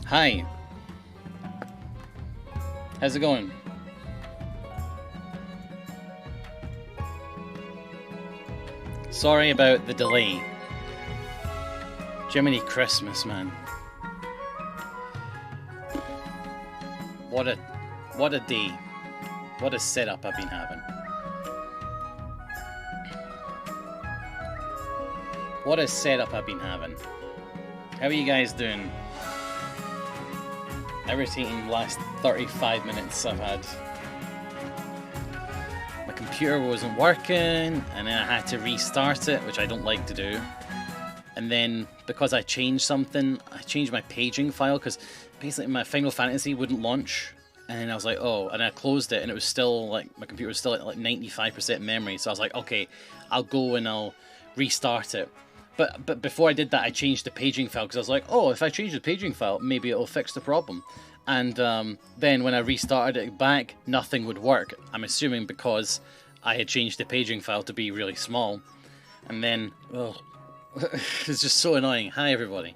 Hi. How's it going? Sorry about the delay. Jiminy Christmas, man. What a day. What a setup I've been having. What a setup I've been having. How are you guys doing? Irritating last 35 minutes I've had. My computer wasn't working, and then I had to restart it, which I don't like to do. And then, because I changed something, I changed my paging file, because basically my Final Fantasy wouldn't launch. And then I was like, oh, and I closed it, and it was still, like, my computer was still at, like, 95% memory. So I was like, okay, I'll go and I'll restart it. But before I did that, I changed the paging file, because I was like, oh, if I change the paging file, maybe it'll fix the problem. And then when I restarted it back, nothing would work. I'm assuming because I had changed the paging file to be really small. And then, oh, it's just so annoying. Hi, everybody.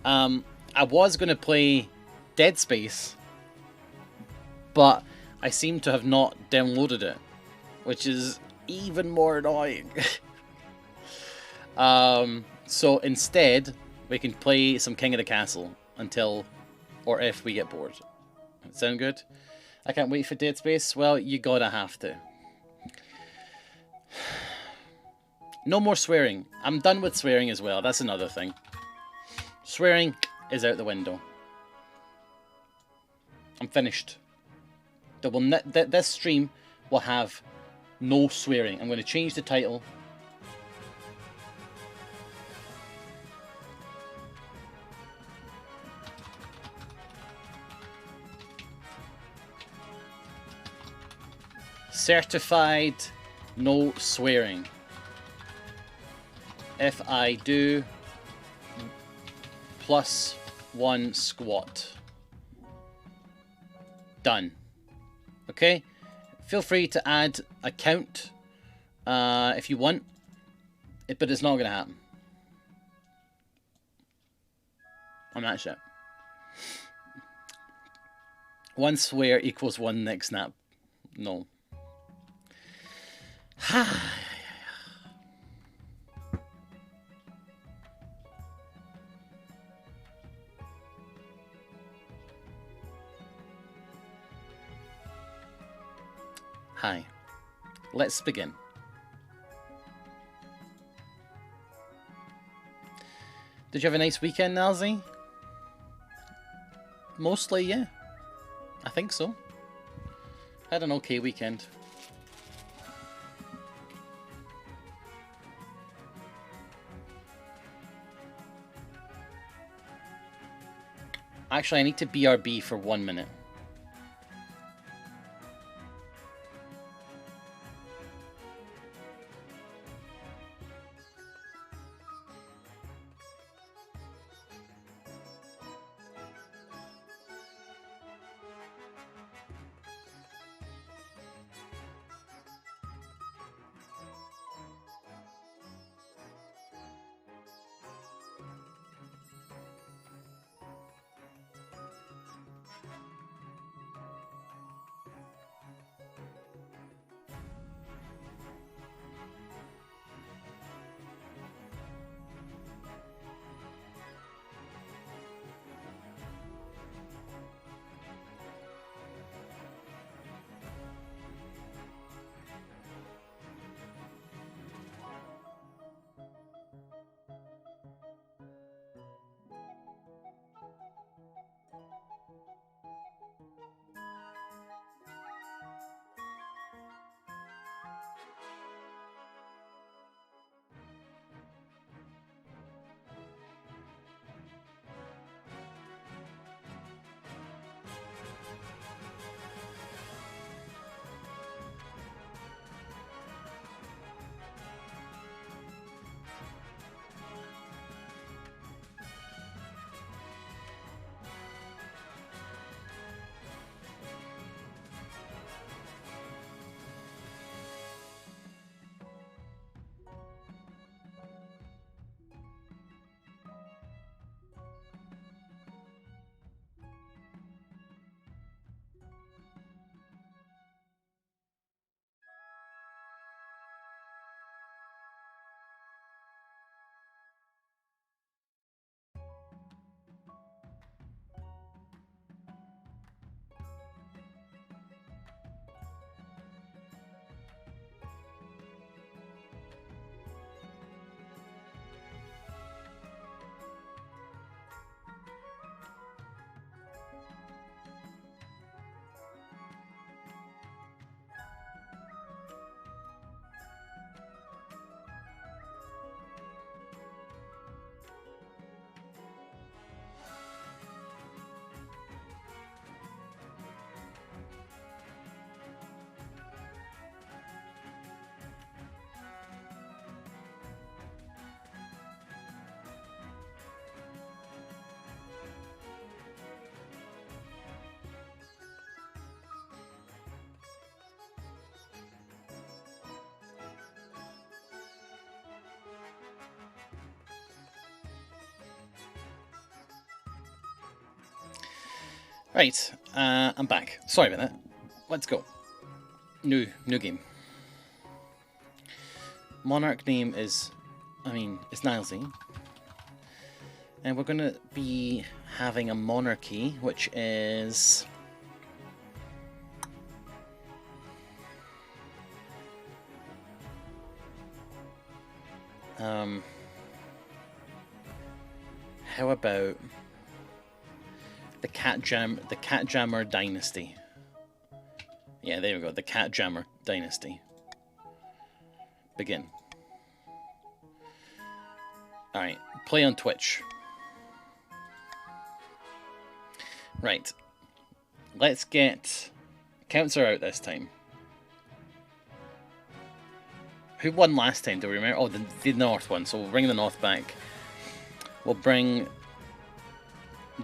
I was going to play Dead Space, but I seem to have not downloaded it, which is even more annoying. So instead, we can play some King of the Castle until, or if we get bored. Sound good? I can't wait for Dead Space. Well, you gotta have to. No more swearing. I'm done with swearing as well. That's another thing. Swearing is out the window. I'm finished. This stream will have no swearing. I'm going to change the title. Certified no swearing. If I do +1 squat. Done. Okay? Feel free to add a count if you want, but it's not going to happen. And that's it. 1 swear equals 1 neck snap. No. Hi. Let's begin. Did you have a nice weekend, Nalzi? Mostly, yeah. I think so. Had an okay weekend. Actually, I need to BRB for 1 minute. Right, I'm back. Sorry about that. Let's go. New game. Monarch name is, it's Nilesy. And we're going to be having a monarchy, which is... how about the Catjammer Dynasty? Yeah, there we go. The Catjammer Dynasty. Begin. Alright, play on Twitch. Right. Let's get... Counts are out this time. Who won last time, do we remember? Oh, the North one, so we'll bring the North back. We'll bring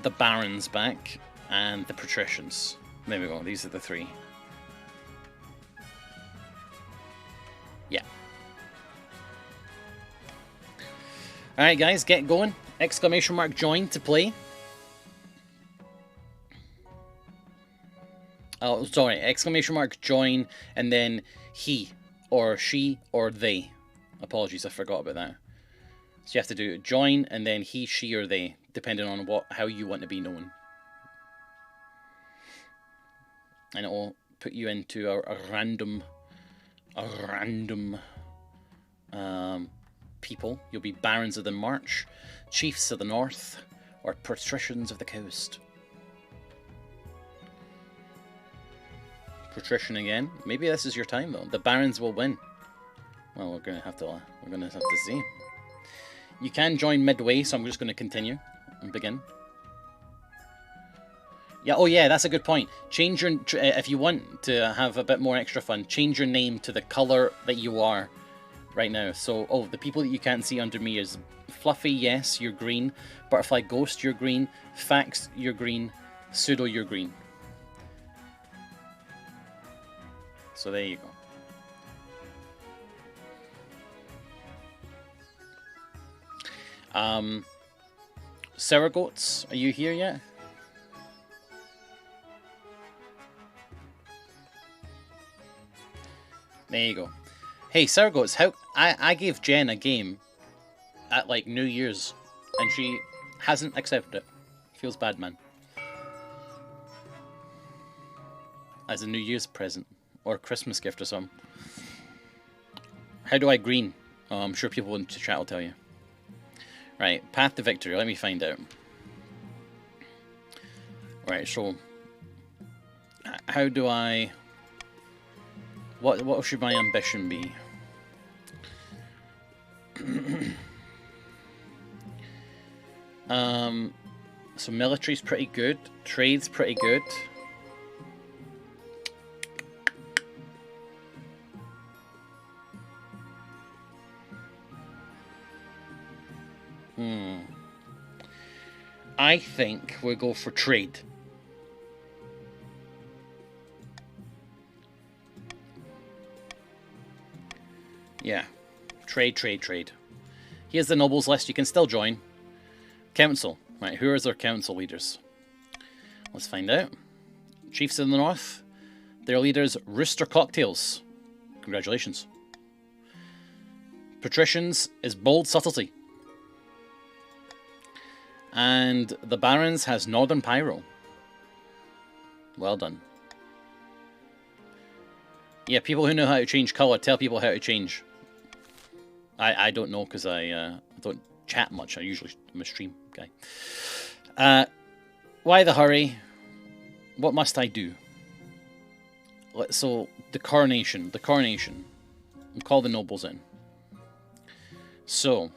the Barons back, and the Patricians. There we go, these are the three. Yeah. Alright guys, get going. Exclamation mark join to play. Oh, sorry, exclamation mark join, and then he, or she, or they. Apologies, I forgot about that. So you have to do join, and then he, she, or they, depending on how you want to be known. And it will put you into a random people. You'll be Barons of the March, Chiefs of the North, or Patricians of the Coast. Patrician again. Maybe this is your time though. The Barons will win. Well, we're gonna have to see. You can join midway, so I'm just gonna continue and begin. Yeah. Oh yeah, that's a good point. Change your if you want to have a bit more extra fun. Change your name to the color that you are right now. So, oh, the people that you can't see under me is Fluffy. Yes, you're green. Butterfly Ghost, you're green. Fax, you're green. Pseudo, you're green. So there you go. Seragoats, are you here yet? There you go. Hey, Seragoats, how I gave Jen a game at like New Year's and she hasn't accepted it. Feels bad, man. As a New Year's present. Or a Christmas gift or something. How do I green? Oh, I'm sure people in the chat will tell you. Right, path to victory. Let me find out. Right, so... How do I... What should my ambition be? So military's pretty good. Trade's pretty good. I think we'll go for trade. Yeah. Trade. Here's the nobles list. You can still join. Council. Right, who is our council leaders? Let's find out. Chiefs of the North. Their leaders, Rooster Cocktails. Congratulations. Patricians is Bold Subtlety. And the Barons has Northern Pyro. Well done. Yeah, people who know how to change colour, tell people how to change. I don't know because I don't chat much. I'm a stream guy. Why the hurry? What must I do? So, the coronation. We'll call the nobles in. So,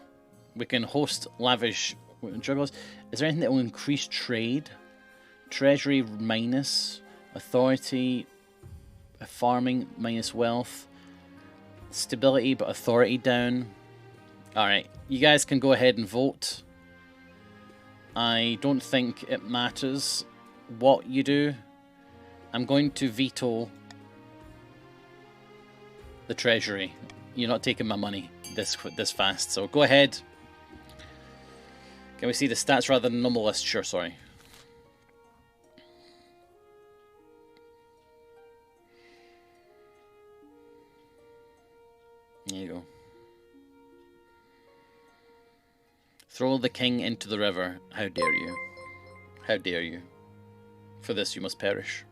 we can host lavish... Juggles. Is there anything that will increase trade? Treasury minus. Authority. Farming minus wealth. Stability but authority down. Alright, you guys can go ahead and vote. I don't think it matters what you do. I'm going to veto the treasury. You're not taking my money this fast, so go ahead. Can we see the stats rather than normal list? Sure, sorry. There you go. Throw the king into the river. How dare you? How dare you? For this you must perish.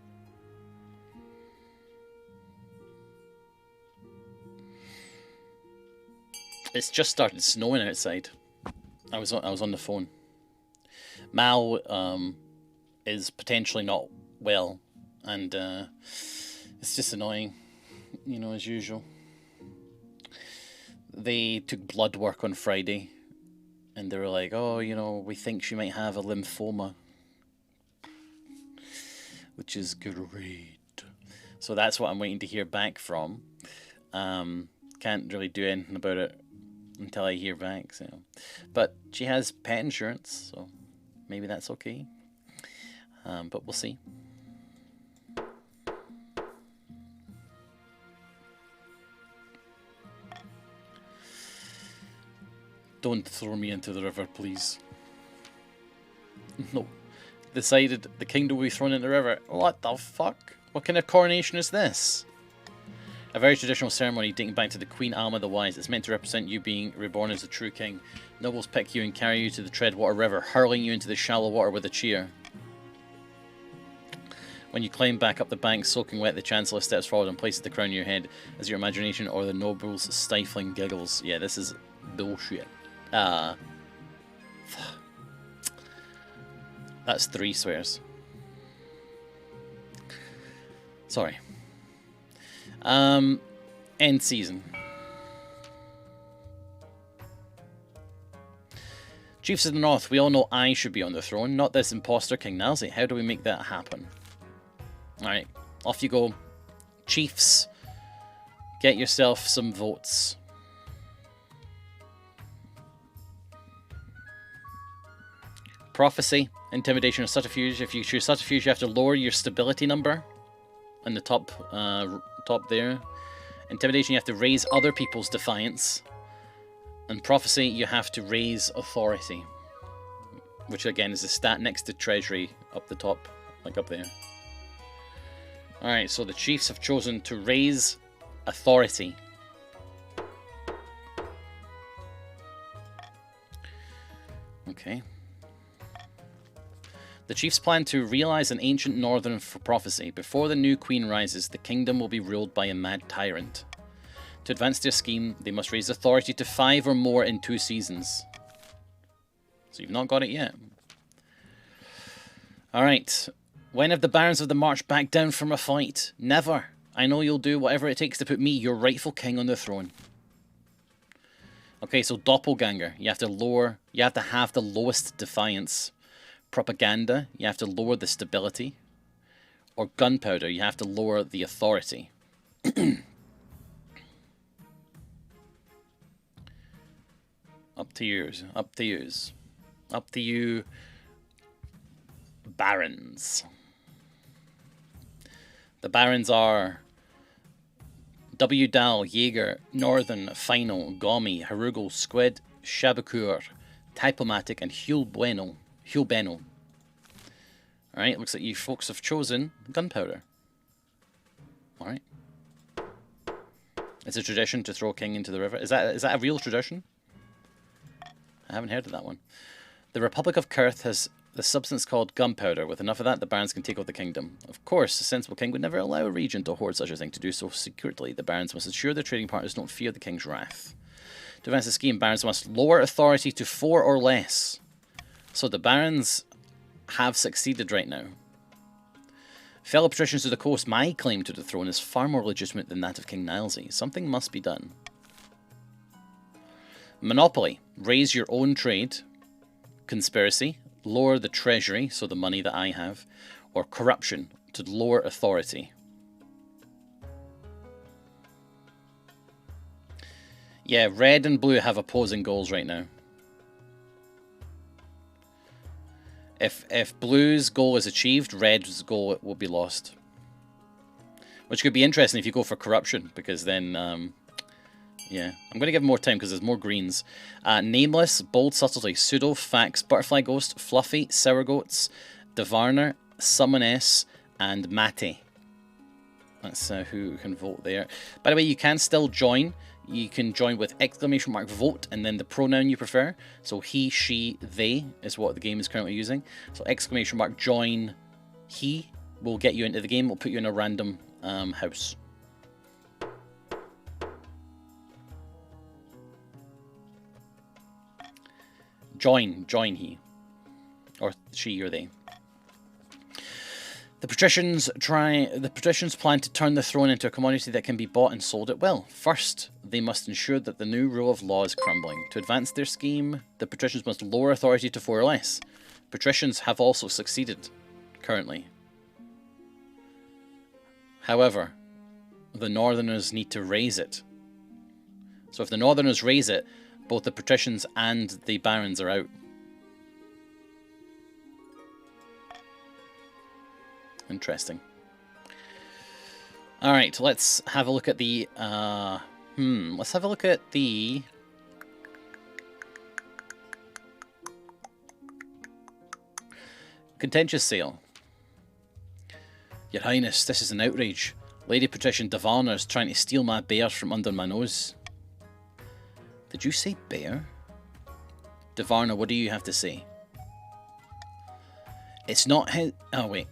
It's just started snowing outside. I was on the phone. Mal is potentially not well, and it's just annoying, you know, as usual. They took blood work on Friday, and they were like, "Oh, you know, we think she might have a lymphoma," which is great. So that's what I'm waiting to hear back from. Can't really do anything about it until I hear back. So, but she has pet insurance, so maybe that's okay. But we'll see. Don't throw me into the river, please. No. Decided the kingdom will be thrown into the river. What the fuck? What kind of coronation is this? A very traditional ceremony dating back to the Queen Alma the Wise. It's meant to represent you being reborn as a true king. Nobles pick you and carry you to the Treadwater River, hurling you into the shallow water with a cheer. When you climb back up the bank, soaking wet, the Chancellor steps forward and places the crown on your head as your imagination or the nobles' stifling giggles. Yeah, this is bullshit. That's 3 swears. Sorry. End season. Chiefs of the North, we all know I should be on the throne, not this imposter King Nalzi. How do we make that happen? Alright, off you go. Chiefs, get yourself some votes. Prophecy, intimidation, or subterfuge. If you choose subterfuge, you have to lower your stability number in the top there. Intimidation, you have to raise other people's defiance. And prophecy, you have to raise authority. Which again is a stat next to treasury up the top, like up there. Alright, so the chiefs have chosen to raise authority. Okay. The chiefs plan to realize an ancient northern prophecy. Before the new queen rises, the kingdom will be ruled by a mad tyrant. To advance their scheme, they must raise authority to 5 or more in 2 seasons. So you've not got it yet. Alright. When have the barons of the march backed down from a fight? Never. I know you'll do whatever it takes to put me, your rightful king, on the throne. Okay, so doppelganger. You have to have the lowest defiance. Propaganda, you have to lower the stability. Or gunpowder, you have to lower the authority. Up to yours. Up to yours. Up to you, barons. The barons are W. Dal, Jaeger, Northern, Final, Gomi, Harugal, Squid, Shabakur, Typomatic, and Hulbeno. Alright, looks like you folks have chosen gunpowder. Alright. It's a tradition to throw a king into the river. Is that a real tradition? I haven't heard of that one. The Republic of Kurth has the substance called gunpowder. With enough of that, the barons can take over the kingdom. Of course, a sensible king would never allow a regent to hoard such a thing. To do so secretly, the barons must ensure their trading partners don't fear the king's wrath. To advance the scheme, barons must lower authority to 4 or less. So the barons have succeeded right now. Fellow patricians of the coast, my claim to the throne is far more legitimate than that of King Nilesy. Something must be done. Monopoly. Raise your own trade. Conspiracy. Lower the treasury, so the money that I have. Or corruption, to lower authority. Yeah, red and blue have opposing goals right now. If blue's goal is achieved, red's goal will be lost. Which could be interesting if you go for corruption, because then, yeah. I'm going to give them more time because there's more greens. Nameless, Bold Subtlety, Pseudo, Fax, Butterfly Ghost, Fluffy, Sour Goats, Devarner, Summon S, and Mate. That's who can vote there. By the way, you can still join. You can join with ! vote and then the pronoun you prefer. So he, she, they is what the game is currently using. So ! join he will get you into the game. We'll put you in a random house. Join he. Or she or they. The patricians plan to turn the throne into a commodity that can be bought and sold at will. First, they must ensure that the new rule of law is crumbling. To advance their scheme, the patricians must lower authority to 4 or less. Patricians have also succeeded, currently. However, the Northerners need to raise it. So if the Northerners raise it, both the patricians and the barons are out. Interesting. All right, let's have a look at the. Let's have a look at the. Contentious sale. Your Highness, this is an outrage. Lady Patrician Davarna is trying to steal my bears from under my nose. Did you say bear? Davarna, what do you have to say? It's not his. Oh wait.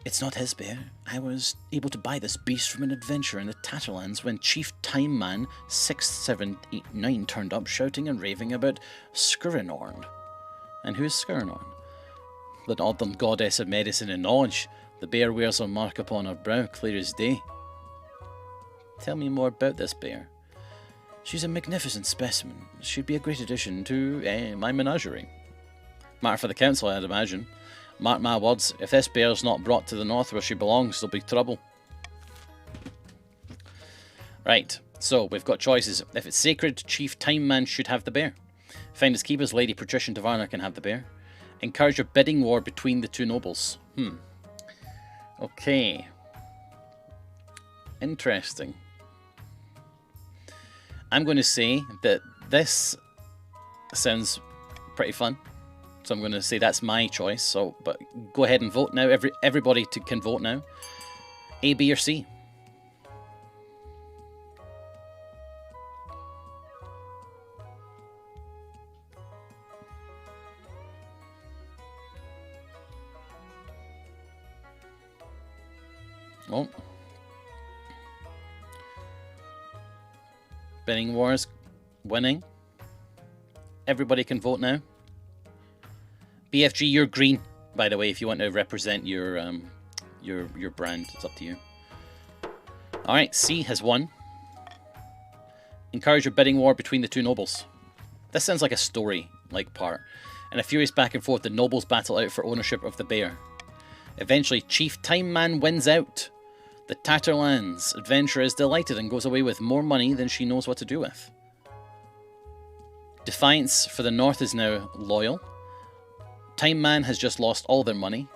It's not his bear. I was able to buy this beast from an adventurer in the Tatterlands when Chief Time Man 6789 turned up shouting and raving about Skurinorn. And who is Skurinorn? The northern goddess of medicine and knowledge. The bear wears a mark upon her brow, clear as day. Tell me more about this bear. She's a magnificent specimen. She'd be a great addition to my menagerie. Matter for the council, I'd imagine. Mark my words, if this bear's not brought to the north where she belongs, there'll be trouble. Right, so we've got choices. If it's sacred, Chief Time Man should have the bear. Finders Keepers, Lady Patrician Davarna can have the bear. Encourage a bidding war between the two nobles. Okay. Interesting. I'm going to say that this sounds pretty fun. So I'm going to say that's my choice. So, but go ahead and vote now. Everybody can vote now. A, B, or C. Oh. Bidding wars winning. Everybody can vote now. BFG, you're green, by the way, if you want to represent your brand. It's up to you. Alright, C has won. Encourage a bidding war between the two nobles. This sounds like a story-like part. In a furious back and forth, the nobles battle out for ownership of the bear. Eventually, Chief Time Man wins out. The Tatterlands adventurer is delighted and goes away with more money than she knows what to do with. Defiance for the North is now loyal. Time Man has just lost all their money.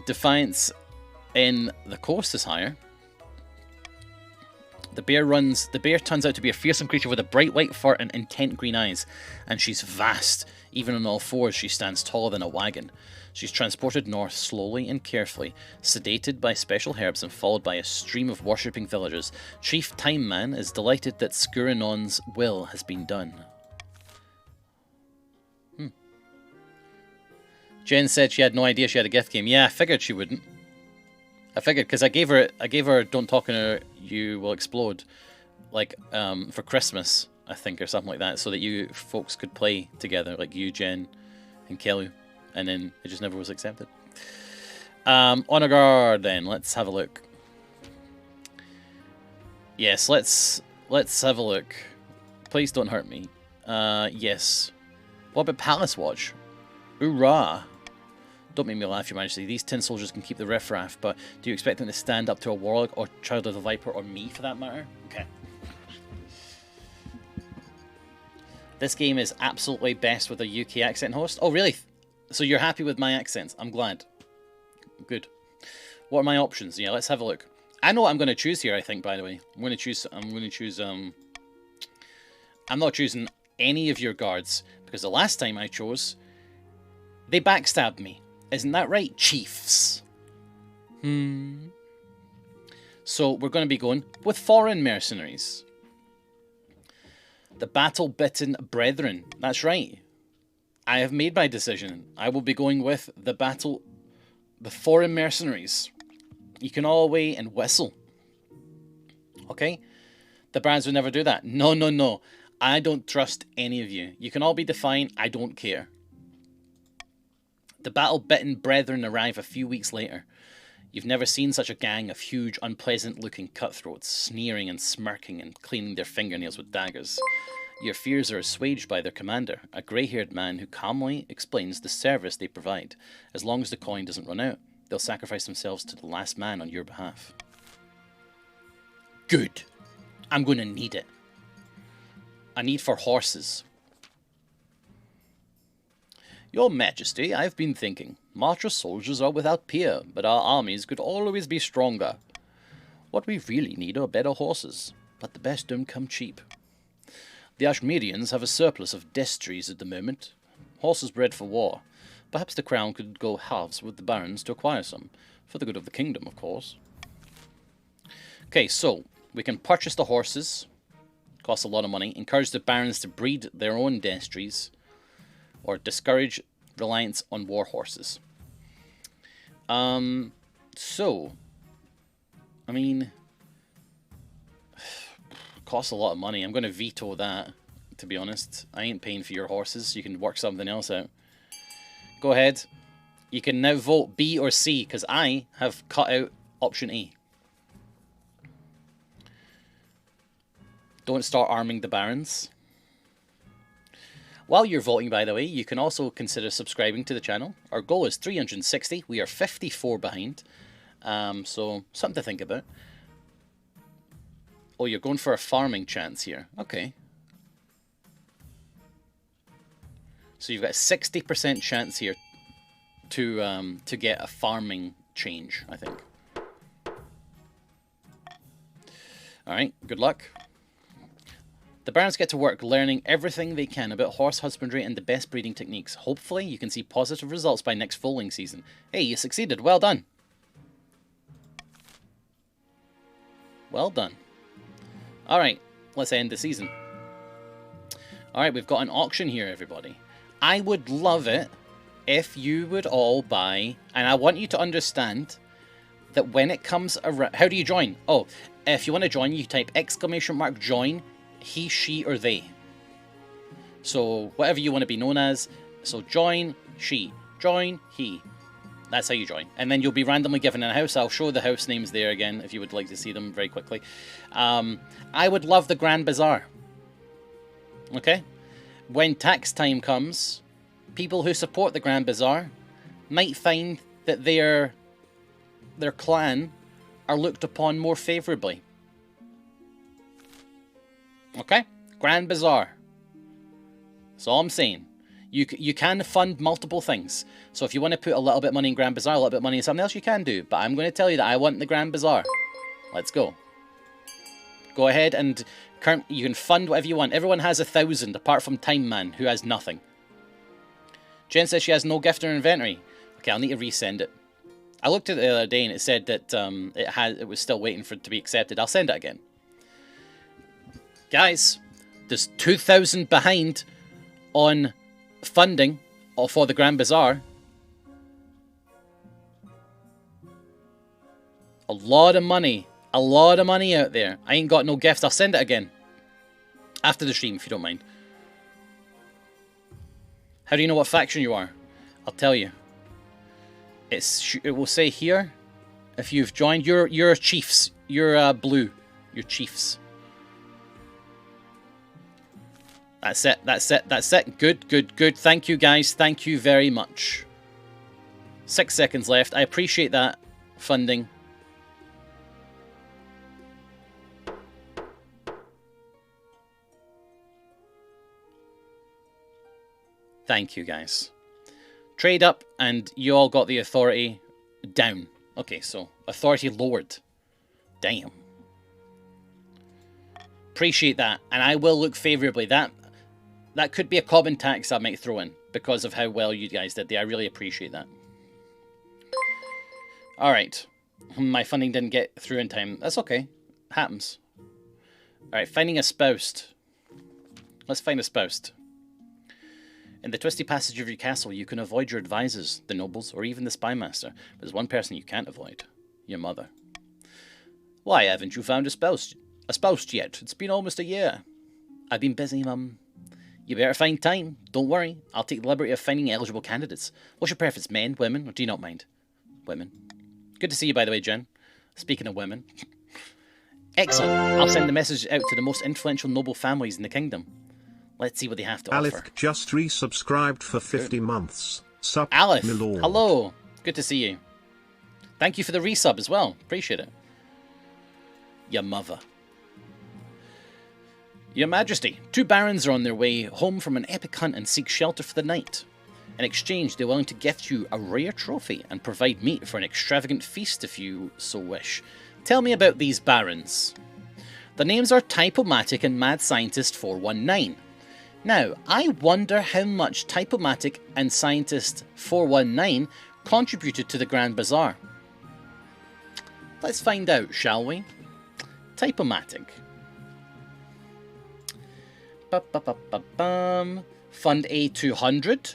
Defiance in the coast is higher. The bear turns out to be a fearsome creature with a bright white fur and intent green eyes, and she's vast. Even on all fours, she stands taller than a wagon. She's transported north slowly and carefully, sedated by special herbs and followed by a stream of worshipping villagers. Chief Time Man is delighted that Skurinon's will has been done. Jen said she had no idea she had a gift game. Yeah, I figured she wouldn't. I figured, because I gave her Don't Talk in Her You Will Explode, like, for Christmas, I think, or something like that, so that you folks could play together, like you, Jen, and Kelly, and then it just never was accepted. Honor Guard, then, let's have a look. Yes, let's have a look. Please don't hurt me. Yes. What about Palace Watch? Hoorah! Don't make me laugh, Your Majesty. These tin soldiers can keep the riffraff, but do you expect them to stand up to a warlock or Child of the Viper or me, for that matter? Okay. This game is absolutely best with a UK accent host. Oh, really? So you're happy with my accents? I'm glad. Good. What are my options? Yeah, let's have a look. I know what I'm going to choose here, I think, by the way. I'm going to choose, I'm not choosing any of your guards, because the last time I chose, they backstabbed me. Isn't that right, chiefs? So we're going to be going with foreign mercenaries. The battle-bitten brethren. That's right. I have made my decision. I will be going with the foreign mercenaries. You can all away and whistle. Okay? The Barons would never do that. No, no, no. I don't trust any of you. You can all be defiant. I don't care. The battle-bitten brethren arrive a few weeks later. You've never seen such a gang of huge, unpleasant-looking cutthroats, sneering and smirking and cleaning their fingernails with daggers. Your fears are assuaged by their commander, a grey-haired man who calmly explains the service they provide. As long as the coin doesn't run out, they'll sacrifice themselves to the last man on your behalf. Good. I'm going to need it. A need for horses. Your Majesty, I've been thinking. Marcher soldiers are without peer, but our armies could always be stronger. What we really need are better horses, but the best don't come cheap. The Ashmerians have a surplus of destriers at the moment. Horses bred for war. Perhaps the crown could go halves with the barons to acquire some. For the good of the kingdom, of course. Okay, so we can purchase the horses. Costs a lot of money. Encourage the barons to breed their own destriers. Or discourage reliance on war horses. So, I mean, costs a lot of money. I'm going to veto that, to be honest. I ain't paying for your horses. You can work something else out. Go ahead. You can now vote B or C, because I have cut out option A. Don't start arming the barons. While you're voting, by the way, you can also consider subscribing to the channel. Our goal is 360. We are 54 behind. So, something to think about. Oh, you're going for a farming chance here. Okay. So you've got a 60% chance here to get a farming change, I think. Alright, good luck. The barons get to work learning everything they can about horse husbandry and the best breeding techniques. Hopefully, you can see positive results by next foaling season. Hey, you succeeded. Well done. Well done. Alright, let's end the season. Alright, we've got an auction here, everybody. I would love it if you would all buy, and I want you to understand that when it comes around... How do you join? Oh, if you want to join, you type !join, he, she, or they. So, whatever you want to be known as. So, join, she. Join, he. That's how you join. And then you'll be randomly given a house. I'll show the house names there again if you would like to see them very quickly. I would love the Grand Bazaar. Okay? When tax time comes, people who support the Grand Bazaar might find that their clan are looked upon more favourably. Okay? Grand Bazaar. That's all I'm saying. You can fund multiple things. So if you want to put a little bit of money in Grand Bazaar, a little bit of money in something else, you can do. But I'm going to tell you that I want the Grand Bazaar. Let's go. Go ahead and you can fund whatever you want. Everyone has 1,000 apart from Time Man, who has nothing. Jen says she has no gift in her inventory. Okay, I'll need to resend it. I looked at it the other day and it said that it was still waiting for it to be accepted. I'll send it again. Guys, there's 2,000 behind on funding for the Grand Bazaar. A lot of money. A lot of money out there. I ain't got no gifts. I'll send it again. After the stream, if you don't mind. How do you know what faction you are? I'll tell you. It will say here, if you've joined, you're chiefs. You're blue. You're chiefs. That's it, that's it, that's it. Good, good, good. Thank you, guys. Thank you very much. 6 seconds left. I appreciate that funding. Thank you, guys. Trade up, and you all got the authority down. Okay, so authority lowered. Damn. Appreciate that, and I will look favourably. That could be a common tax I might throw in because of how well you guys did there. I really appreciate that. Alright. My funding didn't get through in time. That's okay. Happens. Alright, finding a spouse. Let's find a spouse. In the twisty passage of your castle, you can avoid your advisors, the nobles, or even the spymaster. But there's one person you can't avoid. Your mother. Why haven't you found a spouse yet? It's been almost a year. I've been busy, Mum. You better find time. Don't worry. I'll take the liberty of finding eligible candidates. What's your preference, men, women, or do you not mind? Women. Good to see you, by the way, Jen. Speaking of women. Excellent. I'll send the message out to the most influential noble families in the kingdom. Let's see what they have to offer. Alith just resubscribed for 50 months. Sup, Alith, my lord. hello. Good to see you. Thank you for the resub as well. Appreciate it. Your mother. Your Majesty, 2 barons are on their way home from an epic hunt and seek shelter for the night. In exchange, they're willing to gift you a rare trophy and provide meat for an extravagant feast if you so wish. Tell me about these barons. The names are Typomatic and Mad Scientist 419. Now, I wonder how much Typomatic and Scientist 419 contributed to the Grand Bazaar. Let's find out, shall we? Typomatic. Fund A200.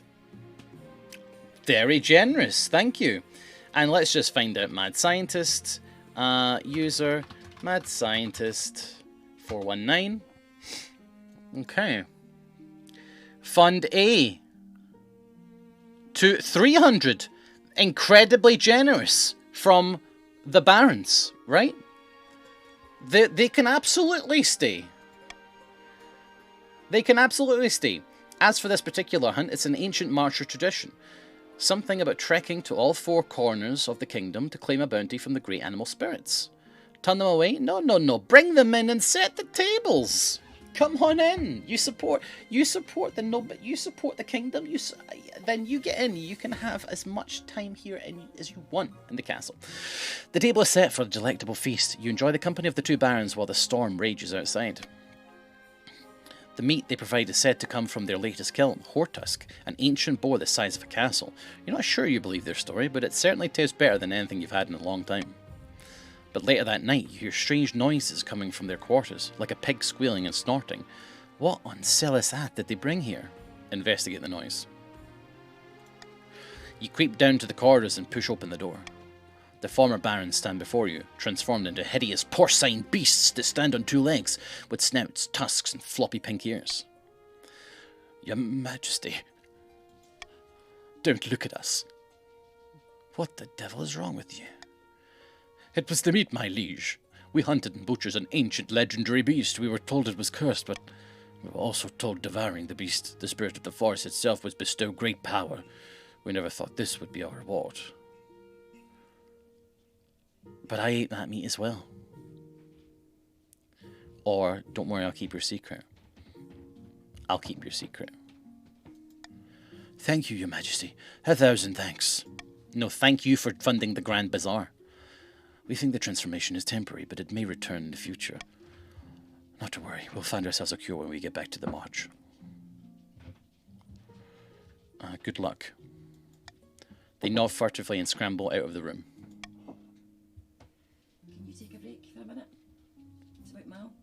Very generous, thank you. And let's just find out Mad Scientist. User Mad Scientist 419. Okay. Fund A to 300. Incredibly generous from the barons, right? They can absolutely stay. They can absolutely stay. As for this particular hunt, it's an ancient marcher tradition. Something about trekking to all 4 corners of the kingdom to claim a bounty from the great animal spirits. Turn them away? No, no, no. Bring them in and set the tables. Come on in. You support the kingdom. Then you get in. You can have as much time here as you want in the castle. The table is set for a delectable feast. You enjoy the company of the 2 barons while the storm rages outside. The meat they provide is said to come from their latest kill, Hortusk, an ancient boar the size of a castle. You're not sure you believe their story, but it certainly tastes better than anything you've had in a long time. But later that night, you hear strange noises coming from their quarters, like a pig squealing and snorting. What on Celisat did they bring here? Investigate the noise. You creep down to the corridors and push open the door. The former barons stand before you, transformed into hideous porcine beasts that stand on 2 legs, with snouts, tusks, and floppy pink ears. Your Majesty, don't look at us. What the devil is wrong with you? It was the meat, my liege. We hunted and butchered an ancient legendary beast. We were told it was cursed, but we were also told devouring the beast, the spirit of the forest itself, was bestow great power. We never thought this would be our reward. But I ate that meat as well. Or, don't worry, I'll keep your secret. I'll keep your secret. Thank you, Your Majesty. 1,000 thanks. No, thank you for funding the Grand Bazaar. We think the transformation is temporary, but it may return in the future. Not to worry, we'll find ourselves a cure when we get back to the march. Good luck. They nod furtively and scramble out of the room. Can you take a break for a minute? It's about Mal.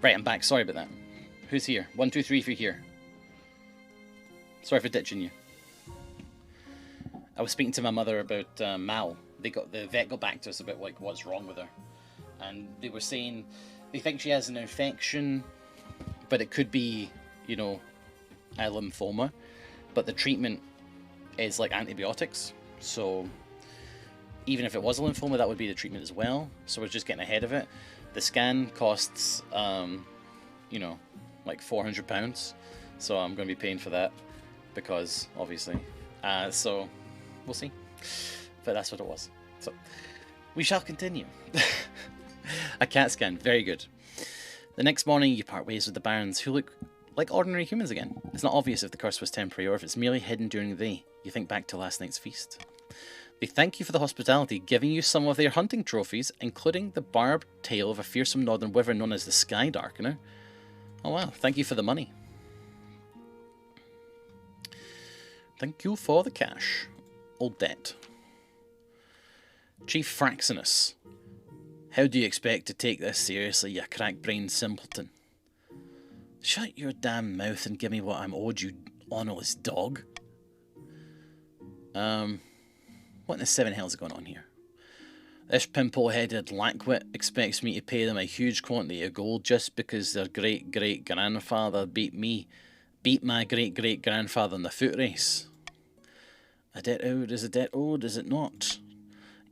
Right, I'm back. Sorry about that. Who's here? 1, 2, 3 if you're here. Sorry for ditching you. I was speaking to my mother about Mal. The vet got back to us about like what's wrong with her, and they were saying they think she has an infection, but it could be, you know, a lymphoma. But the treatment is like antibiotics, so even if it was a lymphoma, that would be the treatment as well. So we're just getting ahead of it. The scan costs, you know, like £400. So I'm going to be paying for that because obviously. So we'll see. But that's what it was. So we shall continue. A CAT scan, very good. The next morning, you part ways with the Barons, who look like ordinary humans again. It's not obvious if the curse was temporary or if it's merely hidden during the day. You think back to last night's feast. They thank you for the hospitality, giving you some of their hunting trophies, including the barbed tail of a fearsome northern wyvern known as the Sky Darkener. Oh wow, thank you for the money. Thank you for the cash. Old debt. Chief Fraxinus. How do you expect to take this seriously, you crack-brained simpleton? Shut your damn mouth and give me what I'm owed, you honourless dog. What in the seven hell's going on here? This pimple-headed lackwit expects me to pay them a huge quantity of gold just because their great-great-grandfather beat my great-great-grandfather in the foot race. A debt owed is a debt owed, is it not?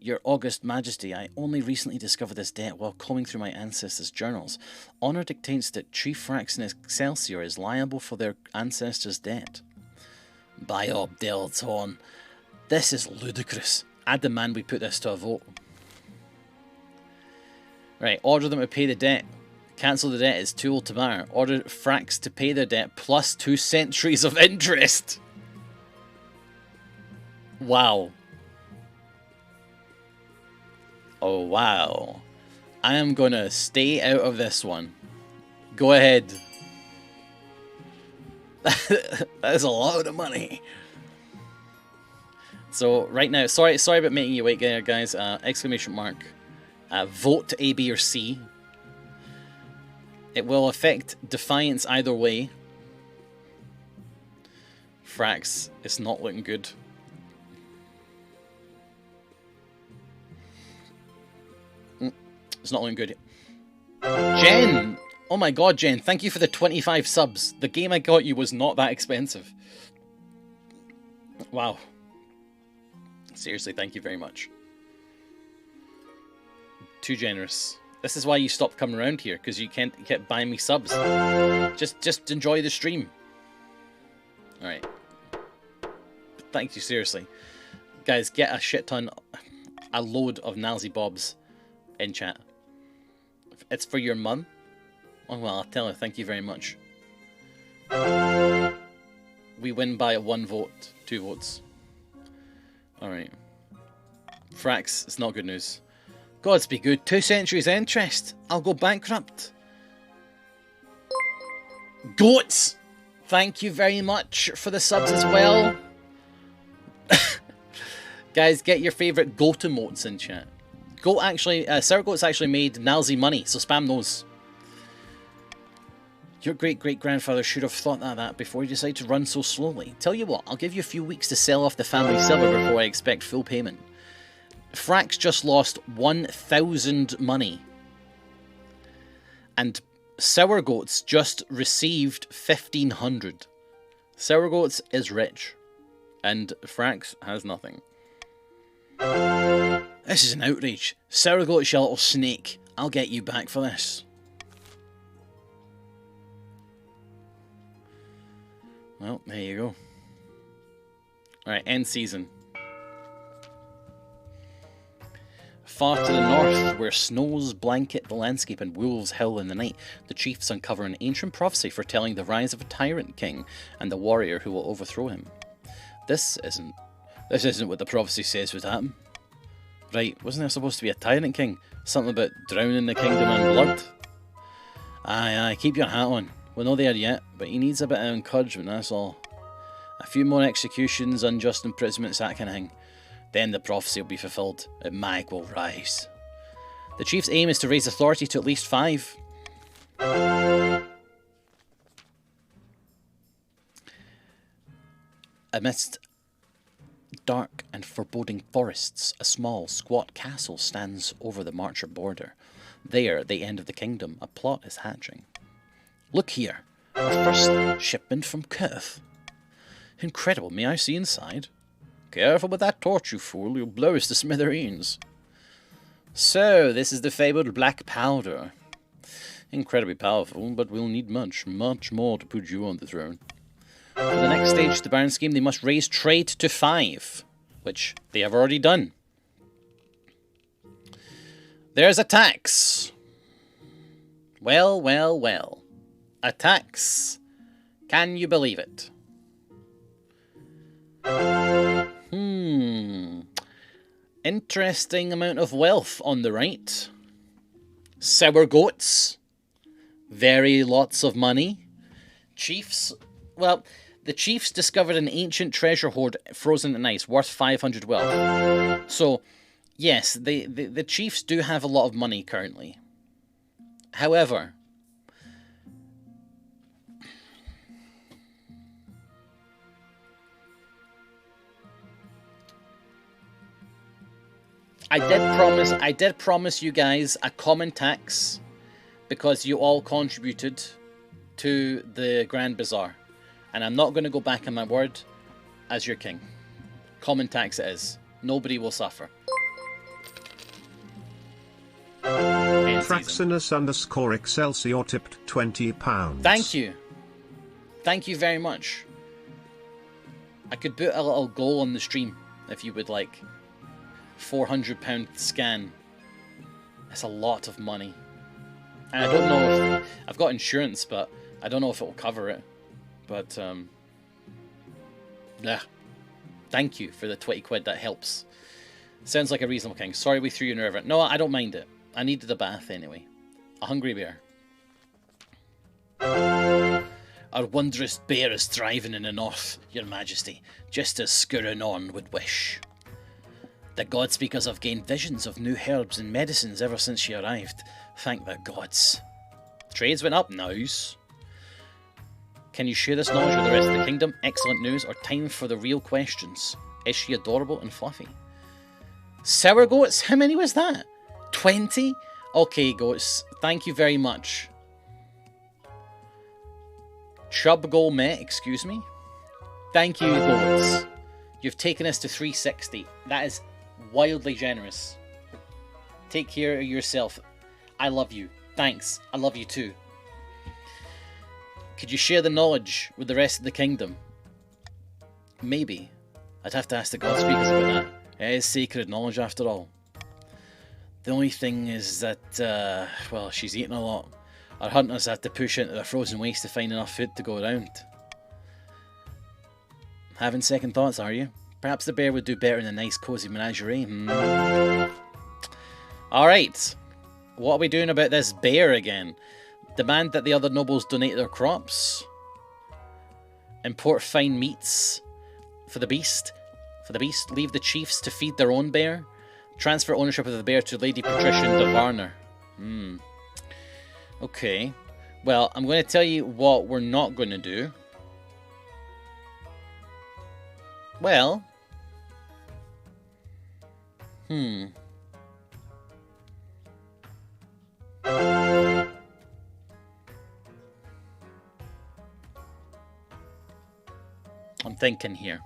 Your august majesty, I only recently discovered this debt while combing through my ancestors' journals. Honour dictates that Chief Fraxinus Excelsior is liable for their ancestors' debt. By Ob Del Torn, this is ludicrous. I demand we put this to a vote. Right, order them to pay the debt. Cancel the debt, it's too old to matter. Order Frax to pay their debt plus 2 centuries of interest. Wow. Oh, wow. I am gonna stay out of this one. Go ahead. That is a lot of money. So, right now, sorry about making you wait there, guys. Exclamation mark. Vote A, B, or C. It will affect Defiance either way. Frax, it's not looking good. It's not looking good. Jen! Oh my god, Jen, thank you for the 25 subs. The game I got you was not that expensive. Wow. Seriously, thank you very much. Too generous. This is why you stopped coming around here, because you kept buying me subs. Just enjoy the stream. Alright. Thank you, seriously. Guys, get a shit ton, a load of Nalzy Bobs in chat. It's for your mum? Oh well, I'll tell her, thank you very much. We win by 1 vote, 2 votes. Alright. Frax, it's not good news. Gods be good, 2 centuries interest. I'll go bankrupt. Goats! Thank you very much for the subs as well. Guys, get your favourite goat emotes in chat. Goat actually, Sour Goat's actually made Nalzy money, so spam those. Your great-great-grandfather should have thought of that before he decided to run so slowly. Tell you what, I'll give you a few weeks to sell off the family silver before I expect full payment. Frax just lost 1,000 money. And Sour Goats just received 1,500. Sour Goats is rich. And Frax has nothing. This is an outrage. Sour Goats, you little snake. I'll get you back for this. Well, there you go. Alright, end season. Far to the north, where snows blanket the landscape and wolves howl in the night, the chiefs uncover an ancient prophecy foretelling the rise of a tyrant king and the warrior who will overthrow him. This isn't what the prophecy says would happen. Right, wasn't there supposed to be a tyrant king? Something about drowning the kingdom in blood? Aye, keep your hat on. We're not there yet, but he needs a bit of encouragement, that's all. A few more executions, unjust imprisonments, that kind of thing. Then the prophecy will be fulfilled, and Mag will rise. The chief's aim is to raise authority to at least 5. Amidst dark and foreboding forests, a small, squat castle stands over the Marcher border. There, at the end of the kingdom, a plot is hatching. Look here, our first shipment from Kurth. Incredible, may I see inside? Careful with that torch, you fool, you'll blow us to smithereens. So, this is the fabled black powder. Incredibly powerful, but we'll need much, much more to put you on the throne. For the next stage of the Baron scheme, they must raise trade to 5, which they have already done. There's a tax. Well, well, well. A tax. Can you believe it? Interesting amount of wealth on the right. Sour goats. Very lots of money. Chiefs. Well, the chiefs discovered an ancient treasure hoard frozen in ice worth 500 wealth. So, yes, the chiefs do have a lot of money currently. However, I did promise you guys a common tax because you all contributed to the Grand Bazaar. And I'm not going to go back on my word as your king. Common tax it is. Nobody will suffer. Fraxinus_Excelsior tipped £20. Thank you. Thank you very much. I could put a little goal on the stream if you would like. £400 scan. That's a lot of money. And I don't know if... I've got insurance, but I don't know if it will cover it. But, yeah. Thank you for the 20 quid, that helps. Sounds like a reasonable king. Sorry we threw you in the river. No, I don't mind it. I needed a bath anyway. A hungry bear. Our wondrous bear is thriving in the north, your majesty, just as Skuranon would wish. The god speakers have gained visions of new herbs and medicines ever since she arrived. Thank the gods. Trades went up, nice. Can you share this knowledge with the rest of the kingdom? Excellent news, or time for the real questions. Is she adorable and fluffy? Sour goats? How many was that? 20? Okay, goats. Thank you very much. Chub Gourmet, excuse me. Thank you, goats. You've taken us to 360. That is wildly generous. Take care of yourself. I love you. Thanks. I love you too. Could you share the knowledge with the rest of the kingdom? Maybe. I'd have to ask the God Speakers about that. It is sacred knowledge after all. The only thing is that, well, she's eating a lot. Our hunters had to push into the frozen waste to find enough food to go around. Having second thoughts, are you? Perhaps the bear would do better in a nice cozy menagerie. Alright. What are we doing about this bear again? Demand that the other nobles donate their crops. Import fine meats for the beast. Leave the chiefs to feed their own bear. Transfer ownership of the bear to Lady Patrician de Varner. Okay. Well, I'm going to tell you what we're not going to do. Well. I'm thinking here.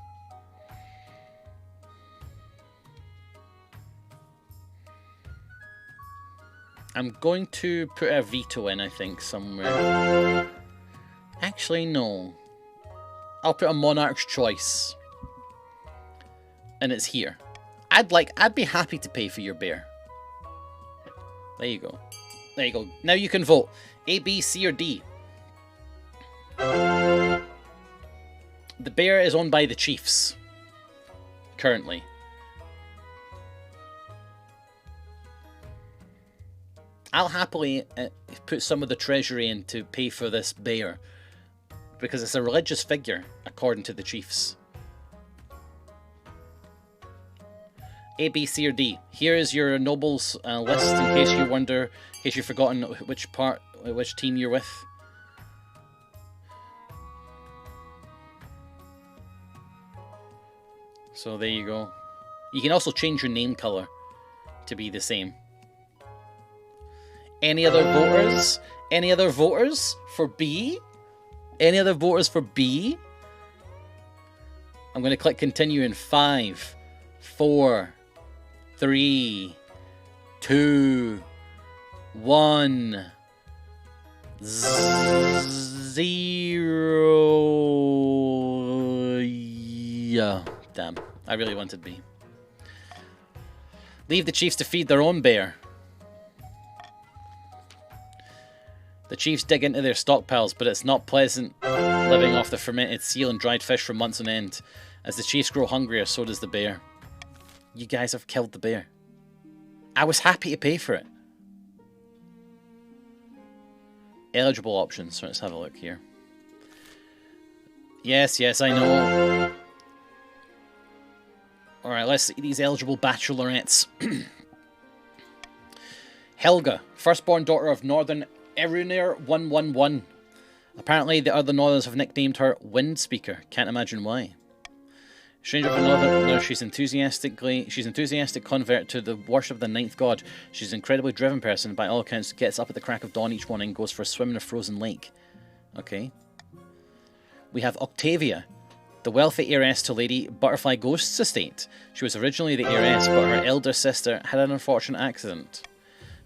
I'm going to put a veto in, I think, somewhere. Actually, no. I'll put a monarch's choice. And it's here. I'd be happy to pay for your bear. There you go. There you go. Now you can vote. A, B, C, or D. The bear is owned by the chiefs. Currently. I'll happily put some of the treasury in to pay for this bear. Because it's a religious figure, according to the chiefs. A, B, C, or D. Here is your nobles list in case you wonder, in case you've forgotten which part which team you're with. So there you go. You can also change your name color to be the same. Any other voters? Any other voters for B? Any other voters for B? I'm going to click continue in 5, 4, 3, 2, 1, 0. Yeah, damn. I really wanted B. Leave the Chiefs to feed their own bear. The Chiefs dig into their stockpiles, but it's not pleasant living off the fermented seal and dried fish for months on end. As the Chiefs grow hungrier, so does the bear. You guys have killed the bear. I was happy to pay for it. Eligible options. So let's have a look here. Yes, I know. Alright, let's see these eligible bachelorettes. Helga, firstborn daughter of Northern Erunir 111. Apparently the other Northerners have nicknamed her Windspeaker. Can't imagine why. Stranger from Northern, she's enthusiastic convert to the worship of the ninth god. She's an incredibly driven person, by all accounts, gets up at the crack of dawn each morning and goes for a swim in a frozen lake. Okay. We have Octavia, the wealthy heiress to Lady Butterfly Ghost's estate. She was originally the heiress, but her elder sister had an unfortunate accident.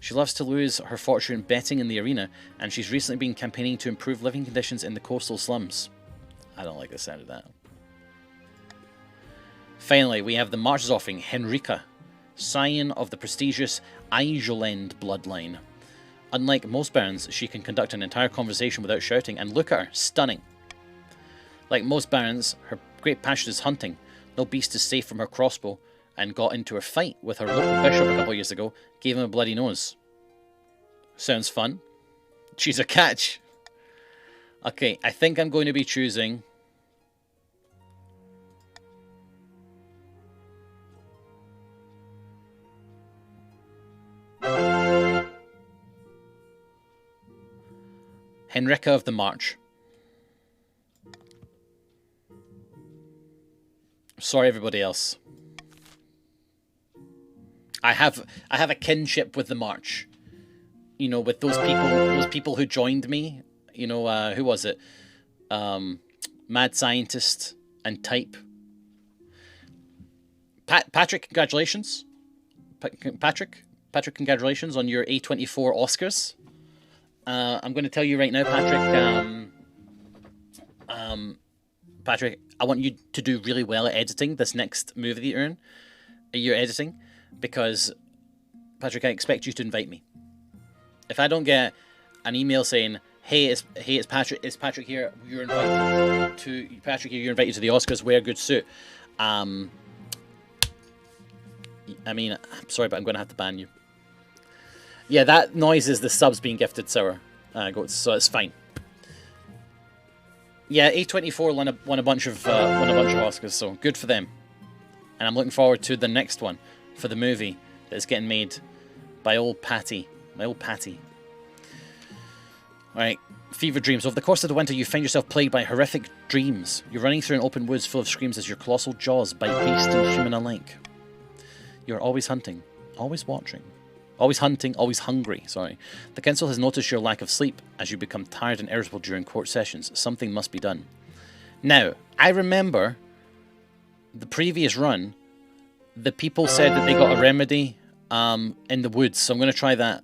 She loves to lose her fortune betting in the arena, and she's recently been campaigning to improve living conditions in the coastal slums. I don't like the sound of that. Finally, we have the March's offering, Henrika, scion of the prestigious Aijolend bloodline. Unlike most barons, she can conduct an entire conversation without shouting, and look at her, stunning. Like most barons, her great passion is hunting. No beast is safe from her crossbow, and got into a fight with her local bishop a couple of years ago, gave him a bloody nose. Sounds fun. She's a catch. Okay, I think I'm going to be choosing... Henrika of the March. Sorry, everybody else. I have a kinship with the March. You know, with those people who joined me. You know, who was it? Mad Scientist and Type. Patrick, congratulations. Patrick, congratulations on your A24 Oscars. I'm going to tell you right now, Patrick, I want you to do really well at editing this next movie that you're editing, because, Patrick, I expect you to invite me. If I don't get an email saying, hey, it's Patrick here, you're invited to the Oscars, wear a good suit. I mean, I'm sorry, but I'm going to have to ban you. Yeah, that noise is the subs being gifted sour goats, so it's fine. Yeah, A24 won a bunch of Oscars, so good for them. And I'm looking forward to the next one for the movie that's getting made by old Patty, my old Patty. All right, fever dreams. Over the course of the winter, you find yourself plagued by horrific dreams. You're running through an open woods full of screams as your colossal jaws bite beast and human alike. You're always hunting, always watching. Always hunting, always hungry, sorry. The council has noticed your lack of sleep as you become tired and irritable during court sessions. Something must be done. Now, I remember the previous run, the people said that they got a remedy in the woods, so I'm going to try that.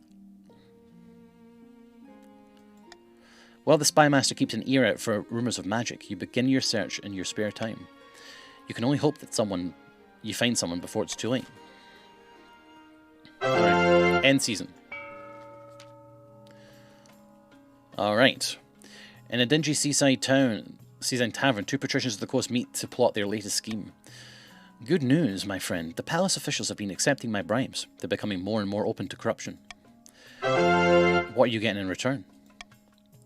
While the spy master keeps an ear out for rumours of magic, you begin your search in your spare time. You can only hope that you find someone before it's too late. Alright, end season. Alright. In a dingy seaside tavern, two patricians of the coast meet to plot their latest scheme. Good news, my friend. The palace officials have been accepting my bribes. They're becoming more and more open to corruption. What are you getting in return?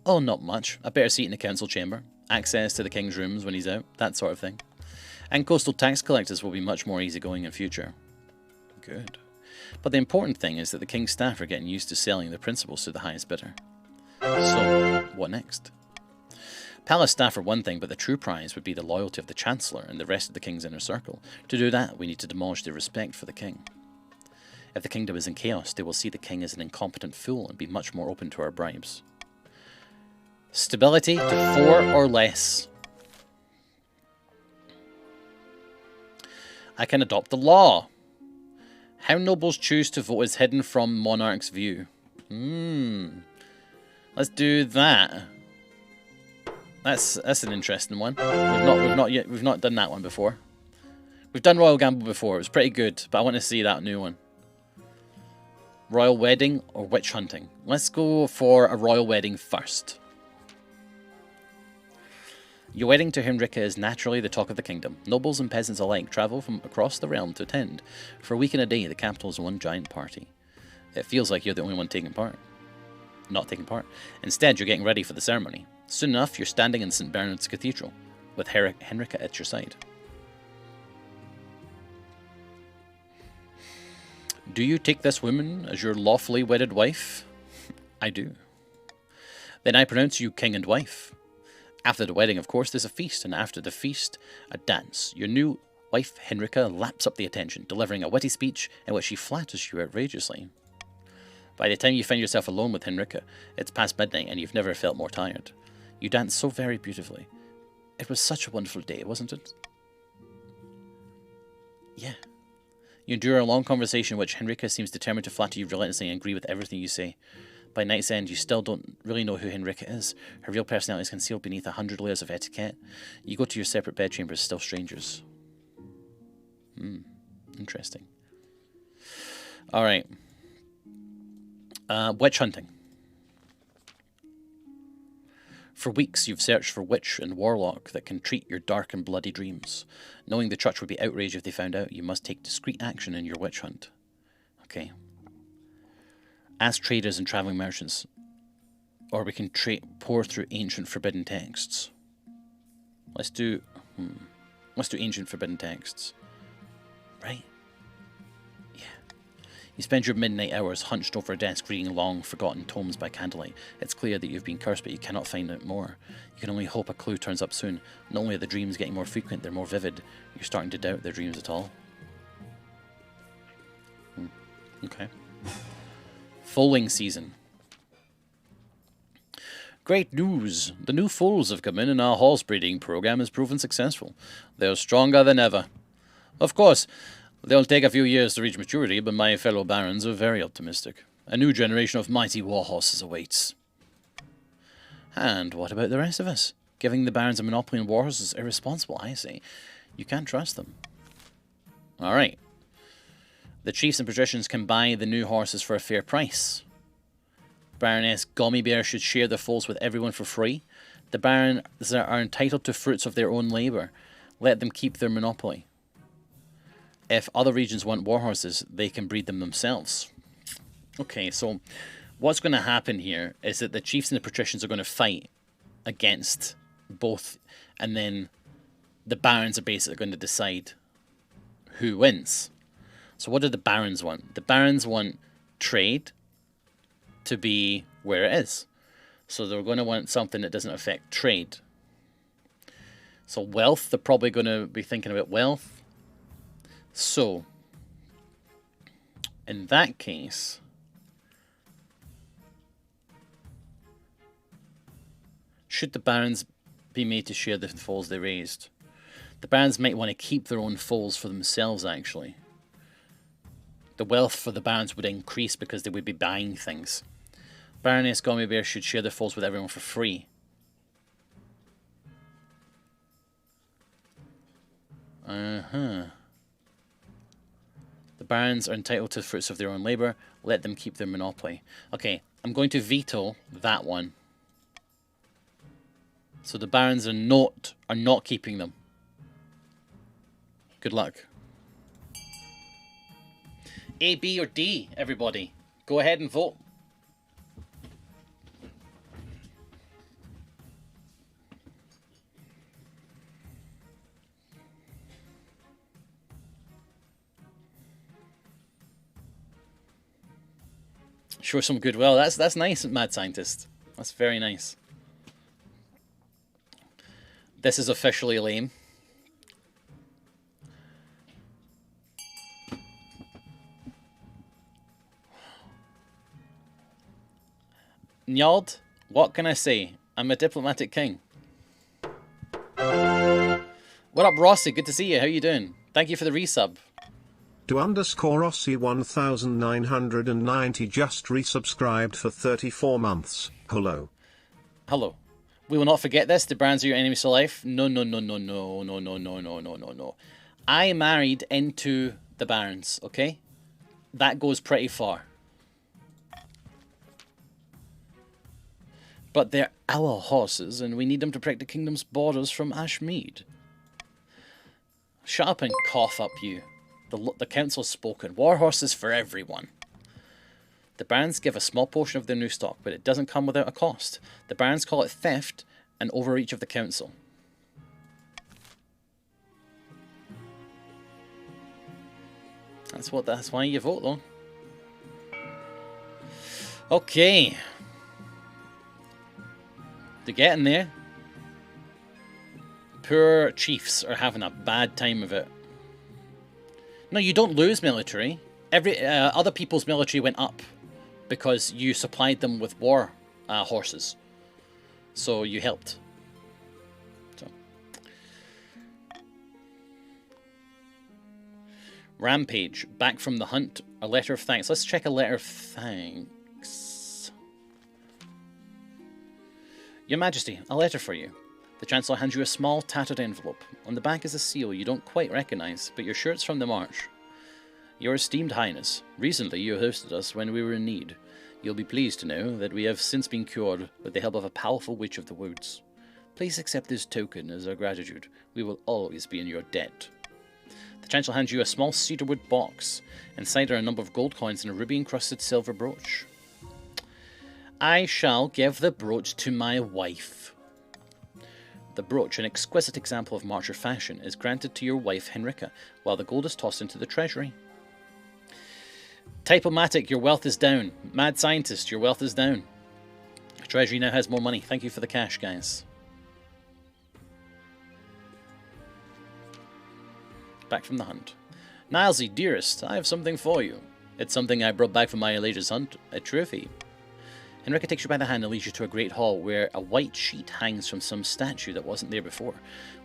Oh, not much. A better seat in the council chamber. Access to the king's rooms when he's out. That sort of thing. And coastal tax collectors will be much more easygoing in future. Good. But the important thing is that the king's staff are getting used to selling their principles to the highest bidder. So, what next? Palace staff are one thing, but the true prize would be the loyalty of the Chancellor and the rest of the King's inner circle. To do that, we need to demolish their respect for the King. If the kingdom is in chaos, they will see the King as an incompetent fool and be much more open to our bribes. Stability to 4 or less. I can adopt the law. How nobles choose to vote is hidden from monarch's view. Let's do that. That's an interesting one. We've not done that one before. We've done Royal Gamble before. It was pretty good, but I want to see that new one. Royal wedding or witch hunting? Let's go for a royal wedding first. Your wedding to Henrika is naturally the talk of the kingdom. Nobles and peasants alike travel from across the realm to attend. For a week and a day, the capital is one giant party. It feels like you're the only one taking part. Not taking part. Instead, you're getting ready for the ceremony. Soon enough, you're standing in St. Bernard's Cathedral, with Henrika at your side. Do you take this woman as your lawfully wedded wife? I do. Then I pronounce you king and wife. After the wedding, of course, there's a feast, and after the feast, a dance. Your new wife, Henrika, laps up the attention, delivering a witty speech in which she flatters you outrageously. By the time you find yourself alone with Henrika, it's past midnight and you've never felt more tired. You dance so very beautifully. It was such a wonderful day, wasn't it? Yeah. You endure a long conversation in which Henrika seems determined to flatter you relentlessly and agree with everything you say. By night's end, you still don't really know who Henrika is. Her real personality is concealed beneath 100 layers of etiquette. You go to your separate bedchambers, still strangers. Interesting. Alright. Witch hunting. For weeks, you've searched for witch and warlock that can treat your dark and bloody dreams. Knowing the church would be outraged if they found out, you must take discreet action in your witch hunt. Okay. Ask traders and traveling merchants, or we can pour through ancient forbidden texts. Let's do ancient forbidden texts. Right? Yeah. You spend your midnight hours hunched over a desk reading long forgotten tomes by candlelight. It's clear that you've been cursed, but you cannot find out more. You can only hope a clue turns up soon. Not only are the dreams getting more frequent, they're more vivid. You're starting to doubt their dreams at all. Okay. Foaling season. Great news! The new foals have come in and our horse breeding program has proven successful. They're stronger than ever. Of course, they'll take a few years to reach maturity, but my fellow barons are very optimistic. A new generation of mighty war horses awaits. And what about the rest of us? Giving the barons a monopoly on war horses is irresponsible, I say. You can't trust them. Alright. The chiefs and patricians can buy the new horses for a fair price. Baroness Gummy-Bear should share their foals with everyone for free. The barons are entitled to fruits of their own labour. Let them keep their monopoly. If other regions want war horses, they can breed them themselves. Okay, so what's going to happen here is that the chiefs and the patricians are going to fight against both, and then the barons are basically going to decide who wins. So what do the barons want? The barons want trade to be where it is. So they're going to want something that doesn't affect trade. So wealth, they're probably going to be thinking about wealth. So, in that case, should the barons be made to share the foals they raised? The barons might want to keep their own foals for themselves, actually. The wealth for the barons would increase because they would be buying things. Baroness Gummy-Bear should share their foals with everyone for free. The barons are entitled to the fruits of their own labour. Let them keep their monopoly. Okay, I'm going to veto that one. So the barons are not keeping them. Good luck. A, B, or D, everybody. Go ahead and vote. Show some goodwill. That's nice, mad scientist. That's very nice. This is officially lame. Njald, what can I say? I'm a diplomatic king. What up, Rossi? Good to see you. How you doing? Thank you for the resub. To underscore Rossi 1990 just resubscribed for 34 months. Hello. Hello. We will not forget this. The brands are your enemies for life. No. I married into the barons, okay? That goes pretty far. But they're our horses, and we need them to protect the kingdom's borders from Ashmead. Shut up and cough up, you. The council's spoken. War horses for everyone. The barons give a small portion of their new stock, but it doesn't come without a cost. The barons call it theft and overreach of the council. That's why you vote, though. Okay. They're getting there. Poor chiefs are having a bad time of it. No, you don't lose military. Other people's military went up because you supplied them with war horses. So you helped. So. Rampage, back from the hunt. A letter of thanks. Let's check a letter of thanks. Your Majesty, a letter for you. The Chancellor hands you a small, tattered envelope. On the back is a seal you don't quite recognise, but you're sure it's from the March. Your esteemed Highness, recently you hosted us when we were in need. You'll be pleased to know that we have since been cured with the help of a powerful witch of the woods. Please accept this token as our gratitude. We will always be in your debt. The Chancellor hands you a small cedarwood box. Inside are a number of gold coins and a ruby-encrusted silver brooch. I shall give the brooch to my wife. The brooch, an exquisite example of Marcher fashion, is granted to your wife Henrika, while the gold is tossed into the treasury. Typomatic, your wealth is down. Mad Scientist, your wealth is down. The treasury now has more money. Thank you for the cash, guys. Back from the hunt. Nilesy, dearest, I have something for you. It's something I brought back from my latest hunt, a trophy. Henrika takes you by the hand and leads you to a great hall where a white sheet hangs from some statue that wasn't there before.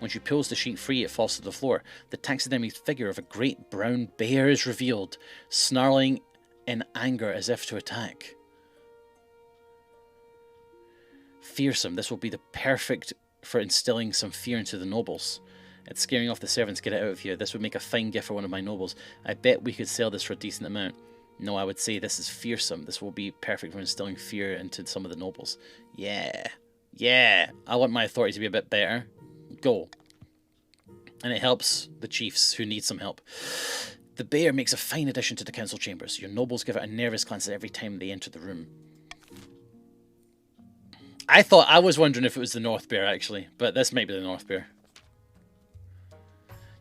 When she pulls the sheet free, it falls to the floor. The taxidermied figure of a great brown bear is revealed, snarling in anger as if to attack. Fearsome, this will be the perfect for instilling some fear into the nobles. It's scaring off the servants. Get it out of here. This would make a fine gift for one of my nobles. I bet we could sell this for a decent amount. No, I would say this is fearsome. This will be perfect for instilling fear into some of the nobles. Yeah. Yeah. I want my authority to be a bit better. Go. And it helps the chiefs who need some help. The bear makes a fine addition to the council chambers. Your nobles give it a nervous glance every time they enter the room. I was wondering if it was the North Bear, actually. But this might be the North Bear.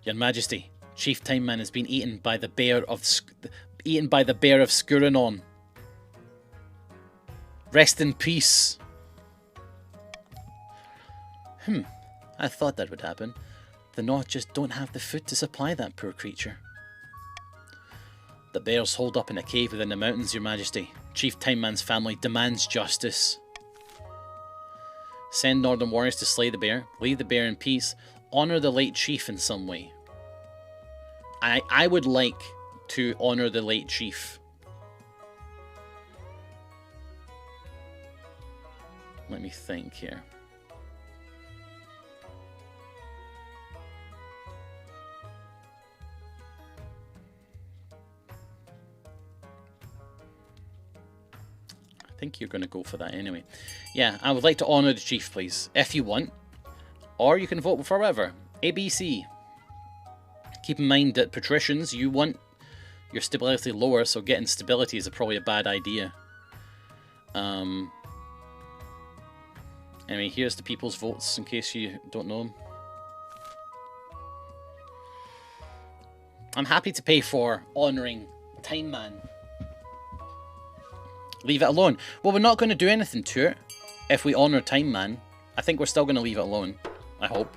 Your Majesty, Chief Time Man has been eaten by the bear of Skuranon. Rest in peace. I thought that would happen. The North just don't have the food to supply that poor creature. The bear's holed up in a cave within the mountains, Your Majesty. Chief Time Man's family demands justice. Send northern warriors to slay the bear. Leave the bear in peace. Honour the late chief in some way. I would like to honour the late chief. Let me think here. I think you're going to go for that anyway. Yeah, I would like to honour the chief, please, if you want. Or you can vote for whatever. ABC. Keep in mind that patricians, you want your stability lower, so getting stability is probably a bad idea. Anyway, here's the people's votes in case you don't know them. I'm happy to pay for honouring Time Man. Leave it alone. Well, we're not going to do anything to it. if we honour Time Man. I think we're still going to leave it alone. I hope.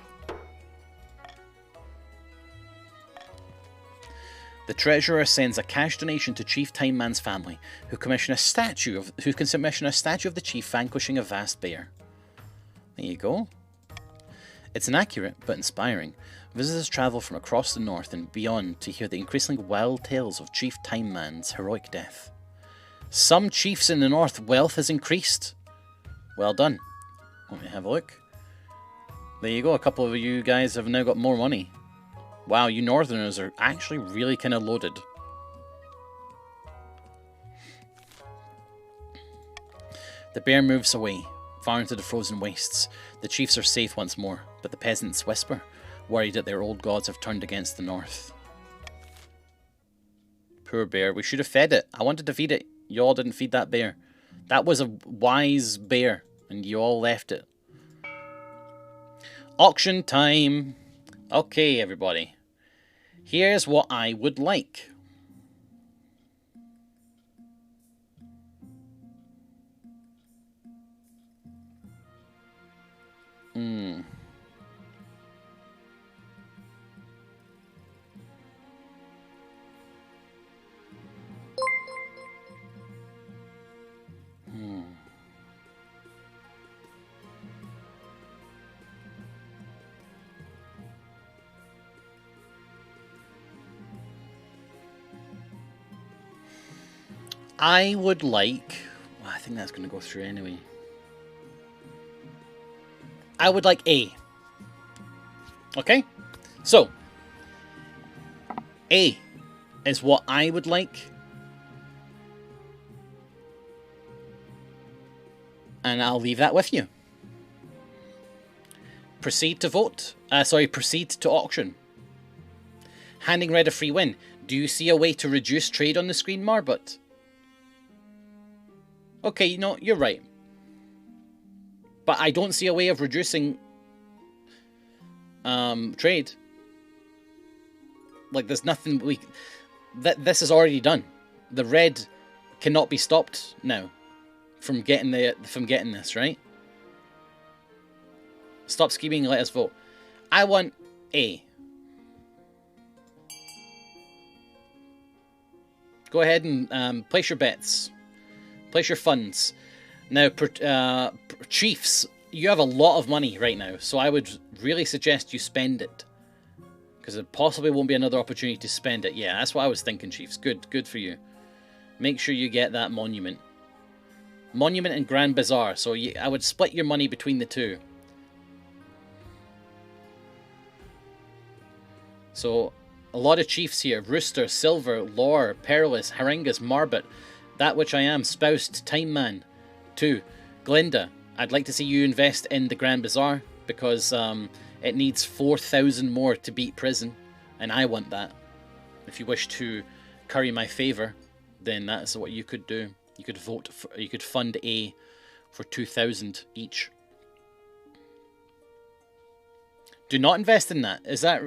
The treasurer sends a cash donation to Chief Time Man's family, who can commission a statue of the chief vanquishing a vast bear. There you go. It's inaccurate but inspiring. Visitors travel from across the north and beyond to hear the increasingly wild tales of Chief Time Man's heroic death. Some chiefs in the north wealth has increased. Well done. Let me have a look. There you go. A couple of you guys have now got more money. Wow, you northerners are actually really kind of loaded. The bear moves away, far into the frozen wastes. The chiefs are safe once more, but the peasants whisper, worried that their old gods have turned against the north. Poor bear. We should have fed it. I wanted to feed it. You all didn't feed that bear. That was a wise bear, and you all left it. Auction time. Okay, everybody. Here's what I would like. I would like... Well, I think that's going to go through anyway. I would like A. Okay? So, A is what I would like. And I'll leave that with you. Proceed to vote. Proceed to auction. Handing Red a free win. Do you see a way to reduce trade on the screen, Marbot? Okay, you know, you're right. But I don't see a way of reducing trade. Like, there's nothing we... This is already done. The red cannot be stopped now from getting this, right? Stop scheming, let us vote. I want A. Go ahead and place your bets. Place your funds. Now, Chiefs, you have a lot of money right now, so I would really suggest you spend it. Because there possibly won't be another opportunity to spend it. Yeah, that's what I was thinking, Chiefs. Good for you. Make sure you get that monument. Monument and Grand Bazaar, so I would split your money between the two. So, a lot of chiefs here. Rooster, Silver, Lore, Perilous, Harangas, Marbot, That Which I Am, Spoused, Time Man. 2. Glinda, I'd like to see you invest in the Grand Bazaar, because it needs 4,000 more to beat Prison, and I want that. If you wish to curry my favour, then that's what you could do. You could vote for, you could fund A for 2,000 each. Do not invest in that. Is that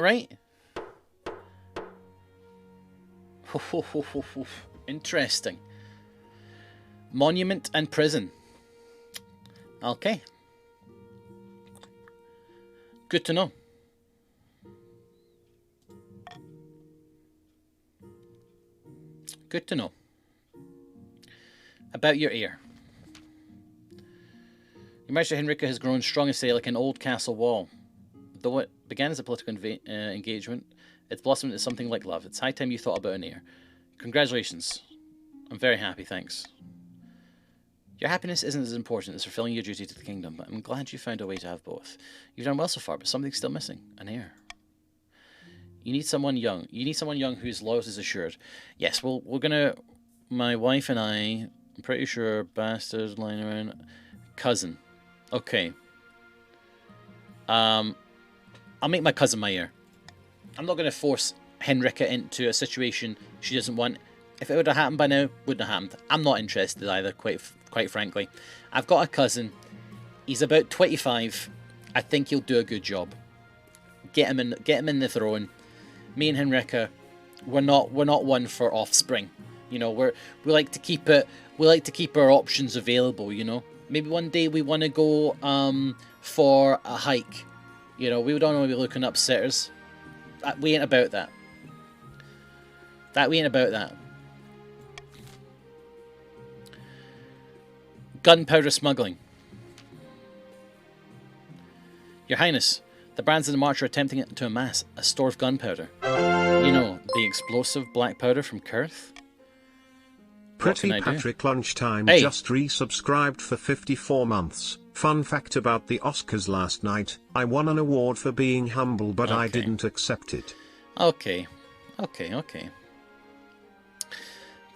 right? Interesting. Monument and Prison. Okay. Good to know. Good to know. About your heir. Your Majesty Henrika has grown strong and steady like an old castle wall. Though it began as a political engagement, it's blossomed into something like love. It's high time you thought about an heir. Congratulations. I'm very happy, thanks. Your happiness isn't as important as fulfilling your duty to the kingdom, but I'm glad you found a way to have both. You've done well so far, but something's still missing. An heir. You need someone young. You need someone young whose loyalty is assured. Yes, well, we're gonna... My wife and I... I'm pretty sure bastards lying around... Cousin. Okay. I'll make my cousin my heir. I'm not gonna force Henrika into a situation she doesn't want. If it would have happened by now, wouldn't have happened. I'm not interested either, quite frankly. I've got a cousin. He's about 25. I think he'll do a good job. Get him in the throne. Me and Henrika, we're not one for offspring. You know, we like to keep it. We like to keep our options available. You know, Maybe one day we want to go for a hike. You know, we don't want to be looking upstairs. We ain't about that. We ain't about that. Gunpowder smuggling. Your Highness, the Barons of the March are attempting to amass a store of gunpowder. You know, the explosive black powder from Kurth? Pretty Patrick Lunchtime Hey. just resubscribed for 54 months. Fun fact about the Oscars last night, I won an award for being humble, but I Okay. didn't accept it. Okay.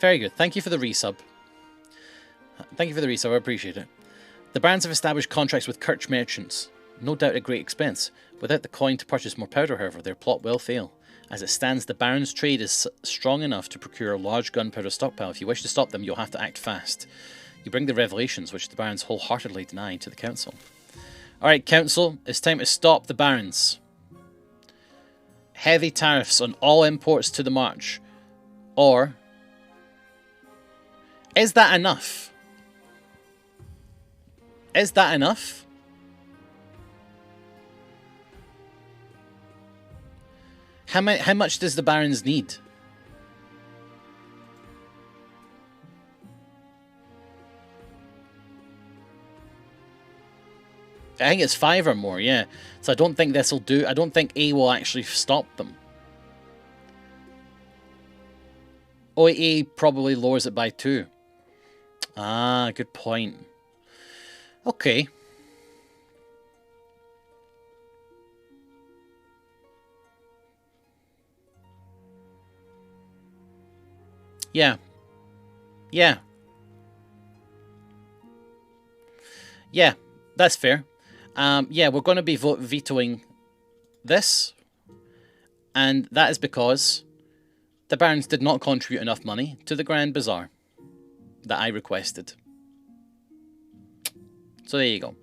Very good. Thank you for the resub. I appreciate it. The Barons have established contracts with Kirch merchants, no doubt at great expense. Without the coin to purchase more powder, however, their plot will fail. As it stands, the Barons' trade is strong enough to procure a large gunpowder stockpile. If you wish to stop them, you'll have to act fast. You bring the revelations, which the Barons wholeheartedly deny, to the Council. Alright, Council, it's time to stop the Barons. Heavy tariffs on all imports to the March. Or, is that enough? Is that enough? How much does the Barons need? I think it's 5 or more, yeah. So I don't think this will do. I don't think A will actually stop them. A probably lowers it by 2. Ah, good point. Okay. Yeah. Yeah. Yeah, that's fair. Yeah, we're going to be vetoing this. And that is because the Barons did not contribute enough money to the Grand Bazaar that I requested. So there you go.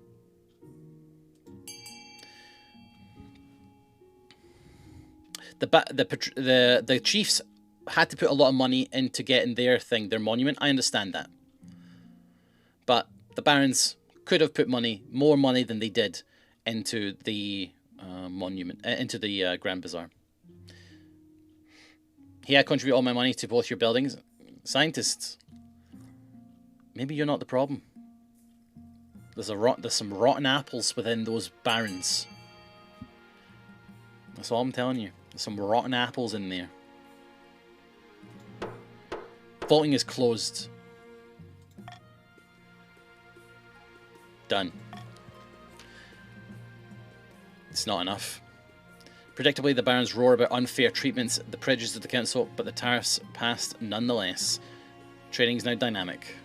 The chiefs had to put a lot of money into getting their thing, their monument. I understand that. But the Barons could have put more money than they did into the monument, into the Grand Bazaar. Hey, I contribute all my money to both your buildings. Scientists, maybe you're not the problem. There's some rotten apples within those Barons. That's all I'm telling you. There's some rotten apples in there. Voting is closed. Done. It's not enough. Predictably, the Barons roar about unfair treatments, the prejudice of the Council, but the tariffs passed nonetheless. Trading is now dynamic.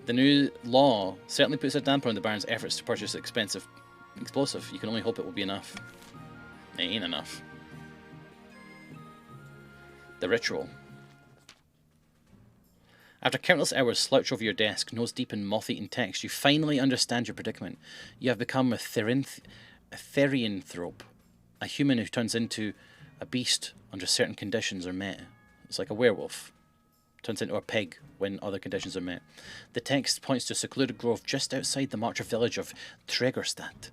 The new law certainly puts a damper on the Barons' efforts to purchase expensive explosive. You can only hope it will be enough. It ain't enough. The ritual. After countless hours slouch over your desk, nose deep in moth-eaten text, you finally understand your predicament. You have become a therianthrope, a human who turns into a beast under certain conditions are met. It's like a werewolf. Turns into a pig when other conditions are met. The text points to a secluded grove just outside the Marcher village of Tregorstadt,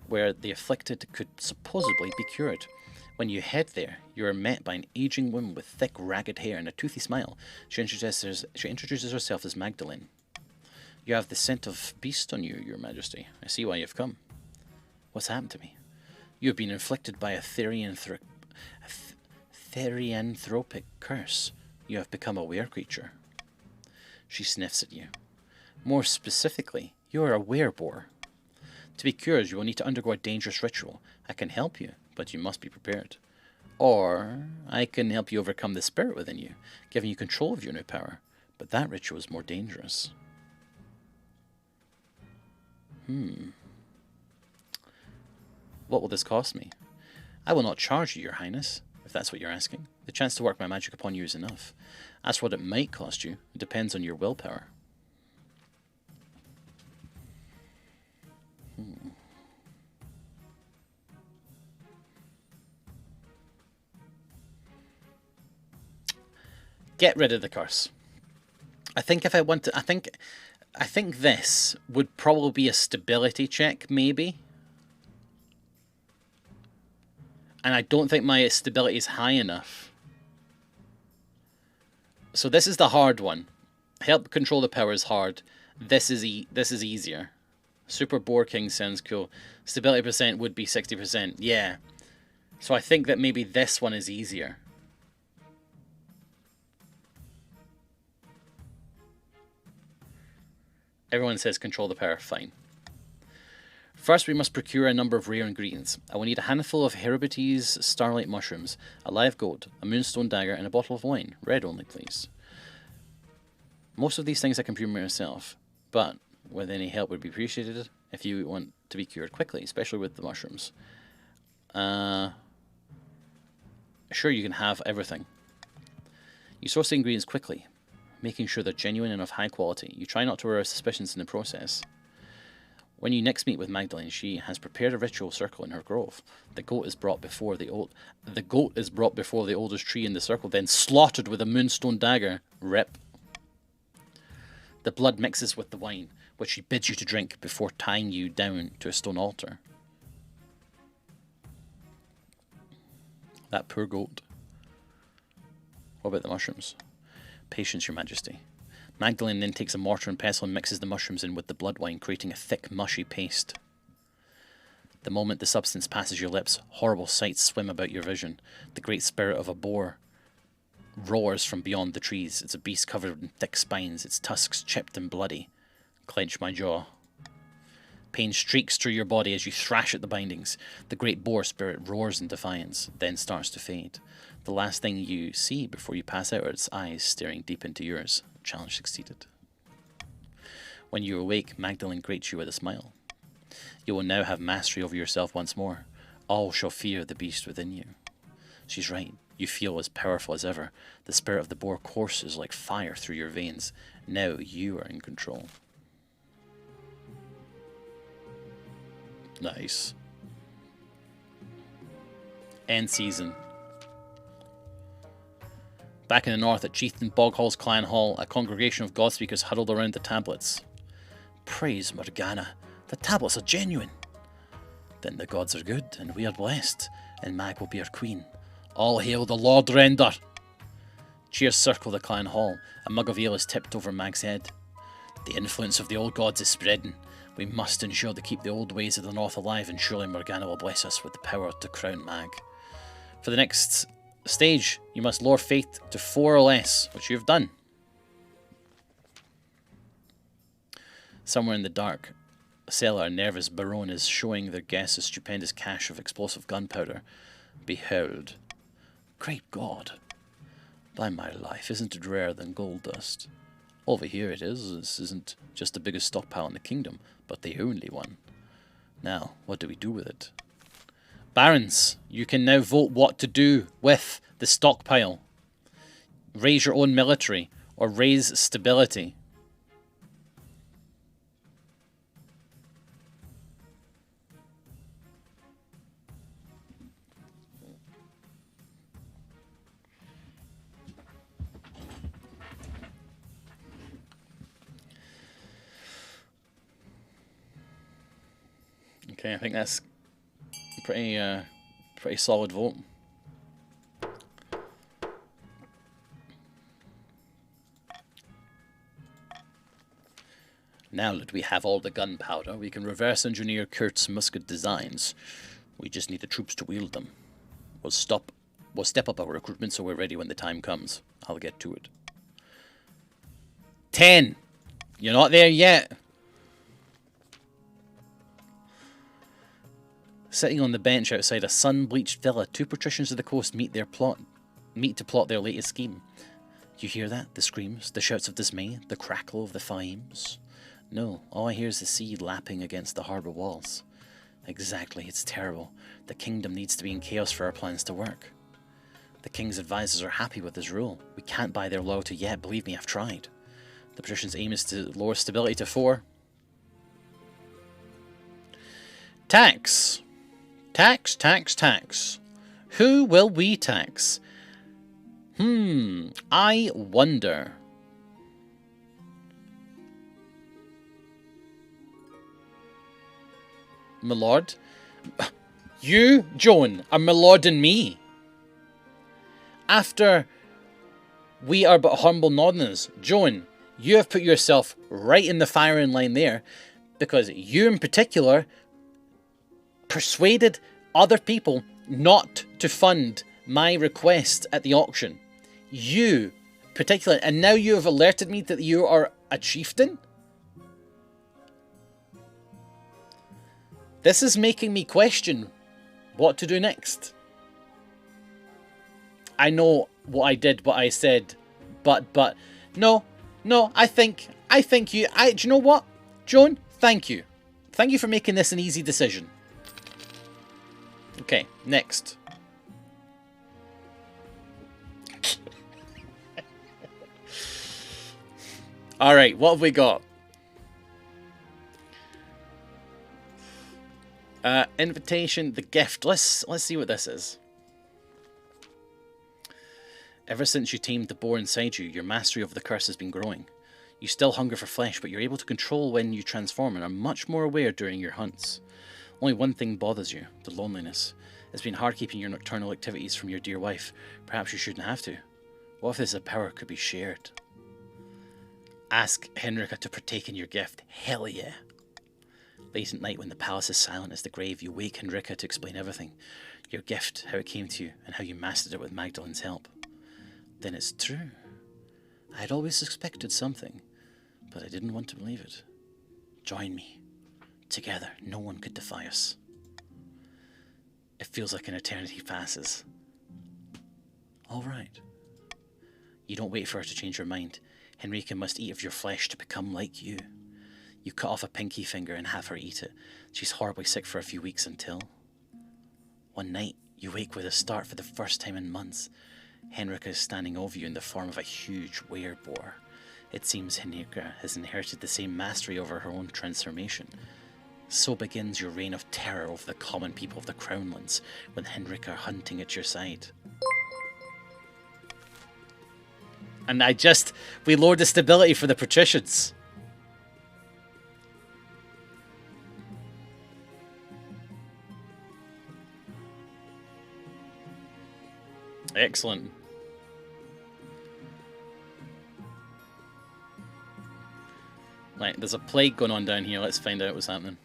where the afflicted could supposedly be cured. When you head there, you are met by an aging woman with thick, ragged hair and a toothy smile. She introduces herself as Magdalene. You have the scent of beast on you, Your Majesty. I see why you've come. What's happened to me? You have been inflicted by a therianthropic curse. You have become a were-creature. She sniffs at you. More specifically, you are a were-boar. To be cured, you will need to undergo a dangerous ritual. I can help you, but you must be prepared. Or I can help you overcome the spirit within you, giving you control of your new power. But that ritual is more dangerous. What will this cost me? I will not charge you, Your Highness, if that's what you're asking. The chance to work my magic upon you is enough. As for what it might cost you, it depends on your willpower. Get rid of the curse. I think if I want to, I think this would probably be a stability check, maybe. And I don't think my stability is high enough. So this is the hard one. Help control the power is hard. This is easier. Super Boar King sounds cool. Stability percent would be 60%. Yeah. So I think that maybe this one is easier. Everyone says control the power. Fine. First, we must procure a number of rare ingredients. I will need a handful of Heribates starlight mushrooms, a live goat, a moonstone dagger, and a bottle of wine. Red only, please. Most of these things I can procure myself, but with any help would be appreciated if you want to be cured quickly, especially with the mushrooms. Sure, you can have everything. You source the ingredients quickly, making sure they're genuine and of high quality. You try not to arouse suspicions in the process. When you next meet with Magdalene, she has prepared a ritual circle in her grove. The goat is brought before the oldest tree in the circle, then slaughtered with a moonstone dagger. Rip. The blood mixes with the wine, which she bids you to drink before tying you down to a stone altar. That poor goat. What about the mushrooms? Patience, Your Majesty. Magdalene then takes a mortar and pestle and mixes the mushrooms in with the blood wine, creating a thick, mushy paste. The moment the substance passes your lips, horrible sights swim about your vision. The great spirit of a boar roars from beyond the trees. It's a beast covered in thick spines, its tusks chipped and bloody. Clench my jaw. Pain streaks through your body as you thrash at the bindings. The great boar spirit roars in defiance, then starts to fade. The last thing you see before you pass out are its eyes staring deep into yours. Challenge succeeded. When you awake, Magdalene greets you with a smile. You will now have mastery over yourself once more. All shall fear the beast within you. She's right. You feel as powerful as ever. The spirit of the boar courses like fire through your veins. Now you are in control. Nice. End season. Back in the north at Chieftain Boghall's clan hall, a congregation of God-speakers huddled around the tablets. Praise Morgana. The tablets are genuine. Then the gods are good, and we are blessed, and Mag will be our queen. All hail the Lord Render! Cheers circle the clan hall. A mug of ale is tipped over Mag's head. The influence of the old gods is spreading. We must ensure to keep the old ways of the north alive, and surely Morgana will bless us with the power to crown Mag. For the next stage, you must lower faith to 4 or less, which you've done. Somewhere in the dark cellar, a nervous baron is showing their guests a stupendous cache of explosive gunpowder. Behold. Great God. By my life, isn't it rarer than gold dust? Over here it is. This isn't just the biggest stockpile in the kingdom, but the only one. Now, what do we do with it? Barons, you can now vote what to do with the stockpile. Raise your own military, or raise stability. Okay, I think that's pretty solid vote. Now that we have all the gunpowder, we can reverse engineer Kurt's musket designs. We just need the troops to wield them. We'll step up our recruitment so we're ready when the time comes. I'll get to it. 10! You're not there yet. Sitting on the bench outside a sun-bleached villa, 2 patricians of the coast meet to plot their latest scheme. You hear that? The screams, the shouts of dismay, the crackle of the flames? No, all I hear is the sea lapping against the harbour walls. Exactly, it's terrible. The kingdom needs to be in chaos for our plans to work. The king's advisors are happy with his rule. We can't buy their loyalty yet, believe me, I've tried. The patrician's aim is to lower stability to 4. Tax. Tax, tax, tax. Who will we tax? I wonder. my lord. You, Joan, are my lord and me. After we are but humble northerners, Joan, you have put yourself right in the firing line there, because you in particular persuaded other people not to fund my request at the auction. You, particularly, and now you have alerted me that you are a chieftain? This is making me question what to do next. I know what I did, what I said, but, no, I think do you know what? Joan, thank you. Thank you for making this an easy decision. Okay, next. Alright, what have we got? Invitation, the gift. Let's see what this is. Ever since you tamed the boar inside you, your mastery over the curse has been growing. You still hunger for flesh, but you're able to control when you transform and are much more aware during your hunts. Only one thing bothers you, the loneliness. It's been hard keeping your nocturnal activities from your dear wife. Perhaps you shouldn't have to. What if this power could be shared? Ask Henrika to partake in your gift. Hell yeah. Late at night when the palace is silent as the grave, you wake Henrika to explain everything. Your gift, how it came to you, and how you mastered it with Magdalen's help. Then it's true. I had always suspected something, but I didn't want to believe it. Join me. Together, no one could defy us. It feels like an eternity passes. All right. You don't wait for her to change her mind. Henrika must eat of your flesh to become like you. You cut off a pinky finger and have her eat it. She's horribly sick for a few weeks until... One night, you wake with a start for the first time in months. Henrika is standing over you in the form of a huge wereboar. It seems Henrika has inherited the same mastery over her own transformation. So begins your reign of terror over the common people of the Crownlands, with Henrika hunting at your side. And we lowered the stability for the patricians. Excellent. Right, there's a plague going on down here. Let's find out what's happening.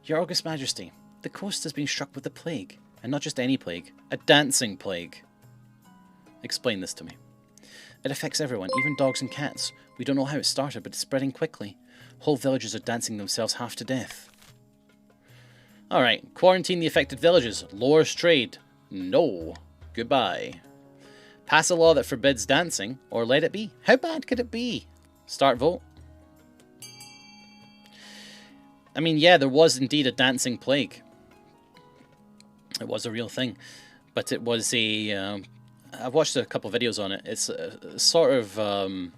Your August Majesty, the coast has been struck with a plague. And not just any plague, a dancing plague. Explain this to me. It affects everyone, even dogs and cats. We don't know how it started, but it's spreading quickly. Whole villages are dancing themselves half to death. Alright, quarantine the affected villages. Lowers trade. No. Goodbye. Pass a law that forbids dancing, or let it be. How bad could it be? Start vote. I mean, yeah, there was indeed a dancing plague. It was a real thing. But it was a... I've watched a couple of videos on it. It's sort of...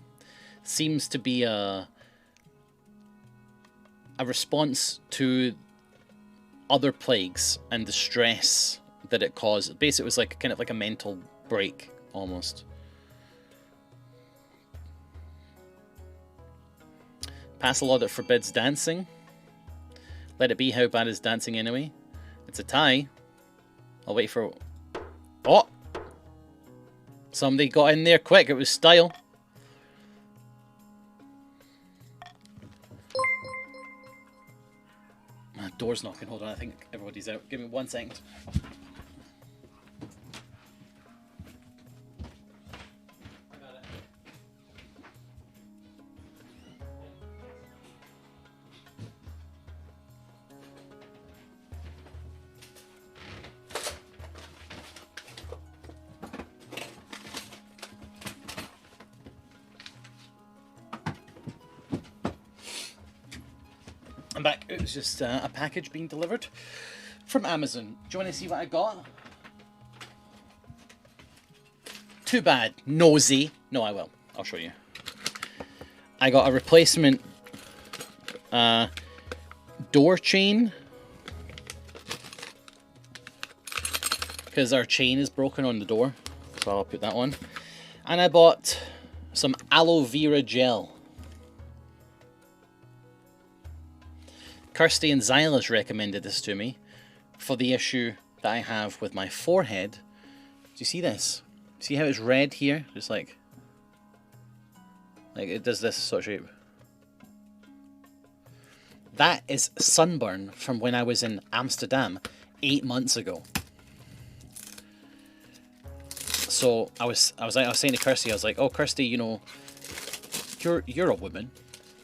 seems to be a response to other plagues and the stress that it caused. Basically, it was like kind of like a mental break, almost. Pass a law that forbids dancing. Let it be. How bad is dancing anyway? It's a tie. I'll wait for... Oh! Somebody got in there quick. It was style. My door's knocking. Hold on. I think everybody's out. Give me 1 second. I'm back. It was just a package being delivered from Amazon. Do you want to see what I got? Too bad. Nosy. No, I will. I'll show you. I got a replacement door chain. Because our chain is broken on the door. So I'll put that on. And I bought some aloe vera gel. Kirsty and Xylas recommended this to me for the issue that I have with my forehead. Do you see this? See how it's red here? Just like it does this sort of shape. That is sunburn from when I was in Amsterdam 8 months ago. So I was saying to Kirsty, I was like, oh Kirsty, you know, you're a woman.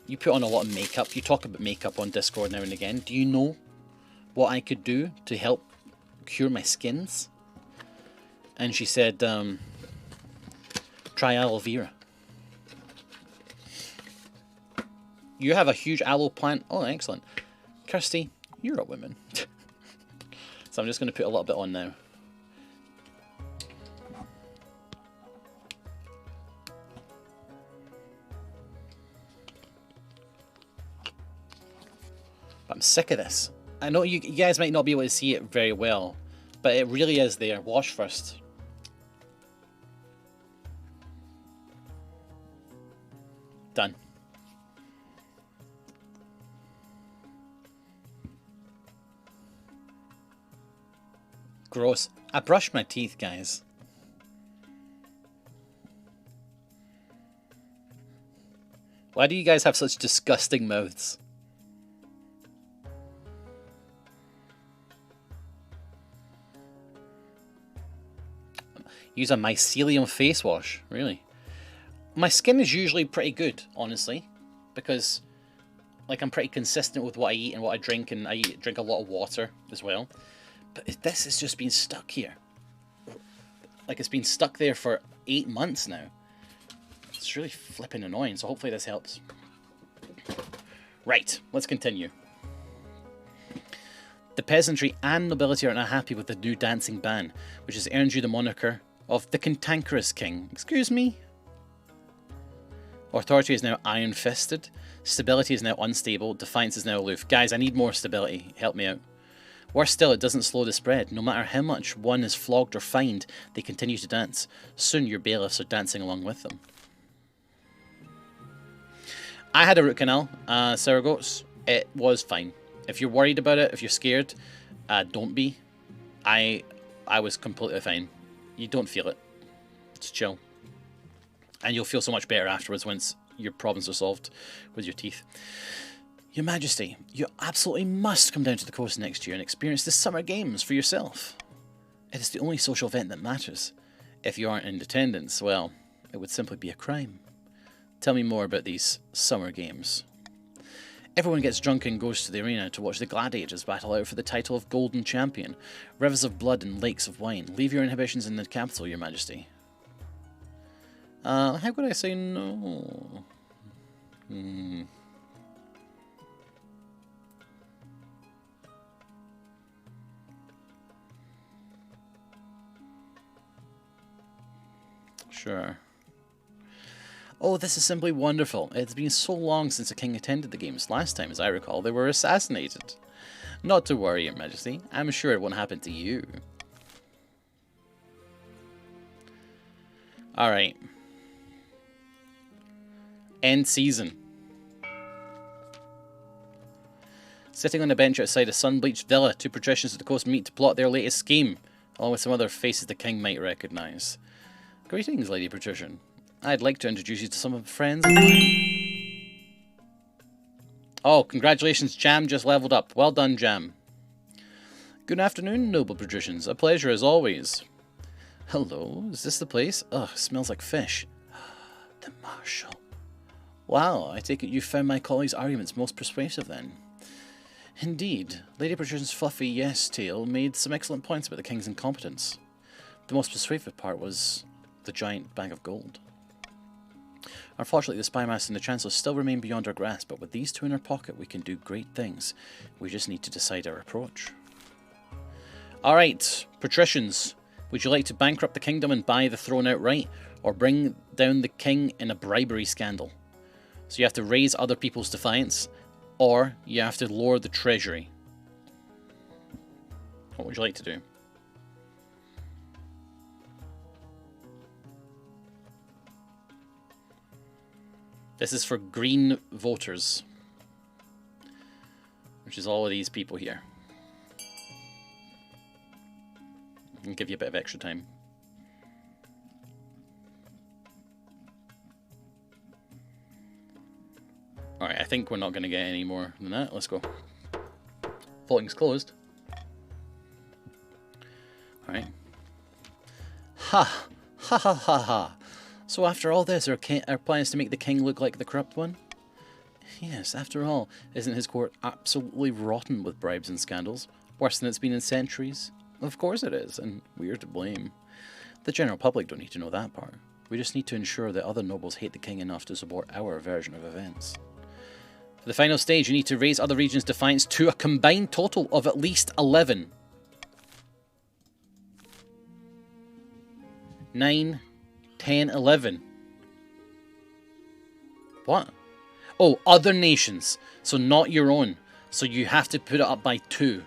You put on a lot of makeup. You talk about makeup on Discord now and again. Do you know what I could do to help cure my skins? And she said, try aloe vera. You have a huge aloe plant. Oh, excellent. Kirsty, you're a woman. So I'm just going to put a little bit on now. But I'm sick of this. I know you guys might not be able to see it very well, but it really is there. Wash first. Done. Gross. I brushed my teeth, guys. Why do you guys have such disgusting mouths? Use a mycelium face wash, really. My skin is usually pretty good, honestly, because like I'm pretty consistent with what I eat and what I drink, and I drink a lot of water as well. But this has just been stuck here. Like it's been stuck there for 8 months now. It's really flipping annoying, so hopefully this helps. Right, let's continue. The peasantry and nobility are not happy with the new dancing ban, which has earned you the moniker of the Cantankerous King. Excuse me? Authority is now iron-fisted. Stability is now unstable. Defiance is now aloof. Guys, I need more stability. Help me out. Worse still, it doesn't slow the spread. No matter how much one is flogged or fined, they continue to dance. Soon your bailiffs are dancing along with them. I had a root canal, Saragoats. It was fine. If you're worried about it, if you're scared, don't be. I was completely fine. You don't feel it. It's chill. And you'll feel so much better afterwards once your problems are solved with your teeth. Your Majesty, you absolutely must come down to the coast next year and experience the Summer Games for yourself. It is the only social event that matters. If you aren't in attendance, well, it would simply be a crime. Tell me more about these Summer Games. Everyone gets drunk and goes to the arena to watch the gladiators battle out for the title of Golden Champion. Rivers of blood and lakes of wine. Leave your inhibitions in the capital, Your Majesty. How could I say no? Sure. Oh, this is simply wonderful. It's been so long since the king attended the games. Last time, as I recall, they were assassinated. Not to worry, Your Majesty. I'm sure it won't happen to you. Alright. End season. Sitting on a bench outside a sun-bleached villa, two patricians of the coast meet to plot their latest scheme, along with some other faces the king might recognise. Greetings, Lady Patrician. I'd like to introduce you to some of the friends of mine. Oh, congratulations, Jam just leveled up. Well done, Jam. Good afternoon, noble patricians. A pleasure as always. Hello, is this the place? Ugh, smells like fish. The Marshal. Wow, I take it you found my colleague's arguments most persuasive then. Indeed, Lady Patrician's fluffy yes tale made some excellent points about the king's incompetence. The most persuasive part was the giant bag of gold. Unfortunately, the spy master and the chancellor still remain beyond our grasp, but with these two in our pocket, we can do great things. We just need to decide our approach. Alright, patricians, would you like to bankrupt the kingdom and buy the throne outright, or bring down the king in a bribery scandal? So you have to raise other people's defiance, or you have to lower the treasury. What would you like to do? This is for green voters. which is all of these people here. And give you a bit of extra time. Alright, I think we're not going to get any more than that. Let's go. Voting's closed. Alright. Ha! Ha ha ha ha! So after all this, our plans to make the king look like the corrupt one? Yes, after all, isn't his court absolutely rotten with bribes and scandals? Worse than it's been in centuries? Of course it is, and we're to blame. The general public don't need to know that part. We just need to ensure that other nobles hate the king enough to support our version of events. For the final stage, you need to raise other regions' defiance to a combined total of at least 11. 9, 10, 11. What? Oh, other nations. So not your own. So you have to put it up by 2.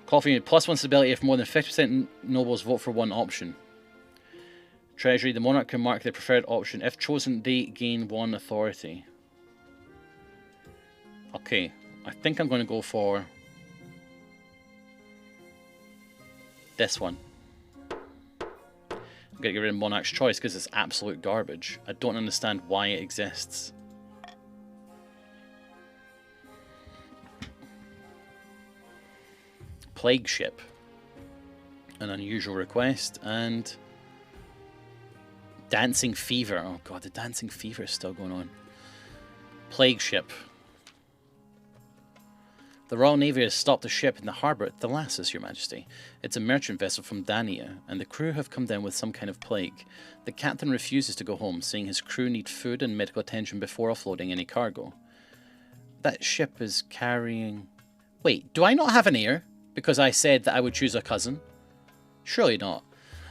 Call for unit +1 stability if more than 50% nobles vote for one option. Treasury, the monarch can mark their preferred option. If chosen, they gain 1 authority. Okay, I think I'm going to go for this one. I'm going to get rid of Monarch's Choice because it's absolute garbage. I don't understand why it exists. Plague Ship. An unusual request. And Dancing Fever. Oh god, the Dancing Fever is still going on. Plague Ship. The Royal Navy has stopped a ship in the harbour at Thalassus, Your Majesty. It's a merchant vessel from Dania, and the crew have come down with some kind of plague. The captain refuses to go home, saying his crew need food and medical attention before offloading any cargo. That ship is carrying... Wait, do I not have an heir? Because I said that I would choose a cousin? Surely not.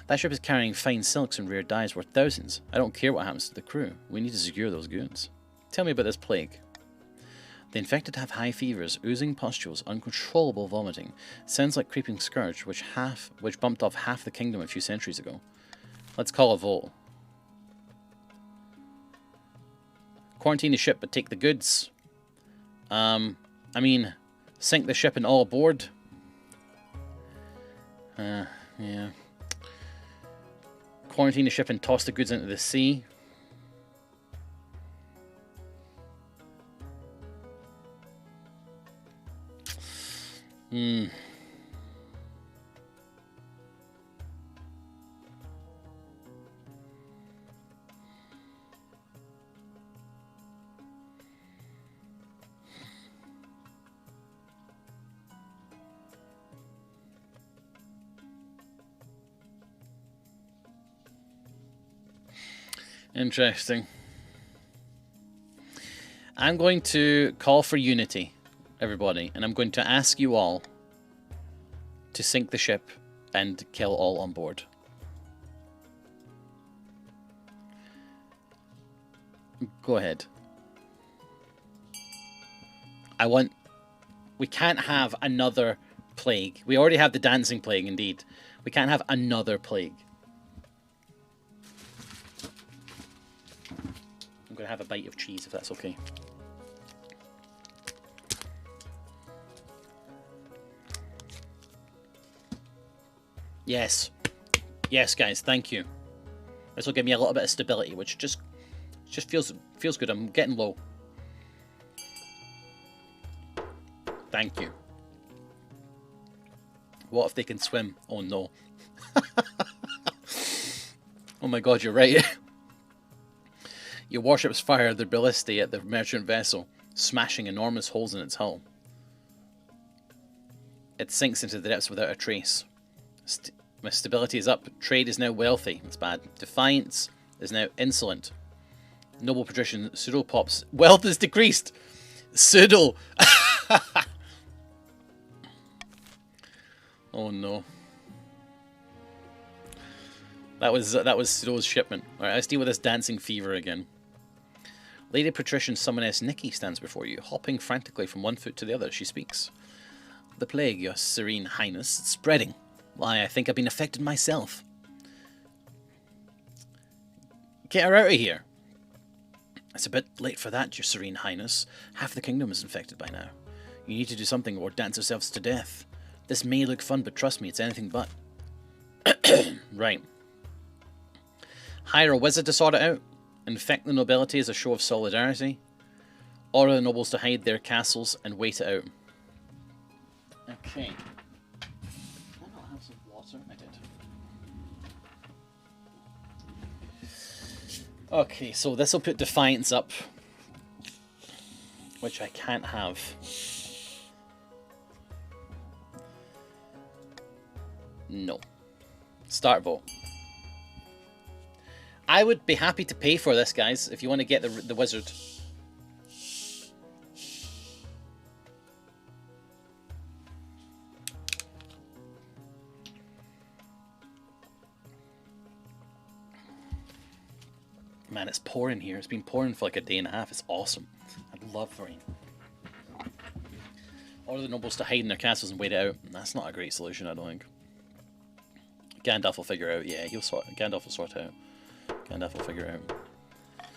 That ship is carrying fine silks and rare dyes worth thousands. I don't care what happens to the crew. We need to secure those goods. Tell me about this plague. The infected have high fevers, oozing pustules, uncontrollable vomiting. Sounds like creeping scourge, which bumped off half the kingdom a few centuries ago. Let's call a vote. Quarantine the ship, but take the goods. I mean, sink the ship and all aboard. Yeah. Quarantine the ship and toss the goods into the sea. Interesting. I'm going to call for unity, everybody, and I'm going to ask you all to sink the ship and kill all on board. Go ahead. We can't have another plague. We already have the dancing plague, indeed. We can't have another plague. I'm going to have a bite of cheese, if that's okay. Yes. Yes, guys, thank you. This will give me a little bit of stability, which just feels good. I'm getting low. Thank you. What if they can swim? Oh, no. Oh my god, you're right. Your warships fire their ballistae at the merchant vessel, smashing enormous holes in its hull. It sinks into the depths without a trace. My stability is up. Trade is now wealthy. That's bad. Defiance is now insolent. Noble patrician pseudo pops. Wealth is decreased. Pseudo. Oh no. That was Pseudo's shipment. Alright, let's deal with this dancing fever again. Lady Patrician Summoness Nikki stands before you, hopping frantically from one foot to the other as she speaks. The plague, your serene highness, it's spreading. Why, I think I've been affected myself. Get her out of here. It's a bit late for that, Your Serene Highness. Half the kingdom is infected by now. You need to do something or dance yourselves to death. This may look fun, but trust me, it's anything but. Right. Hire a wizard to sort it out. Infect the nobility as a show of solidarity. Order the nobles to hide their castles and wait it out. Okay. Did I not have some water? I did. Okay, so this will put Defiance up, which I can't have. No. Start vote. I would be happy to pay for this, guys, if you want to get the wizard. Man, it's pouring here. It's been pouring for like a day and a half. It's awesome. I love rain. Order the nobles to hide in their castles and wait it out. That's not a great solution, I don't think. Gandalf will figure it out. Yeah, Gandalf will sort it out. Gandalf will figure it out.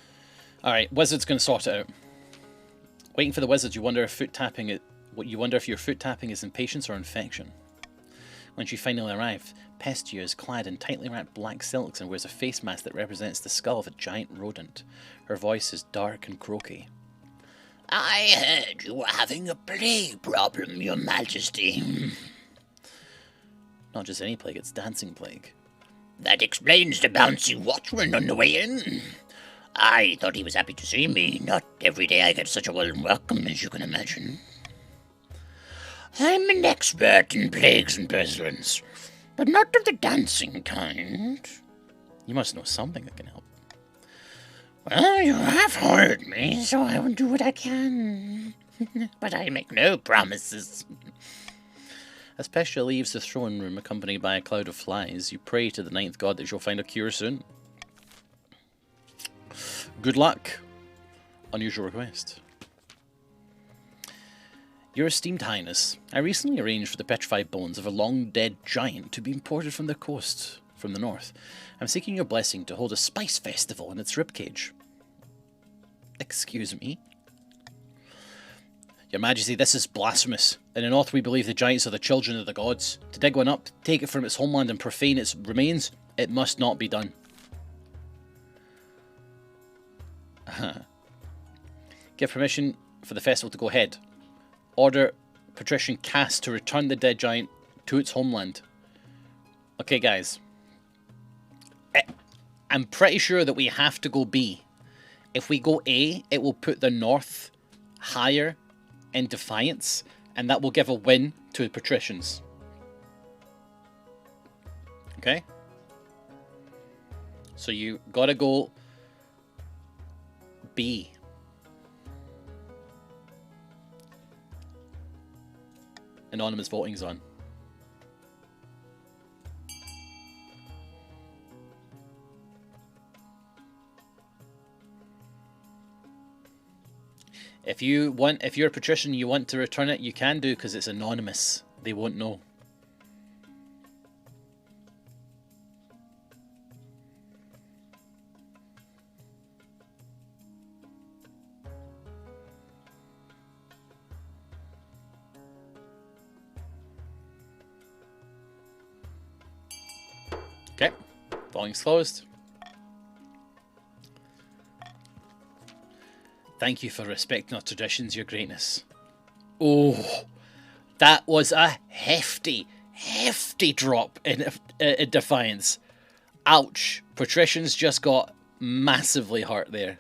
Alright, wizard's going to sort it out. Waiting for the wizard, you wonder if your foot tapping is impatience or infection. When she finally arrived, Pestia is clad in tightly wrapped black silks and wears a face mask that represents the skull of a giant rodent. Her voice is dark and croaky. I heard you were having a plague problem, Your Majesty. Not just any plague, it's dancing plague. That explains the bouncy watchman on the way in. I thought he was happy to see me. Not every day I get such a warm welcome, as you can imagine. I'm an expert in plagues and pestilence, but not of the dancing kind. You must know something that can help. Well, you have hired me, so I will do what I can. But I make no promises. As Pestia leaves the throne room accompanied by a cloud of flies, you pray to the ninth god that you'll find a cure soon. Good luck. Unusual request. Your esteemed highness, I recently arranged for the petrified bones of a long-dead giant to be imported from the coast, from the north. I'm seeking your blessing to hold a spice festival in its ribcage. Excuse me? Your Majesty, this is blasphemous. In the north we believe the giants are the children of the gods. To dig one up, take it from its homeland and profane its remains, it must not be done. Give permission for the festival to go ahead. Order Patrician Cass to return the dead giant to its homeland. Okay, guys. I'm pretty sure that we have to go B. If we go A, it will put the north higher in Defiance, and that will give a win to the Patricians. Okay? So you gotta go B. Anonymous voting's on. If you're a patrician, you want to return it, you can do, because it's anonymous. They won't know. Okay, voting's closed. Thank you for respecting our traditions, Your Greatness. Oh, that was a hefty drop in Defiance. Ouch. Patricians just got massively hurt there.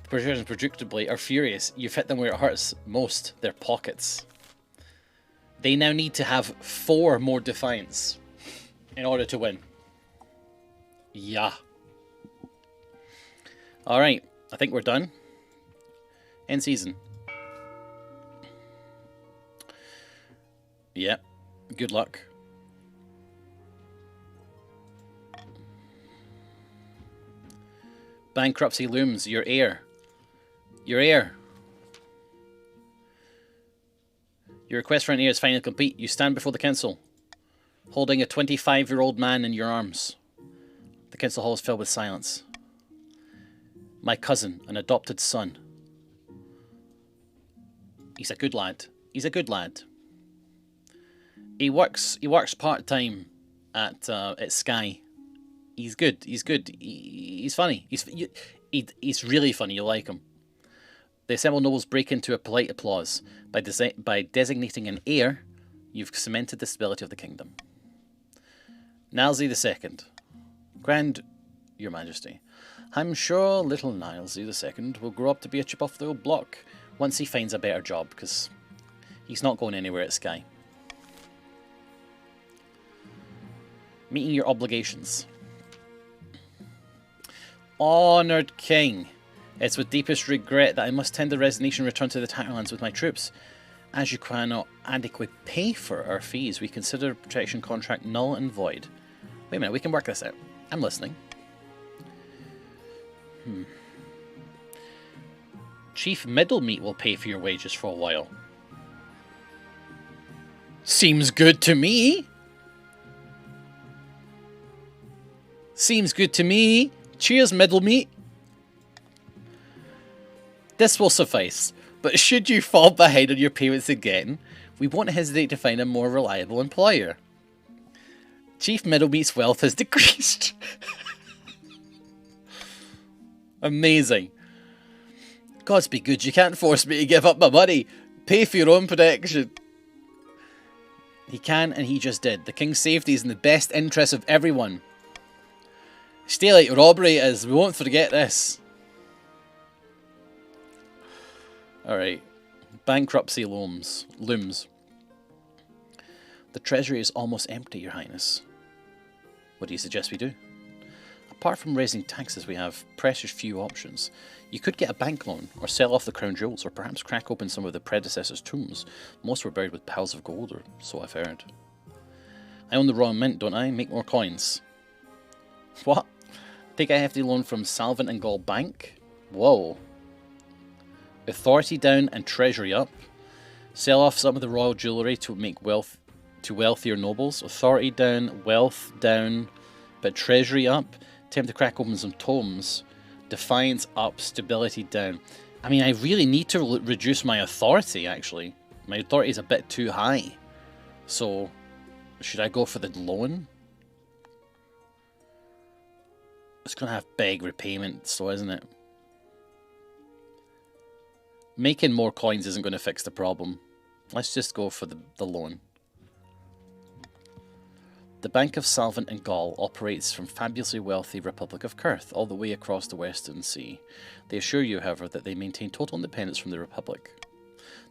The Patricians predictably are furious. You've hit them where it hurts most, their pockets. They now need to have 4 more Defiance in order to win. Yeah. Alright, I think we're done. End season. Yep, good luck. Bankruptcy looms, your heir. Your heir. Your request for an heir is finally complete. You stand before the council, holding a 25-year-old man in your arms. The council hall is filled with silence. My cousin, an adopted son. He's a good lad. He's a good lad. He works part-time at Sky. He's good. He's good. He's funny. He's really funny. You'll like him. The assembled nobles break into a polite applause. By designating an heir, you've cemented the stability of the kingdom. Nilesy II. Grand Your Majesty, I'm sure little Nilesy II will grow up to be a chip off the old block once he finds a better job, because he's not going anywhere at Sky. Meeting your obligations. Honoured King, it's with deepest regret that I must tender resignation and return to the Tatterlands with my troops. As you cannot adequately pay for our fees, we consider the protection contract null and void. Wait a minute, we can work this out. I'm listening. Chief Middlemeat will pay for your wages for a while. Seems good to me. Seems good to me. Cheers, Middlemeat. This will suffice, but should you fall behind on your payments again, we won't hesitate to find a more reliable employer. Chief Middlemeat's wealth has decreased. Amazing. Gods be good, you can't force me to give up my money. Pay for your own protection. He can, and he just did. The king's safety is in the best interest of everyone. Stay like robbery is. We won't forget this. Alright. Bankruptcy looms. The treasury is almost empty, Your Highness. What do you suggest we do? Apart from raising taxes, we have precious few options. You could get a bank loan, or sell off the crown jewels, or perhaps crack open some of the predecessors' tombs. Most were buried with piles of gold, or so I've heard. I own the Royal Mint, don't I? Make more coins. What? Take a hefty loan from Salvant and Gaul Bank? Whoa. Authority down and treasury up. Sell off some of the royal jewellery to make wealth to wealthier nobles. Authority down, wealth down, but treasury up. Attempt to crack open some tomes. Defiance up, stability down. I mean, I really need to reduce my authority, actually. My authority is a bit too high. So, should I go for the loan? It's going to have big repayments, though, isn't it? Making more coins isn't going to fix the problem. Let's just go for the loan. The Bank of Salvant and Gaul operates from fabulously wealthy Republic of Kurth all the way across the Western Sea. They assure you, however, that they maintain total independence from the Republic.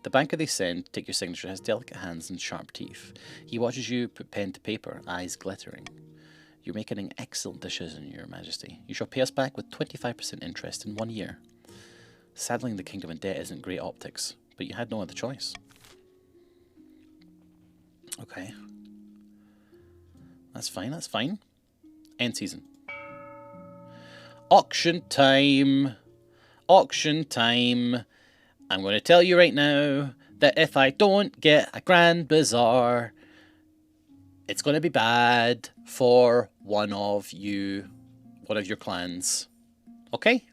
The banker they send to take your signature has delicate hands and sharp teeth. He watches you put pen to paper, eyes glittering. You're making an excellent decision, Your Majesty. You shall pay us back with 25% interest in 1 year. Saddling the kingdom in debt isn't great optics, but you had no other choice. Okay. That's fine, that's fine. End season. Auction time. Auction time. I'm going to tell you right now that if I don't get a Grand Bazaar, it's going to be bad for one of your clans. Okay?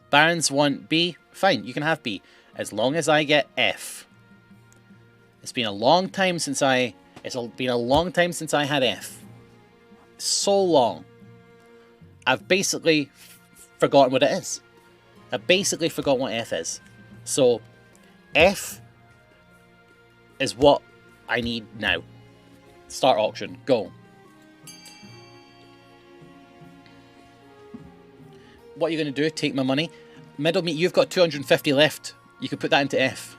Barons want B. Fine, you can have B. As long as I get F. It's been a long time since I had F. So long. I've basically forgotten what it is. I've basically forgotten what F is. So, F is what I need now. Start auction. Go. What are you going to do? Take my money? Middlemeat, you've got 250 left. You could put that into F.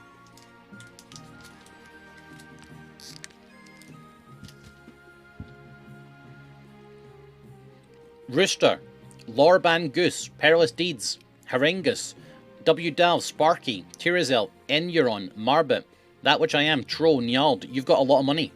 Rooster, Lorban Goose, Perilous Deeds, Harengus, W. Dal, Sparky, Tirazel, Enuron, Marbit, That Which I Am, Troll, Njald. You've got a lot of money.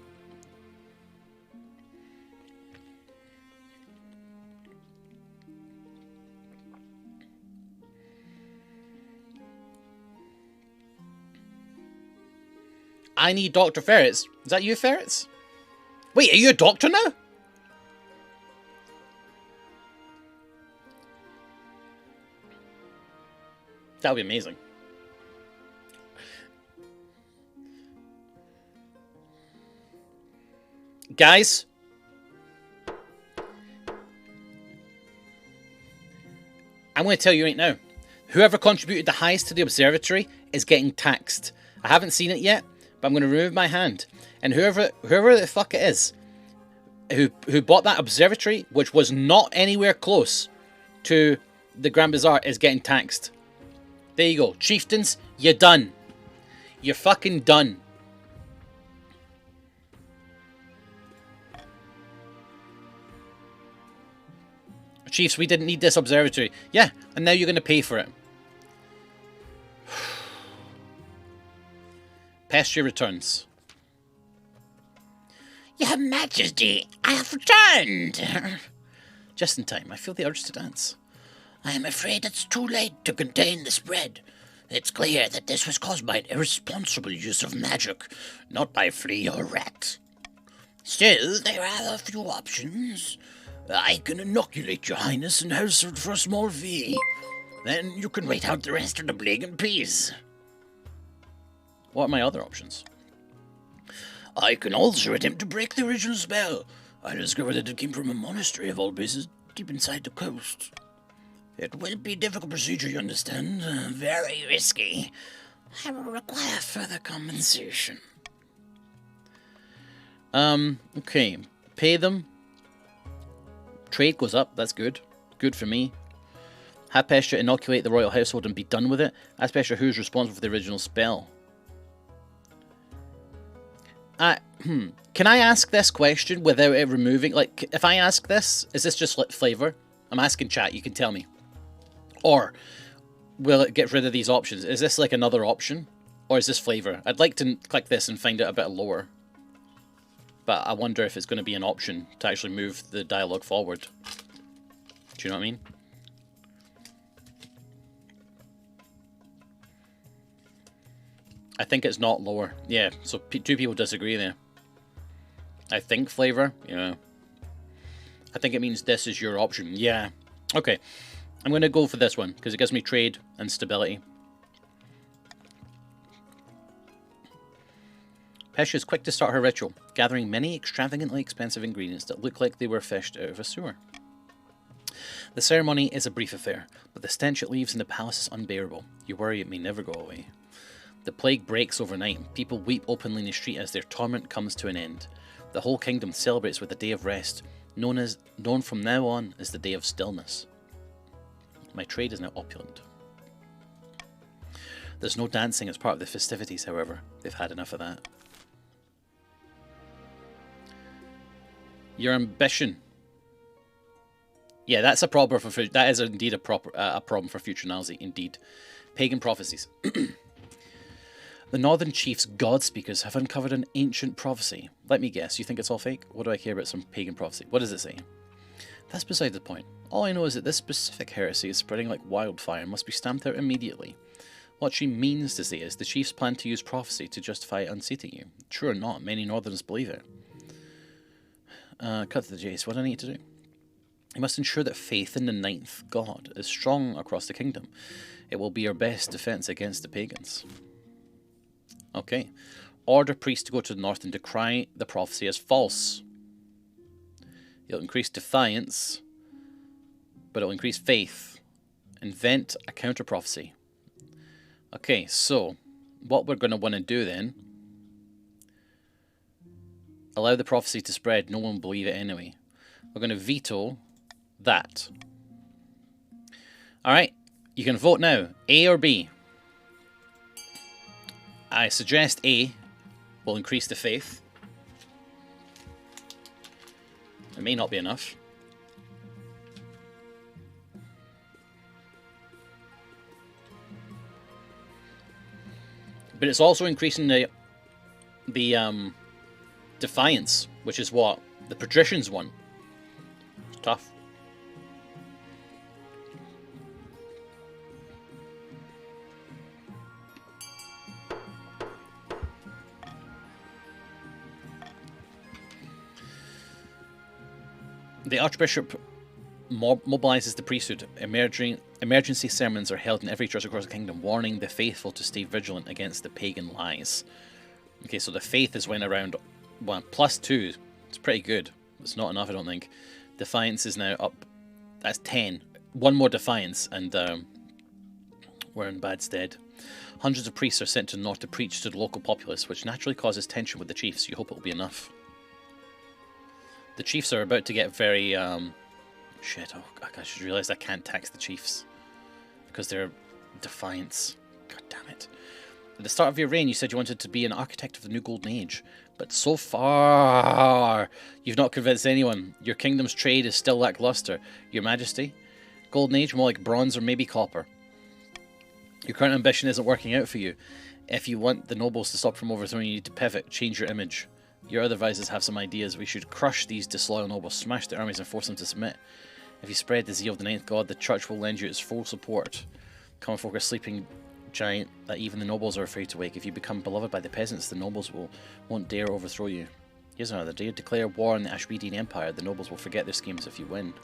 I need Dr. Ferrets. Is that you, Ferrets? Wait, are you a doctor now? That would be amazing. Guys, I'm going to tell you right now, whoever contributed the highest to the observatory is getting taxed. I haven't seen it yet, but I'm going to remove my hand. And whoever the fuck it is who bought that observatory, which was not anywhere close to the Grand Bazaar, is getting taxed. There you go. Chieftains, you're done. You're fucking done. Chiefs, we didn't need this observatory. Yeah, and now you're going to pay for it. Pestia returns. Your Majesty, I have returned. Just in time. I feel the urge to dance. I am afraid it's too late to contain the spread. It's clear that this was caused by an irresponsible use of magic, not by flea or rat. Still, there are a few options. I can inoculate your highness in Household for a small fee. Then you can wait out the rest of the plague in peace. What are my other options? I can also attempt to break the original spell. I discovered that it came from a monastery of all places, deep inside the coast. It will be a difficult procedure, you understand. Very risky. I will require further compensation. Okay. Pay them. Trade goes up, that's good. Good for me. Have Pestia inoculate the royal household and be done with it. Ask Pestia who's responsible for the original spell. Can I ask this question without it removing... Like, if I ask this, is this just like flavour? I'm asking chat, you can tell me. Or, will it get rid of these options? Is this like another option? Or is this flavour? I'd like to click this and find it a bit lower. But I wonder if it's going to be an option to actually move the dialogue forward. Do you know what I mean? I think it's not lower. Yeah, so two people disagree there. I think flavour. Yeah. I think it means this is your option. Yeah. Okay. I'm going to go for this one because it gives me trade and stability. Pestia is quick to start her ritual, gathering many extravagantly expensive ingredients that look like they were fished out of a sewer. The ceremony is a brief affair, but the stench it leaves in the palace is unbearable. You worry it may never go away. The plague breaks overnight. People weep openly in the street as their torment comes to an end. The whole kingdom celebrates with a day of rest, known from now on as the Day of Stillness. My trade is now opulent. There's no dancing as part of the festivities, however. They've had enough of that. Your ambition. Yeah, that's a problem for... That is indeed a problem for future analysis, indeed. Pagan prophecies. The Northern Chief's God Speakers have uncovered an ancient prophecy. Let me guess, you think it's all fake? What do I care about some pagan prophecy? What does it say? That's beside the point. All I know is that this specific heresy is spreading like wildfire and must be stamped out immediately. What she means to say is the Chiefs plan to use prophecy to justify unseating you. True or not, many Northerners believe it. Cut to the chase. What do I need to do? You must ensure that faith in the ninth god is strong across the kingdom. It will be your best defense against the pagans. Okay. Order priests to go to the north and decry the prophecy as false. It'll increase defiance, but it'll increase faith. Invent a counter-prophecy. Okay, so what we're going to want to do then... Allow the prophecy to spread. No one will believe it anyway. We're going to veto that. Alright, you can vote now. A or B? I suggest A will increase the faith. It may not be enough. But it's also increasing the defiance, which is what the patricians want. It's tough. The Archbishop mobilizes the priesthood. Emergency sermons are held in every church across the kingdom, warning the faithful to stay vigilant against the pagan lies. Okay, so the faith is when around +2. It's pretty good. It's not enough, I don't think. Defiance is now up. That's 10. One more defiance, and we're in bad stead. Hundreds of priests are sent to the north to preach to the local populace, which naturally causes tension with the chiefs. You hope it'll be enough. The chiefs are about to get very... shit, oh, I should realise I can't tax the chiefs. Because they're defiance. God damn it. At the start of your reign, you said you wanted to be an architect of the new golden age. But so far, you've not convinced anyone. Your kingdom's trade is still lackluster. Your Majesty, golden age, more like bronze or maybe copper. Your current ambition isn't working out for you. If you want the nobles to stop from overthrowing you, need to pivot, change your image. Your other advisors have some ideas. We should crush these disloyal nobles, smash the armies and force them to submit. If you spread the zeal of the ninth god, the church will lend you its full support. Common folk are sleeping giant that even the nobles are afraid to wake. If you become beloved by the peasants, the nobles won't dare overthrow you. Here's another idea. Declare war on the Ashweedian Empire. The nobles will forget their schemes if you win.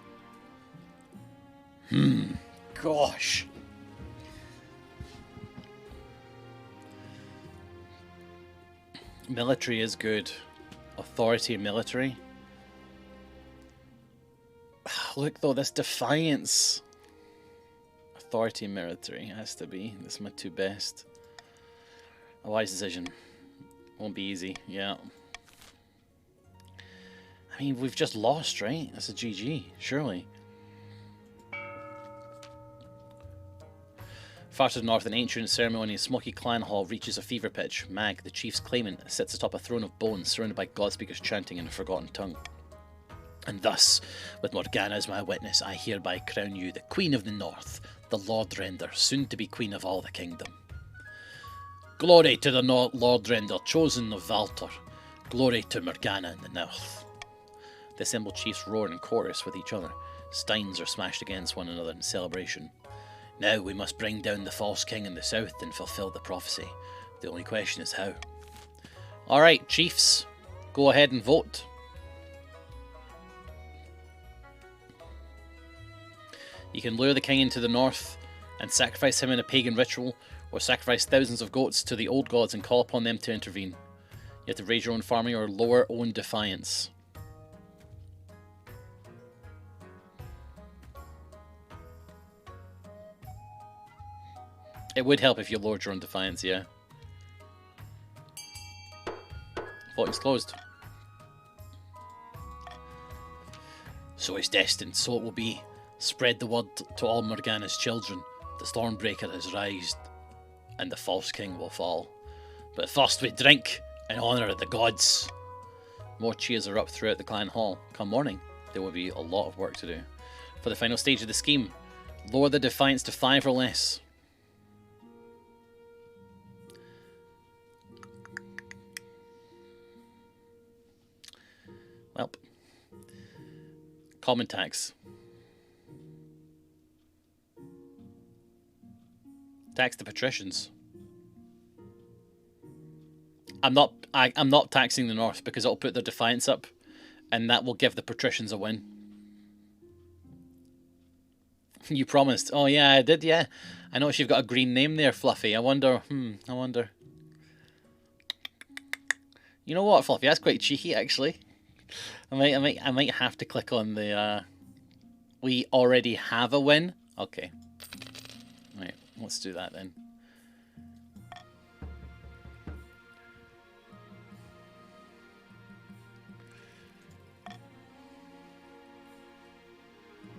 Gosh. Military is good. Authority and military. Look though, this defiance. Authority and military has to be. This is my two best. A wise decision. Won't be easy, yeah. I mean, we've just lost, right? That's a GG, surely. Far to the north, an ancient ceremony in Smoky Clan Hall reaches a fever pitch. Mag, the chief's claimant, sits atop a throne of bones, surrounded by God-speakers chanting in a forgotten tongue. And thus, with Morgana as my witness, I hereby crown you the Queen of the North, the Lord Render, soon to be Queen of all the kingdom. Glory to the Lord Render, chosen of Valtor. Glory to Morgana in the North. The assembled chiefs roar in chorus with each other. Steins are smashed against one another in celebration. Now we must bring down the false king in the south and fulfill the prophecy. The only question is how. Alright, chiefs, go ahead and vote. You can lure the king into the north and sacrifice him in a pagan ritual, or sacrifice thousands of goats to the old gods and call upon them to intervene. You have to raise your own farming or lower own defiance. It would help if you lowered your own defiance, yeah. Voting's closed. So it's destined, so it will be. Spread the word to all Morgana's children. The Stormbreaker has rised, and the false king will fall. But first we drink in honour of the gods. More cheers are up throughout the clan hall. Come morning, there will be a lot of work to do. For the final stage of the scheme, lower the defiance to 5 or less. Well, common tax. Tax the patricians. I'm not taxing the north because it'll put their defiance up, and that will give the patricians a win. You promised. Oh yeah, I did. Yeah, I noticed you've got a green name there, Fluffy. I wonder. I wonder. You know what, Fluffy? That's quite cheeky, actually. I might have to click on the. We already have a win. Okay. Right. Let's do that then.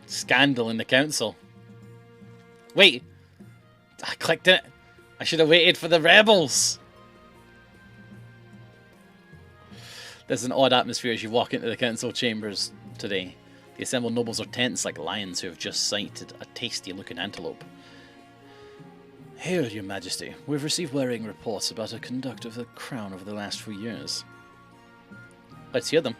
Scandal in the council. Wait! I clicked it. I should have waited for the rebels. There's an odd atmosphere as you walk into the council chambers today. The assembled nobles are tense like lions who have just sighted a tasty-looking antelope. Here, Your Majesty, we've received worrying reports about the conduct of the Crown over the last few years. Let's hear them.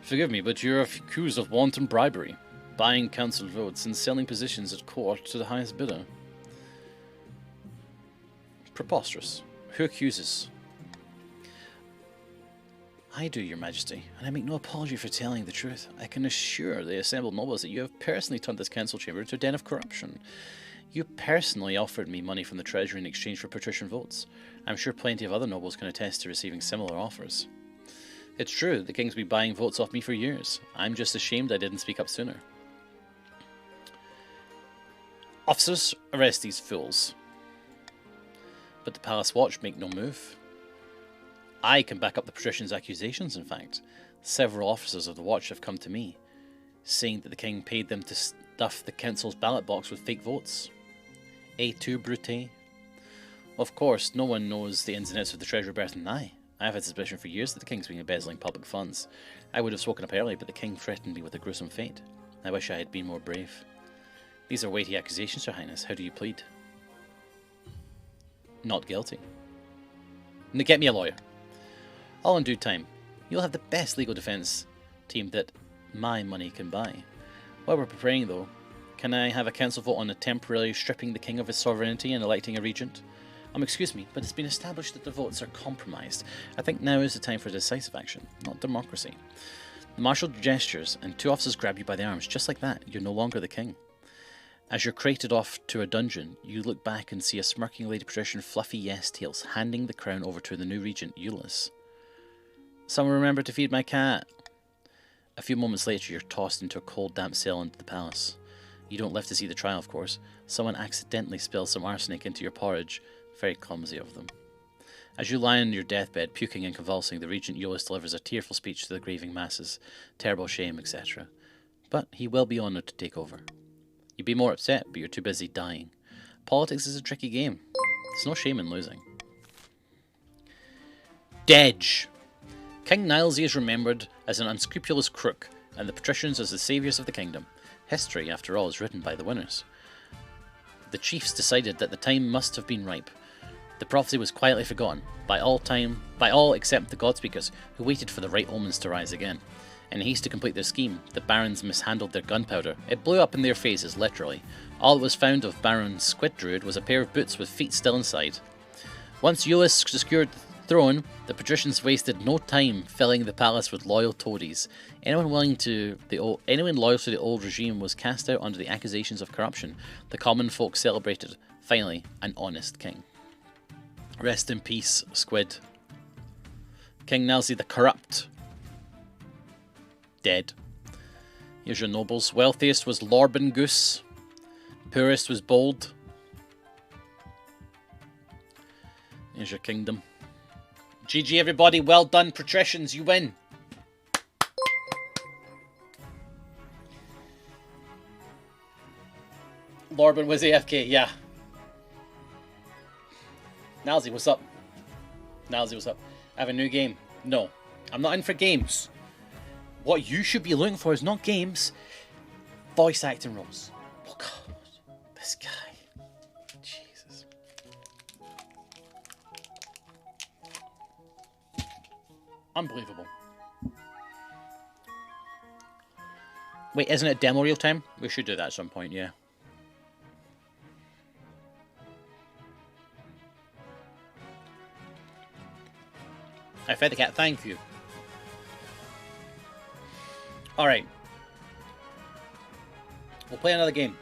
Forgive me, but you're accused of wanton bribery, buying council votes and selling positions at court to the highest bidder. Preposterous. Who accuses? I do, Your Majesty, and I make no apology for telling the truth. I can assure the assembled nobles that you have personally turned this council chamber into a den of corruption. You personally offered me money from the treasury in exchange for patrician votes. I'm sure plenty of other nobles can attest to receiving similar offers. It's true, the king's been buying votes off me for years. I'm just ashamed I didn't speak up sooner. Officers, arrest these fools. But the Palace Watch make no move. I can back up the patricians' accusations, in fact. Several officers of the Watch have come to me, saying that the king paid them to stuff the council's ballot box with fake votes. Et tu, Brute? Of course, no one knows the ins and outs of the treasury better than I. I've had suspicion for years that the king's been embezzling public funds. I would have spoken up early, but the king threatened me with a gruesome fate. I wish I had been more brave. These are weighty accusations, Your Highness. How do you plead? Not guilty. Now get me a lawyer. All in due time. You'll have the best legal defence team that my money can buy. While we're preparing, though, can I have a council vote on temporarily stripping the king of his sovereignty and electing a regent? Excuse me, but it's been established that the votes are compromised. I think now is the time for decisive action, not democracy. The marshal gestures, and 2 officers grab you by the arms. Just like that, you're no longer the king. As you're crated off to a dungeon, you look back and see a smirking Lady Patrician Fluffy Yes-Tails handing the crown over to the new regent, Euless. Someone remember to feed my cat. A few moments later, you're tossed into a cold, damp cell into the palace. You don't live to see the trial, of course. Someone accidentally spills some arsenic into your porridge. Very clumsy of them. As you lie on your deathbed, puking and convulsing, the regent Euless delivers a tearful speech to the grieving masses. Terrible shame, etc. But he will be honoured to take over. You'd be more upset, but you're too busy dying. Politics is a tricky game. There's no shame in losing. Dej. King Nilesy is remembered as an unscrupulous crook, and the patricians as the saviours of the kingdom. History, after all, is written by the winners. The chiefs decided that the time must have been ripe. The prophecy was quietly forgotten, by all except the Godspeakers, who waited for the right omens to rise again. In haste to complete their scheme, the barons mishandled their gunpowder. It blew up in their faces, literally. All that was found of Baron Squid Druid was a pair of boots with feet still inside. Once Euless secured the throne, the patricians wasted no time filling the palace with loyal toadies. Anyone loyal to the old regime was cast out under the accusations of corruption. The common folk celebrated, finally, an honest king. Rest in peace, Squid. King Nilesy the Corrupt. Dead. Here's your nobles. Wealthiest was Lorben Goose. Poorest was Bold. Here's your kingdom. GG everybody, well done patricians, you win. Lorben was AFK, yeah. Nilesy, what's up? Nilesy, what's up? I have a new game. No, I'm not in for games. What you should be looking for is not games, voice acting roles. Oh god, this guy. Jesus. Unbelievable. Wait, isn't it demo real time? We should do that at some point, yeah. I fed the cat, thank you. Alright. We'll play another game.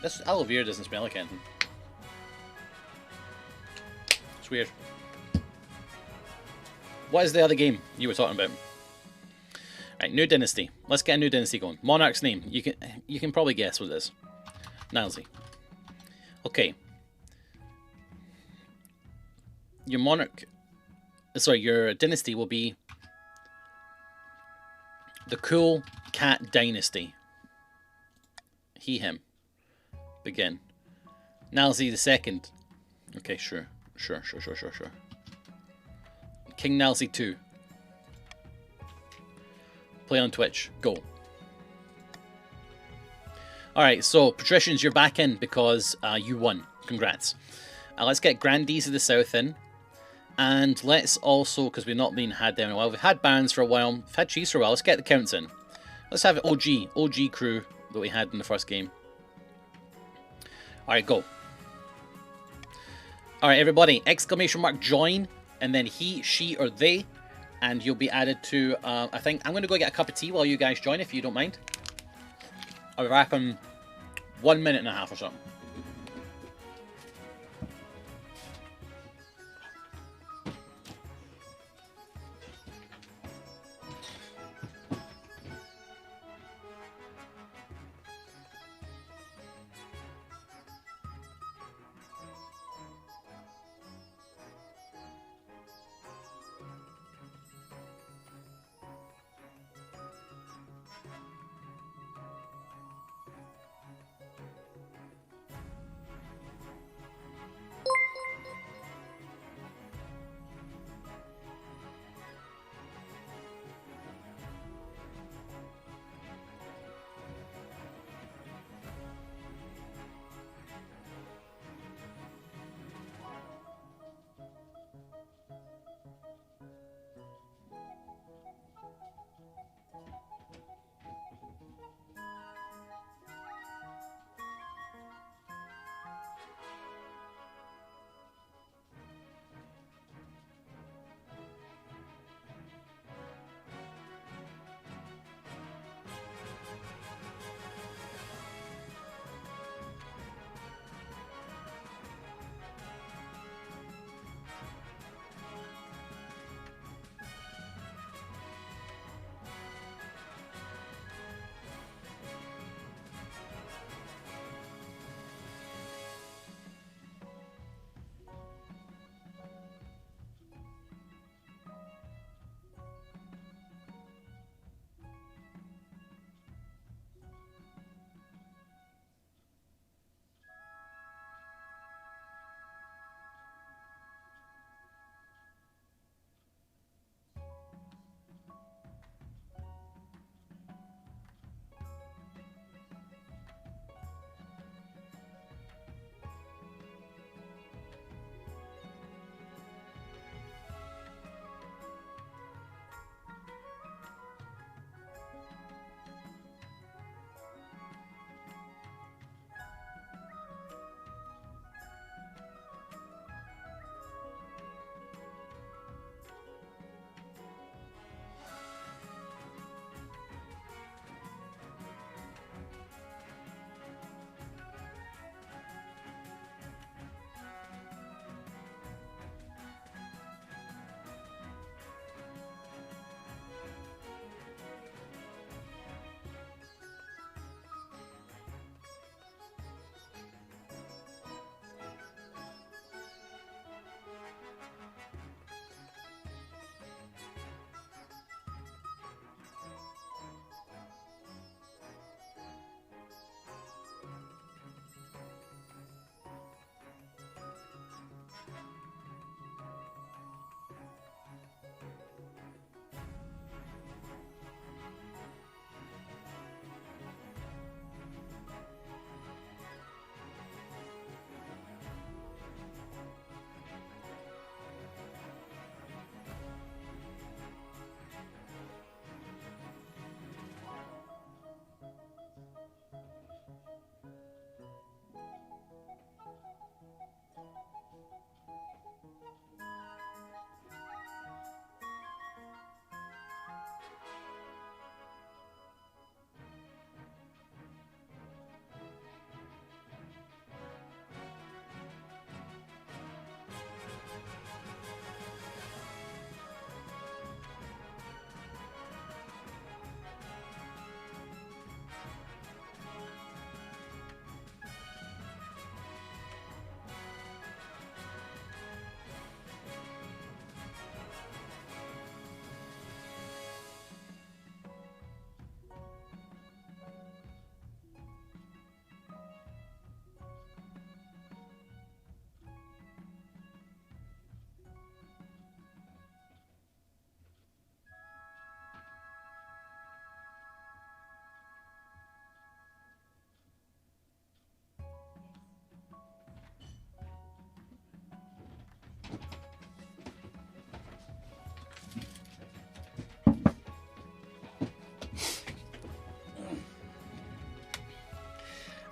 This aloe vera doesn't smell like anything. It's weird. What is the other game you were talking about? Right, new dynasty. Let's get a new dynasty going. Monarch's name. You can probably guess what it is. Nilesy. Okay. Your dynasty will be the Cool Cat Dynasty. He, him. Begin. Nilesy the Second. Okay, sure. King Nilesy 2. Play on Twitch. Go. Alright, so patricians, you're back in because you won. Congrats. Let's get Grandees of the South in. And let's also, because we've not been had there in a while, we've had barons for a while, we've had chiefs for a while, let's get the counts in. Let's have an OG crew that we had in the first game. Alright, go. Alright, everybody, exclamation mark join, and then he, she, or they, and you'll be added to, I think, I'm going to go get a cup of tea while you guys join, if you don't mind. I'll be back in 1 minute and a half or something.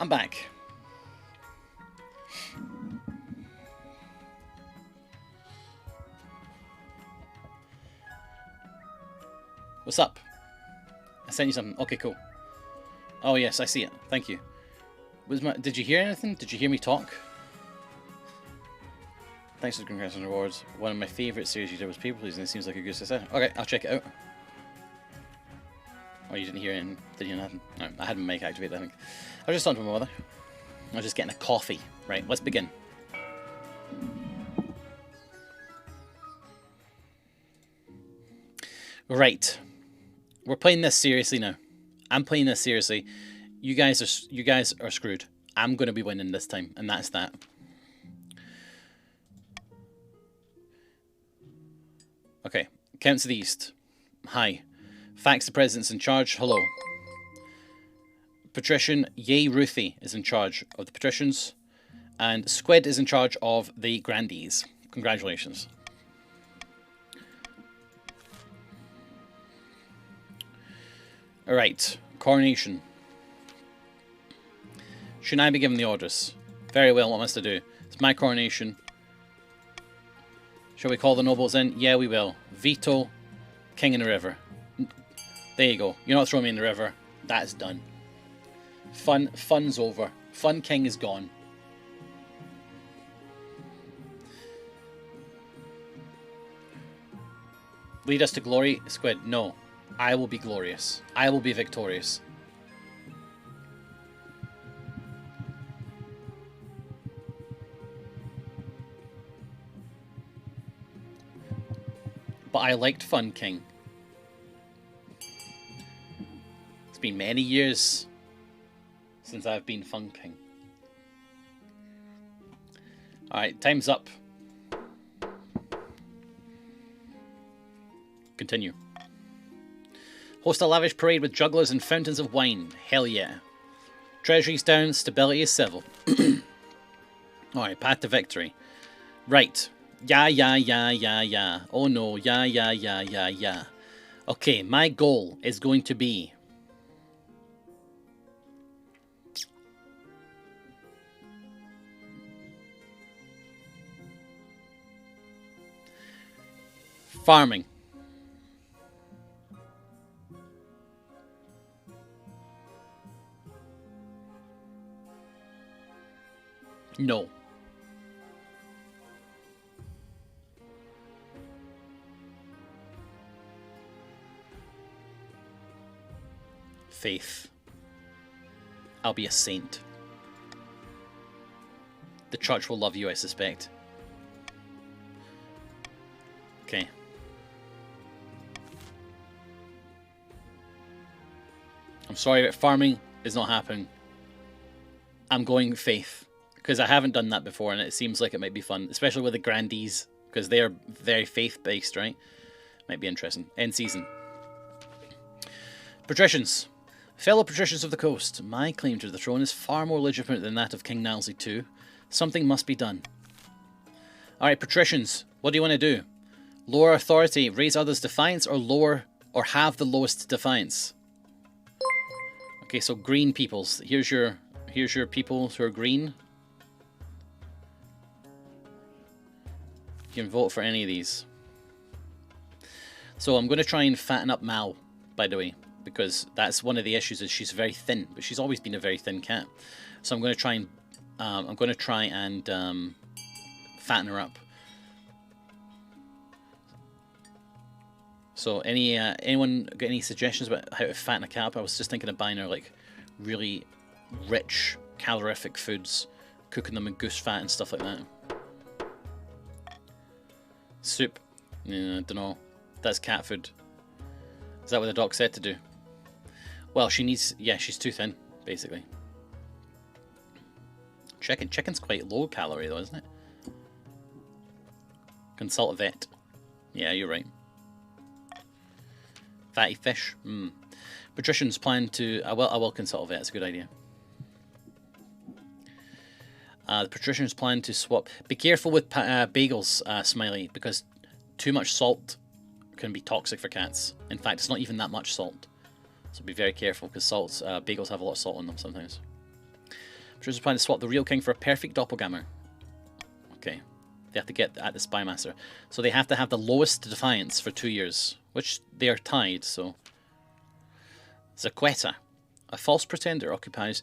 I'm back. What's up? I sent you something. Okay, cool. Oh yes, I see it. Thank you. Did you hear anything? Did you hear me talk? Thanks for the congrats and rewards. One of my favourite series you did was People Please, and it seems like a good success. Okay, I'll check it out. Oh, you didn't hear anything? Didn't hear nothing? No, I had my mic activated, I think. I was just talking to my mother. I was just getting a coffee. Right, let's begin. Right. We're playing this seriously now. I'm playing this seriously. You guys are screwed. I'm going to be winning this time, and that's that. Okay, Counts of the East. Hi. Fax the President's in charge. Hello. Patrician Yay Ruthie is in charge of the Patricians. And Squid is in charge of the Grandees. Congratulations. Alright, coronation. Shouldn't I be given the orders? Very well, what must I do? It's my coronation. Shall we call the nobles in? Yeah, we will. Veto, king in the river. There you go. You're not throwing me in the river. That's done. Fun's over. Fun king is gone. Lead us to glory, Squid. No. I will be glorious. I will be victorious. But I liked Fun King. It's been many years since I've been Fun King. Alright, time's up. Continue. Host a lavish parade with jugglers and fountains of wine. Hell yeah. Treasury's down, stability is civil. Alright, path to victory. Right. Yeah. Oh no, yeah. Okay, my goal is going to be... farming. No. Faith. I'll be a saint. The church will love you, I suspect. Okay. I'm sorry, but farming is not happening. I'm going faith. Because I haven't done that before, and it seems like it might be fun. Especially with the Grandees. Because they are very faith-based, right? Might be interesting. End season. Patricians. Fellow patricians of the coast, my claim to the throne is far more legitimate than that of King Nalsey II. Something must be done. Alright, patricians, what do you want to do? Lower authority, raise others' defiance, or have the lowest defiance? Okay, so green peoples. Here's your people who are green. You can vote for any of these. So I'm going to try and fatten up Mal, by the way. Because that's one of the issues, is she's very thin, but she's always been a very thin cat. So I'm going to try and fatten her up. So anyone got any suggestions about how to fatten a cat up? I was just thinking of buying her like really rich calorific foods, cooking them in goose fat and stuff like that. Soup? Yeah, I don't know. That's cat food. Is that what the doc said to do? Well, she needs... yeah, she's too thin, basically. Chicken's quite low calorie, though, isn't it? Consult a vet. Yeah, you're right. Fatty fish. Patricians plan to... I will consult a vet, it's a good idea. The patricians plan to swap... Be careful with bagels, Smiley, because too much salt can be toxic for cats. In fact, it's not even that much salt. So be very careful, because bagels have a lot of salt on them sometimes. Patricians plan to swap the real king for a perfect doppelganger. Okay. They have to get at the spy master. So they have to have the lowest defiance for 2 years. which they are tied, so... Zaqueta. A false pretender occupies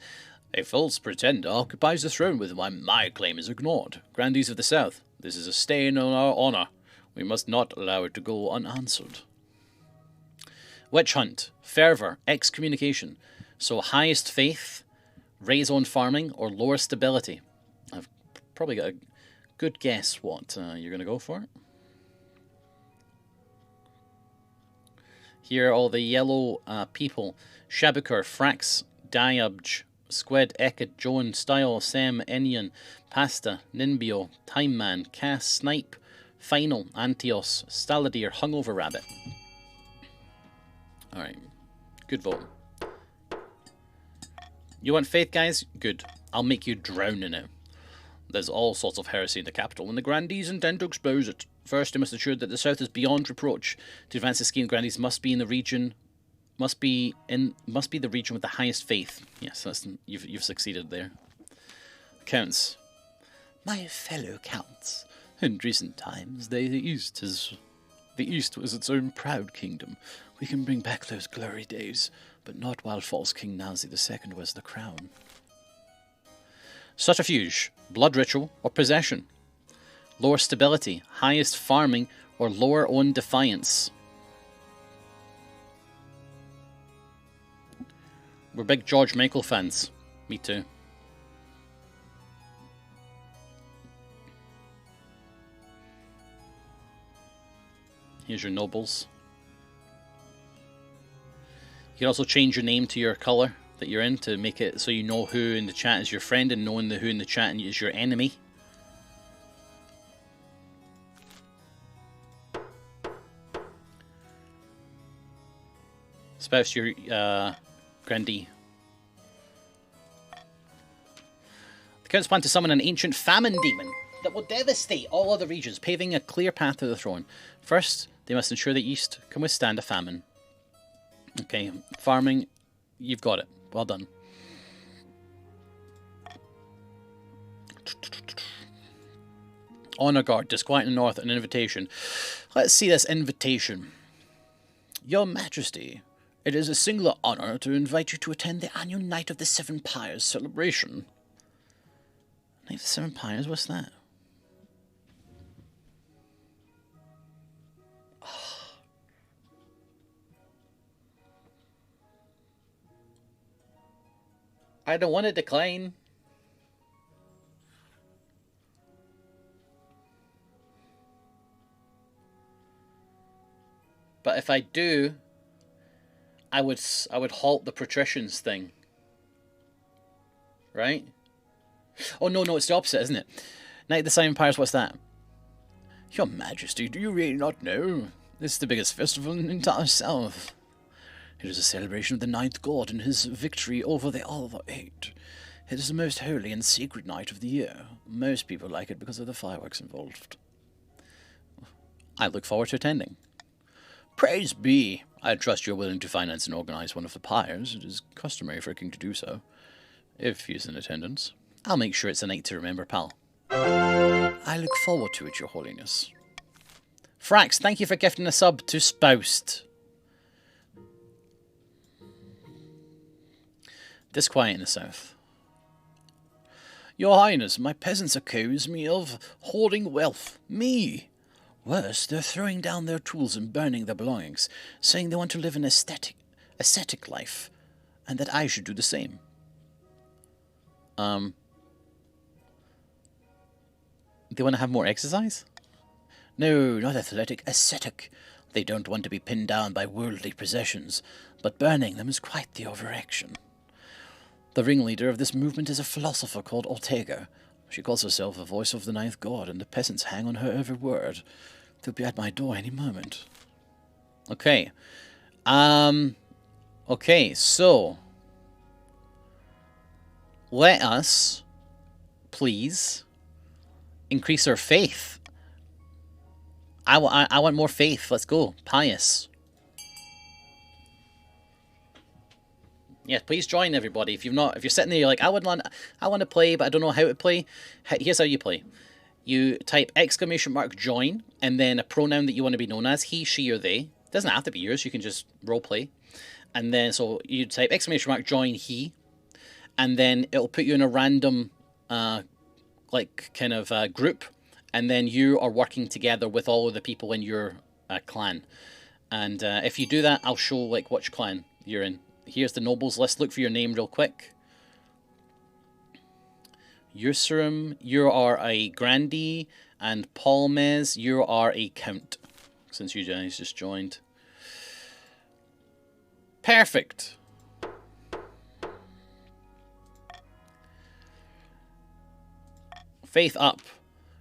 the throne with why my claim is ignored. Grandees of the South, this is a stain on our honour. We must not allow it to go unanswered. Witch hunt, fervour, excommunication. So highest faith, raise on farming, or lower stability. I've probably got a good guess what you're going to go for. Here are all the yellow people. Shabukar, Frax, Diabj, Squid, Ekid, Joan, Style, Sem, Enyan, Pasta, Ninbio, Time Man, Cass, Snipe, Final, Antios, Staladir, Hungover Rabbit. Alright. Good vote. You want faith, guys? Good. I'll make you drown in it. There's all sorts of heresy in the capital, and the Grandees intend to expose it. First, they must ensure that the South is beyond reproach. To advance the scheme, Grandees must be in the region... Must be the region with the highest faith. Yes, you've succeeded there. Counts. My fellow counts, in recent times, the East was its own proud kingdom. We can bring back those glory days, but not while false King Nazi II was the crown. Subterfuge, blood ritual, or possession. Lower stability, highest farming, or lower own defiance. We're big George Michael fans. Me too. Here's your nobles. You can also change your name to your colour that you're in to make it so you know who in the chat is your friend and knowing who in the chat is your enemy. Spouse your Grandee. The Counts plan to summon an ancient famine demon that will devastate all other regions, paving a clear path to the throne. First, they must ensure the East can withstand a famine. Okay, farming, you've got it. Well done. Honor guard, disquiet in the north, an invitation. Let's see this invitation. Your Majesty, it is a singular honor to invite you to attend the annual Night of the Seven Pyres celebration. Night of the Seven Pyres? What's that? I don't want to decline. But if I do, I would halt the patricians thing. Right? Oh no, it's the opposite, isn't it? Night of the Seven Pyres, what's that? Your Majesty, do you really not know? This is the biggest festival in the entire South. It is a celebration of the ninth god and his victory over the other eight. It is the most holy and sacred night of the year. Most people like it because of the fireworks involved. I look forward to attending. Praise be. I trust you're willing to finance and organize one of the pyres. It is customary for a king to do so. If he's in attendance. I'll make sure it's a night to remember, pal. I look forward to it, your holiness. Frax, thank you for gifting a sub to Spoused. Disquiet in the south. Your Highness, my peasants accuse me of hoarding wealth. Me! Worse, they're throwing down their tools and burning their belongings, saying they want to live an ascetic life, and that I should do the same. They want to have more exercise? No, not athletic, ascetic. They don't want to be pinned down by worldly possessions, but burning them is quite the overaction. The ringleader of this movement is a philosopher called Ortega. She calls herself a voice of the ninth god, and the peasants hang on her every word. They'll be at my door any moment. Okay. Okay, so... let us, please, increase our faith. I want more faith. Let's go. Pious. Yeah, please join everybody. If you're sitting there, you're like, I want to play, but I don't know how to play. Here's how you play. You type !join and then a pronoun that you want to be known as, he, she, or they. Doesn't have to be yours. You can just role play. And then, so you type !join he, and then it'll put you in a random, like, kind of group, and then you are working together with all of the people in your clan. And if you do that, I'll show, like, which clan you're in. Here's the nobles list. Look for your name real quick. Ursarum, you are a Grandee, and Palmez, you are a Count, since you guys just joined. Perfect. Faith up.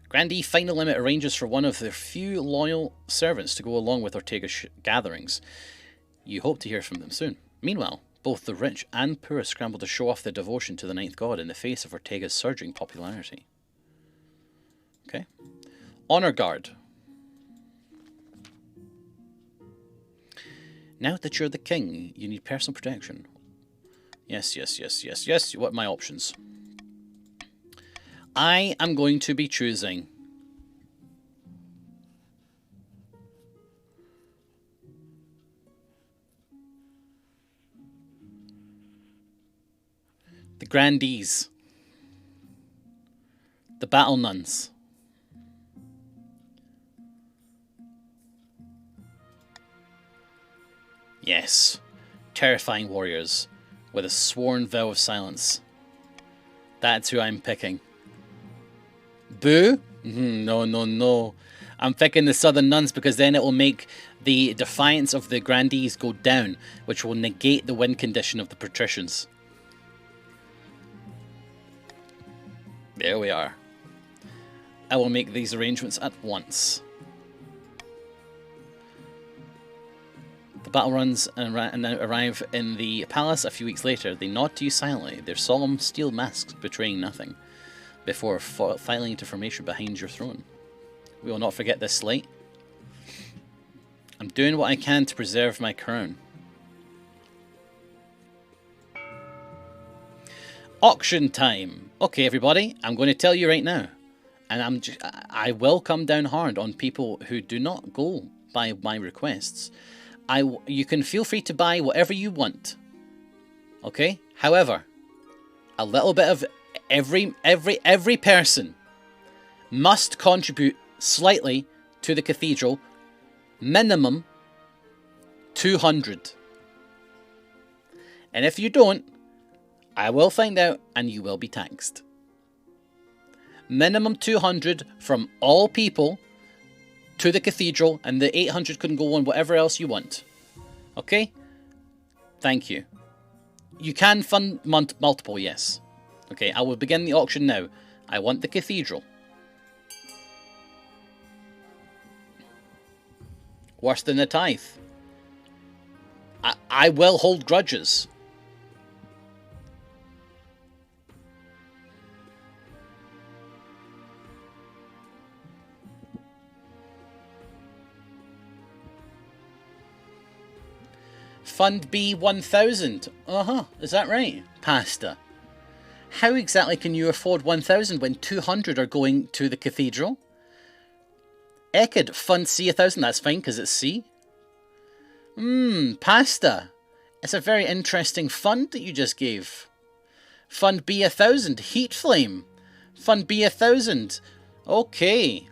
Grandee Final Limit arranges for one of their few loyal servants to go along with Ortega's gatherings. You hope to hear from them soon. Meanwhile, both the rich and poor scramble to show off their devotion to the Ninth God in the face of Ortega's surging popularity. Okay. Honor Guard. Now that you're the king, you need personal protection. Yes. What are my options? I am going to be choosing the Grandees, the Battle Nuns. Yes, terrifying warriors with a sworn vow of silence. That's who I'm picking. Boo? No. I'm picking the Southern Nuns because then it will make the defiance of the Grandees go down, which will negate the win condition of the Patricians. There we are. I will make these arrangements at once. The battle runs and arrive in the palace a few weeks later. They nod to you silently, their solemn steel masks betraying nothing, before filing into formation behind your throne. We will not forget this slate. I'm doing what I can to preserve my crown. Auction time. Okay, everybody, I'm going to tell you right now, and I will come down hard on people who do not go by my requests. You can feel free to buy whatever you want. Okay? However, a little bit of every person must contribute slightly to the cathedral. Minimum 200. And if you don't, I will find out and you will be taxed. Minimum 200 from all people to the cathedral, and the 800 can go on whatever else you want. Okay? Thank you. You can fund multiple, yes. Okay, I will begin the auction now. I want the cathedral. Worse than the tithe. I will hold grudges. Fund B 1000. Is that right? Pasta. How exactly can you afford 1000 when 200 are going to the cathedral? Ekid, fund C 1000. That's fine because it's C. Pasta. It's a very interesting fund that you just gave. Fund B 1000. Heat Flame. Fund B 1000. Okay.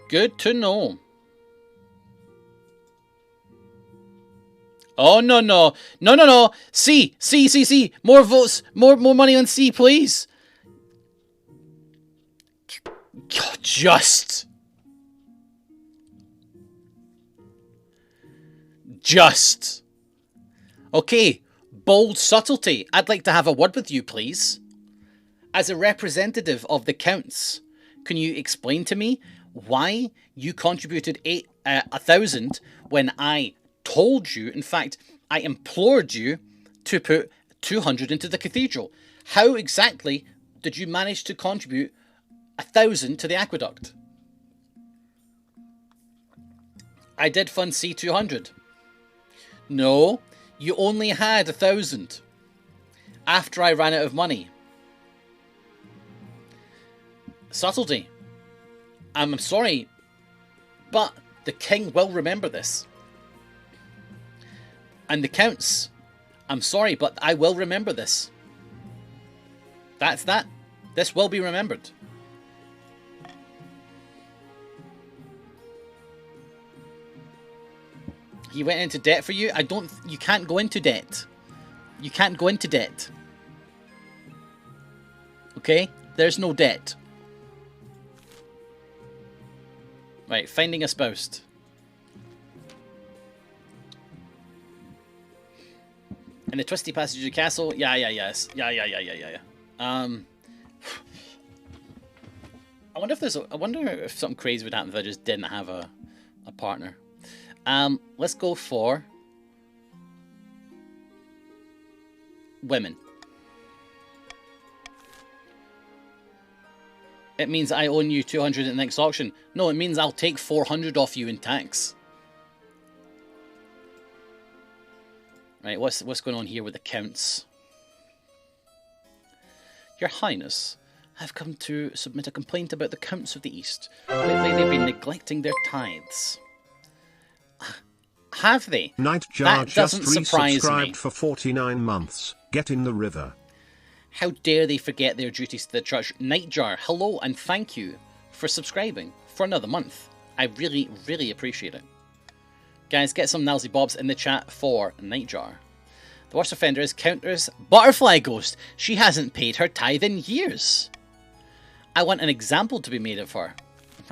Good to know. Oh, no. C. More votes. More money on C, please. Just. Okay. Bold Subtlety. I'd like to have a word with you, please. As a representative of the Counts, can you explain to me why you contributed 1,000 when I told you, in fact, I implored you to put 200 into the cathedral? How exactly did you manage to contribute 1,000 to the aqueduct? I did fund C 200. No, you only had 1,000 after I ran out of money. Subtlety. I'm sorry, but The king will remember this. And the counts, I'm sorry, but I will remember this. That's that. This will be remembered. He went into debt for you? You can't go into debt. You can't go into debt. Okay? There's no debt. Right, finding a spouse. In the twisty passage of the castle? Yes. Yeah. I wonder if something crazy would happen if I just didn't have a partner. Let's go for women. It means I owe you 200 at the next auction. No, it means I'll take 400 off you in tax. Right, what's going on here with the counts? Your Highness, I've come to submit a complaint about the counts of the East. Lately they've been neglecting their tithes. Have they? Nightjar That just doesn't surprise me. resubscribed for 49 months. Get in the river. How dare they forget their duties to the church? Nightjar, hello and thank you for subscribing for another month. I really, really appreciate it. Guys, get some Nalsy Bobs in the chat for Nightjar. The worst offender is Countess Butterfly Ghost. She hasn't paid her tithe in years. I want an example to be made of her.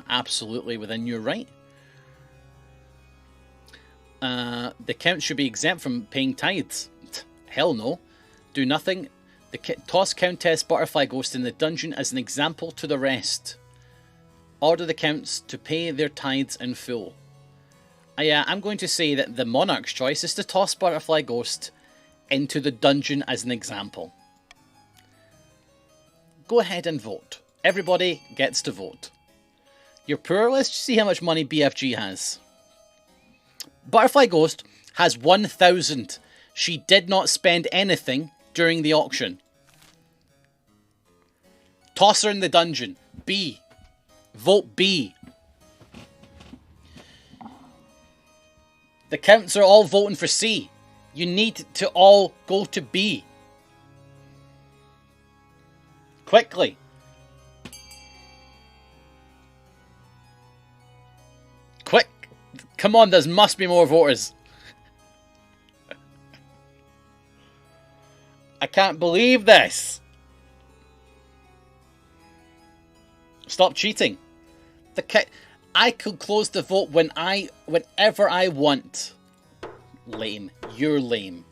Absolutely within your right. The count should be exempt from paying tithes. Hell no. Do nothing. Toss Countess Butterfly Ghost in the dungeon as an example to the rest. Order the counts to pay their tithes in full. I'm going to say that the monarch's choice is to toss Butterfly Ghost into the dungeon as an example. Go ahead and vote. Everybody gets to vote. You're poor? Let's see how much money BFG has. Butterfly Ghost has 1,000. She did not spend anything during the auction. Toss her in the dungeon. B. Vote B. The counts are all voting for C. You need to all go to B. Quickly. Quick. Come on, there must be more voters. I can't believe this. Stop cheating. I could close the vote whenever I want. Lame. You're lame.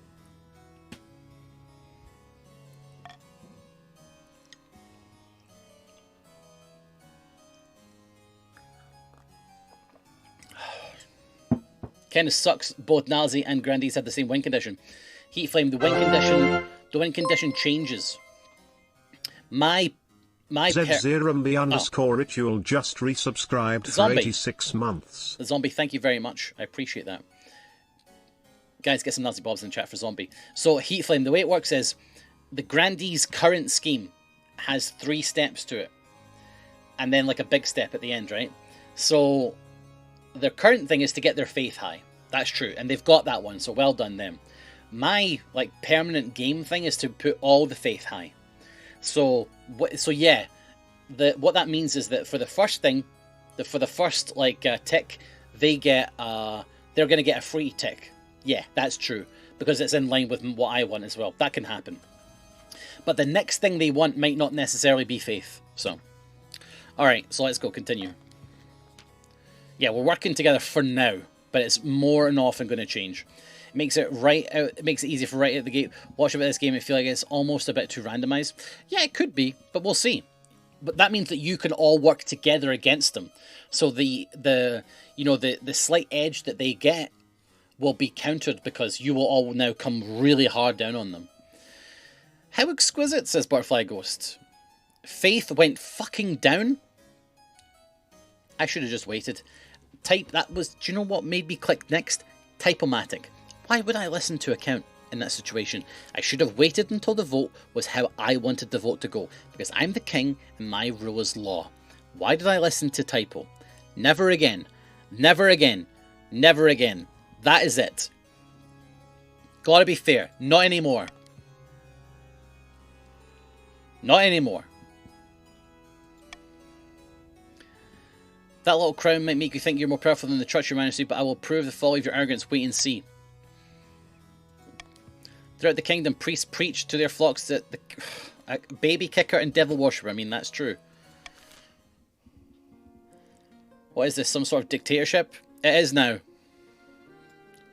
Kinda sucks. Both Nazi and Grandies had the same win condition. Heat Flame, the win condition changes. My Zerumbi_ritual just resubscribed for Zombie. 86 months. The Zombie, thank you very much. I appreciate that. Guys, get some Nazi Bobs in chat for Zombie. So, Heat Flame, the way it works is the Grandee's current scheme has 3 steps to it. And then like a big step at the end, right? So, their current thing is to get their faith high. That's true. And they've got that one, so well done them. My permanent game thing is to put all the faith high. So yeah, what that means is that for the first thing, for the first tick, they're gonna get a free tick. Yeah, that's true because it's in line with what I want as well. That can happen. But the next thing they want might not necessarily be faith. So, all right, so let's go continue. Yeah, we're working together for now, but it's more and often going to change. It makes it easy for right out the gate. Watch about this game, I feel like it's almost a bit too randomized. Yeah, it could be, but we'll see. But that means that you can all work together against them. So the slight edge that they get will be countered because you will all now come really hard down on them. How exquisite, says Butterfly Ghost. Faith went fucking down? I should have just waited. Do you know what made me click next? Typomatic. Why would I listen to a count in that situation? I should have waited until the vote was how I wanted the vote to go, because I'm the king and my rule is law. Why did I listen to typo? Never again. Never again. Never again. That is it. Gotta be fair. Not anymore. Not anymore. That little crown might make you think you're more powerful than the trust, your majesty, but I will prove the folly of your arrogance. Wait and see. Throughout the kingdom, priests preach to their flocks that the baby kicker and devil worshipper. I mean, that's true. What is this, some sort of dictatorship? It is now.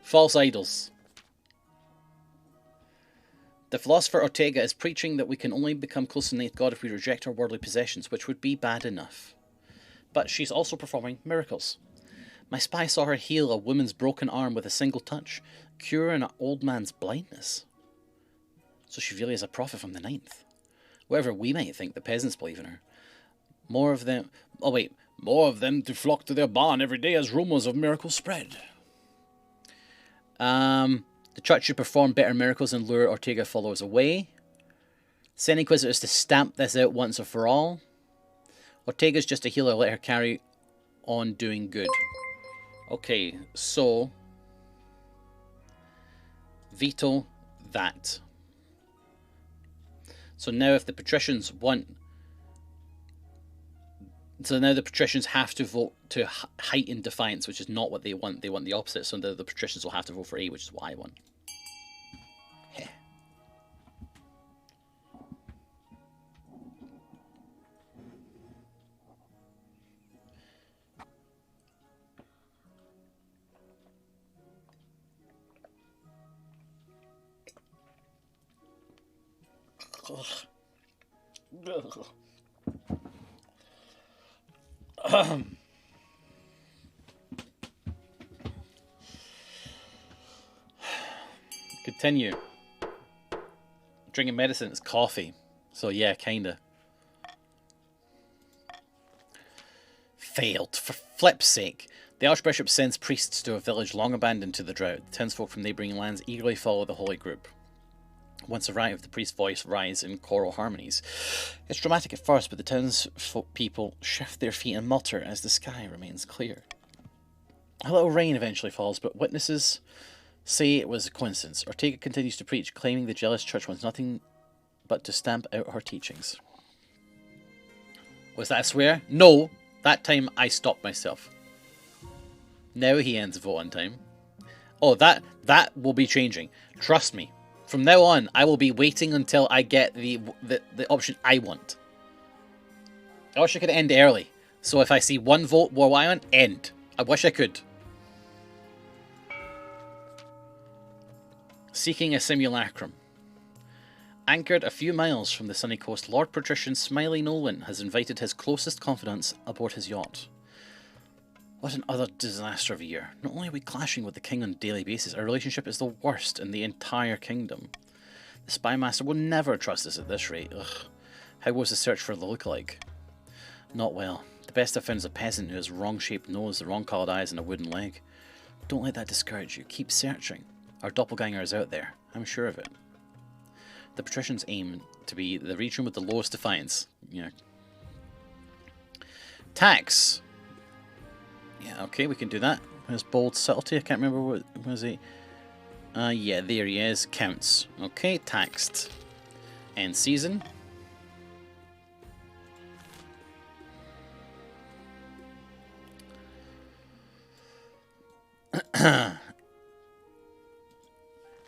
False idols. The philosopher Ortega is preaching that we can only become close to God if we reject our worldly possessions, which would be bad enough. But she's also performing miracles. My spy saw her heal a woman's broken arm with a single touch, cure an old man's blindness. So she really is a prophet from the ninth. Whatever we might think, the peasants believe in her. More of them... Oh wait. More of them to flock to their barn every day as rumours of miracles spread. The church should perform better miracles and lure Ortega followers away. Send inquisitors to stamp this out once and for all. Ortega's just a healer, let her carry on doing good. Okay, so... veto that. So now if the patricians want... So now the patricians have to vote to heighten defiance, which is not what they want. They want the opposite. So the patricians will have to vote for A, which is what I want. Heh. Ugh. Continue. Drinking medicine is coffee. So yeah, kinda. Failed. For flip's sake. The Archbishop sends priests to a village long abandoned to the drought. The townsfolk from neighbouring lands eagerly follow the holy group. Once arrived, the priest's voice rises in choral harmonies. It's dramatic at first, but the townsfolk people shift their feet and mutter as the sky remains clear. A little rain eventually falls, but witnesses say it was a coincidence. Ortega continues to preach, claiming the jealous church wants nothing but to stamp out her teachings. Was that a swear? No! That time I stopped myself. Now he ends the vote on time. Oh, that will be changing. Trust me. From now on, I will be waiting until I get the option I want. I wish I could end early. So if I see one vote where I want, end. I wish I could. Seeking a simulacrum. Anchored a few miles from the sunny coast, Lord Patrician Smiley Nolan has invited his closest confidants aboard his yacht. What an utter disaster of a year. Not only are we clashing with the king on a daily basis, our relationship is the worst in the entire kingdom. The spy master will never trust us at this rate. Ugh. How was the search for the lookalike? Not well. The best I've found is a peasant who has a wrong-shaped nose, the wrong-coloured eyes, and a wooden leg. Don't let that discourage you. Keep searching. Our doppelganger is out there. I'm sure of it. The patricians aim to be the region with the lowest defiance. Yeah. Tax. Yeah, okay, we can do that. Where's bold subtlety? I can't remember what was he. Yeah, there he is. Counts. Okay, taxed. End season.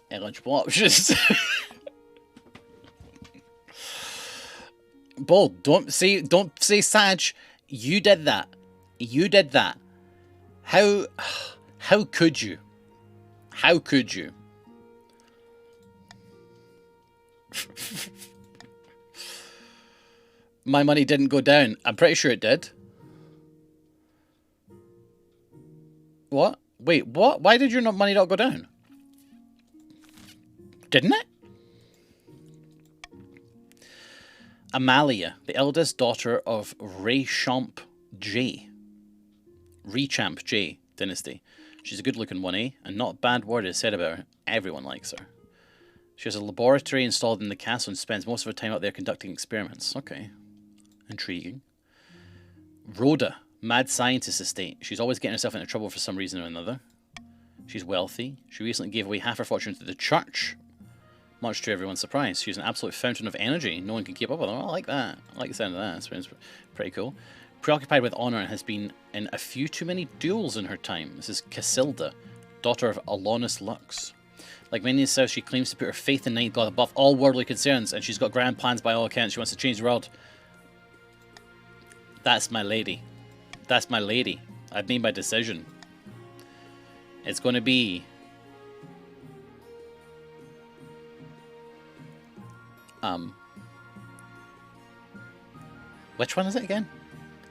Eligible options. Bold, don't say Sag. You did that. You did that. How could you? How could you? My money didn't go down. I'm pretty sure it did. What? Wait, what? Why did your money not go down? Didn't it? Amalia, the eldest daughter of Rechamp J dynasty. She's a good-looking one, eh? And not a bad word is said about her. Everyone likes her. She has a laboratory installed in the castle and spends most of her time out there conducting experiments. Okay. Intriguing. Rhoda, Mad scientist estate. She's always getting herself into trouble for some reason or another. She's wealthy. She recently gave away half her fortune to the church, much to everyone's surprise. She's an absolute fountain of energy. No one can keep up with her. Oh, I like that. I like the sound of that. It's pretty cool. Preoccupied with honor and has been in a few too many duels in her time. This is Casilda, daughter of Alonus Lux. Like many in the South, she claims to put her faith in Night God above all worldly concerns, and she's got grand plans by all accounts. She wants to change the world. That's my lady. That's my lady. I've made my decision. It's going to be... Which one is it again?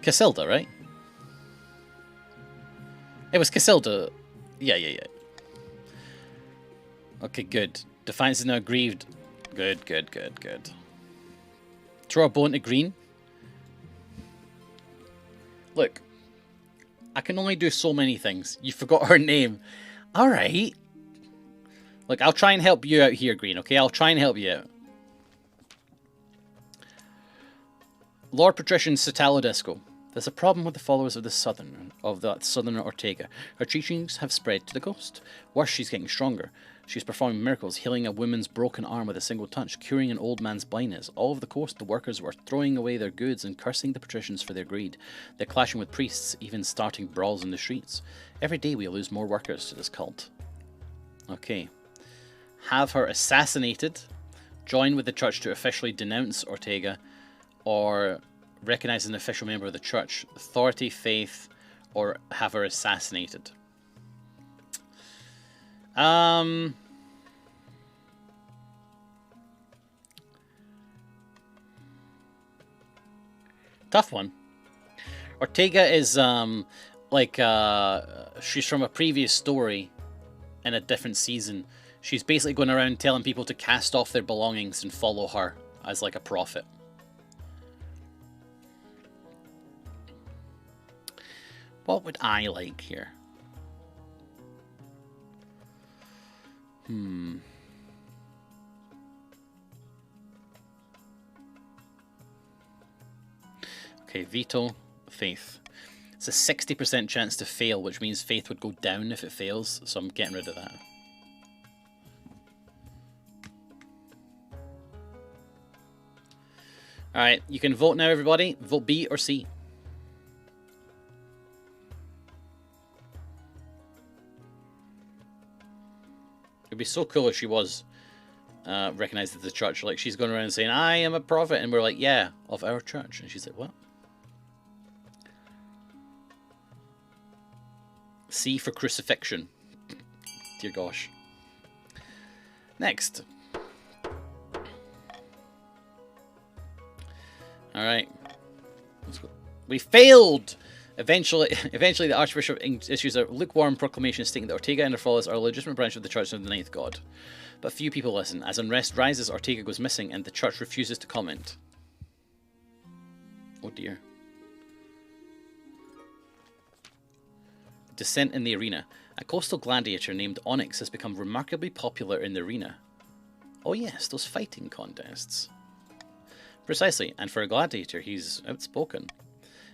Casilda, right? It was Casilda. Yeah. Okay, good. Defiance is now aggrieved. Good. Throw a bone to Green. Look, I can only do so many things. You forgot her name. Alright. Look, I'll try and help you out here, Green, okay? I'll try and help you out. Lord Patrician Citalodisco. There's a problem with the followers of that Southerner Ortega. Her teachings have spread to the coast. Worse, she's getting stronger. She's performing miracles, healing a woman's broken arm with a single touch, curing an old man's blindness. All over the coast, the workers were throwing away their goods and cursing the patricians for their greed. They're clashing with priests, even starting brawls in the streets. Every day we lose more workers to this cult. Okay. Have her assassinated, join with the church to officially denounce Ortega, or recognize an official member of the church, authority, faith, or have her assassinated. Tough one. Ortega is she's from a previous story in a different season. She's basically going around telling people to cast off their belongings and follow her as like a prophet. What would I like here? Okay, veto, faith. It's a 60% chance to fail, which means faith would go down if it fails, so I'm getting rid of that. Alright, you can vote now, everybody. Vote B or C. It'd be so cool if she was recognized as the church. Like, she's going around saying, I am a prophet. And we're like, yeah, of our church. And she's like, what? C for crucifixion. Dear gosh. Next. Alright. We failed! Eventually, the Archbishop issues a lukewarm proclamation stating that Ortega and her followers are a legitimate branch of the Church of the Ninth God. But few people listen. As unrest rises, Ortega goes missing, and the Church refuses to comment. Oh dear. Descent in the arena. A coastal gladiator named Onyx has become remarkably popular in the arena. Oh yes, those fighting contests. Precisely, and for a gladiator, he's outspoken.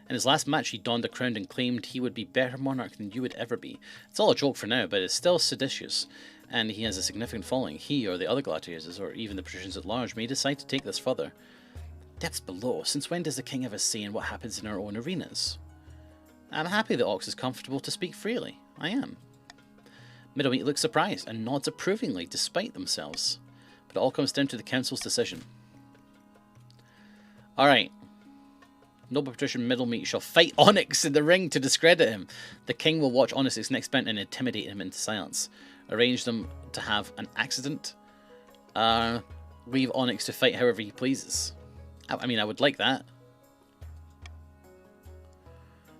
In his last match, he donned a crown and claimed he would be better monarch than you would ever be. It's all a joke for now, but it's still seditious, and he has a significant following. He, or the other gladiators, or even the patricians at large, may decide to take this further. Depths below. Since when does the king have a say in what happens in our own arenas? I'm happy that Ox is comfortable to speak freely. I am. Middlemeat looks surprised, and nods approvingly, despite themselves. But it all comes down to the council's decision. Alright. Noble patrician Middlemeat shall fight Onyx in the ring to discredit him. The king will watch Onyx's next bout and intimidate him into silence. Arrange them to have an accident. Leave Onyx to fight however he pleases. I mean, I would like that.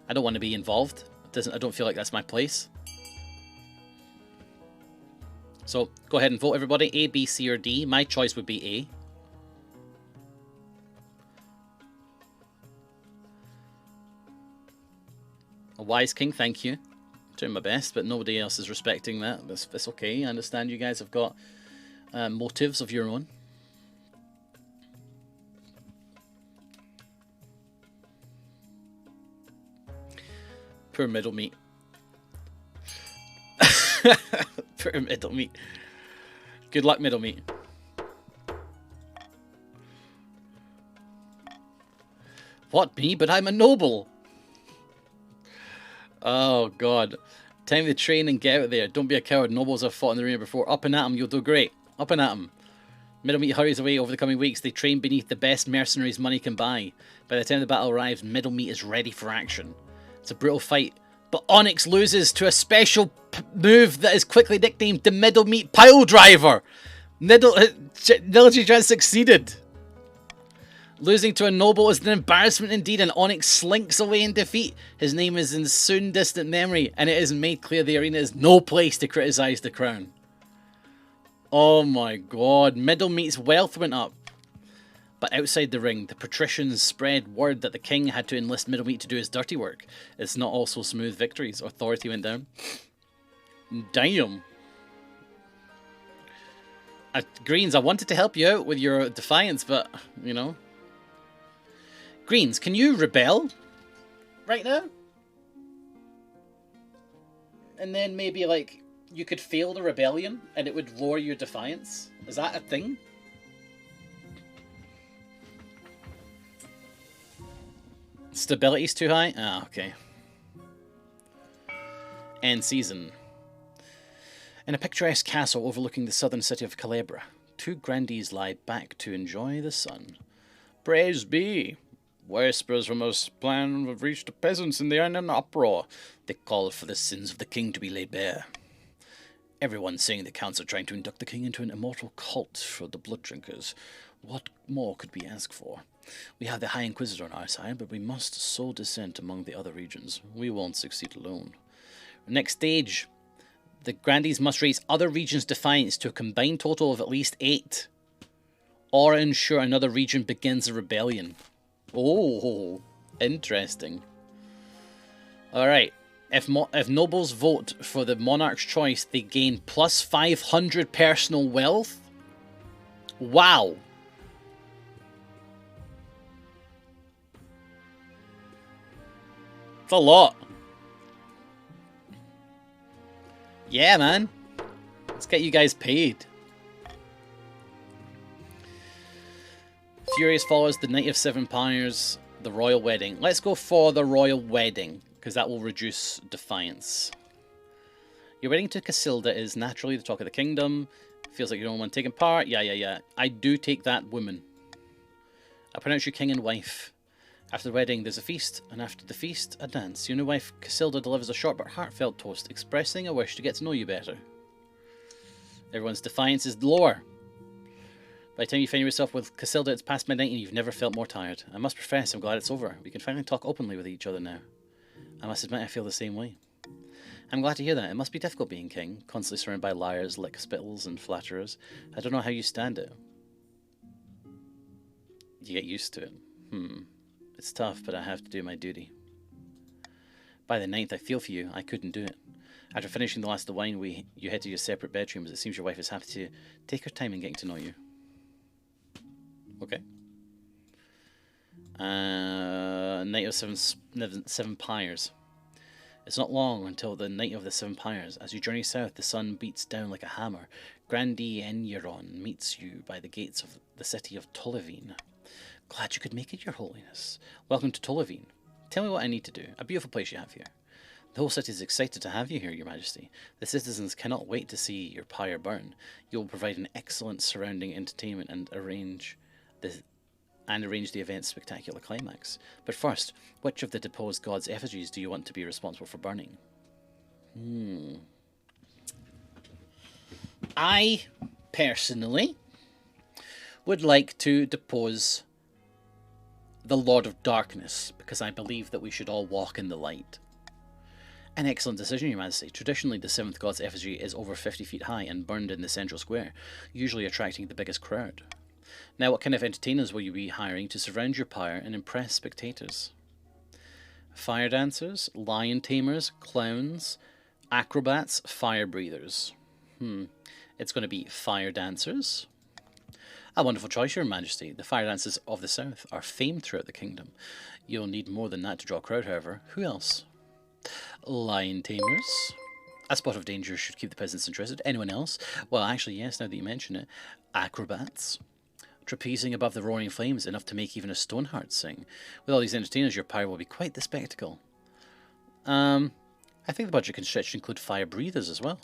I don't want to be involved. I don't feel like that's my place. So, go ahead and vote, everybody. A, B, C, or D. My choice would be A. A wise king, thank you. I'm doing my best, but nobody else is respecting that. That's okay. I understand you guys have got motives of your own. Poor Middle Meat. Poor Middle Meat. Good luck, Middle Meat. What, me? But I'm a noble. Oh, God. Time to train and get out there. Don't be a coward. Nobles have fought in the arena before. Up and at 'em. You'll do great. Up and at 'em. Middle Meat hurries away over the coming weeks. They train beneath the best mercenaries money can buy. By the time the battle arrives, Middle Meat is ready for action. It's a brutal fight, but Onyx loses to a special move that is quickly nicknamed the Middle Meat Pile Driver. Military Trance succeeded. Losing to a noble is an embarrassment indeed, and Onyx slinks away in defeat. His name is in soon distant memory, and it is made clear the arena is no place to criticise the crown. Oh my god, Middle Meat's wealth went up. But outside the ring, the patricians spread word that the king had to enlist Middle Meat to do his dirty work. It's not all so smooth victories. Authority went down. Damn. Greens, I wanted to help you out with your defiance, but, you know. Greens, can you rebel right now? And then maybe, like, you could fail the rebellion and it would lower your defiance? Is that a thing? Stability's too high? Ah, okay. End season. In a picturesque castle overlooking the southern city of Calabria, two grandees lie back to enjoy the sun. Praise be! Whispers from us plan have reached the peasants and they are in an uproar. They call for the sins of the king to be laid bare. Everyone's saying the counts are trying to induct the king into an immortal cult for the blood drinkers. What more could we ask for? We have the High Inquisitor on our side, but we must sow dissent among the other regions. We won't succeed alone. Next stage. The grandees must raise other regions' defiance to a combined total of at least 8. Or ensure another region begins a rebellion. Oh, interesting. Alright. If nobles vote for the monarch's choice, they gain plus 500 personal wealth? Wow. It's a lot. Yeah, man. Let's get you guys paid. Furious follows the Knight of Seven Pyres, the Royal Wedding. Let's go for the Royal Wedding, because that will reduce defiance. Your wedding to Casilda is naturally the talk of the kingdom. Feels like you're the only one taking part. Yeah. I do take that woman. I pronounce you king and wife. After the wedding, there's a feast, and after the feast, a dance. Your new wife, Casilda, delivers a short but heartfelt toast, expressing a wish to get to know you better. Everyone's defiance is lower. By the time you find yourself with Casilda, it's past midnight and you've never felt more tired. I must profess, I'm glad it's over. We can finally talk openly with each other now. I must admit I feel the same way. I'm glad to hear that. It must be difficult being king, constantly surrounded by liars, lick-spittles, and flatterers. I don't know how you stand it. You get used to it. It's tough, but I have to do my duty. By the 9th, I feel for you. I couldn't do it. After finishing the last of the wine, you head to your separate bedrooms. It seems your wife is happy to take her time in getting to know you. Okay. Knight of Seven Pyres. It's not long until the Night of the Seven Pyres. As you journey south, the sun beats down like a hammer. Grandee Enyeron meets you by the gates of the city of Tolivine. Glad you could make it, your holiness. Welcome to Tolivine. Tell me what I need to do. A beautiful place you have here. The whole city is excited to have you here, your majesty. The citizens cannot wait to see your pyre burn. You will provide an excellent surrounding entertainment and arrange the event's spectacular climax. But first, which of the deposed gods' effigies do you want to be responsible for burning? I, personally, would like to depose the Lord of Darkness, because I believe that we should all walk in the light. An excellent decision, your majesty. Traditionally, the 7th god's effigy is over 50 feet high and burned in the central square, usually attracting the biggest crowd. Now, what kind of entertainers will you be hiring to surround your pyre and impress spectators? Fire dancers, lion tamers, clowns, acrobats, fire breathers. It's going to be fire dancers. A wonderful choice, your majesty. The fire dancers of the south are famed throughout the kingdom. You'll need more than that to draw a crowd, however. Who else? Lion tamers. A spot of danger should keep the peasants interested. Anyone else? Well, actually, yes, now that you mention it. Acrobats. Trapezing above the roaring flames, enough to make even a Stoneheart sing. With all these entertainers, your pyre will be quite the spectacle. I think the budget can stretch to include fire breathers as well.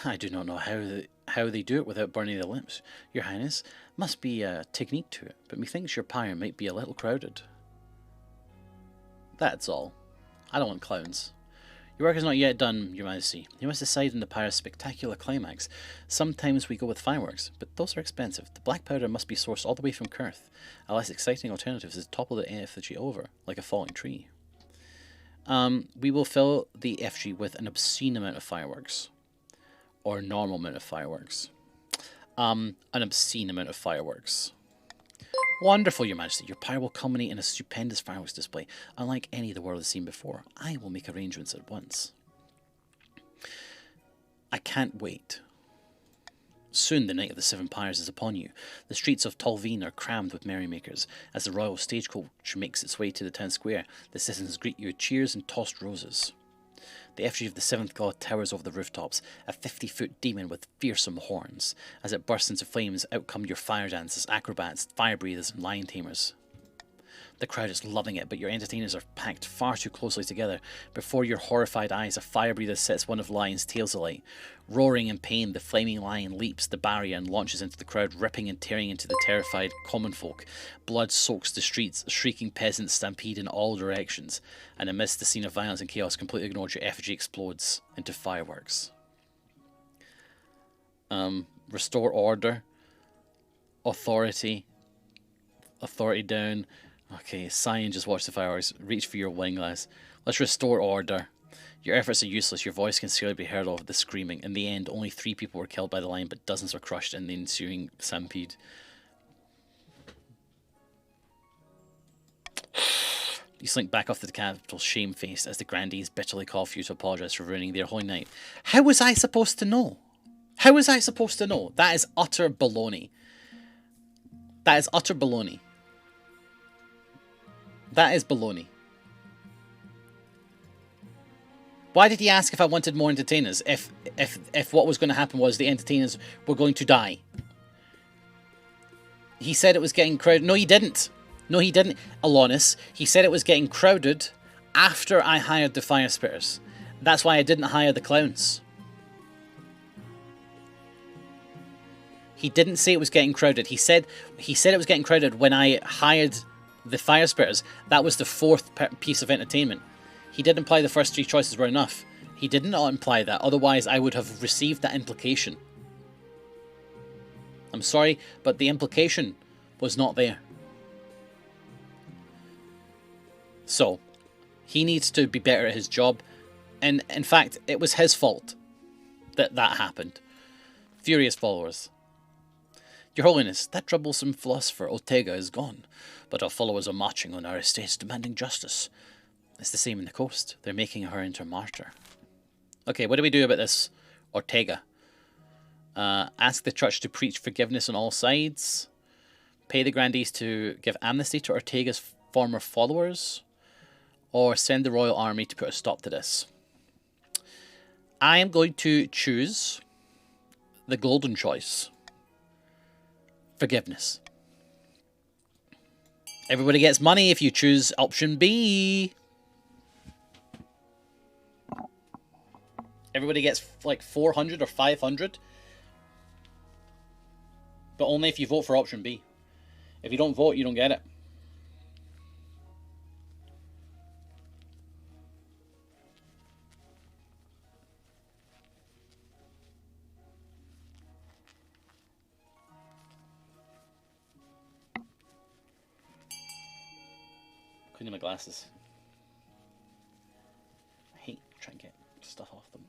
I do not know how they do it without burning their lips. Your Highness, must be a technique to it, but methinks your pyre might be a little crowded. That's all. I don't want clowns. Your work is not yet done, Your Majesty. You must decide on the pyre's spectacular climax. Sometimes we go with fireworks, but those are expensive. The black powder must be sourced all the way from Kurth. A less exciting alternative is to topple the effigy over, like a falling tree. We will fill the effigy with an obscene amount of fireworks. Or a normal amount of fireworks. An obscene amount of fireworks. Wonderful, Your Majesty. Your pyre will culminate in a stupendous fireworks display, unlike any the world has seen before. I will make arrangements at once. I can't wait. Soon the Night of the Seven Pyres is upon you. The streets of Tolveen are crammed with merrymakers. As the royal stagecoach makes its way to the town square, the citizens greet you with cheers and tossed roses. The effigy of the seventh god towers over the rooftops, a 50-foot demon with fearsome horns. As it bursts into flames, out come your fire dancers, acrobats, fire breathers, and lion tamers. The crowd is loving it, but your entertainers are packed far too closely together. Before your horrified eyes, a fire breather sets one of the lion's tails alight. Roaring in pain, the flaming lion leaps the barrier and launches into the crowd, ripping and tearing into the terrified common folk. Blood soaks the streets, shrieking peasants stampede in all directions, and amidst the scene of violence and chaos completely ignored, your effigy explodes into fireworks. Restore order. Authority down. Okay, Cyan just watched the fireworks. Reach for your wine glass. Let's restore order. Your efforts are useless. Your voice can still be heard over the screaming. In the end, only 3 people were killed by the lion, but dozens were crushed in the ensuing stampede. You slink back off to the capital, shamefaced, as the grandees bitterly call for you to apologise for ruining their holy night. How was I supposed to know? How was I supposed to know? That is utter baloney. That is utter baloney. That is baloney. Why did he ask if I wanted more entertainers? If what was going to happen was the entertainers were going to die. He said it was getting crowded. No, he didn't. No, he didn't. Alonis. He said it was getting crowded after I hired the fire spitters. That's why I didn't hire the clowns. He didn't say it was getting crowded. He said it was getting crowded when I hired the fire spitters. That was the 4th piece of entertainment. He did imply the first 3 choices were enough. He did not imply that, otherwise I would have received that implication. I'm sorry, but the implication was not there. So, he needs to be better at his job, and in fact, it was his fault that happened. Furious followers. Your Holiness, that troublesome philosopher Ortega is gone, but our followers are marching on our estates demanding justice. It's the same in the coast. They're making her into a martyr. Okay, what do we do about this Ortega? Ask the church to preach forgiveness on all sides. Pay the grandees to give amnesty to Ortega's former followers. Or send the royal army to put a stop to this. I am going to choose the golden choice. Forgiveness. Everybody gets money if you choose option B. Everybody gets like 400 or 500. But only if you vote for option B. If you don't vote, you don't get it. Cleaning my glasses. I hate trying to get stuff off them.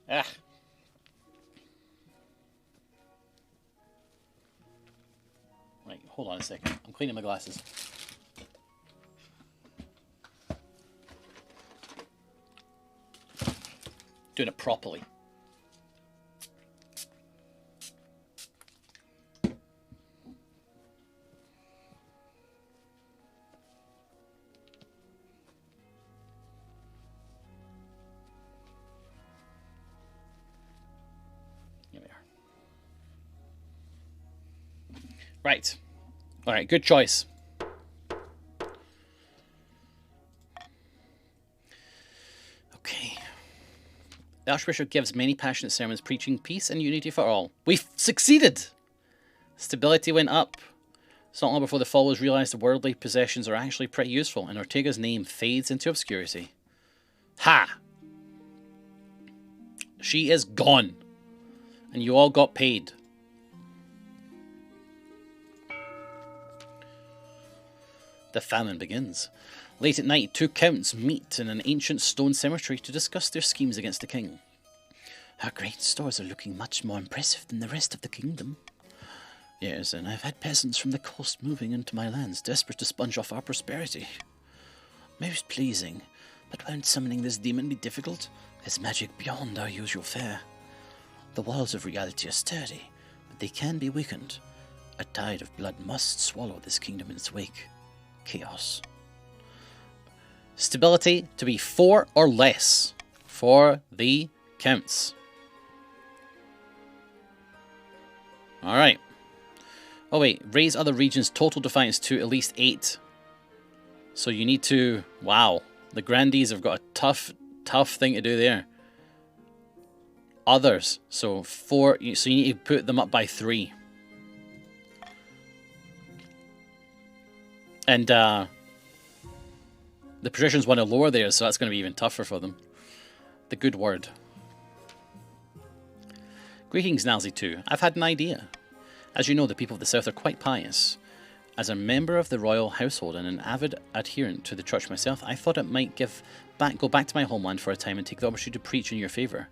Ah. Right, hold on a second. I'm cleaning my glasses. Doing it properly. Right. Alright, good choice. Okay. The Archbishop gives many passionate sermons preaching peace and unity for all. We've succeeded! Stability went up. It's not long before the followers realised the worldly possessions are actually pretty useful, and Ortega's name fades into obscurity. Ha! She is gone. And you all got paid. The famine begins. Late at night, two counts meet in an ancient stone cemetery to discuss their schemes against the king. Our grain stores are looking much more impressive than the rest of the kingdom. Yes, and I've had peasants from the coast moving into my lands, desperate to sponge off our prosperity. Most pleasing, but won't summoning this demon be difficult? His magic beyond our usual fare. The walls of reality are sturdy, but they can be weakened. A tide of blood must swallow this kingdom in its wake. Chaos. Stability to be 4 or less for the counts. Alright. Oh wait, raise other regions' total defiance to at least 8. So you need to... Wow. The grandees have got a tough thing to do there. Others. So 4... So you need to put them up by 3. And the patricians want to lower theirs, so that's going to be even tougher for them. The good word. Greetings, Nalzi 2. I've had an idea. As you know, the people of the south are quite pious. As a member of the royal household and an avid adherent to the church myself, I thought it might go back to my homeland for a time and take the opportunity to preach in your favour.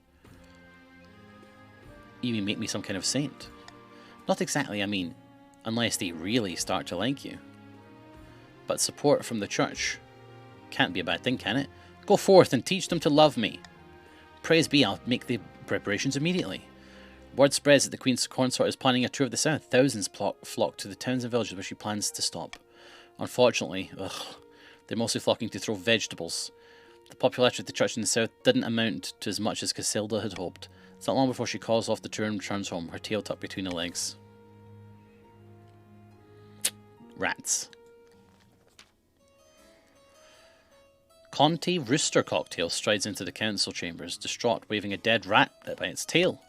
You mean make me some kind of saint? Not exactly, I mean, unless they really start to like you. But support from the church can't be a bad thing, can it? Go forth and teach them to love me. Praise be, I'll make the preparations immediately. Word spreads that the Queen's consort is planning a tour of the south. Thousands flock to the towns and villages where she plans to stop. Unfortunately, they're mostly flocking to throw vegetables. The popularity of the church in the south didn't amount to as much as Casilda had hoped. It's not long before she calls off the tour and returns home, her tail tucked between her legs. Rats. Conti Rooster Cocktail strides into the council chambers, distraught, waving a dead rat by its tail.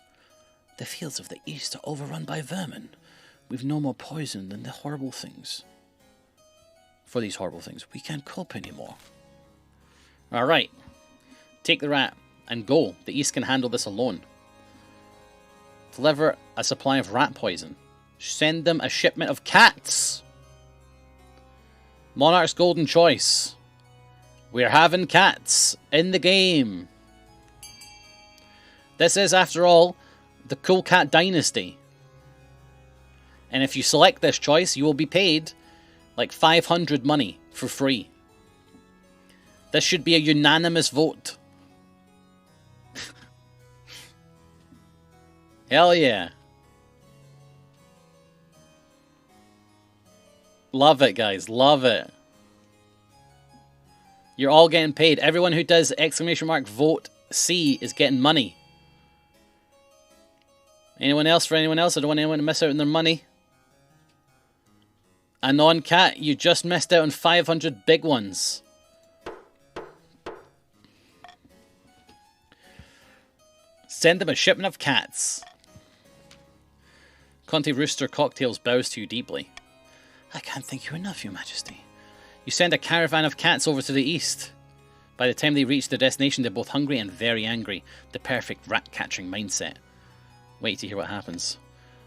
The fields of the east are overrun by vermin. We've no more poison than the horrible things. For these horrible things, we can't cope anymore. Alright. Take the rat and go. The east can handle this alone. Deliver a supply of rat poison. Send them a shipment of cats. Monarch's golden choice. We're having cats in the game. This is, after all, the Cool Cat Dynasty. And if you select this choice, you will be paid like 500 money for free. This should be a unanimous vote. Hell yeah. Love it, guys. Love it. You're all getting paid. Everyone who does !vote C is getting money. Anyone else for anyone else? I don't want anyone to miss out on their money. A non-cat, you just missed out on 500 big ones. Send them a shipment of cats. Conti Rooster Cocktails bows to you deeply. I can't thank you enough, Your Majesty. You send a caravan of cats over to the east. By the time they reach their destination, they're both hungry and very angry. The perfect rat-catching mindset. Wait to hear what happens.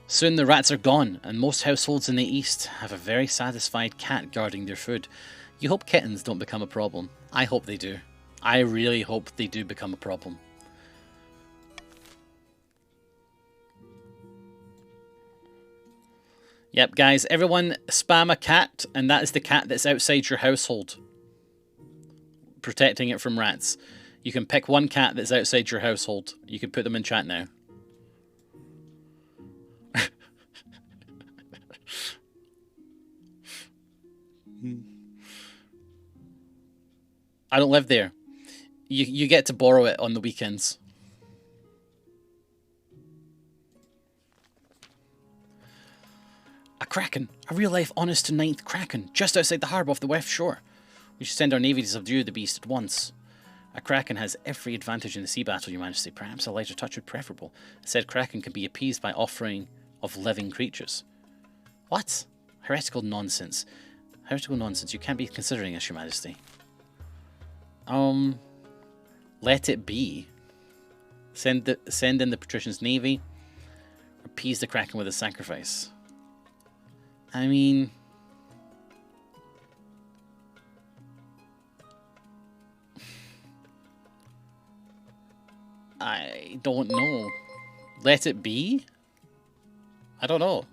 Soon the rats are gone, and most households in the east have a very satisfied cat guarding their food. You hope kittens don't become a problem. I hope they do. I really hope they do become a problem. Yep, guys, everyone spam a cat, and that is the cat that's outside your household. Protecting it from rats. You can pick one cat that's outside your household. You can put them in chat now. I don't live there. You get to borrow it on the weekends. A A kraken! A real-life honest-to-ninth kraken, just outside the harbour off the west shore. We should send our navy to subdue the beast at once. A kraken has every advantage in the sea battle, Your Majesty. Perhaps a lighter touch would be preferable. Said kraken can be appeased by offering of living creatures. What? Heretical nonsense. Heretical nonsense. You can't be considering this, Your Majesty. Let it be. Send in the patrician's navy. Appease the kraken with a sacrifice. I mean, I don't know. Let it be? I don't know.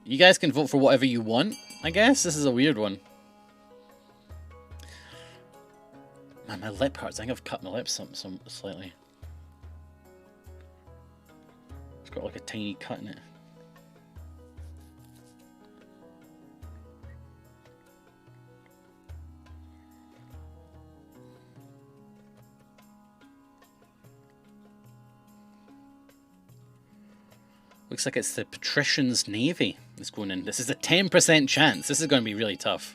You guys can vote for whatever you want, I guess. This is a weird one. Man, my lip hurts. I think I've cut my lips some slightly. It's got like a tiny cut in it. Looks like it's the patrician's navy that's going in. This is a 10% chance. This is going to be really tough.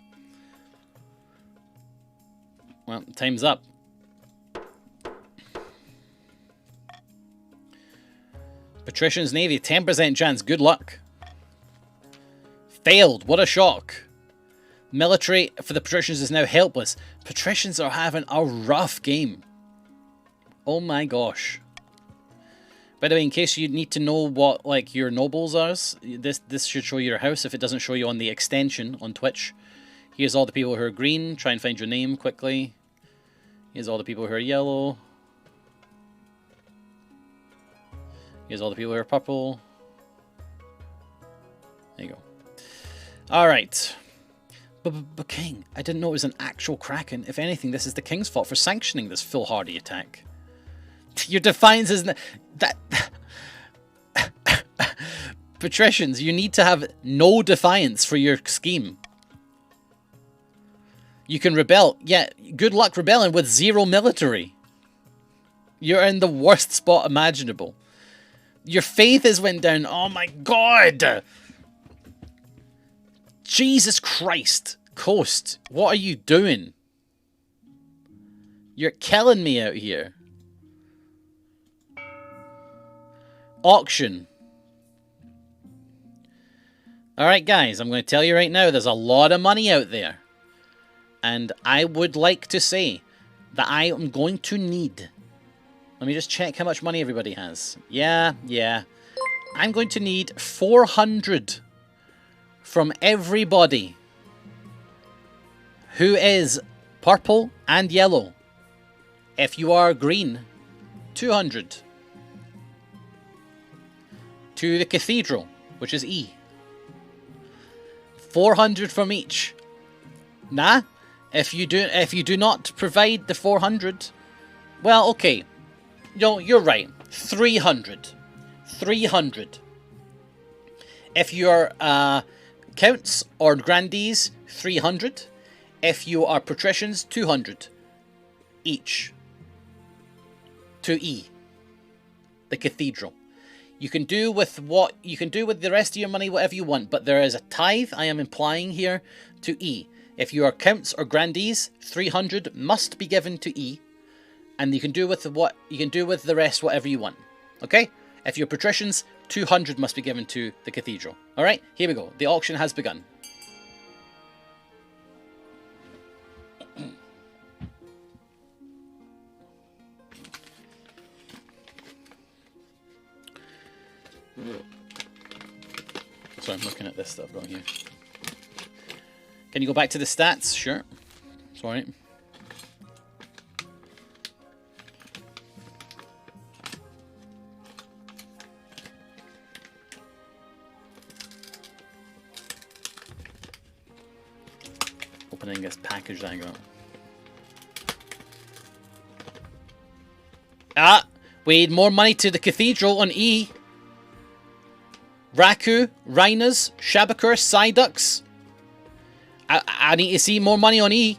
Well, time's up. Patrician's navy, 10% chance. Good luck. Failed. What a shock. Military for the patricians is now helpless. Patricians are having a rough game. Oh my gosh. By the way, in case you need to know what like your nobles are, this should show you your house if it doesn't show you on the extension on Twitch. Here's all the people who are green. Try and find your name quickly. Here's all the people who are yellow. Here's all the people who are purple. There you go. Alright. But King, I didn't know it was an actual kraken. If anything, this is the King's fault for sanctioning this foolhardy attack. Your defiance isn't that. Patricians, you need to have no defiance for your scheme. You can rebel. Yeah, good luck rebelling with 0 military. You're in the worst spot imaginable. Your faith has went down. Oh my god! Jesus Christ. Coast, what are you doing? You're killing me out here. Auction. Alright guys, I'm going to tell you right now, there's a lot of money out there. And I would like to say that I am going to need... Let me just check how much money everybody has. Yeah. I'm going to need 400 from everybody who is purple and yellow. If you are green, 200. To the cathedral, which is E. 400 from each. Nah, if you do not provide the 400, well, okay. No, you're right. 300. 300. If you're counts or grandees, 300. If you are patricians, 200 each. To E. The cathedral. You can do with the rest of your money whatever you want, but there is a tithe I am implying here to E. If you are counts or grandees, 300 must be given to E, and you can do with the rest whatever you want. Okay? If you're patricians, 200 must be given to the cathedral. All right? Here we go. The auction has begun. So I'm looking at this that I've got here. Can you go back to the stats? Sure. Sorry. Opening this package that I got. Ah! We need more money to the cathedral on E. Raku, Rhinas, Shabakor, Psyducks. I need to see more money on E.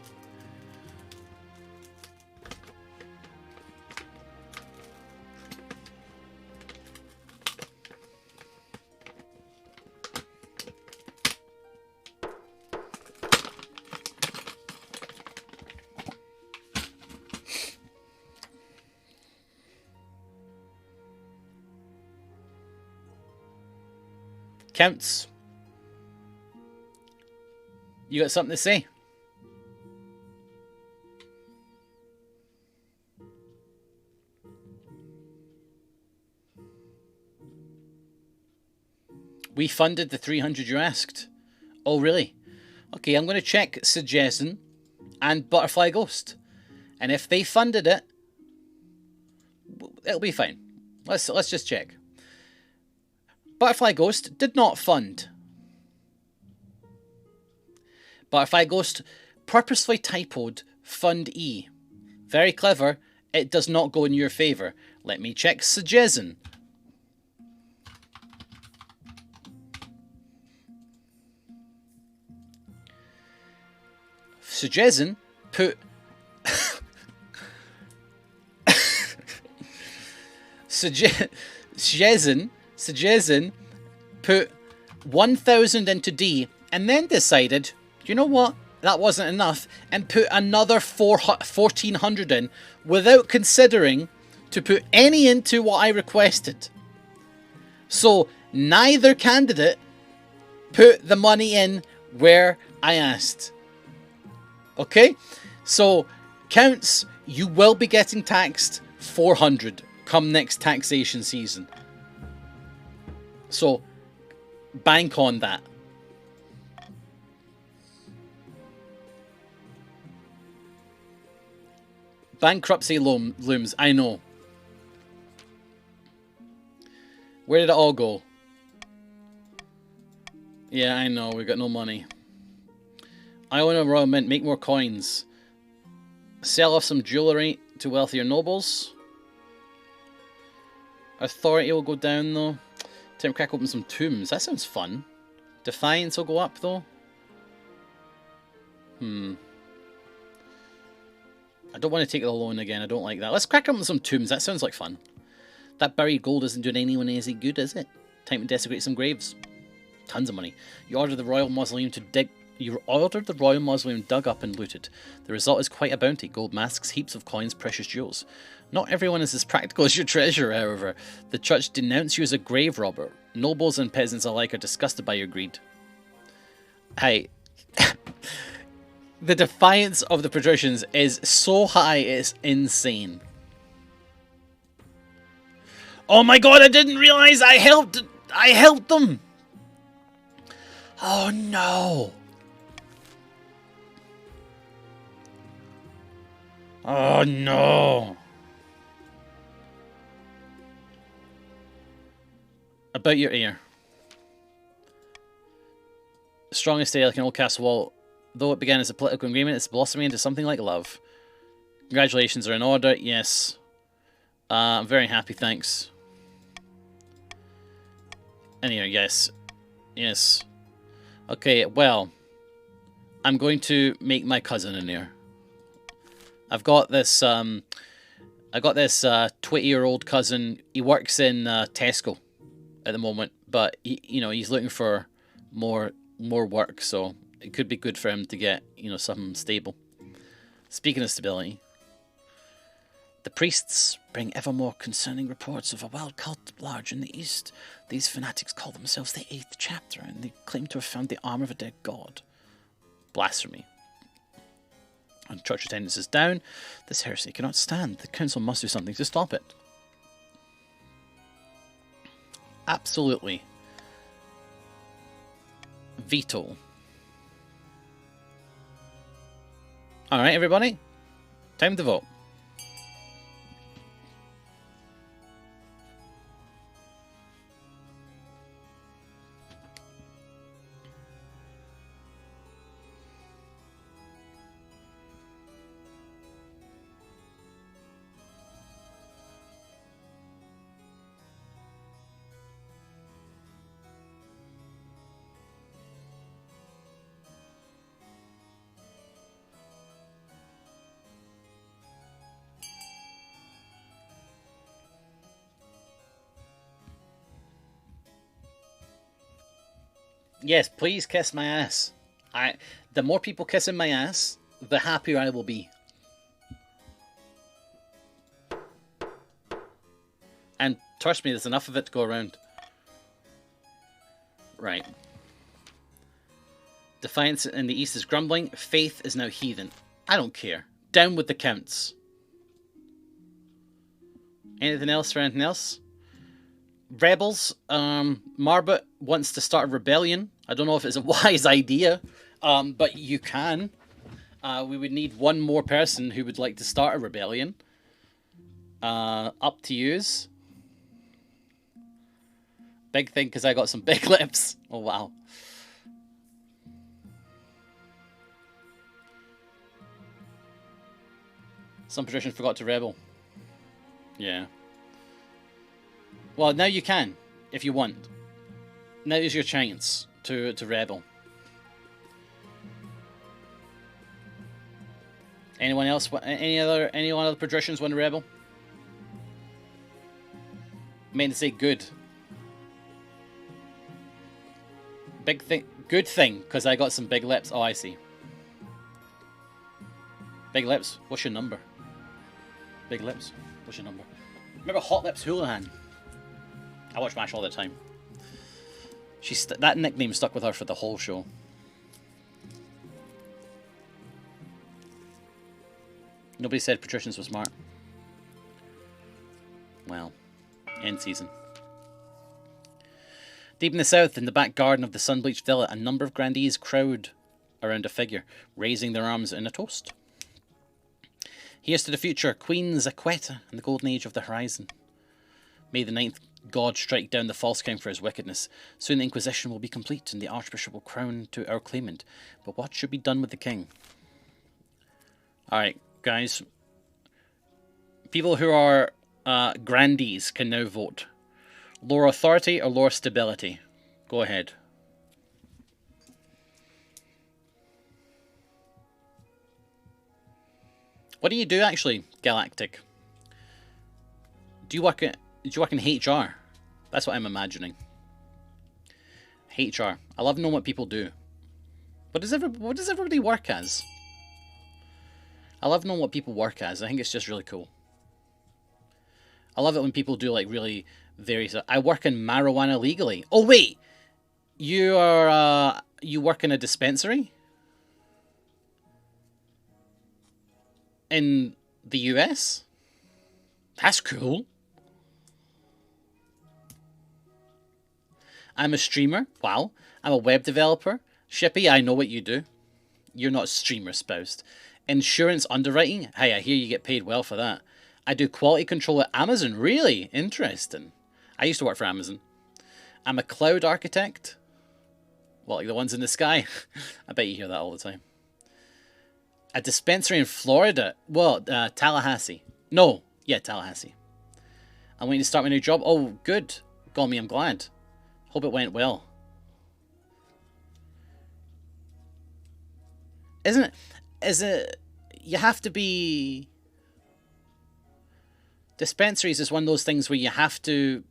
Counts. You got something to say? We funded the 300 you asked. Oh, really? Okay, I'm going to check Suggestion and Butterfly Ghost. And if they funded it, it'll be fine. Let's just check. Butterfly Ghost did not fund. Butterfly Ghost purposefully typoed Fund E. Very clever. It does not go in your favour. Let me check Suggestion. Suggestion put Suggestion put 1,000 into D and then decided, you know what, that wasn't enough, and put another 1,400 in without considering to put any into what I requested. So neither candidate put the money in where I asked. Okay, so Counts, you will be getting taxed 400 come next taxation season. So bank on that. Bankruptcy looms, I know. Where did it all go? Yeah, I know, we got no money. I own a Royal Mint, make more coins. Sell off some jewellery to wealthier nobles. Authority will go down though. Time crack open some tombs, that sounds fun. Defiance will go up though. I don't want to take the loan again, I don't like that. Let's crack open some tombs, that sounds like fun. That buried gold isn't doing anyone any good, is it? Time to desecrate some graves. Tons of money. You ordered the royal mausoleum dug up and looted. The result is quite a bounty. Gold masks, heaps of coins, precious jewels. Not everyone is as practical as your treasurer, however. The church denounce you as a grave robber. Nobles and peasants alike are disgusted by your greed. Hey, the defiance of the patricians is so high, it's insane. Oh my god, I didn't realize I helped them! Oh no! Oh no! About your ear. The strongest day like an old castle wall. Though it began as a political agreement, it's blossoming into something like love. Congratulations are in order, yes. I'm very happy, thanks. And here, yes. Yes. Okay, well. I'm going to make my cousin in here. I've got this 20-year-old cousin. He works in Tesco at the moment, but he's looking for more work, so it could be good for him to get, something stable. Speaking of stability, the priests bring ever more concerning reports of a wild cult large in the east. These fanatics call themselves the 8th chapter, and they claim to have found the armor of a dead god. Blasphemy. And church attendance is down. This heresy cannot stand. The council must do something to stop it. Absolutely. Veto. Alright, everybody. Time to vote. Yes, please kiss my ass. The more people kissing my ass, the happier I will be. And trust me, there's enough of it to go around. Right. Defiance in the east is grumbling. Faith is now heathen. I don't care. Down with the counts. Anything else for anything else? Rebels. Marbot wants to start a rebellion. I don't know if it's a wise idea, but you can. We would need one more person who would like to start a rebellion. Up to yous. Big thing because I got some big lips. Oh, wow. Some patrician forgot to rebel. Yeah. Well, now you can, if you want. Now is your chance to rebel. Anyone else? Anyone other patricians want to rebel? I meant to say good. Big thing, good thing, because I got some big lips. Oh, I see. Big lips. What's your number? Big lips. What's your number? Remember Hot Lips Houlihan? I watch MASH all the time. That nickname stuck with her for the whole show. Nobody said patricians were smart. Well, end season. Deep in the south, in the back garden of the sun-bleached villa, a number of grandees crowd around a figure, raising their arms in a toast. Here's to the future, Queen Zaquetta and the golden age of the horizon. May the ninth god strike down the false king for his wickedness. Soon the Inquisition will be complete and the Archbishop will crown to our claimant. But what should be done with the king? Alright, guys. People who are grandees can now vote. Lower authority or lower stability? Go ahead. What do you do actually, Galactic? Do you work in HR? That's what I'm imagining. HR. I love knowing what people do. What does everybody work as? I love knowing what people work as. I think it's just really cool. I love it when people do like really various. I work in marijuana legally. Oh wait, you work in a dispensary in the US? That's cool. I'm a streamer. Wow. I'm a web developer. Shippy, I know what you do. You're not streamer spoused. Insurance underwriting. Hey, I hear you get paid well for that. I do quality control at Amazon. Really? Interesting. I used to work for Amazon. I'm a cloud architect. Well, like the ones in the sky. I bet you hear that all the time. A dispensary in Florida. Well, Tallahassee. No. Yeah, Tallahassee. I'm waiting to start my new job. Oh, good. Got me, I'm glad. Hope it went well. Isn't it? Is it... You have to be... Dispensaries is one of those things where you have to...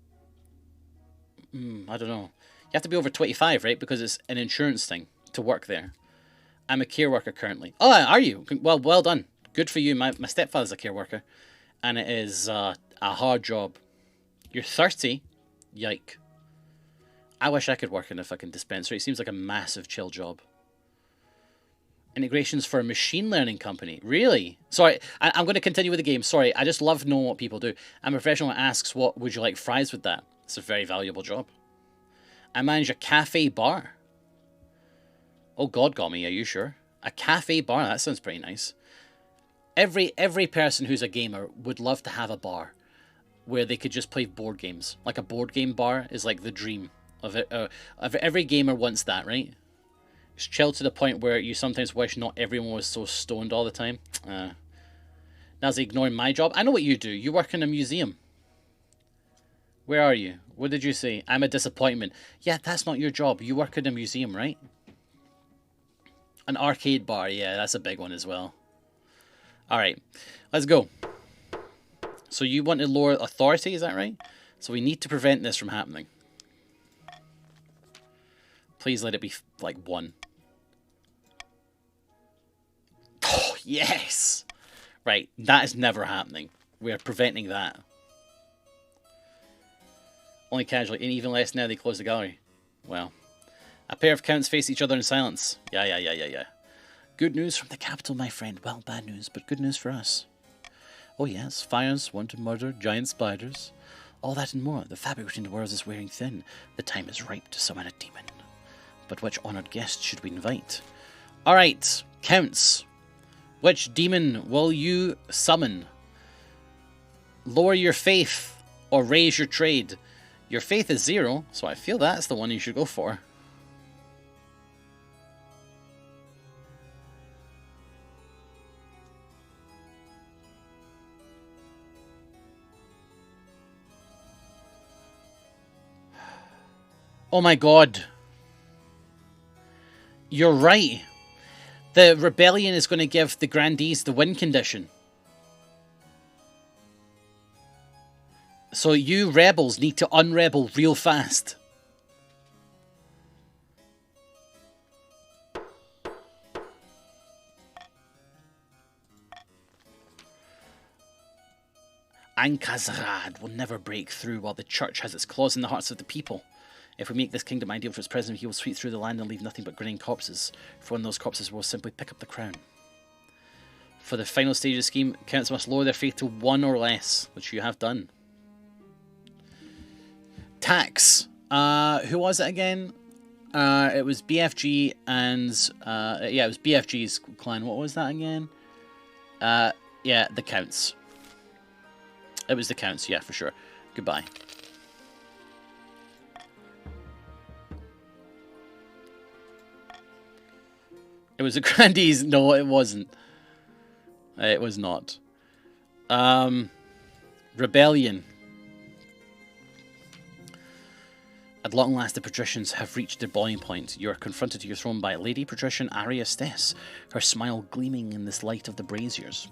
I don't know. You have to be over 25, right? Because it's an insurance thing to work there. I'm a care worker currently. Oh, are you? Well done. Good for you. My stepfather's a care worker. And it is a hard job. You're 30? Yike. I wish I could work in a fucking dispensary. It seems like a massive chill job. Integrations for a machine learning company. Really? Sorry, I'm going to continue with the game. Sorry, I just love knowing what people do. I'm a professional that asks, what would you like fries with that? It's a very valuable job. I manage a cafe bar. Oh God, Gommy, are you sure? A cafe bar? That sounds pretty nice. Every person who's a gamer would love to have a bar where they could just play board games. Like a board game bar is like the dream of it. Every gamer wants that, right? It's chill to the point where you sometimes wish not everyone was so stoned all the time. Now's ignoring my job. I know what you do. You work in a museum. Where are you? What did you say? I'm a disappointment. Yeah, that's not your job. You work in a museum, right? An arcade bar. Yeah, that's a big one as well. Alright, let's go. So you want to lower authority, is that right? So we need to prevent this from happening. Please let it be like 1. Oh, yes! Right, that is never happening. We are preventing that. Only casually, and even less now they close the gallery. Well, A pair of counts face each other in silence. Yeah. Good news from the capital, my friend. Well, bad news, but good news for us. Oh yes, fires, wanted murder, giant spiders. All that and more. The fabric between the worlds is wearing thin. The time is ripe to summon a demon. But which honoured guest should we invite? Alright, counts. Which demon will you summon? Lower your faith or raise your trade. Your faith is 0, so I feel that's the one you should go for. Oh my god. You're right. The rebellion is going to give the grandees the win condition. So you rebels need to unrebel real fast. Ankh-Azrad will never break through while the church has its claws in the hearts of the people. If we make this kingdom ideal for its president, he will sweep through the land and leave nothing but grinning corpses. For when those corpses will simply pick up the crown. For the final stage of the scheme, counts must lower their faith to 1 or less, which you have done. Tax. Who was it again? It was BFG and... yeah, it was BFG's clan. What was that again? Yeah, the counts. It was the counts, yeah, for sure. Goodbye. It was the grandees. No, it wasn't. It was not. Rebellion. At long last, the patricians have reached their boiling point. You are confronted to your throne by Lady Patrician Arya Stes, her smile gleaming in this light of the braziers.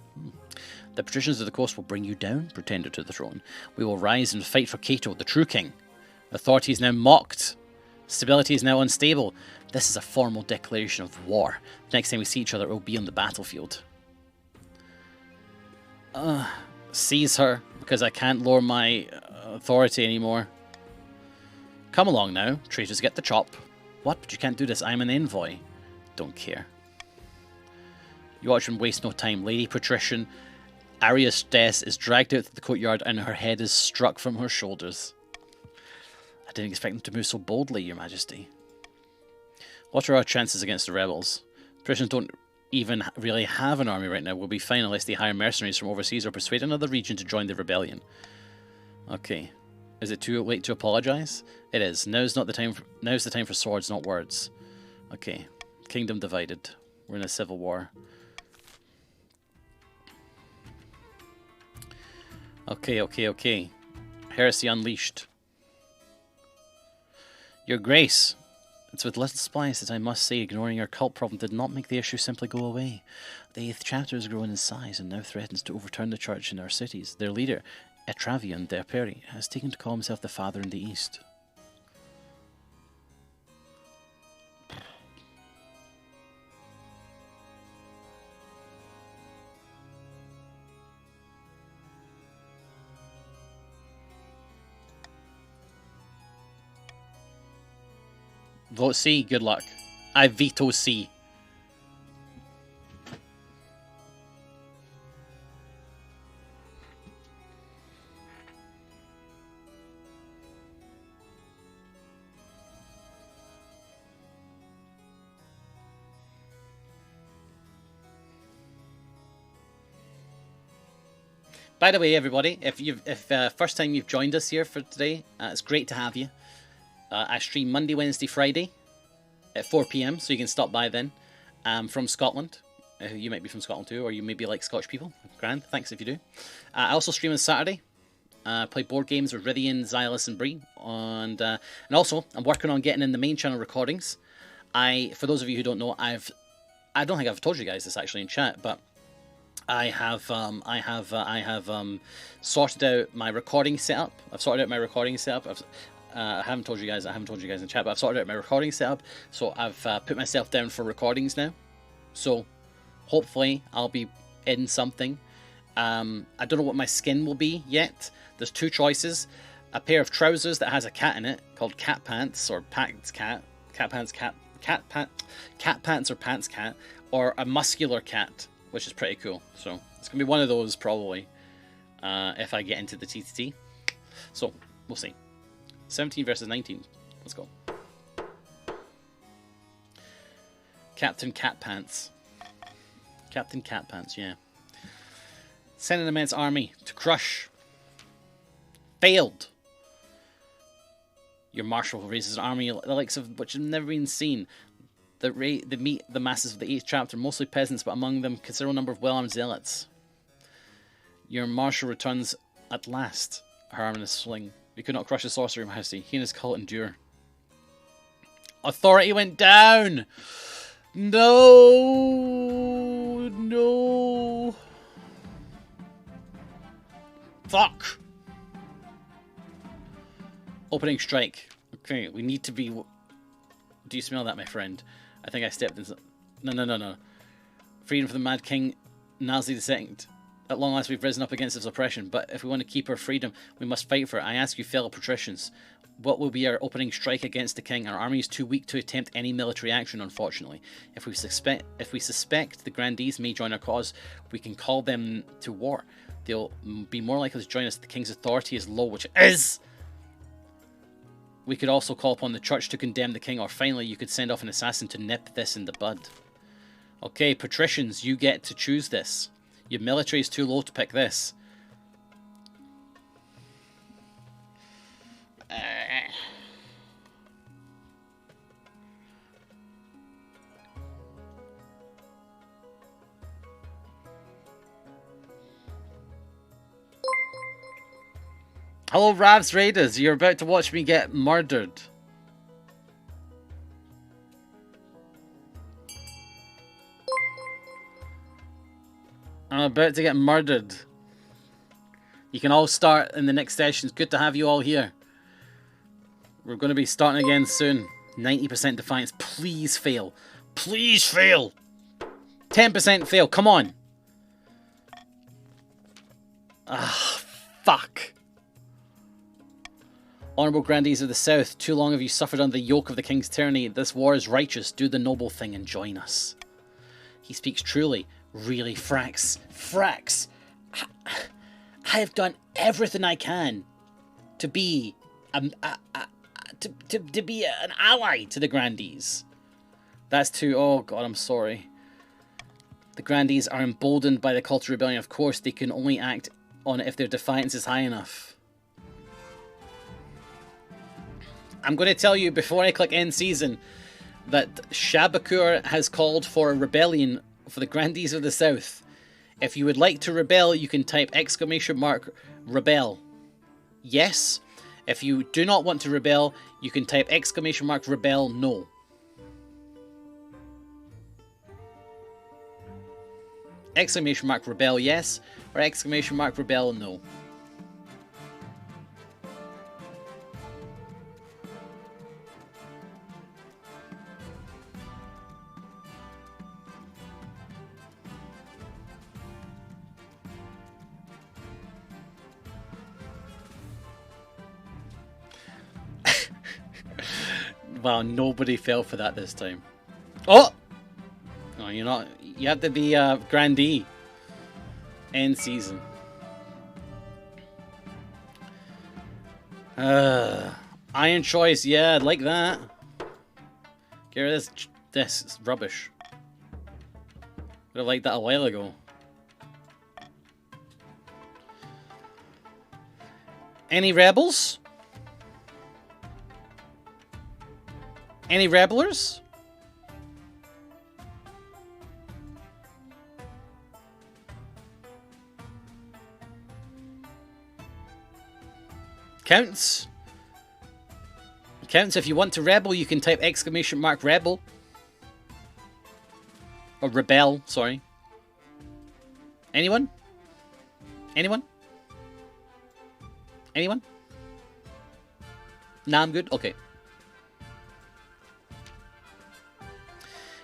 The patricians of the coast will bring you down, pretender to the throne. We will rise and fight for Cato, the true king. Authority is now mocked. Stability is now unstable. This is a formal declaration of war. The next time we see each other, it will be on the battlefield. Seize her, because I can't lower my authority anymore. Come along now. Traitors get the chop. What? But you can't do this. I'm an envoy. Don't care. You watch and waste no time. Lady Patrician Arya Stes is dragged out to the courtyard and her head is struck from her shoulders. I didn't expect them to move so boldly, Your Majesty. What are our chances against the rebels? Patricians don't even really have an army right now. We'll be fine unless they hire mercenaries from overseas or persuade another region to join the rebellion. Okay. Is it too late to apologize? It is. Now's the time for swords, not words. Okay. Kingdom divided. We're in a civil war. Okay. Heresy unleashed. Your Grace. It's with little surprise that I must say ignoring your cult problem did not make the issue simply go away. The 8th chapter has grown in size and now threatens to overturn the church in our cities. Their leader, Etravian Derperi, has taken to call himself the Father in the East. Vote C, good luck. I veto C. By the way, everybody, if first time you've joined us here for today, it's great to have you. I stream Monday, Wednesday, Friday at 4 PM, so you can stop by then. From Scotland. You might be from Scotland too, or you may be like Scottish people. Grand, thanks if you do. I also stream on Saturday. Play board games with Rythian, Xylus, and Bree. And also, I'm working on getting in the main channel recordings. For those of you who don't know, I don't think I've told you guys this actually in chat, but I have sorted out my recording setup. I've sorted out my recording setup. I haven't told you guys in chat, but I've sorted out my recording setup. So I've put myself down for recordings now. So hopefully I'll be in something. I don't know what my skin will be yet. There's two choices: a pair of trousers that has a cat in it called Cat Pants or Packed Cat, cat pants or pants cat, or a muscular cat, which is pretty cool. So it's gonna be one of those probably if I get into the TTT. So we'll see. 17 versus 19. Let's go. Captain Cat Pants. Captain Cat Pants, yeah. Send an immense army to crush. Failed. Your marshal raises an army the likes of which have never been seen. They meet the masses of the 8th chapter, mostly peasants, but among them a considerable number of well-armed zealots. Your marshal returns at last, her arm in a sling. We could not crush the sorcerer, Majesty. He and his cult endure. Authority went down! No! No! Fuck! Opening strike. Okay, we need to be... Do you smell that, my friend? I think I stepped in... No. Freedom for the Mad King, Nasli II. At long last we've risen up against this oppression, but if we want to keep our freedom, we must fight for it. I ask you, fellow patricians, what will be our opening strike against the king? Our army is too weak to attempt any military action, unfortunately. If we suspect the grandees may join our cause, we can call them to war. They'll be more likely to join us. The king's authority is low, which it is! We could also call upon the church to condemn the king, or finally you could send off an assassin to nip this in the bud. Okay, patricians, you get to choose this. Your military is too low to pick this. Hello, Ravs Raiders. You're about to watch me get murdered. I'm about to get murdered. You can all start in the next session. It's good to have you all here. We're going to be starting again soon. 90% defiance. Please fail. Please fail. 10% fail. Come on. Ah, fuck. Honourable Grandees of the South, too long have you suffered under the yoke of the King's tyranny. This war is righteous. Do the noble thing and join us. He speaks truly. Really, Frax. Frax. I have done everything I can to be to be an ally to the Grandees. That's too... Oh, God, I'm sorry. The Grandees are emboldened by the Culture Rebellion. Of course, they can only act on it if their defiance is high enough. I'm going to tell you before I click end season that Shabakur has called for a rebellion for the Grandees of the South. If you would like to rebel, you can type !rebel. Yes. If you do not want to rebel, you can type !rebel no. !rebel yes or !rebel no. Wow, nobody fell for that this time. Oh! No, you're not. You have to be Grandee. End season. Iron choice, yeah, I'd like that. Get rid of this. It's rubbish. Would have liked that a while ago. Any rebels? Any rebelers? Counts. Counts. If you want to rebel, you can type !rebel. Or rebel, sorry. Anyone? Anyone? Anyone? Nah, I'm good? Okay.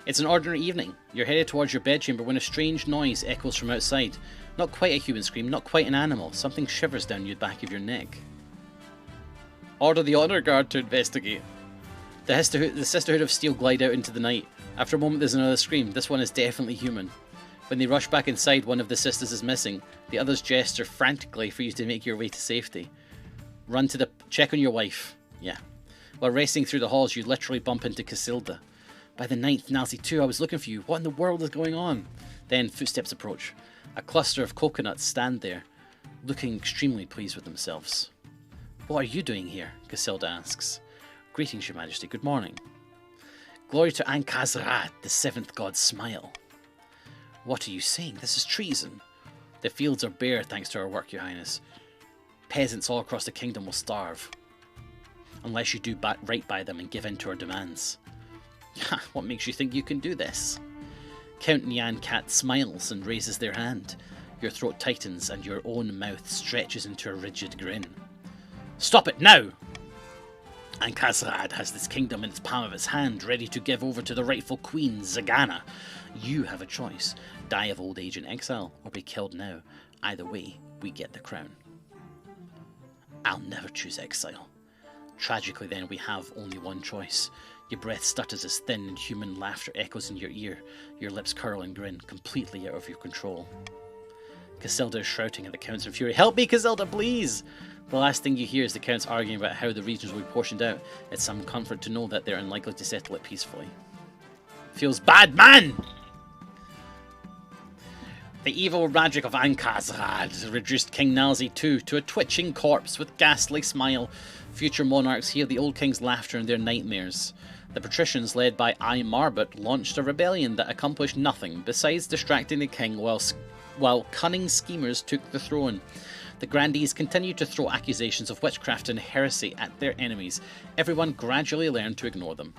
It's an ordinary evening. You're headed towards your bedchamber when a strange noise echoes from outside. Not quite a human scream, not quite an animal. Something shivers down the back of your neck. Order the honor guard to investigate. The Sisterhood of Steel glide out into the night. After a moment, there's another scream. This one is definitely human. When they rush back inside, one of the sisters is missing. The others gesture frantically for you to make your way to safety. Run to the... Check on your wife. Yeah. While racing through the halls, you literally bump into Casilda. By the 9th Nazi 2, I was looking for you. What in the world is going on? Then footsteps approach. A cluster of coconuts stand there, looking extremely pleased with themselves. What are you doing here? Casilda asks. Greetings, Your Majesty. Good morning. Glory to Ankh-Azraad, the 7th god's smile. What are you saying? This is treason. The fields are bare thanks to our work, Your Highness. Peasants all across the kingdom will starve. Unless you do right by them and give in to our demands. What makes you think you can do this? Count Nyan Cat smiles and raises their hand. Your throat tightens and your own mouth stretches into a rigid grin. Stop it now! Ankh-Azraad has this kingdom in its palm of its hand, ready to give over to the rightful queen, Zagana. You have a choice. Die of old age in exile, or be killed now. Either way, we get the crown. I'll never choose exile. Tragically then, we have only one choice. Your breath stutters as thin and human laughter echoes in your ear. Your lips curl and grin, completely out of your control. Casilda is shouting at the Counts in fury. Help me, Casilda, please! The last thing you hear is the Counts arguing about how the regions will be portioned out. It's some comfort to know that they're unlikely to settle it peacefully. Feels bad, man! The evil magic of Ankh-Azraad reduced King Nalzi II to a twitching corpse with ghastly smile. Future monarchs hear the old king's laughter in their nightmares. The patricians, led by I Marbot, launched a rebellion that accomplished nothing besides distracting the king while cunning schemers took the throne. The grandees continued to throw accusations of witchcraft and heresy at their enemies. Everyone gradually learned to ignore them.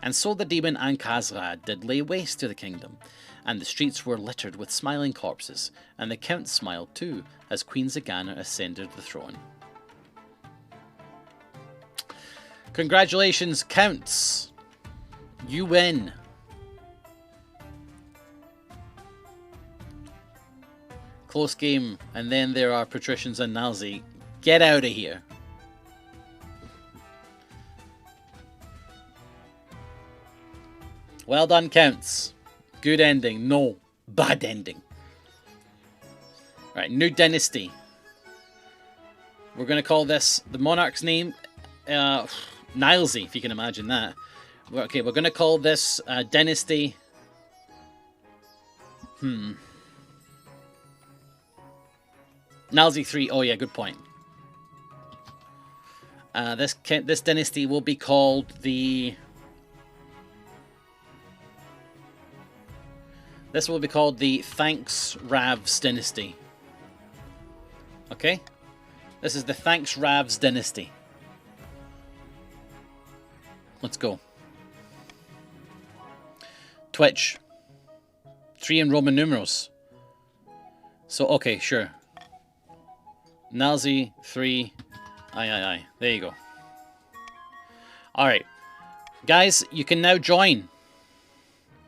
And so the demon Ankh-Azraad did lay waste to the kingdom, and the streets were littered with smiling corpses, and the Count smiled too, as Queen Zagana ascended the throne. Congratulations, Counts! You win! Close game, and then there are patricians and Nalzi. Get out of here! Well done, Counts. Good ending. No, bad ending. Right, new dynasty. We're going to call this, the monarch's name, Nilesy, if you can imagine that. Okay, we're going to call this dynasty... Nalzi 3, oh yeah, good point. This dynasty will be called the... This will be called the Thanks Ravs dynasty. Okay? This is the Thanks Ravs dynasty. Let's go. Twitch. 3 in Roman numerals. So, okay, sure. Nalzi 3. Aye. There you go. Alright. Guys, you can now join.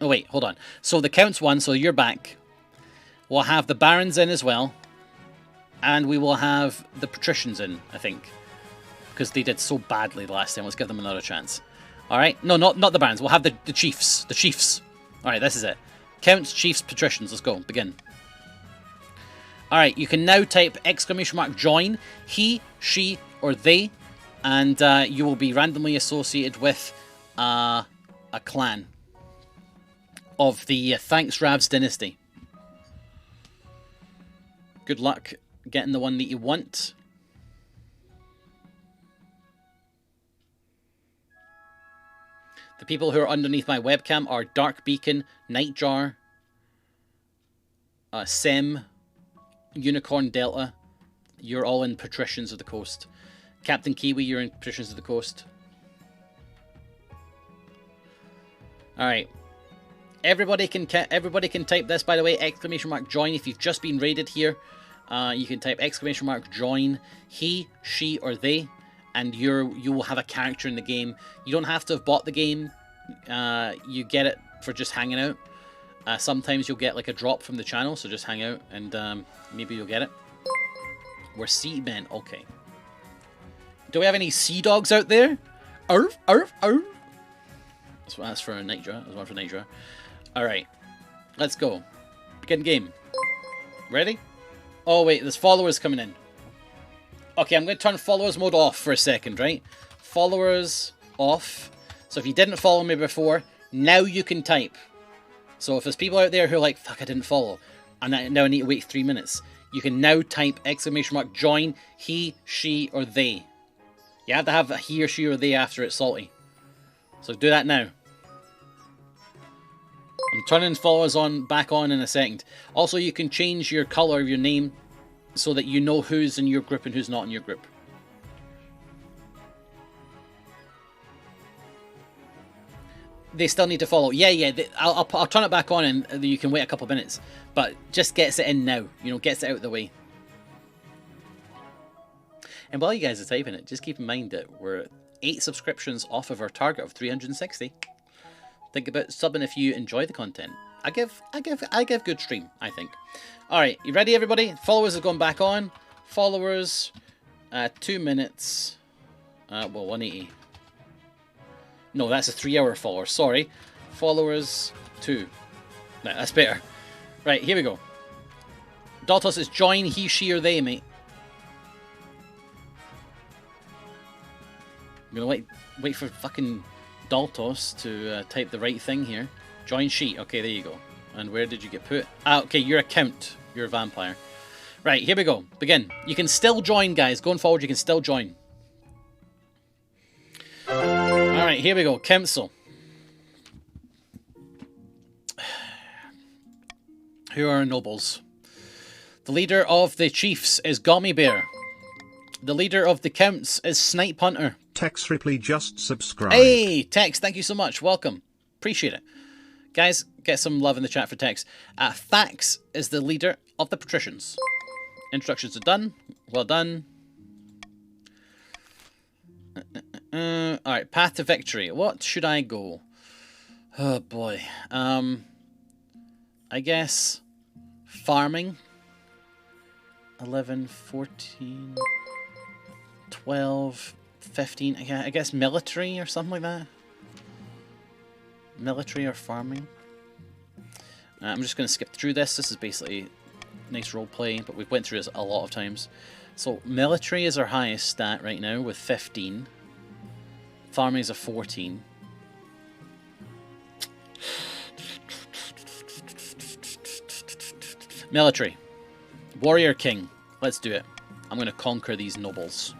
Oh, wait, hold on. So the Counts won, so you're back. We'll have the Barons in as well. And we will have the Patricians in, I think. Because they did so badly the last time. Let's give them another chance. Alright? No, not the Barons. We'll have the Chiefs. The Chiefs. Alright, this is it. Counts, Chiefs, Patricians. Let's go. Begin. Alright, you can now type !join, he, she, or they. And you will be randomly associated with a clan of the Thanks Ravs dynasty. Good luck getting the one that you want. The people who are underneath my webcam are Dark Beacon, Nightjar, Sem, Unicorn Delta. You're all in Patricians of the Coast. Captain Kiwi, you're in Patricians of the Coast. Alright. Everybody can type this, by the way, !join. If you've just been raided here, you can type !join, he, she, or they, and you will have a character in the game. You don't have to have bought the game. You get it for just hanging out. Sometimes you'll get like a drop from the channel, so just hang out and maybe you'll get it. We're sea men, okay. Do we have any sea dogs out there? Arf, arf, arf. That's for Nitro. That's one for Nitro. Alright. Let's go. Begin game. Ready? Oh wait, there's followers coming in. Okay, I'm going to turn followers mode off for a second, right? Followers off. So if you didn't follow me before, now you can type. So if there's people out there who are like, fuck, I didn't follow, and now I need to wait 3 minutes, you can now type !join he, she, or they. You have to have a he or she or they after it, Salty. So do that now. I'm turning followers back on in a second. Also, you can change your colour of your name so that you know who's in your group and who's not in your group. They still need to follow. Yeah. I'll turn it back on and you can wait a couple of minutes. But just gets it in now. You know, gets it out of the way. And while you guys are typing it, just keep in mind that we're 8 subscriptions off of our target of 360. Think about subbing if you enjoy the content. I give good stream, I think. Alright, you ready everybody? Followers have gone back on. Followers, 2 minutes. Well, 180. No, that's a 3-hour follower, sorry. Followers, 2. No, that's better. Right, here we go. Daltos is join he, she, or they, mate. I'm gonna wait for fucking Daltos to type the right thing here. Join sheet. Okay, there you go. And where did you get put? Ah, okay, your account. You're a vampire. Right, here we go. Begin. You can still join, guys. Going forward, you can still join. Alright, here we go. Council. Who are our nobles? The leader of the chiefs is Gummy Bear. The leader of the counts is Snipe Hunter. Tex Ripley just subscribed. Hey, Tex, thank you so much. Welcome. Appreciate it. Guys, get some love in the chat for Tex. Thax is the leader of the patricians. Introductions are done. Well done. Alright, path to victory. What should I go? Oh boy. I guess farming. 11, 14, 12, 15. I guess military or something like that. Military or farming. I'm just going to skip through this. This is basically nice roleplay, but we've went through this a lot of times. So military is our highest stat right now with 15. Farming is a 14. Military. Warrior King. Let's do it. I'm going to conquer these nobles.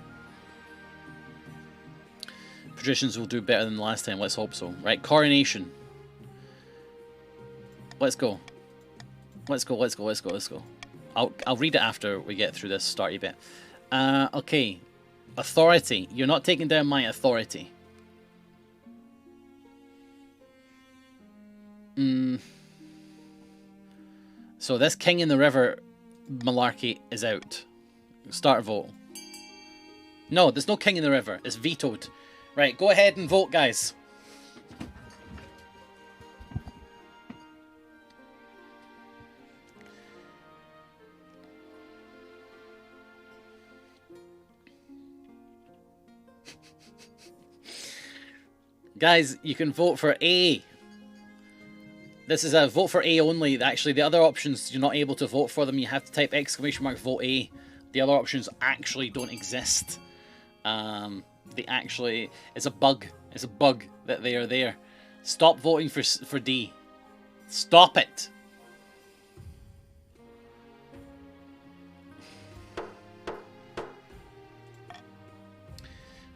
Patricians will do better than last time. Let's hope so. Right, coronation. Let's go. Let's go, let's go, let's go, let's go. I'll read it after we get through this starty bit. Okay. Authority. You're not taking down my authority. So this King in the River malarkey is out. Start a vote. No, there's no King in the River. It's vetoed. Right, go ahead and vote, guys. Guys, you can vote for A. This is a vote for A only. Actually, the other options, you're not able to vote for them. You have to type !vote A. The other options actually don't exist. They actually... It's a bug. It's a bug that they are there. Stop voting for D. Stop it.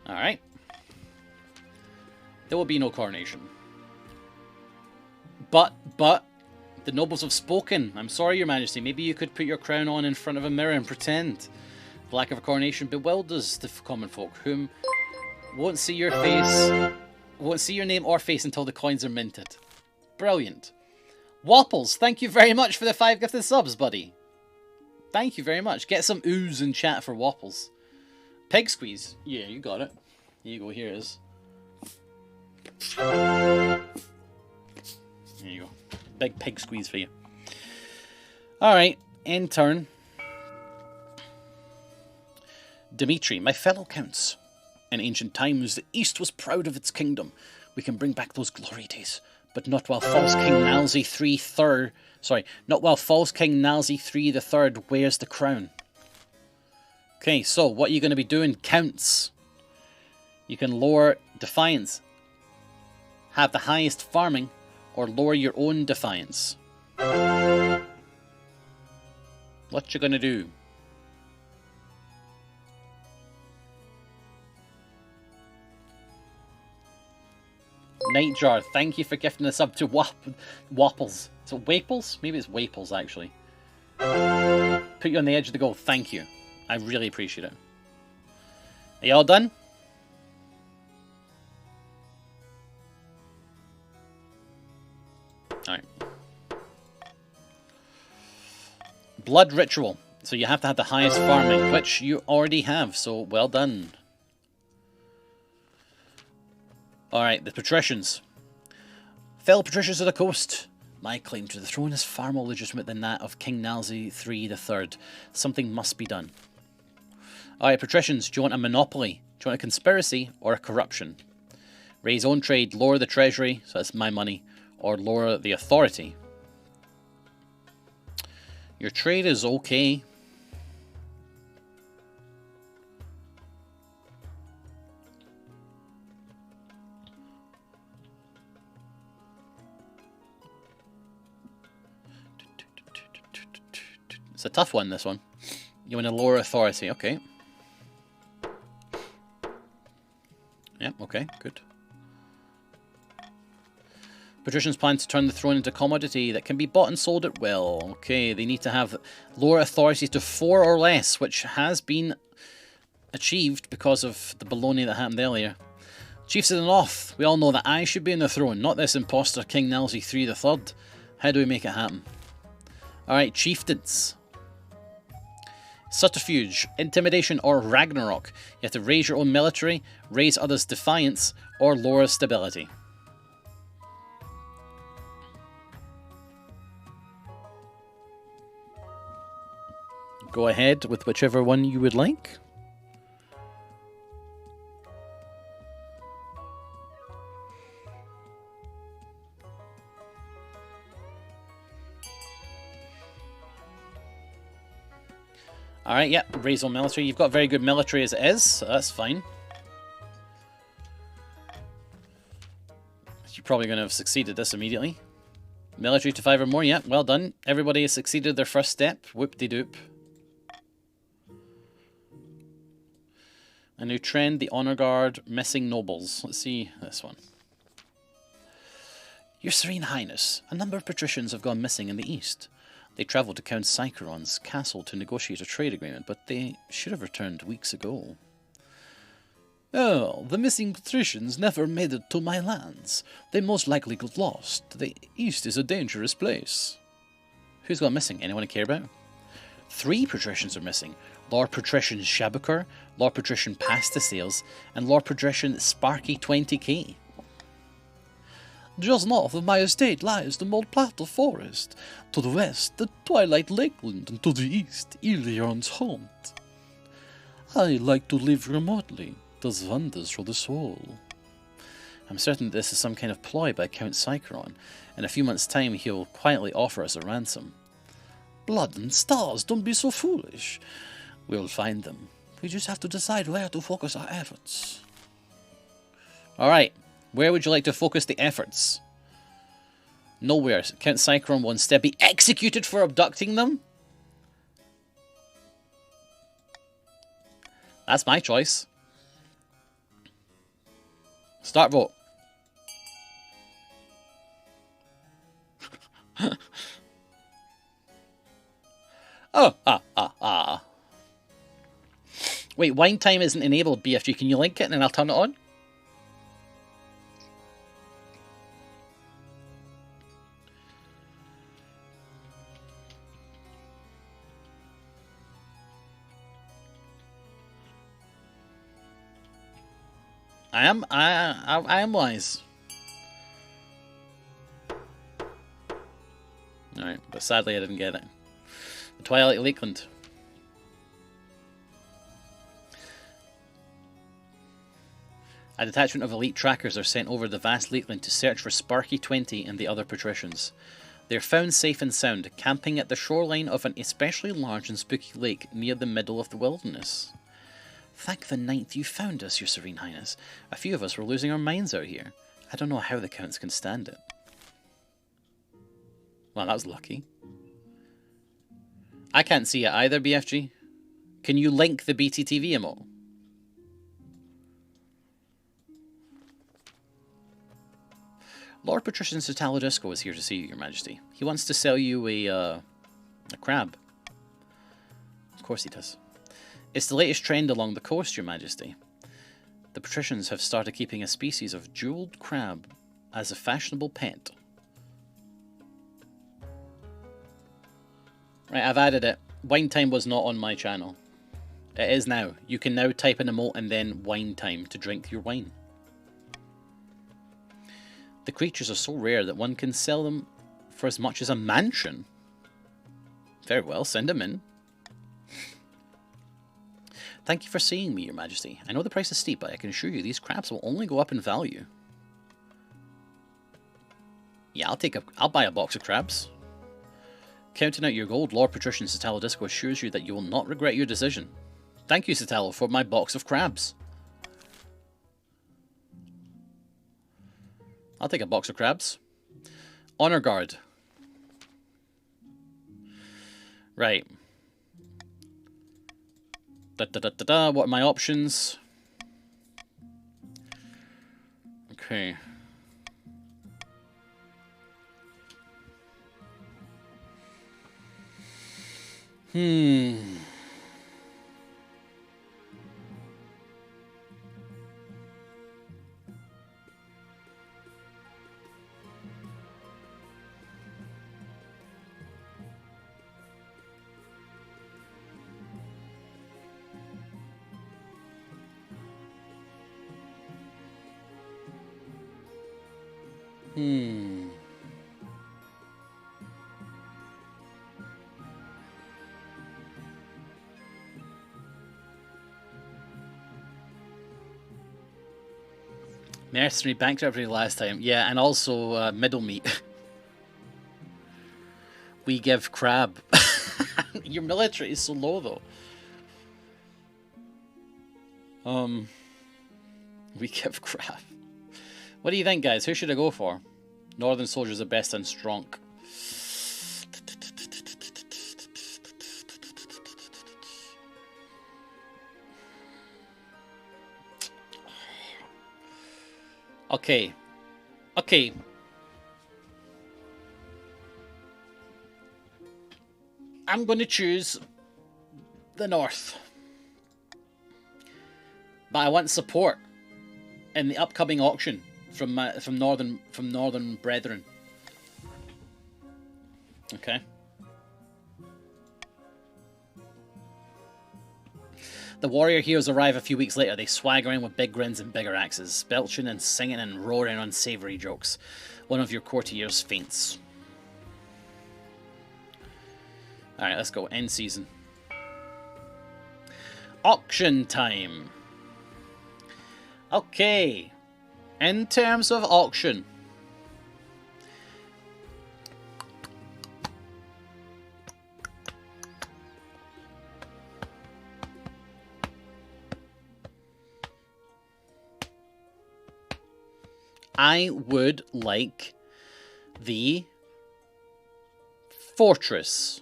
Alright. There will be no coronation. But, the nobles have spoken. I'm sorry, Your Majesty. Maybe you could put your crown on in front of a mirror and pretend. The lack of a coronation bewilders the common folk, whom won't see your face, won't see your name or face until the coins are minted. Brilliant. Wapples, thank you very much for the 5 gifted subs, buddy. Thank you very much. Get some ooze in chat for Wapples. Pig squeeze. Yeah, you got it. Here you go, here it is. There you go. Big pig squeeze for you. Alright, end turn. Dimitri, my fellow counts. In ancient times, the East was proud of its kingdom. we can bring back those glory days. But not while false King Nalzi III not while false King Nalzi III the Third wears the crown. Okay, so what are you going to be doing, counts? You can lower defiance, have the highest farming, or lower your own defiance. What you gonna do? Nightjar, thank you for gifting us up to Wapples. So Waples? Maybe it's Waples, actually. Put you on the edge of the goal. Thank you. I really appreciate it. Are you all done? Alright. Blood Ritual. So you have to have the highest farming, which you already have, so well done. Alright, the Patricians. Fellow Patricians of the Coast. My claim to the throne is far more legitimate than that of King Nalzi III the Third. Something must be done. Alright, Patricians, do you want a monopoly? Do you want a conspiracy or a corruption? Raise own trade, lower the treasury, so that's my money, or lower the authority. Your trade is okay. It's a tough one, this one. You want a lower authority, okay. Yep, okay, good. Patricians plan to turn the throne into a commodity that can be bought and sold at will. Okay, they need to have lower authority to 4 or less, which has been achieved because of the baloney that happened earlier. Chiefs of the North, we all know that I should be on the throne, not this imposter King Nalzi III the Third. How do we make it happen? Alright, chieftains. Subterfuge, intimidation, or Ragnarok. You have to raise your own military, raise others' defiance, or lower stability. Go ahead with whichever one you would like. Alright, yeah, raise on military. You've got very good military as it is, so that's fine. You're probably going to have succeeded this immediately. Military to 5 or more, yeah, well done. Everybody has succeeded their first step. Whoop-de-doop. A new trend, the Honor Guard, missing nobles. Let's see this one. Your Serene Highness, a number of patricians have gone missing in the east. They travelled to Count Sycharon's castle to negotiate a trade agreement, but they should have returned weeks ago. Oh, the missing patricians never made it to my lands. They most likely got lost. The east is a dangerous place. Who's gone missing? Anyone I care about? 3 patricians are missing. Lord Patrician Shabuker, Lord Patrician Pastasales, and Lord Patrician Sparky 20k. Just north of my estate lies the Moldplatte Forest. To the west, the Twilight Lakeland, and to the east, Ilion's Haunt. I like to live remotely. Does wonders for the soul. I'm certain that this is some kind of ploy by Count Sycharon. In a few months' time, he'll quietly offer us a ransom. Blood and stars, don't be so foolish. We'll find them. We just have to decide where to focus our efforts. Alright, where would you like to focus the efforts? Nowhere. Count Sycharon wants to be executed for abducting them? That's my choice. Start vote. Wait, wine time isn't enabled, BFG. Can you link it and then I'll turn it on? I am wise. Alright, but sadly I didn't get it. The Twilight Lakeland. A detachment of elite trackers are sent over the vast lakeland to search for Sparky 20 and the other patricians. They are found safe and sound, camping at the shoreline of an especially large and spooky lake near the middle of the wilderness. Thank the ninth you found us, Your Serene Highness. A few of us were losing our minds out here. I don't know how the counts can stand it. Well, that was lucky. I can't see it either, BFG. Can you link the BTTV emote? Lord Patrician Citalodisco is here to see you, Your Majesty. He wants to sell you a crab. Of course he does. It's the latest trend along the coast, Your Majesty. The patricians have started keeping a species of jeweled crab as a fashionable pet. Right, I've added it. Wine time was not on my channel. It is now. You can now type an emote and then wine time to drink your wine. The creatures are so rare that one can sell them for as much as a mansion. Very well, send them in. Thank you for seeing me, Your Majesty. I know the price is steep, but I can assure you these crabs will only go up in value. Yeah, I'll buy a box of crabs. Counting out your gold, Lord Patrician Citalodisco assures you that you will not regret your decision. Thank you, Citalo, for my box of crabs. I'll take a box of crabs. Honor Guard. Right. What are my options? Okay. Mercenary banked everybody last time. Yeah, and also middle meat. We give crab. Your military is so low, though. We give crab. What do you think, guys? Who should I go for? Northern soldiers are best and strong. Okay. Okay. I'm going to choose the North. But I want support in the upcoming auction from Northern Brethren. Okay. The warrior heroes arrive a few weeks later. They swag around with big grins and bigger axes, belching and singing and roaring unsavory jokes. One of your courtiers faints. Alright, let's go. End season. Auction time. Okay. In terms of auction. I would like the fortress.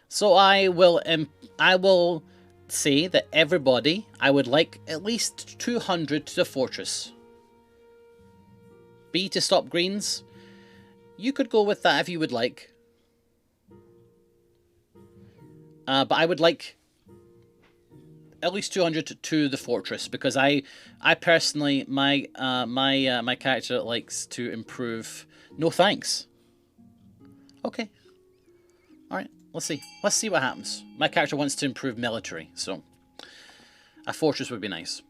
So I will say that everybody, I would like at least 200 to the fortress. B to stop greens. You could go with that if you would like. But I would like at least 200 to the fortress, because I personally, my character likes to improve. No thanks. Okay. All right. Let's see. Let's see what happens. My character wants to improve military, so a fortress would be nice.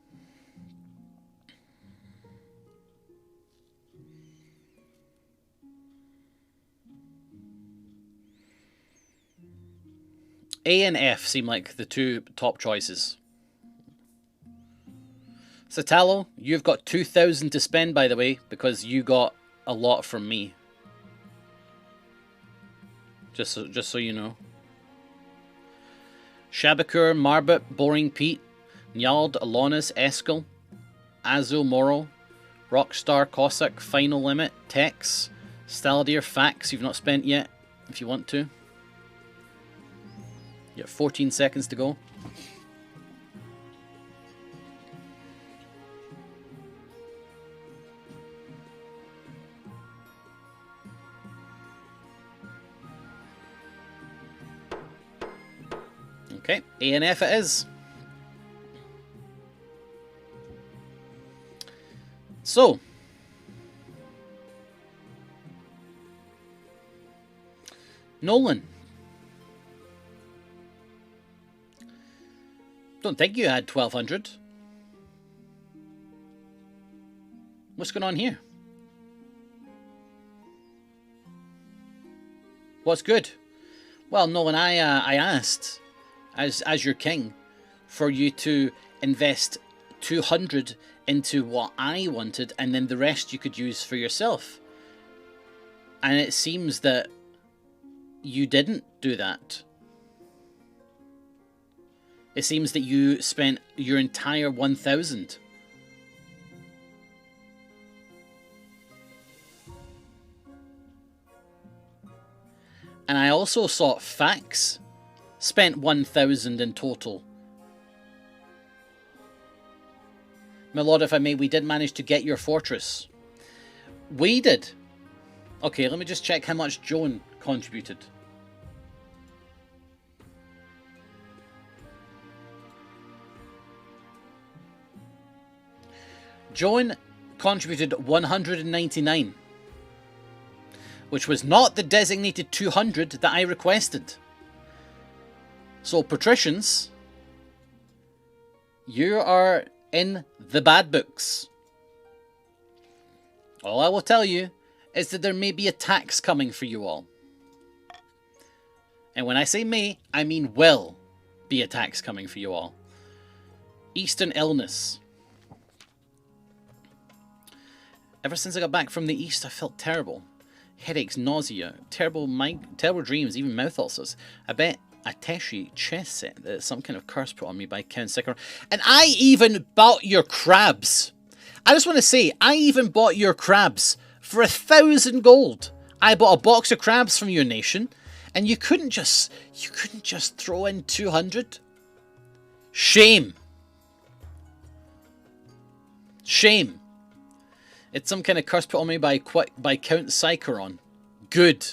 A and F seem like the two top choices. Satalo, you've got 2,000 to spend, by the way, because you got a lot from me. Just so you know. Shabakur, Marbot, Boring Pete, Njald, Alonis, Eskel, Azul Moro, Rockstar, Cossack, Final Limit, Tex, Staldir, Fax, you've not spent yet, if you want to. You have 14 seconds to go. Okay, ANF it is. So, Nolan. Don't think you had 1,200. What's going on here? What's good? Well, Nolan, I asked, as your king, for you to invest 200 into what I wanted, and then the rest you could use for yourself. And it seems that you didn't do that. It seems that you spent your entire 1,000. And I also saw Fax spent 1,000 in total. My lord, if I may, we did manage to get your fortress. We did. Okay, let me just check how much Joan contributed. Joan contributed 199, which was not the designated 200 that I requested. So, patricians, you are in the bad books. All I will tell you is that there may be a tax coming for you all. And when I say may, I mean will be a tax coming for you all. Eastern illness. Ever since I got back from the east, I felt terrible. Headaches, nausea, terrible dreams, even mouth ulcers. I bet a Teshi chess set that some kind of curse put on me by Count Sekiro. And I even bought your crabs. I just want to say, I even bought your crabs for 1,000 gold. I bought a box of crabs from your nation, and you couldn't just throw in 200. Shame. Shame. It's some kind of curse put on me by Count Sycharon. Good.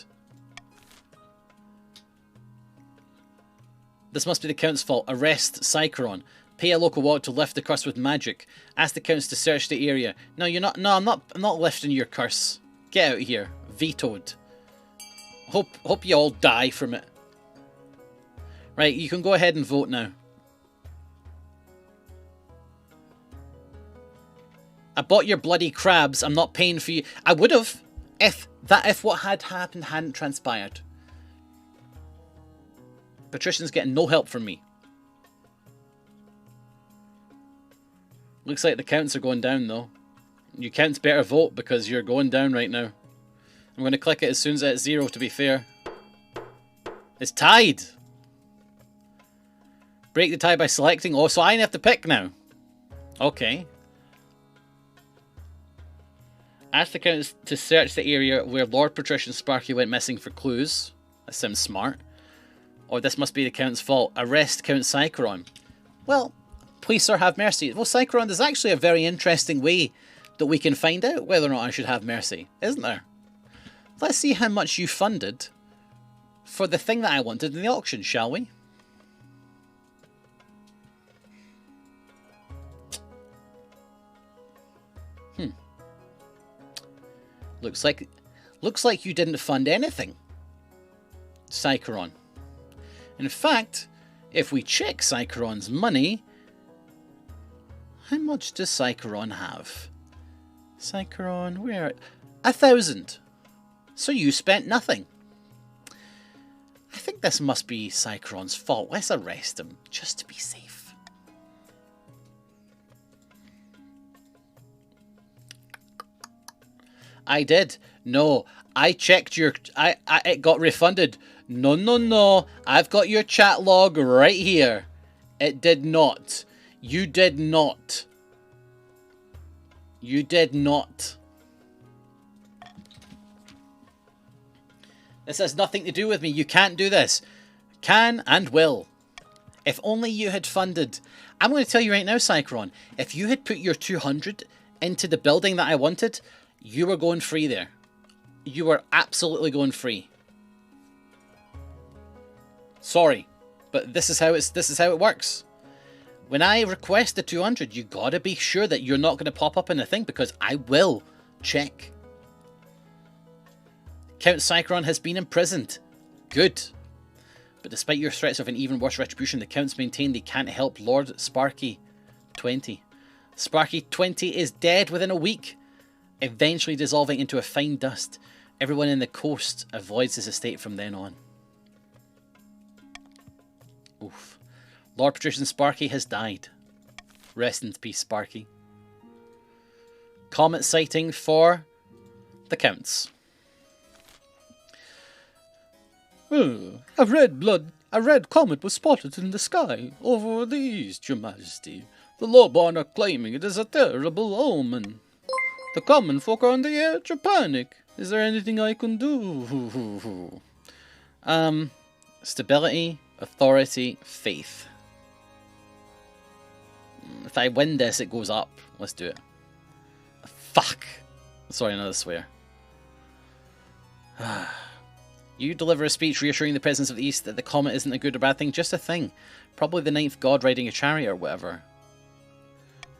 This must be the Count's fault. Arrest Sycharon. Pay a local ward to lift the curse with magic. Ask the Counts to search the area. No, you're not. No, I'm not lifting your curse. Get out of here. Vetoed. Hope you all die from it. Right, you can go ahead and vote now. I bought your bloody crabs. I'm not paying for you. I would have if what had happened hadn't transpired. Patrician's getting no help from me. Looks like the counts are going down though. You counts better vote because you're going down right now. I'm going to click it as soon as it's 0 to be fair. It's tied. Break the tie by selecting. Oh, so I have to pick now. Okay. Ask the Counts to search the area where Lord Patrician Sparky went missing for clues. That sounds smart. Or this must be the Count's fault. Arrest Count Sycharon. Well, please sir, have mercy. Well, Sycharon, there's actually a very interesting way that we can find out whether or not I should have mercy, isn't there? Let's see how much you funded for the thing that I wanted in the auction, shall we? Looks like you didn't fund anything, Sycharon. In fact, if we check Sycharon's money, how much does Sycharon have? Sycharon, where? 1,000. So you spent nothing. I think this must be Sycharon's fault. Let's arrest him, just to be safe. I did. No, I checked your... it got refunded. No, no, no. I've got your chat log right here. It did not. You did not. You did not. This has nothing to do with me. You can't do this. Can and will. If only you had funded... I'm going to tell you right now, Cycron. If you had put your 200 into the building that I wanted, you were going free there. You were absolutely going free. Sorry, but this is how it works. When I request the 200, you gotta be sure that you're not going to pop up in a thing, because I will check. Count Cycron has been imprisoned. Good. But despite your threats of an even worse retribution, the Counts maintain they can't help Lord Sparky 20. Sparky 20 is dead within a week, eventually dissolving into a fine dust. Everyone in the coast avoids his estate from then on. Oof. Lord Patrician Sparky has died. Rest in peace, Sparky. Comet sighting for the Counts. A red comet was spotted in the sky over the east, Your Majesty. The Lowborn are claiming it is a terrible omen. The common folk are on the edge of panic. Is there anything I can do? Stability, authority, faith. If I win this, it goes up. Let's do it. Fuck. Sorry, another swear. You deliver a speech reassuring the presence of the East that the comet isn't a good or bad thing, just a thing. Probably the ninth god riding a chariot or whatever.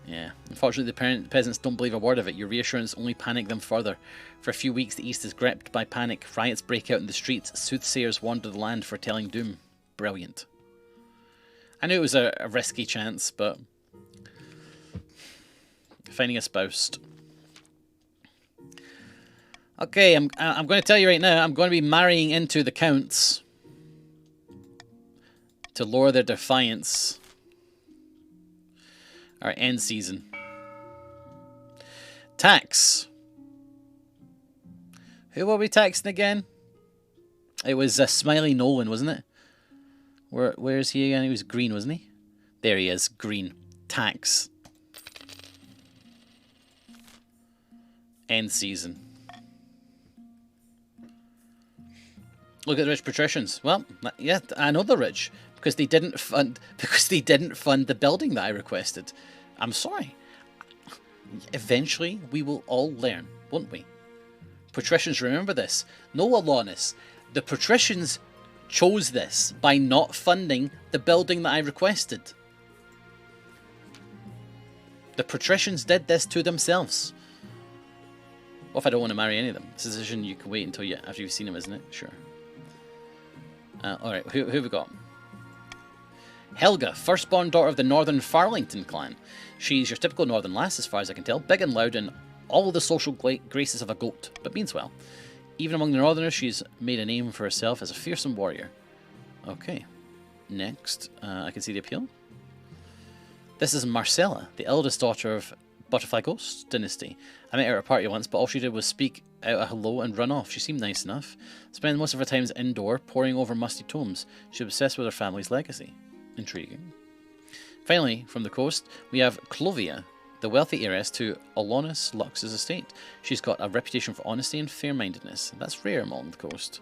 Yeah, unfortunately the peasants don't believe a word of it. Your reassurance only panic them further. For a few weeks the East is gripped by panic. Riots break out in the streets. Soothsayers wander the land foretelling doom. Brilliant. I knew it was a risky chance, but... finding a spouse. Okay, I'm going to tell you right now, I'm going to be marrying into the Counts to lower their defiance. Our end season. Tax. Who were we taxing again? It was Smiley Nolan, wasn't it? Where is he again? He was green, wasn't he? There he is, green. Tax. End season. Look at the rich patricians. Well, yeah, I know they're rich because they didn't fund the building that I requested. I'm sorry. Eventually, we will all learn, won't we? Patricians, remember this. No, Alonus. The patricians chose this by not funding the building that I requested. The patricians did this to themselves. What if I don't want to marry any of them? It's a decision you can wait until after you've seen them, isn't it? Sure. Alright, who have we got? Helga, firstborn daughter of the Northern Farlington clan. She's your typical northern lass, as far as I can tell. Big and loud and all the social graces of a goat, but means well. Even among the northerners, she's made a name for herself as a fearsome warrior. Okay. Next, I can see the appeal. This is Marcella, the eldest daughter of Butterfly Ghost Dynasty. I met her at a party once, but all she did was speak out a hello and run off. She seemed nice enough. Spent most of her times indoor, poring over musty tomes. She was obsessed with her family's legacy. Intriguing. Finally, from the coast, we have Clovia, the wealthy heiress to Alonus Lux's estate. She's got a reputation for honesty and fair-mindedness. That's rare along the coast.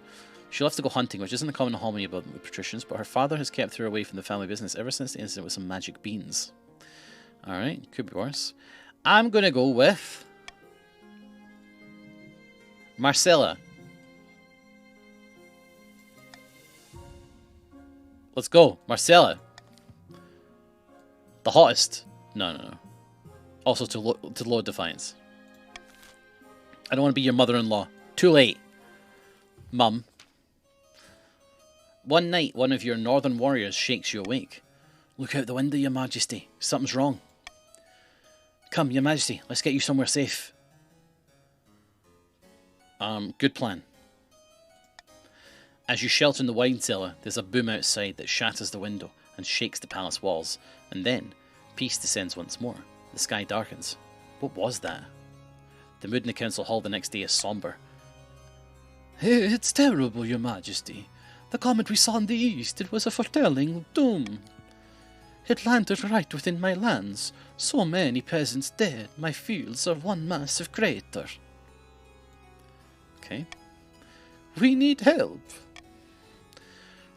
She loves to go hunting, which isn't a common hobby about the patricians, but her father has kept her away from the family business ever since the incident with some magic beans. Alright, could be worse. I'm going to go with Marcella. Let's go. Marcella. The hottest. No. Also to load defiance. I don't want to be your mother-in-law. Too late. Mum. One night, one of your northern warriors shakes you awake. Look out the window, Your Majesty. Something's wrong. Come, Your Majesty, let's get you somewhere safe. Good plan. As you shelter in the wine cellar, there's a boom outside that shatters the window and shakes the palace walls. And then, peace descends once more. The sky darkens. What was that? The mood in the council hall the next day is somber. It's terrible, your majesty. The comet we saw in the east, it was a foretelling of doom. It landed right within my lands. So many peasants dead, my fields are one massive crater. Okay. We need help.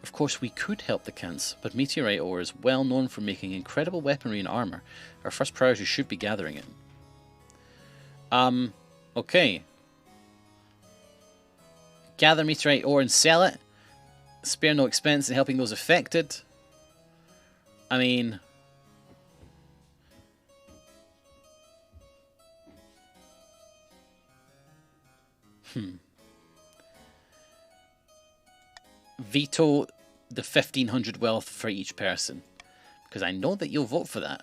Of course, we could help the Counts, but meteorite ore is well known for making incredible weaponry and armor. Our first priority should be gathering it. Okay. Gather meteorite ore and sell it. Spare no expense in helping those affected. I mean... Veto the 1,500 wealth for each person. Because I know that you'll vote for that.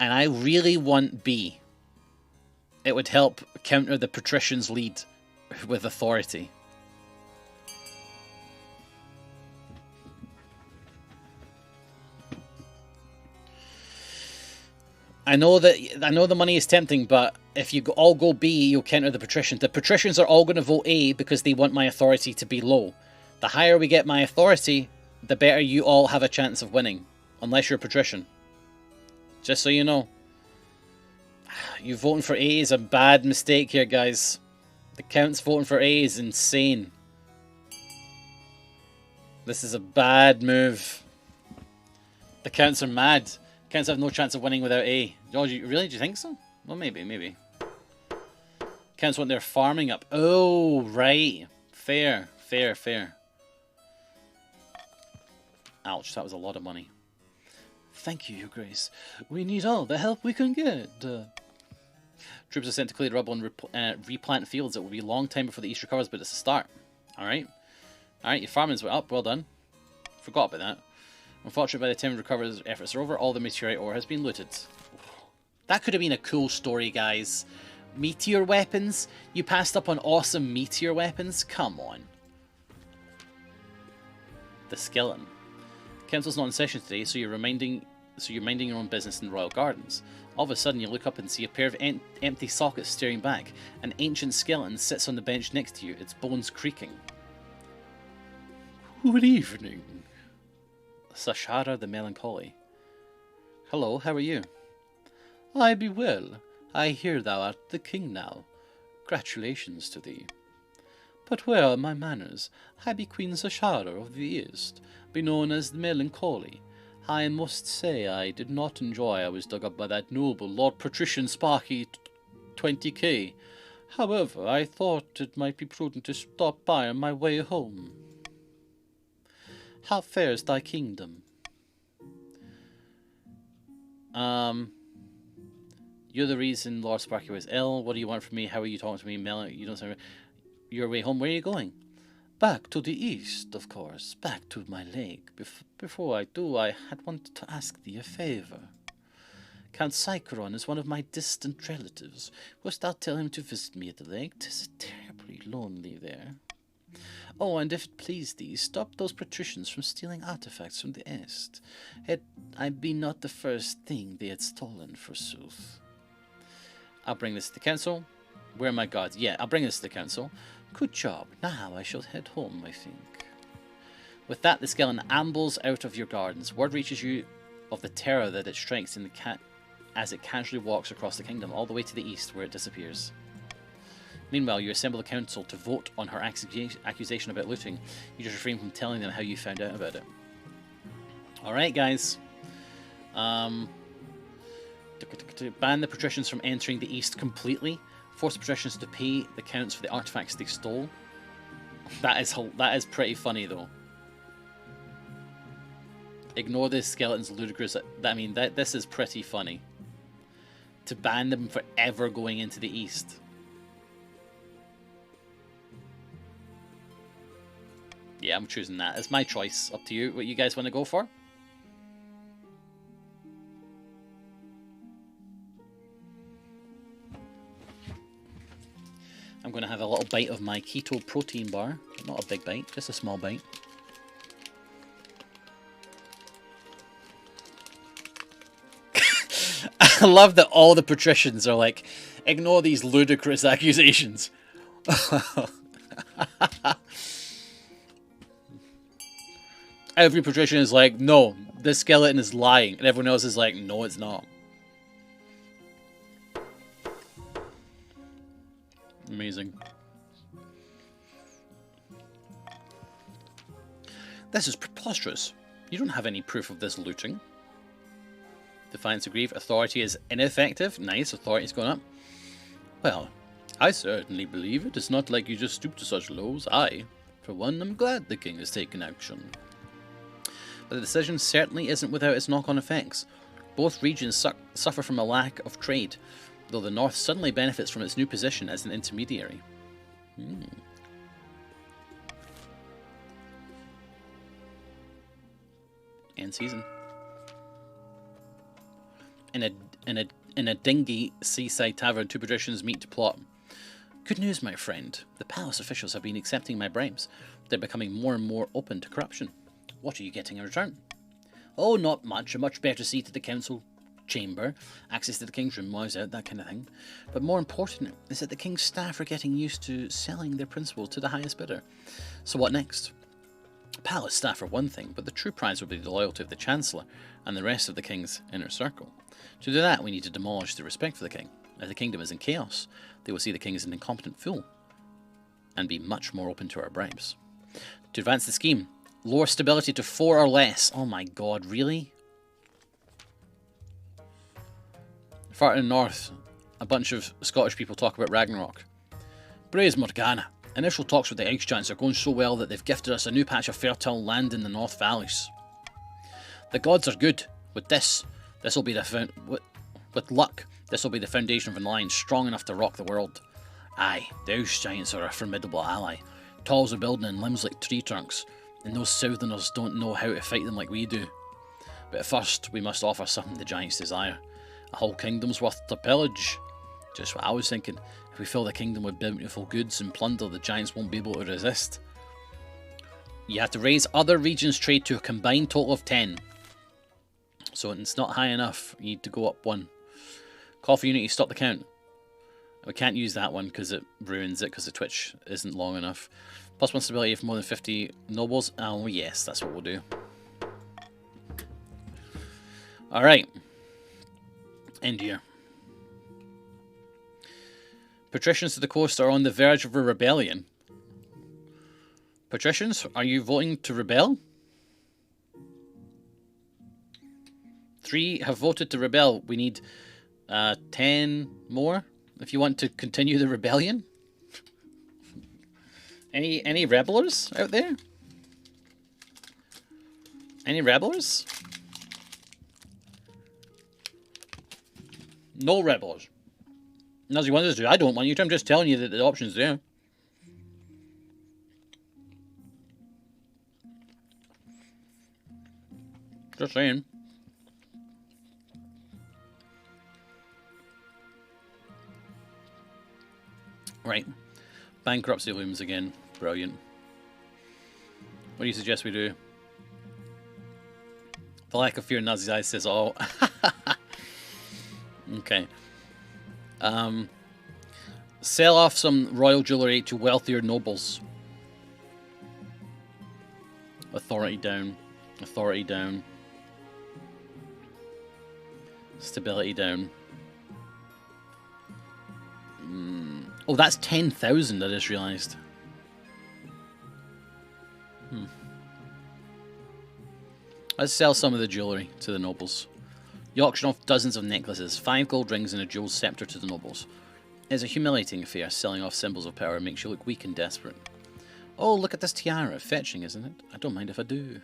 And I really want B. It would help counter the patricians' lead with authority. I know the money is tempting, but if you all go B, you'll counter the patricians. The patricians are all going to vote A because they want my authority to be low. The higher we get my authority, the better you all have a chance of winning. Unless you're a patrician. Just so you know. You voting for A is a bad mistake here, guys. The Count's voting for A is insane. This is a bad move. The Counts are mad. Counts have no chance of winning without A. Oh, really? Do you think so? Well, maybe. Counts want their farming up. Oh, right. Fair. Ouch, that was a lot of money. Thank you, Your Grace. We need all the help we can get. Troops are sent to clear rubble and replant fields. It will be a long time before the east recovers, but it's a start. Alright, your farming's up. Well done. Forgot about that. Unfortunately, by the time recovery efforts are over, all the meteorite ore has been looted. That could have been a cool story, guys. Meteor weapons? You passed up on awesome meteor weapons? Come on. The skeleton. Council's not in session today, so you're minding your own business in the Royal Gardens. All of a sudden, you look up and see a pair of empty sockets staring back. An ancient skeleton sits on the bench next to you, its bones creaking. Good evening. Sashara the Melancholy. Hello, how are you? I be well. I hear thou art the king now. Congratulations to thee. But where are my manners? I be Queen Sashara of the East, be known as the Melancholy. I must say I did not enjoy I was dug up by that noble Lord Patrician Sparky 20k. However, I thought it might be prudent to stop by on my way home. How fares thy kingdom? You're the reason Lord Sparky was ill. What do you want from me? How are you talking to me? You don't sound... Your way home. Where are you going? Back to the east, of course. Back to my lake. Before I do, I had wanted to ask thee a favour. Count Cychron is one of my distant relatives. Wouldst thou tell him to visit me at the lake? 'Tis terribly lonely there. Oh, and if it please thee, stop those patricians from stealing artifacts from the east. I be not the first thing they had stolen, forsooth. I'll bring this to the council. Where are my guards? Yeah, I'll bring this to the council. Good job. Now I shall head home, I think. With that, the skeleton ambles out of your gardens. Word reaches you of the terror that it strikes in as it casually walks across the kingdom, all the way to the east, where it disappears. Meanwhile, you assemble the council to vote on her accusation about looting. You just refrain from telling them how you found out about it. Alright, guys. Ban the patricians from entering the east completely. Force the patricians to pay the counts for the artifacts they stole. That is pretty funny, though. Ignore the skeletons ludicrous. This is pretty funny. To ban them for ever going into the east. Yeah, I'm choosing that. It's my choice. Up to you. What you guys want to go for? I'm going to have a little bite of my keto protein bar. Not a big bite, just a small bite. I love that all the patricians are like, ignore these ludicrous accusations. Every patrician is like, no, this skeleton is lying. And everyone else is like, no, it's not. Amazing. This is preposterous. You don't have any proof of this looting. Defiance of Grief. Authority is ineffective. Nice, authority's gone up. Well, I certainly believe it. It's not like you just stoop to such lows. I, for one, am glad the king has taken action. But the decision certainly isn't without its knock-on effects. Both regions suffer from a lack of trade, though the north suddenly benefits from its new position as an intermediary. End season. In a dingy seaside tavern, two patricians meet to plot. Good news, my friend. The palace officials have been accepting my bribes. They're becoming more and more open to corruption. What are you getting in return? Oh, not much. A much better seat at the council chamber, access to the king's room while I was out, that kind of thing. But more important is that the king's staff are getting used to selling their principal to the highest bidder. So what next? Palace staff are one thing, but the true prize will be the loyalty of the Chancellor and the rest of the king's inner circle. To do that, we need to demolish the respect for the king. As the kingdom is in chaos, they will see the king as an incompetent fool and be much more open to our bribes. To advance the scheme, lower stability to 4 or less. Oh my god, really? Far to the north, a bunch of Scottish people talk about Ragnarok. Praise Morgana. Initial talks with the Ice Giants are going so well that they've gifted us a new patch of fertile land in the North Valleys. The gods are good. With this'll be with luck, this will be the foundation of an alliance strong enough to rock the world. Aye, the Ice Giants are a formidable ally. Talls are building in limbs like tree trunks, and those Southerners don't know how to fight them like we do. But first, we must offer something the Giants desire. A whole kingdom's worth to pillage. Just what I was thinking. If we fill the kingdom with bountiful goods and plunder, the Giants won't be able to resist. You have to raise other regions' trade to a combined total of 10. So it's not high enough. You need to go up 1. Call for unity, stop the count. We can't use that one because it ruins it because the Twitch isn't long enough. Plus 1 stability for more than 50 nobles. Oh yes, that's what we'll do. Alright. End year. Patricians to the coast are on the verge of a rebellion. Patricians, are you voting to rebel? 3 have voted to rebel. We need 10 more if you want to continue the rebellion. Any rebellers out there? Any rebellers? No rebels. As you want us to, I don't want you to. I'm just telling you that the option's there. Just saying. Right. Bankruptcy looms again. Brilliant. What do you suggest we do? The lack of fear in Nazi's eyes says all. Okay. Sell off some royal jewellery to wealthier nobles. Authority down. Authority down. Stability down. Oh, that's 10,000, I just realised. Let's sell some of the jewellery to the nobles. You auction off dozens of necklaces, 5 gold rings and a jeweled scepter to the nobles. It's a humiliating affair. Selling off symbols of power makes you look weak and desperate. Oh, look at this tiara. Fetching, isn't it? I don't mind if I do.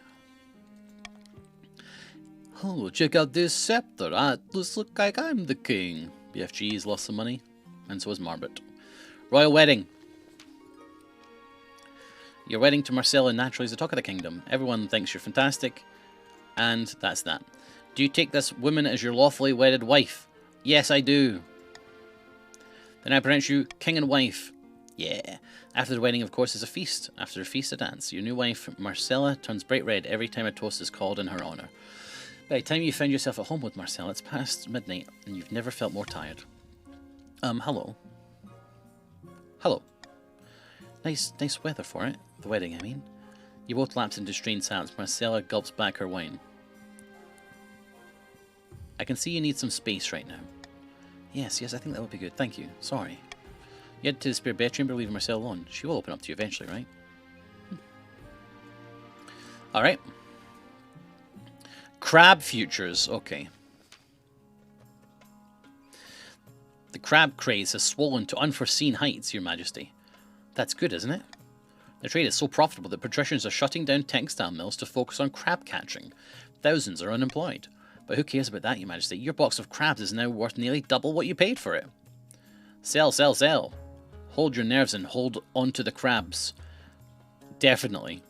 Oh, check out this scepter. It looks like I'm the king. BFG's lost some money. And so has Marbet. Royal wedding. Your wedding to Marcella naturally is the talk of the kingdom. Everyone thinks you're fantastic. And that's that. Do you take this woman as your lawfully wedded wife? Yes, I do. Then I pronounce you king and wife. Yeah. After the wedding, of course, is a feast. After a feast, a dance. Your new wife, Marcella, turns bright red every time a toast is called in her honour. By the time you find yourself at home with Marcel, it's past midnight, and you've never felt more tired. Hello. Hello. Nice weather for it. The wedding, I mean. You both lapse into strained silence. Marcella gulps back her wine. I can see you need some space right now. Yes, I think that would be good. Thank you. Sorry. You head to the spare bedchamber, leaving Marcella alone. She will open up to you eventually, right? Alright. Crab futures. Okay. The crab craze has swollen to unforeseen heights, Your Majesty. That's good, isn't it? The trade is so profitable that patricians are shutting down textile mills to focus on crab catching. Thousands are unemployed. But who cares about that, Your Majesty? Your box of crabs is now worth nearly double what you paid for it. Sell, sell, sell. Hold your nerves and hold on to the crabs. Definitely.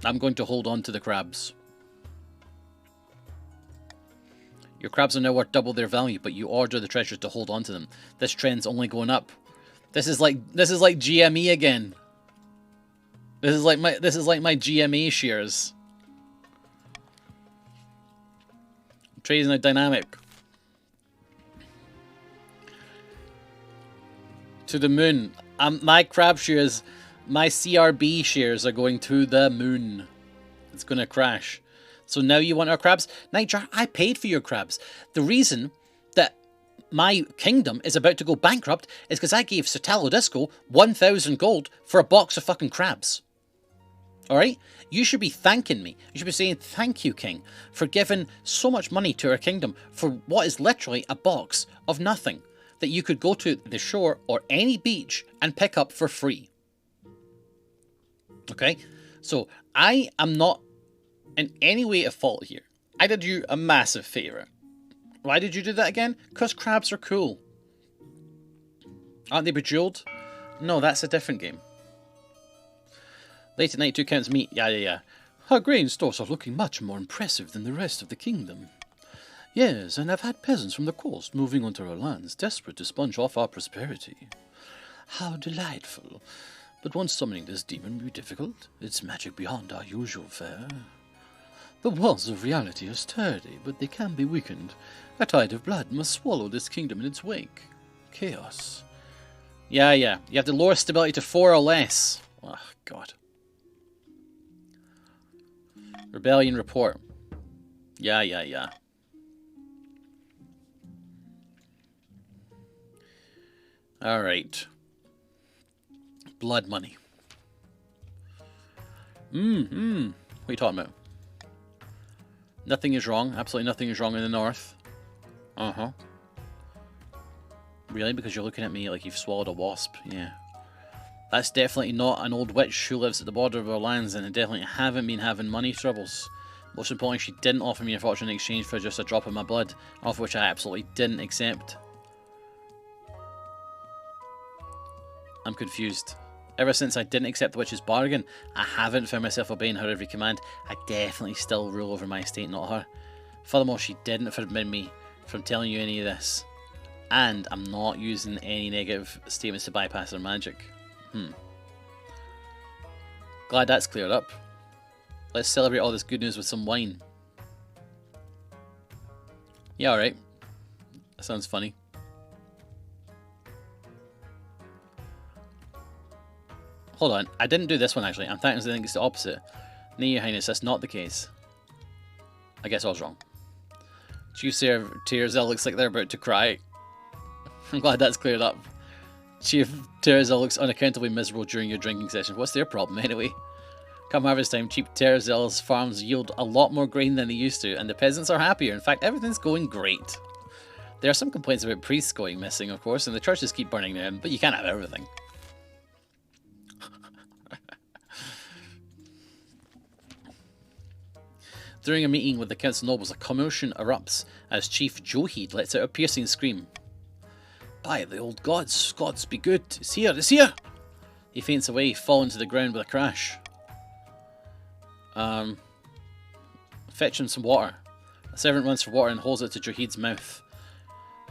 I'm going to hold on to the crabs. Your crabs are now worth double their value, but you order the treasures to hold on to them. This trend's only going up. This is like GME again. This is like my GME shares. Trade is now dynamic. To the moon. My crab shares, my CRB shares are going to the moon. It's going to crash. So now you want our crabs? Nightjar, I paid for your crabs. The reason that my kingdom is about to go bankrupt is because I gave Sotalo Disco 1,000 gold for a box of fucking crabs. Alright? You should be thanking me. You should be saying, thank you, King, for giving so much money to our kingdom for what is literally a box of nothing that you could go to the shore or any beach and pick up for free. Okay? So, I am not in any way at fault here. I did you a massive favour. Why did you do that again? Because crabs are cool. Aren't they Bejeweled? No, that's a different game. Late at night, 2 counts meat. Yeah. Our grain stores are looking much more impressive than the rest of the kingdom. Yes, and I've had peasants from the coast moving onto our lands, desperate to sponge off our prosperity. How delightful. But once summoning this demon will be difficult. It's magic beyond our usual fare. The walls of reality are sturdy, but they can be weakened. A tide of blood must swallow this kingdom in its wake. Chaos. Yeah. You have to lower stability to 4 or less. Oh, God. Rebellion report. Yeah. Alright. Blood money. What are you talking about? Nothing is wrong. Absolutely nothing is wrong in the north. Really? Because you're looking at me like you've swallowed a wasp? Yeah. That's definitely not an old witch who lives at the border of our lands, and I definitely haven't been having money troubles. Most importantly, she didn't offer me a fortune in exchange for just a drop of my blood, of which I absolutely didn't accept. I'm confused. Ever since I didn't accept the witch's bargain, I haven't found myself obeying her every command. I definitely still rule over my estate, not her. Furthermore, she didn't forbid me from telling you any of this. And I'm not using any negative statements to bypass her magic. Glad that's cleared up. Let's celebrate all this good news with some wine. Yeah, alright. That sounds funny. Hold on, I didn't do this one actually. I'm thinking it's the opposite. No, Your Highness, that's not the case. I guess I was wrong. Chief Tearzell looks like they're about to cry. I'm glad that's cleared up. Chief Tearzell looks unaccountably miserable during your drinking session. What's their problem anyway? Come harvest time, Chief Tearzell's farms yield a lot more grain than they used to, and the peasants are happier. In fact, everything's going great. There are some complaints about priests going missing, of course, and the churches keep burning down, but you can't have everything. During a meeting with the council nobles, a commotion erupts as Chief Johid lets out a piercing scream. By the old gods, gods be good, it's here, it's here! He faints away, falling to the ground with a crash. Fetch him some water. A servant runs for water and holds it to Johid's mouth.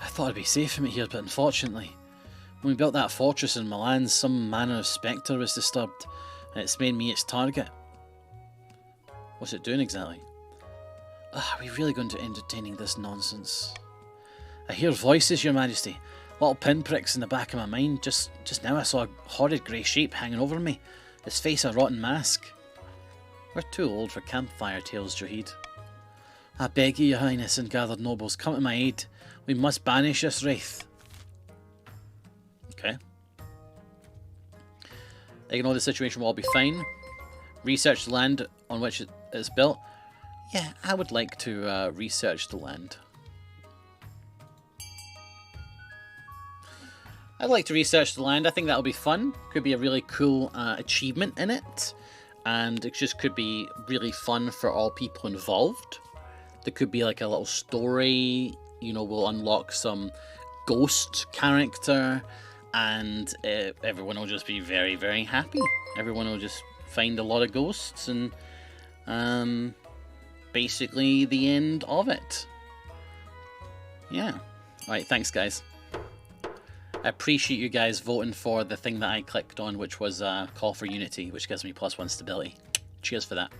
I thought I'd be safe from it here, but unfortunately, when we built that fortress in Milan, some manner of spectre was disturbed, and it's made me its target. What's it doing exactly? Are we really going to entertaining this nonsense? I hear voices, Your Majesty. Little pinpricks in the back of my mind. Just now I saw a horrid grey shape hanging over me. His face a rotten mask. We're too old for campfire tales, Jahid. I beg you, Your Highness and gathered nobles, come to my aid. We must banish this wraith. Okay. Ignore the situation will all be fine. Research the land on which it is built. Yeah, I would like to research the land. I'd like to research the land. I think that'll be fun. Could be a really cool achievement in it. And it just could be really fun for all people involved. There could be like a little story. You know, we'll unlock some ghost character. And everyone will just be very, very happy. Everyone will just find a lot of ghosts. And basically the end of it. Yeah. Alright, thanks guys. I appreciate you guys voting for the thing that I clicked on, which was Call for Unity, which gives me +1 stability. Cheers for that.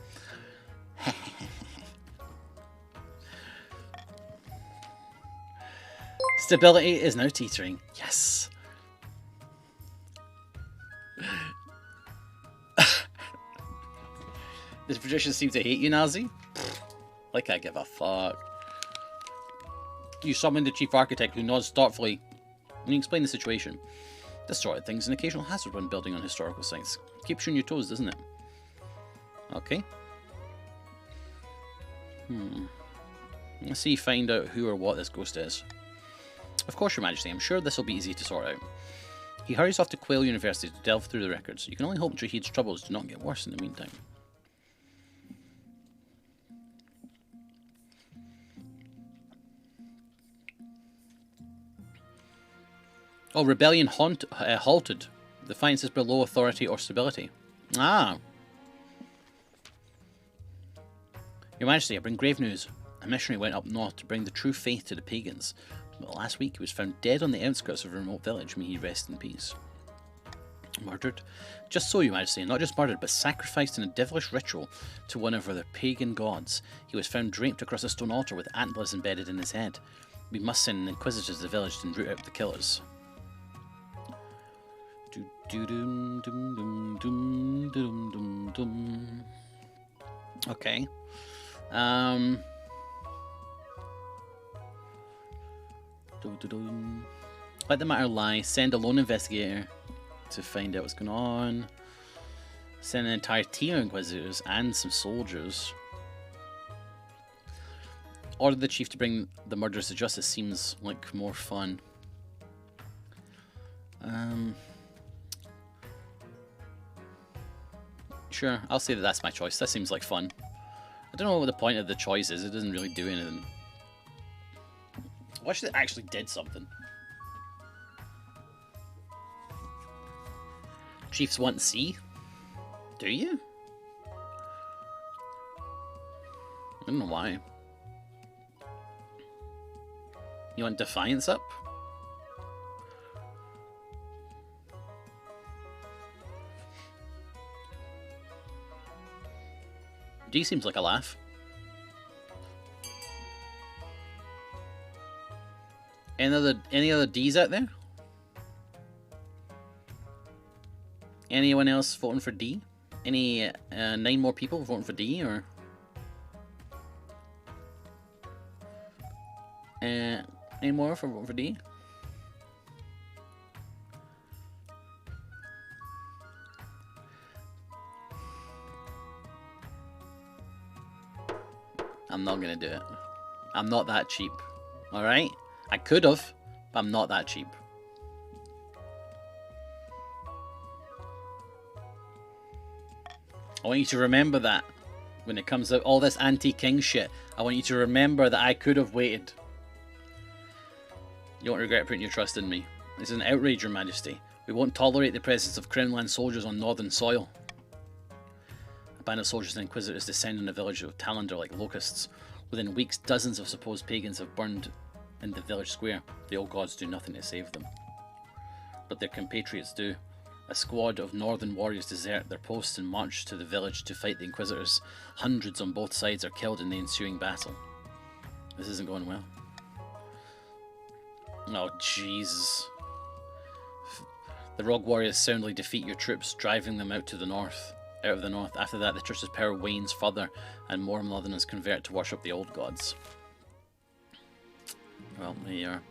Stability is now teetering. Yes. The patricians seem to hate you, Nazi. Like I give a fuck. You summon the chief architect, who nods thoughtfully, and you explain the situation. This sort of thing's an occasional hazard when building on historical sites. Keeps you on your toes, doesn't it? Okay. Let's see, find out who or what this ghost is. Of course, Your Majesty, I'm sure this will be easy to sort out. He hurries off to Quail University to delve through the records. You can only hope Jahid's troubles do not get worse in the meantime. Oh, rebellion halted. Defiance is below authority or stability. Ah. Your Majesty, I bring grave news. A missionary went up north to bring the true faith to the pagans. But last week he was found dead on the outskirts of a remote village. May he rest in peace. Murdered? Just so, Your Majesty, and not just murdered, but sacrificed in a devilish ritual to one of their pagan gods. He was found draped across a stone altar with antlers embedded in his head. We must send inquisitors to the village and root out the killers. Okay. Let the matter lie. Send a lone investigator to find out what's going on. Send an entire team of inquisitors and some soldiers. Order the chief to bring the murderers to justice. Seems like more fun. Sure, I'll say that that's my choice. That seems like fun. I don't know what the point of the choice is. It doesn't really do anything. I wish it actually did something. Chiefs want C? Do you? I don't know why. You want Defiance up? D seems like a laugh. Any other D's out there? Anyone else voting for D? Any 9 more people voting for D, or any more for voting for D? I'm not gonna do it. I'm not that cheap. Alright? I could have, but I'm not that cheap. I want you to remember that when it comes to all this anti-king shit. I want you to remember that I could have waited. You won't regret putting your trust in me. This is an outrage, Your Majesty. We won't tolerate the presence of Crownland soldiers on northern soil. A band of soldiers and inquisitors descend on the village of Talander like locusts. Within weeks, dozens of supposed pagans have burned in the village square. The old gods do nothing to save them. But their compatriots do. A squad of northern warriors desert their posts and march to the village to fight the Inquisitors. Hundreds on both sides are killed in the ensuing battle. This isn't going well. Oh, Jesus. The rogue warriors soundly defeat your troops, driving them out of the north. After that, the church's power wanes further, and more northerners convert to worship the old gods. Well, there you are.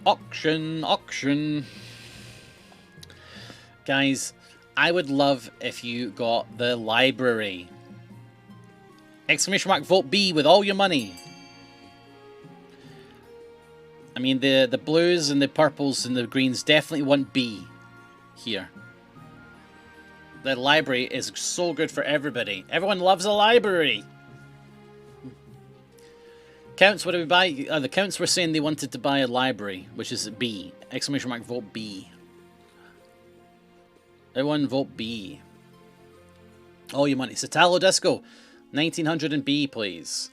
Auction, auction. Guys, I would love if you got the library. Exclamation mark vote B with all your money. I mean, the blues and the purples and the greens definitely want B here. The library is so good for everybody. Everyone loves a library. Counts, what do we buy? The counts were saying they wanted to buy a library, which is B. Exclamation mark vote B. Everyone vote B. All your money. Satalo Disco, 1900 and B, please.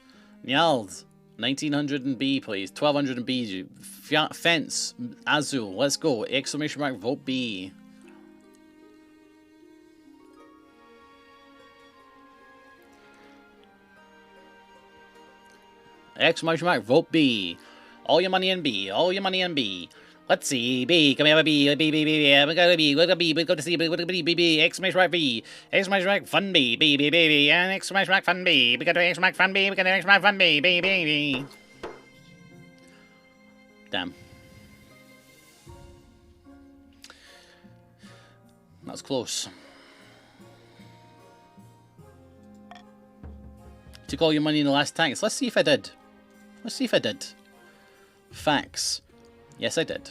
Nyald, 1900 and B, please. 1200 and B. Fence, Azul, let's go. Exclamation mark vote B. Exclamation mark vote B. All your money in B. All your money in B. Let's see. B. Can we have a B? B, B, B, B. We got a B. We got a B. We got to see. We got a B. B, B. Exclamation mark B. Exclamation mark fun B. B, B, B, B. And exclamation mark fun B. We got an exclamation mark fun B. We got an exclamation mark fun B. B, B, B. Damn. That was close. Took all your money in the last tax. Let's see if I did. Let's see if I did. Facts. Yes, I did.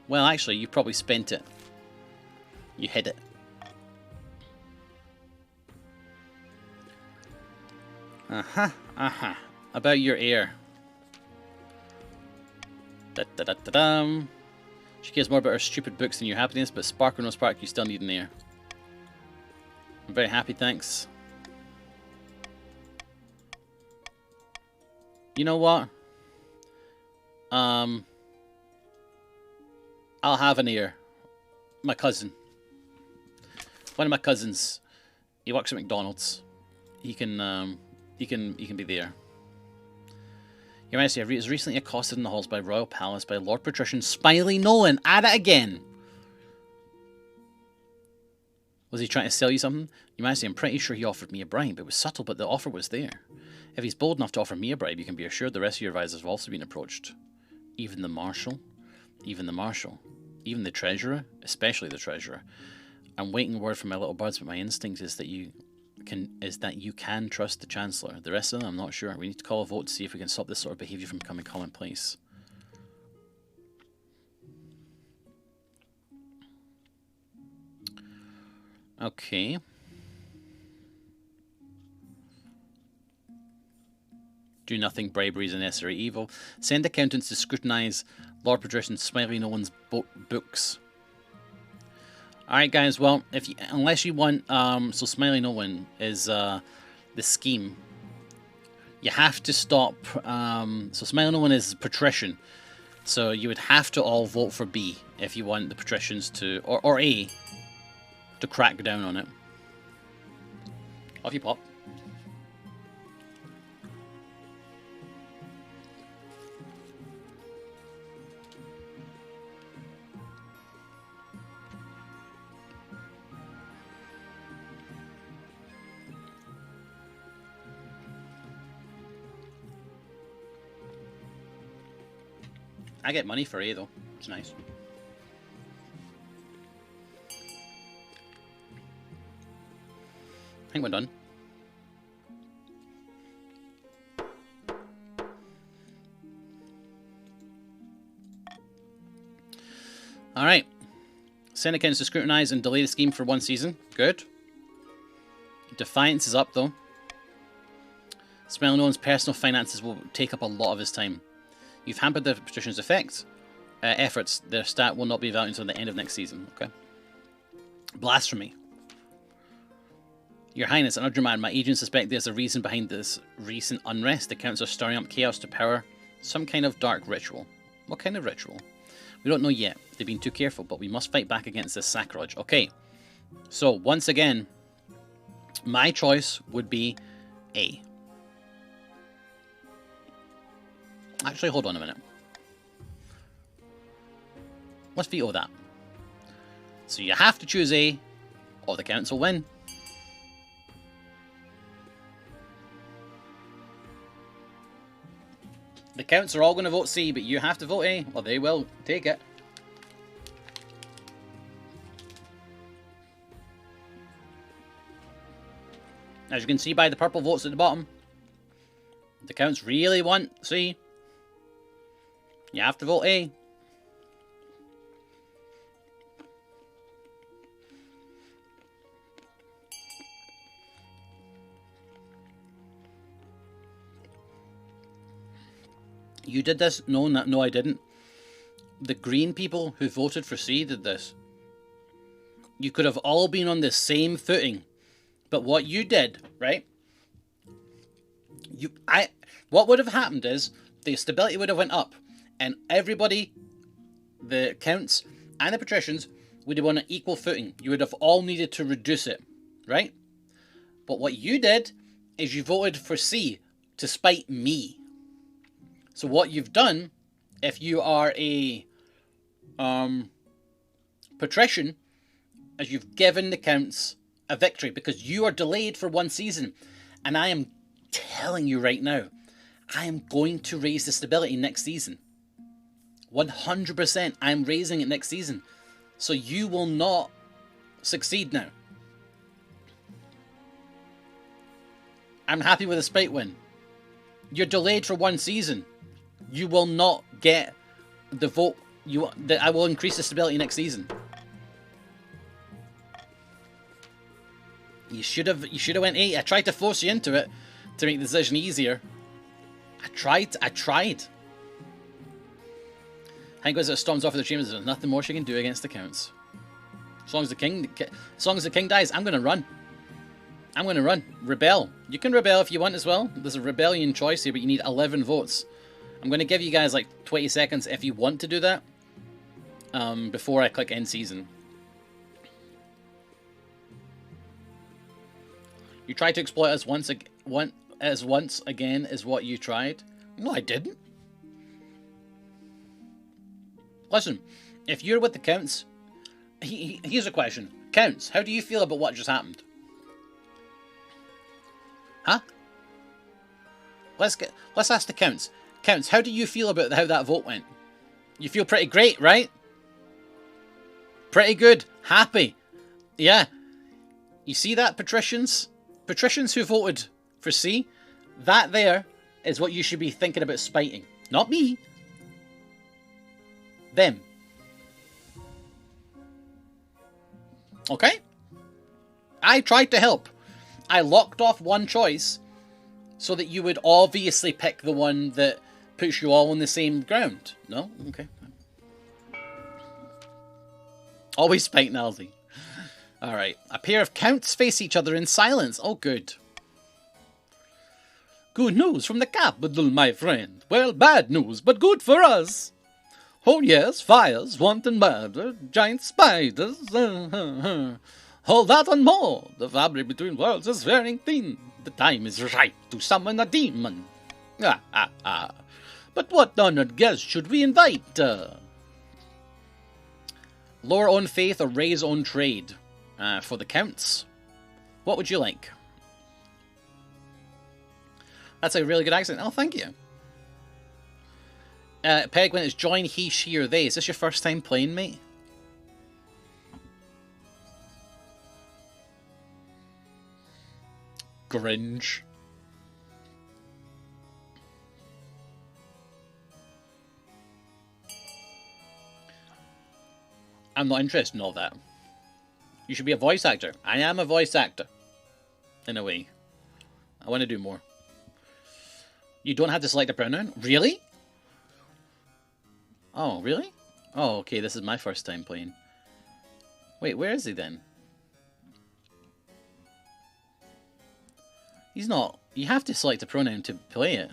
Well, actually, you probably spent it. You hid it. About your heir. Da-da-da-da-dum. She cares more about her stupid books than your happiness, but spark or no spark, you still need an heir. I'm very happy, thanks. You know what? I'll have an heir. My cousin. One of my cousins. He works at McDonald's. He can be there. Your Majesty, I was recently accosted in the halls by Royal Palace by Lord Patrician Smiley Nolan. At it again! Was he trying to sell you something? Your Majesty, I'm pretty sure he offered me a bribe. It was subtle, but the offer was there. If he's bold enough to offer me a bribe, you can be assured the rest of your advisors have also been approached. Even the Marshal? Even the Marshal? Even the Treasurer? Especially the Treasurer. I'm waiting word from my little birds, but my instinct is that you can trust the Chancellor. The rest of them, I'm not sure. We need to call a vote to see if we can stop this sort of behaviour from becoming commonplace. Okay. Do nothing, bribery is a necessary evil. Send accountants to scrutinise Lord Patrician Smiley Nolan's books. Alright guys, well, unless you want, so Smiley Nolan is the scheme. You have to stop, so Smiley Nolan is Patrician. So you would have to all vote for B if you want the Patricians to, or A, to crack down on it. Off you pop. I get money for A though. It's nice. I think we're done. Alright. Send accounts to scrutinise and delay the scheme for 1 season. Good. Defiance is up though. Smiley Nolan's personal finances will take up a lot of his time. You've hampered the Patrician's efforts. Their stat will not be valued until the end of next season. Okay. Blasphemy. Your Highness, an Urdruman, my agents suspect there's a reason behind this recent unrest. The counts are stirring up chaos to power some kind of dark ritual. What kind of ritual? We don't know yet. They've been too careful, but we must fight back against this sacrilege. Okay. So, once again, my choice would be A. Actually, hold on a minute. Let's veto that. So you have to choose A, or the council win. The counts are all going to vote C, but you have to vote A, or they will take it. As you can see by the purple votes at the bottom, the counts really want C. You have to vote A. You did this? No, I didn't. The green people who voted for C did this. You could have all been on the same footing. But what you did, right? What would have happened is the stability would have went up, and everybody, the counts and the patricians, would have on an equal footing. You would have all needed to reduce it, right? But what you did is you voted for C to spite me. So what you've done, if you are a patrician, is you've given the counts a victory because you are delayed for one season. And I am telling you right now, I am going to raise the stability next season. 100%, I'm raising it next season. So you will not succeed now. I'm happy with a spite win. You're delayed for one season. You will not get the vote. I will increase the stability next season. You should have went 8. I tried to force you into it to make the decision easier. I tried. Hank goes, storms off of the chambers. There's nothing more she can do against the counts. As long as the king dies, I'm gonna run. Rebel. You can rebel if you want as well. There's a rebellion choice here, but you need 11 votes. I'm going to give you guys like 20 seconds if you want to do that. Before I click end season. You tried to exploit us once again is what you tried. No, I didn't. Listen, if you're with the counts, here's a question. Counts, how do you feel about what just happened? Huh? Let's ask the counts. Counts, how do you feel about how that vote went? You feel pretty great, right? Pretty good. Happy. Yeah. You see that, patricians? Patricians who voted for C? That there is what you should be thinking about spiting. Not me. Them. Okay? I tried to help. I locked off one choice so that you would obviously pick the one that puts you all on the same ground. No? Okay. Always spite Naldi. Alright. A pair of counts face each other in silence. Oh, good. Good news from the capital, my friend. Well, bad news, but good for us. Oh, yes, fires, wanton murder, giant spiders. All that and more. The fabric between worlds is wearing thin. The time is ripe to summon a demon. But what honored guest should we invite? Lower on faith or raise on trade? For the counts. What would you like? That's a really good accent. Oh, thank you. Penguin is join he, she, or they. Is this your first time playing, mate? Gringe. I'm not interested in all that. You should be a voice actor. I am a voice actor. In a way. I want to do more. You don't have to select a pronoun? Really? Oh, really? Oh, okay, this is my first time playing. Wait, where is he then? He's not... You have to select a pronoun to play it.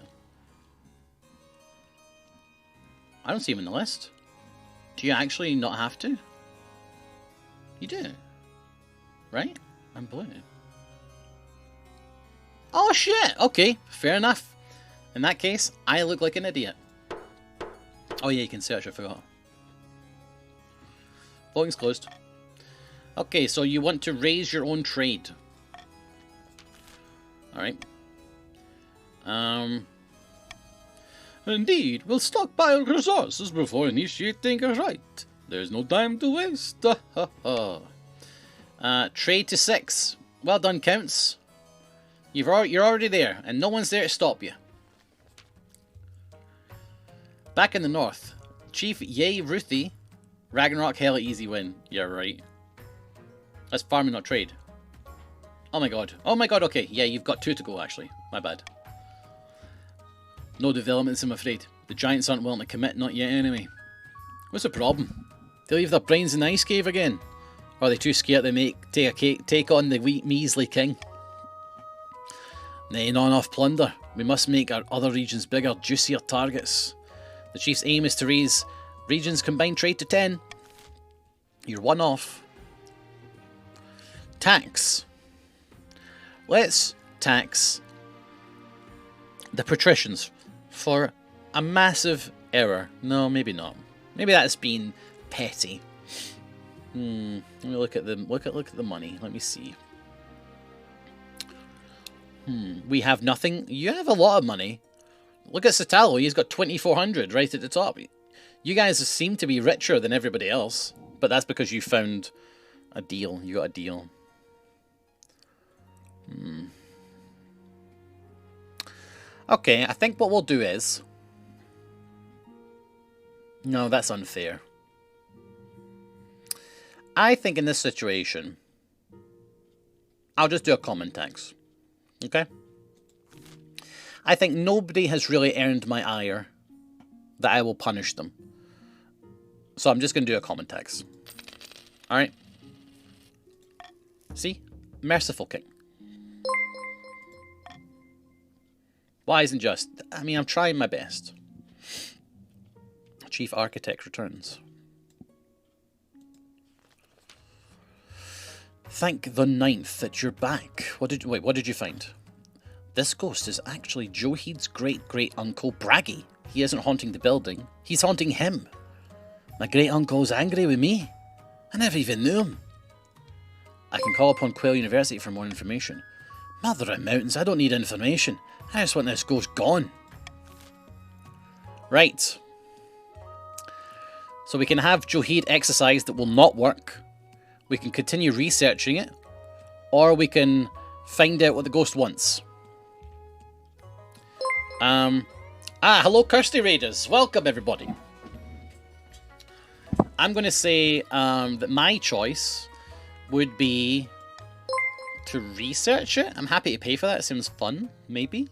I don't see him in the list. Do you actually not have to? You do. Right? I'm blue. Oh shit! Okay, fair enough. In that case, I look like an idiot. Oh yeah, you can search, I forgot. Voting's closed. Okay, so you want to raise your own trade. Alright. Indeed, we'll stockpile resources before initiating a raid. There's no time to waste. Trade to 6. Well done, Counts. You're already there, and no one's there to stop you. Back in the north, Chief Yay Ruthie. Ragnarok, hella easy win. Yeah, right. That's farming, not trade. Oh my god. Oh my god, okay. Yeah, you've got 2 to go, actually. My bad. No developments, I'm afraid. The giants aren't willing to commit, not yet anyway. What's the problem? They leave their brains in the ice cave again? Or are they too scared to take on the wee measly king? Nay, not enough plunder. We must make our other regions bigger, juicier targets. The chief's aim is to raise regions combined trade to 10. You're 1 off. Tax. Let's tax the patricians for a massive error. No, maybe not. Maybe that's been petty. Let me look at the look at the money. Let me see. We have nothing. You have a lot of money. Look at Satalo. He's got 2,400 right at the top. You guys seem to be richer than everybody else, but that's because you found a deal. You got a deal. Okay, I think what we'll do is... No, that's unfair. I think in this situation, I'll just do a common tax. Okay? I think nobody has really earned my ire that I will punish them. So I'm just going to do a common tax. Alright? See? Merciful king. Wise and just. I mean, I'm trying my best. Chief Architect returns. Thank the ninth that you're back. What did you find? This ghost is actually Johid's great-great-uncle Braggy. He isn't haunting the building. He's haunting him. My great-uncle's angry with me. I never even knew him. I can call upon Quail University for more information. Mother of mountains, I don't need information. I just want this ghost gone. Right. So we can have Johid exercise that will not work. We can continue researching it. Or we can find out what the ghost wants. Hello Kirsty Raiders. Welcome everybody. I'm going to say that my choice would be to research it. I'm happy to pay for that. It seems fun, maybe.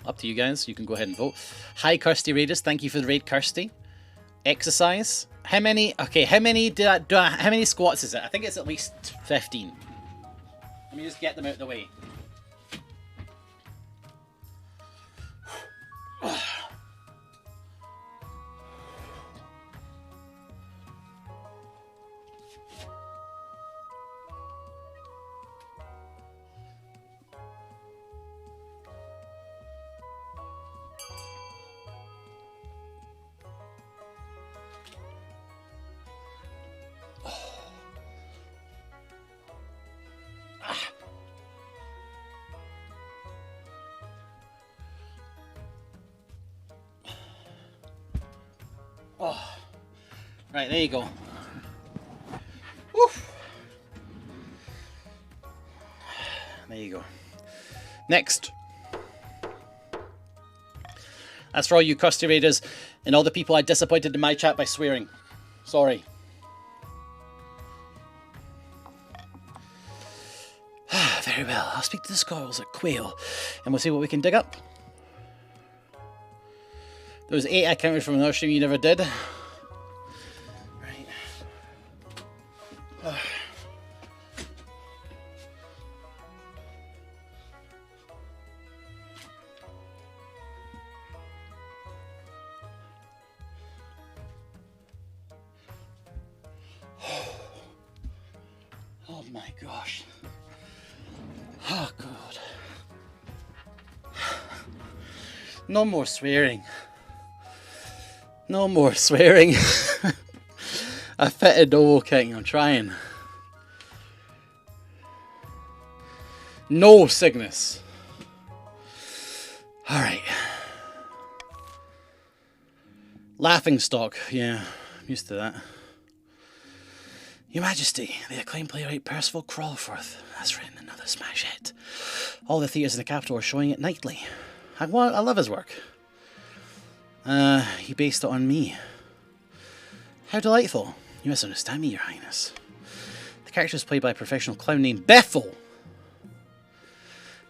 Up to you guys. You can go ahead and vote. Hi Kirsty Raiders. Thank you for the raid, Kirsty. Exercise. How many? Okay, how many how many squats is it? I think it's at least 15. Let me just get them out of the way. Oh, right, there you go. Woof. There you go. Next. That's for all you Kirsty Raiders and all the people I disappointed in my chat by swearing. Sorry. Very well, I'll speak to the squirrels at Quail and we'll see what we can dig up. There was 8 I counted from another stream you never did. Right. my gosh. Oh, God. No more swearing. No more swearing. I fitted Owo King, I'm trying. No Cygnus. Alright. Laughing stock, yeah, I'm used to that. Your Majesty, the acclaimed playwright Percival Crawford has written another smash hit. All the theatres in the capital are showing it nightly. I love his work. He based it on me. How delightful. You misunderstand me, Your Highness. The character is played by a professional clown named Bethel.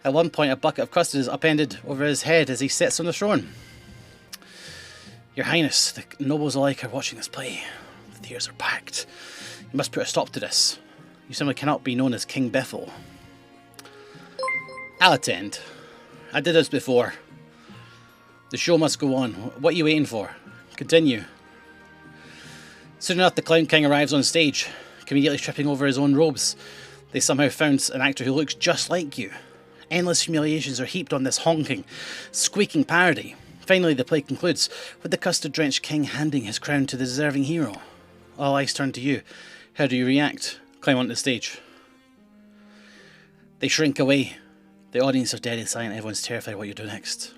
At one point, a bucket of custard is upended over his head as he sits on the throne. Your Highness, the nobles alike are watching this play. The theatres are packed. You must put a stop to this. You simply cannot be known as King Bethel. I'll attend. I did this before. The show must go on. What are you waiting for? Continue. Soon enough, the Clown King arrives on stage, immediately tripping over his own robes. They somehow found an actor who looks just like you. Endless humiliations are heaped on this honking, squeaking parody. Finally, the play concludes with the custard-drenched king handing his crown to the deserving hero. All eyes turn to you. How do you react? Climb onto the stage. They shrink away. The audience are deadly silent. Everyone's terrified what you do next.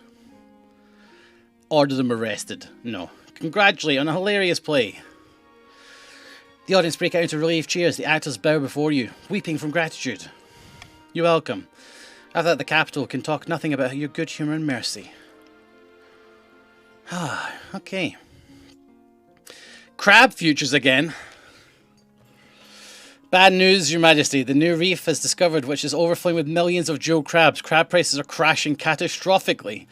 Order them arrested. No. Congratulate on a hilarious play. The audience break out into relieved cheers. The actors bow before you, weeping from gratitude. You're welcome. After that, the capital can talk nothing about your good humour and mercy. Ah, okay. Crab futures again. Bad news, Your Majesty. The new reef is discovered, which is overflowing with millions of Joe crabs. Crab prices are crashing catastrophically.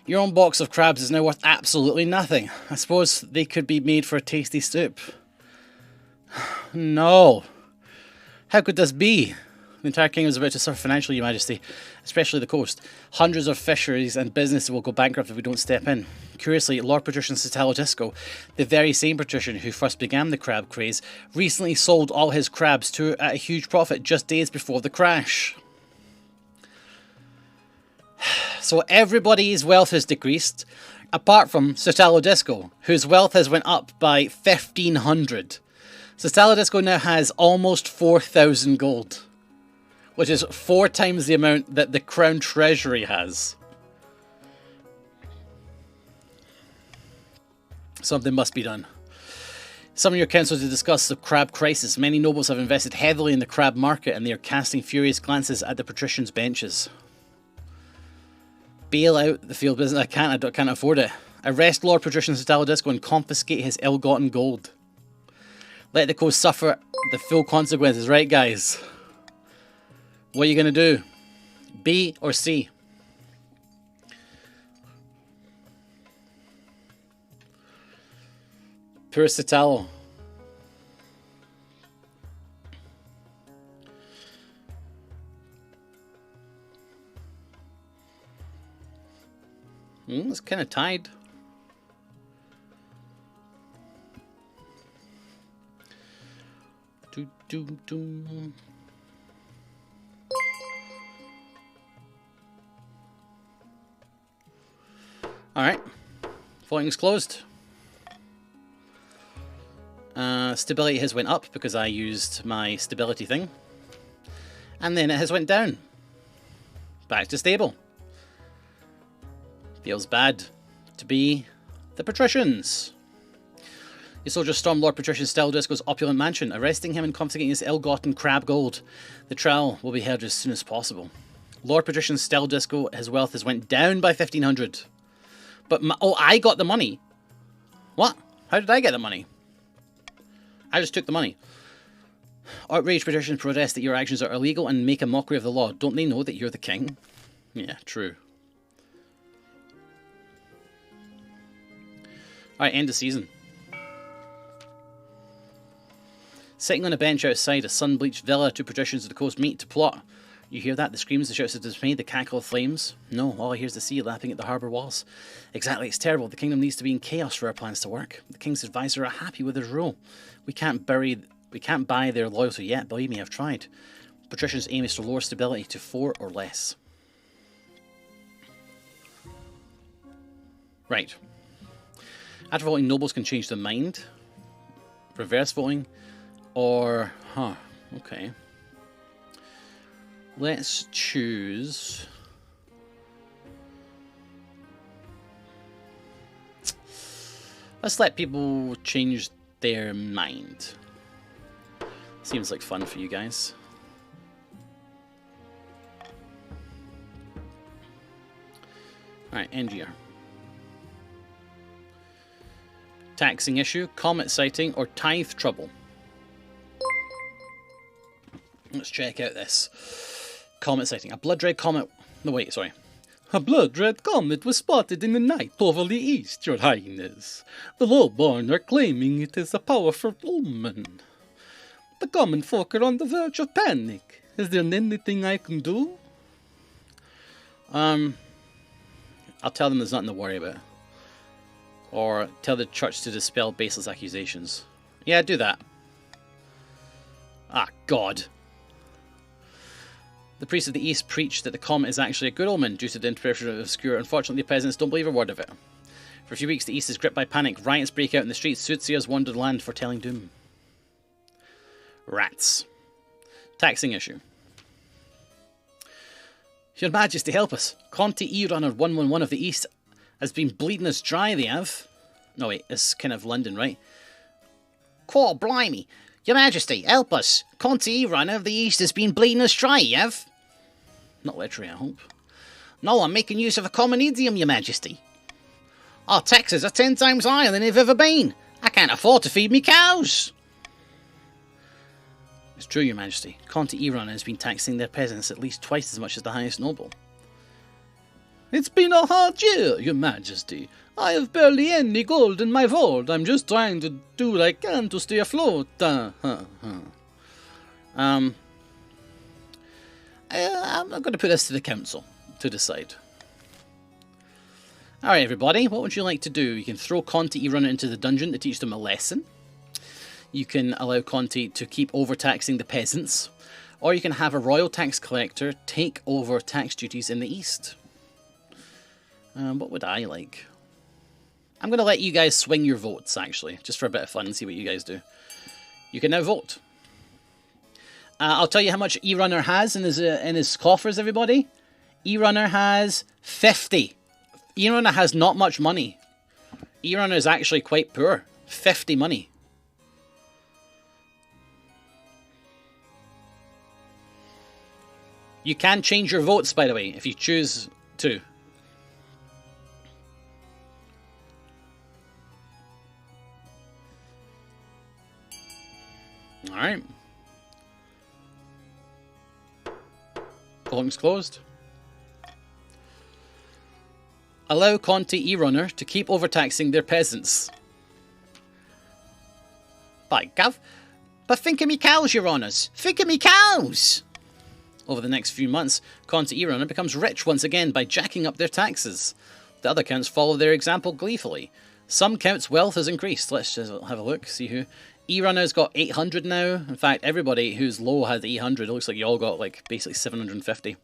Your own box of crabs is now worth absolutely nothing. I suppose they could be made for a tasty soup. No. How could this be? The entire kingdom is about to suffer financially, Your Majesty, especially the coast. Hundreds of fisheries and businesses will go bankrupt if we don't step in. Curiously, Lord Patrician Satalo Disco, the very same patrician who first began the crab craze, recently sold all his crabs at a huge profit just days before the crash. So everybody's wealth has decreased, apart from Satalo Disco, whose wealth has went up by 1,500. Satalo Disco now has almost 4,000 gold, which is 4 times the amount that the Crown Treasury has. Something must be done. Summon your council to discuss the crab crisis. Many nobles have invested heavily in the crab market and they are casting furious glances at the patricians' benches. Bail out the field business. I can't afford it. Arrest Lord Patrician Satalo Disco and confiscate his ill-gotten gold. Let the coast suffer the full consequences, right guys? What are you going to do? B or C? Poor Satalo. It's kind of tied. Alright. Voting is closed. Stability has went up because I used my stability thing. And then it has went down. Back to stable. Feels bad to be the patricians. Your soldiers stormed Lord Patrician Satalo Disco's opulent mansion, arresting him and confiscating his ill-gotten crab gold. The trial will be held as soon as possible. Lord Patrician Satalo Disco, his wealth has went down by 1,500. But, I got the money. What? How did I get the money? I just took the money. Outraged patricians protest that your actions are illegal and make a mockery of the law. Don't they know that you're the king? Yeah, true. Alright, end of season. Sitting on a bench outside a sun-bleached villa, 2 patricians of the coast meet to plot. You hear that? The screams, the shouts of dismay, the cackle of flames? No, all I hear is the sea lapping at the harbour walls. Exactly, it's terrible. The kingdom needs to be in chaos for our plans to work. The king's advisors are happy with his rule. We can't bury We can't buy their loyalty yet, believe me, I've tried. Patrician's aim is to lower stability to 4 or less. Right. After voting, nobles can change their mind. Reverse voting. Or... Huh. Okay. Let's choose... Let's let people change their mind. Seems like fun for you guys. Alright, end year. Taxing issue, comet sighting, or tithe trouble. Let's check out this. Comet sighting. A blood red comet... No, wait, sorry. A blood-red comet was spotted in the night over the east, Your Highness. The lowborn are claiming it is a powerful omen. The common folk are on the verge of panic. Is there anything I can do? I'll tell them there's nothing to worry about. Or tell the church to dispel baseless accusations. Yeah, do that. Ah, God. The priests of the East preach that the comet is actually a good omen due to the interpretation of obscure. Unfortunately, the peasants don't believe a word of it. For a few weeks, the East is gripped by panic. Riots break out in the streets. Soothsayers wander the land foretelling doom. Rats. Taxing issue. Your Majesty, help us. Conti E-Runner 111 of the East has been bleeding us dry, they have. No, wait, it's kind of London, right? Quaw, blimey. Your Majesty, help us. Conti E-Runner of the East has been bleeding us dry, you have. Not literally, I hope. No, I'm making use of a common idiom, Your Majesty. Our taxes are 10 times higher than they've ever been. I can't afford to feed me cows. It's true, Your Majesty. Conti E-Runner has been taxing their peasants at least twice as much as the highest noble. It's been a hard year, Your Majesty. I have barely any gold in my vault. I'm just trying to do what I can to stay afloat. I'm going to put this to the council to decide. Alright, everybody, what would you like to do? You can throw Conti E-Runner into the dungeon to teach them a lesson. You can allow Conti to keep overtaxing the peasants. Or you can have a royal tax collector take over tax duties in the East. What would I like? I'm going to let you guys swing your votes, actually, just for a bit of fun and see what you guys do. You can now vote. I'll tell you how much E-Runner has in his coffers, everybody. E-Runner has 50. E-Runner has not much money. E-Runner is actually quite poor. 50 money. You can change your votes, by the way, if you choose to. Alright. Voting's closed. Allow Conti E-Runner to keep overtaxing their peasants. By Gov. But think of me cows, Your Honours. Think of me cows! Over the next few months, Conti E-Runner becomes rich once again by jacking up their taxes. The other counts follow their example gleefully. Some counts' wealth has increased. Let's just have a look, see who... E-Runner's got 800 now. In fact, everybody who's low has 800. It looks like you all got, like, basically 750.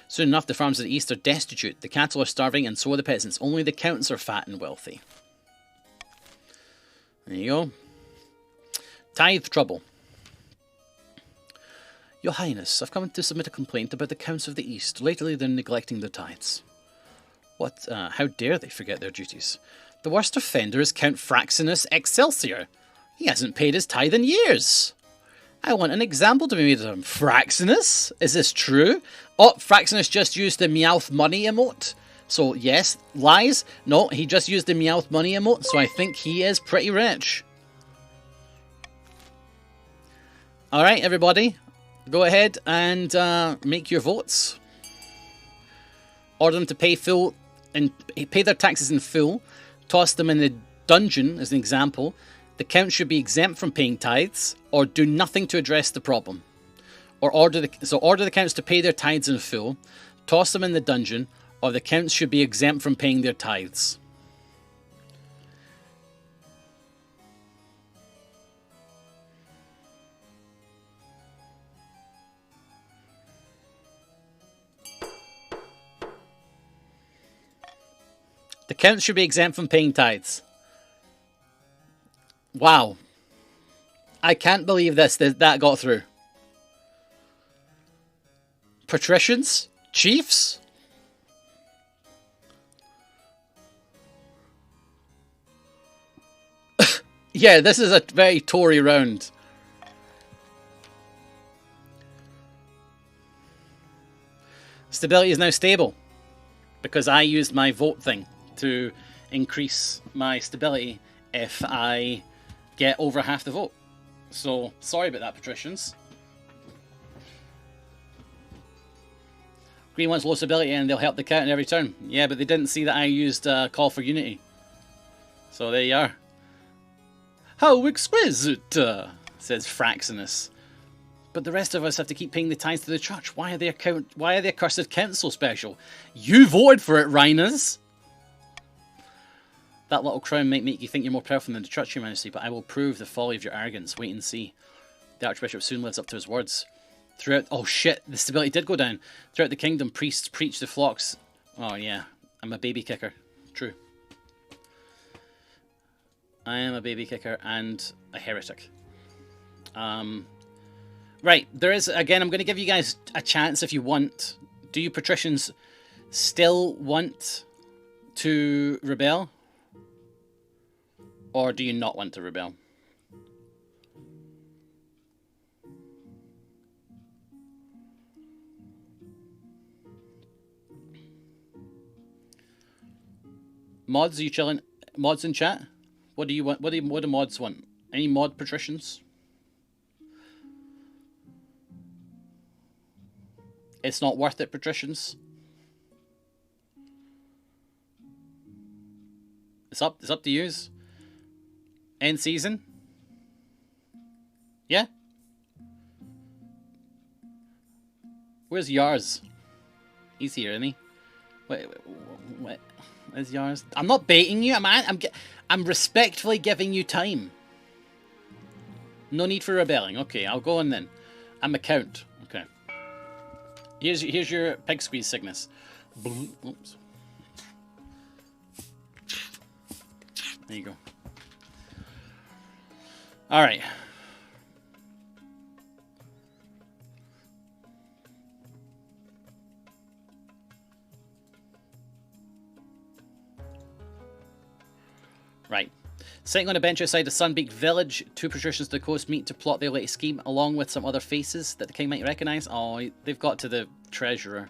Soon enough, the farms of the East are destitute. The cattle are starving, and so are the peasants. Only the counts are fat and wealthy. There you go. Tithe trouble. Your Highness, I've come to submit a complaint about the counts of the East. Lately, they're neglecting their tithes. What? How dare they forget their duties? The worst offender is Count Fraxinus Excelsior. He hasn't paid his tithe in years. I want an example to be made of him. Fraxinus? Is this true? Oh, Fraxinus just used the Meowth money emote. So, yes, lies. No, he just used the Meowth money emote, so I think he is pretty rich. Alright, everybody. Go ahead and make your votes. Order them to pay full and pay their taxes in full. Toss them in the dungeon, as an example. The count should be exempt from paying tithes, or do nothing to address the problem. Or order the counts to pay their tithes in full, toss them in the dungeon, or the counts should be exempt from paying their tithes. The Count should be exempt from paying tithes. Wow. I can't believe that got through. Patricians? Chiefs? Yeah, this is a very Tory round. Stability is now stable because I used my vote thing to increase my stability if I get over half the vote. So, sorry about that, patricians. Green wants low stability and they'll help the Count in every turn. Yeah, but they didn't see that I used Call for Unity. So there you are. How exquisite, says Fraxinus. But the rest of us have to keep paying the tithes to the church. Why are the accursed Kents so special? You voted for it, Rhiners! That little crown might make you think you're more powerful than the church, Your Majesty, but I will prove the folly of your arrogance. Wait and see. The Archbishop soon lives up to his words. Throughout... Oh shit, the stability did go down. Throughout the kingdom, priests preach to flocks. Oh yeah, I'm a baby kicker. True. I am a baby kicker and a heretic. Right, there is... Again, I'm going to give you guys a chance if you want. Do you patricians still want to rebel? Or do you not want to rebel? Mods, are you chilling? Mods in chat? What do you want? What do mods want? Any mod patricians? It's not worth it, patricians. It's up to yous. End season? Yeah? Where's Yars? He's here, isn't he? Wait. Where's Yars? I'm not baiting you. I'm respectfully giving you time. No need for rebelling. Okay, I'll go on then. I'm a Count. Okay. Here's your pig squeeze sickness. Oops. There you go. All right. Right. Sitting on a bench outside a Sunbeaked village, two patricians to the coast meet to plot their latest scheme, along with some other faces that the king might recognise. Oh, they've got to the treasurer.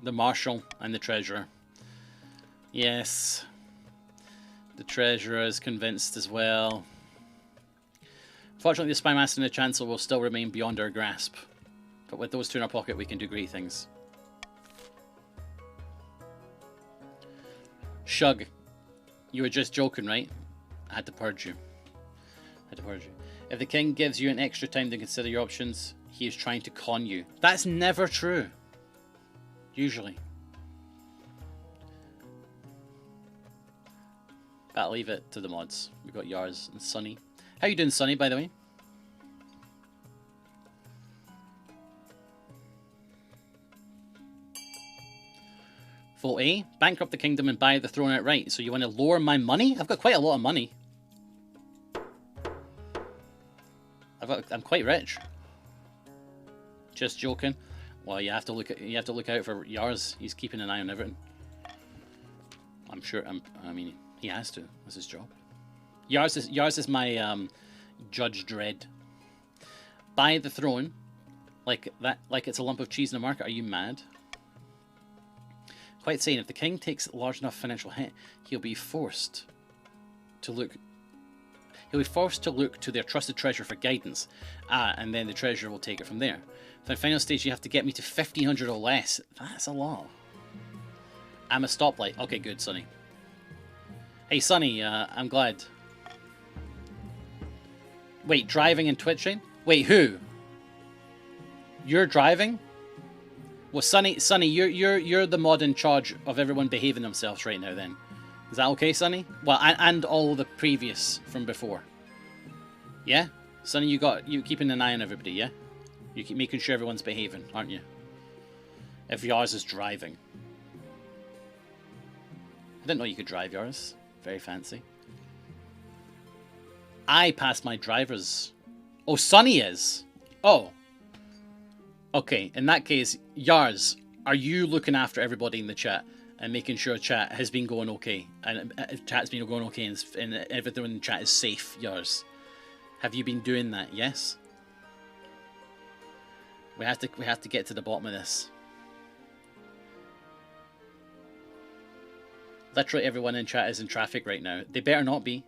The marshal and the treasurer. Yes. The treasurer is convinced as well. Fortunately, the spy master and the chancellor will still remain beyond our grasp. But with those two in our pocket, we can do great things. Shug, you were just joking, right? I had to purge you. If the king gives you an extra time to consider your options, he is trying to con you. That's never true. Usually. But I'll leave it to the mods. We've got Yars and Sunny. How you doing, Sunny, by the way? Vote A. Bankrupt the kingdom and buy the throne outright. So you want to lower my money? I've got quite a lot of money. I'm quite rich. Just joking. Well, you have to look out for Yars. He's keeping an eye on everything. I'm sure. I mean, he has to. That's his job. Yars is my Judge Dredd. Buy the throne, like that, like it's a lump of cheese in the market. Are you mad? Quite saying, if the king takes a large enough financial hit, he'll be forced to look to their trusted treasurer for guidance, and then the treasurer will take it from there. For the final stage, you have to get me to 1,500 or less. That's a lot. I'm a stoplight. Okay, good, Sonny. Hey, Sonny, I'm glad. Wait, driving and twitching? Wait, who? You're driving? Well, Sonny, you're the mod in charge of everyone behaving themselves right now. Then, is that okay, Sonny? Well, and all the previous from before. Yeah, Sonny, you keeping an eye on everybody. Yeah, you keep making sure everyone's behaving, aren't you? if yours is driving. I didn't know you could drive yours. Very fancy. I passed my driver's. Oh, Sonny is. Oh. Okay, in that case, Yars, are you looking after everybody in the chat and making sure chat has been going okay? And chat's been going okay and everything in the chat is safe, Yars? Have you been doing that? Yes? We have to get to the bottom of this. Literally everyone in chat is in traffic right now. They better not be.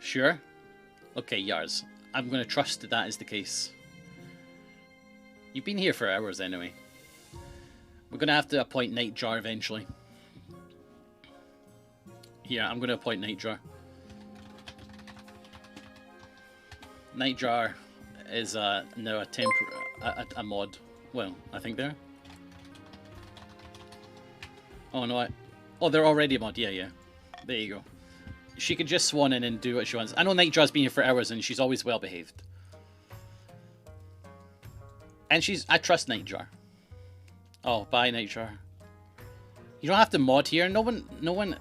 Sure? Okay, Yars. I'm going to trust that that is the case. You've been here for hours anyway. We're going to have to appoint Nightjar eventually. Here, I'm going to appoint Nightjar. Nightjar is now a mod. Well, I think they're. Oh no, oh, they're already a mod. Yeah, yeah. There you go. She could just swan in and do what she wants. I know Nightjar's been here for hours and she's always well behaved. And I trust Nightjar. Oh, bye Nightjar. You don't have to mod here. No one.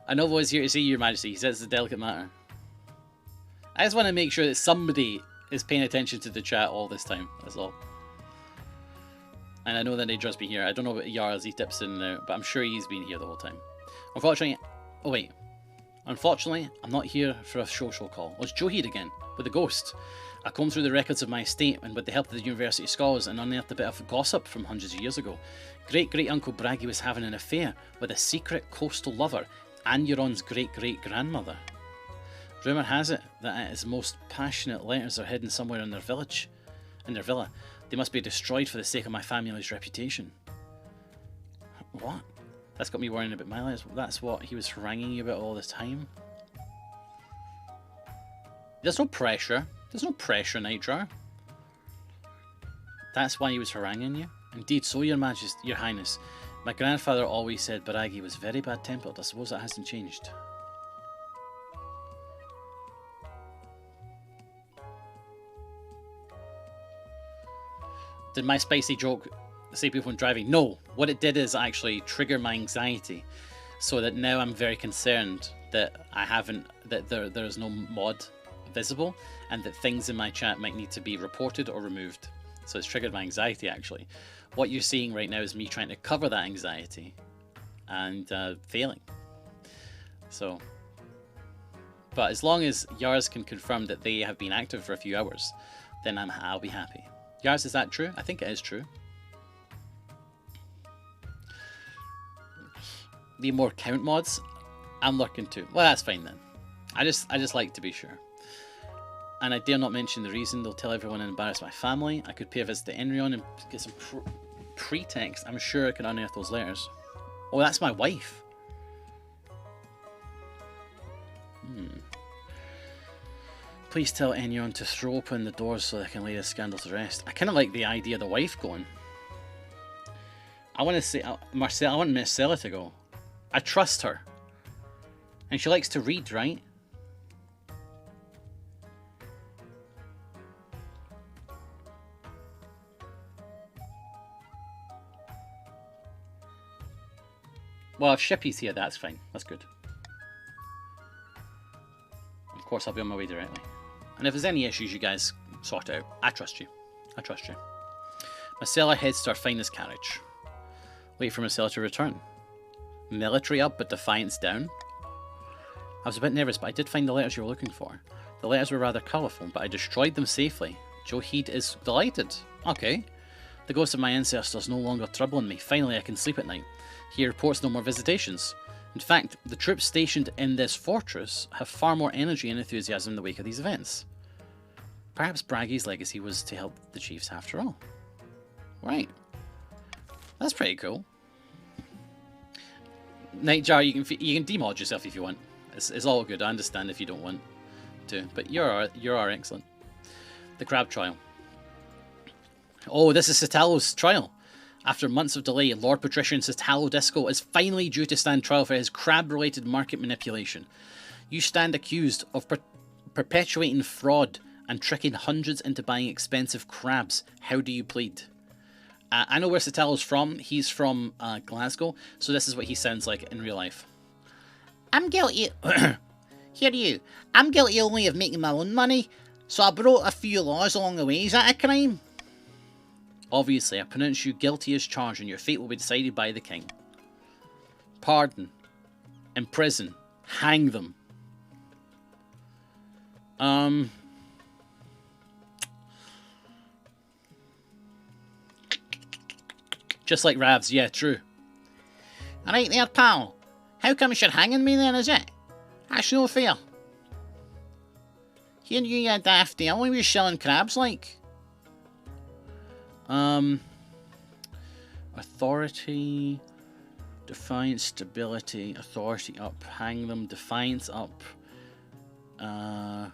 I know was here to see Your Majesty. He says it's a delicate matter. I just want to make sure that somebody is paying attention to the chat all this time. That's all. And I know that Nightjar's been here. I don't know about Yar as he dips in and out, but I'm sure he's been here the whole time. Unfortunately, oh wait. Unfortunately, I'm not here for a social call. Oh, it's Johid again, with the ghost. I combed through the records of my estate and with the help of the University Scholars and unearthed a bit of gossip from hundreds of years ago. Great-great-uncle Braggy was having an affair with a secret coastal lover, Anuron's great-great-grandmother. Rumour has it that his most passionate letters are hidden somewhere in their village. In their villa. They must be destroyed for the sake of my family's reputation. What? That's got me worrying about my letters. That's what he was haranguing you about all the time? There's no pressure. There's no pressure, Nightjar. That's why he was haranguing you? Indeed, so your Majesty, Your Highness. My grandfather always said Baragi was very bad-tempered. I suppose that hasn't changed. Did my spicy joke save people from driving? No. What it did is actually trigger my anxiety, so that now I'm very concerned that there is no mod visible, and that things in my chat might need to be reported or removed. So it's triggered my anxiety actually. What you're seeing right now is me trying to cover that anxiety and failing. So, but as long as Yars can confirm that they have been active for a few hours, then I'll be happy. Yars, is that true? I think it is true. Need more count mods? I'm looking too. Well, that's fine then. I just like to be sure. And I dare not mention the reason. They'll tell everyone and embarrass my family. I could pay a visit to Enrion and get some pretext. I'm sure I can unearth those letters. Oh, that's my wife. Please tell Enrion to throw open the doors so they can lay this scandal to rest. I kind of like the idea of the wife going. I want to say, Marcel. I want Marcella to go. I trust her. And she likes to read, right? Well, if Shippy's here, that's fine. That's good. Of course, I'll be on my way directly. And if there's any issues, you guys sort out. I trust you. I trust you. Marcella heads to our finest carriage. Wait for Marcella to return. Military up, but defiance down. I was a bit nervous, but I did find the letters you were looking for. The letters were rather colourful, but I destroyed them safely. Johid is delighted. Okay. The ghost of my ancestors no longer troubling me. Finally, I can sleep at night. He reports no more visitations. In fact, the troops stationed in this fortress have far more energy and enthusiasm in the wake of these events. Perhaps Braggy's legacy was to help the chiefs after all. Right. That's pretty cool. Nightjar, you can demod yourself if you want. It's all good. I understand if you don't want to, but you're excellent. The crab trial. Oh, this is Satalo's trial. After months of delay, Lord Patrician Satalo Disco is finally due to stand trial for his crab-related market manipulation. You stand accused of perpetuating fraud and tricking hundreds into buying expensive crabs. How do you plead? I know where Sotellio's from. He's from Glasgow, so this is what he sounds like in real life. I'm guilty. Hear you. I'm guilty only of making my own money, so I broke a few laws along the way. Is that a crime? Obviously, I pronounce you guilty as charged, and your fate will be decided by the king. Pardon. Imprison. Hang them. Just like Ravs, yeah, true. Alright there, pal. How come you're hanging me then, is it? That's no fair. Here you dafty, I only was selling crabs, like. Authority, defiance, stability, authority up, hang them, defiance up. Hang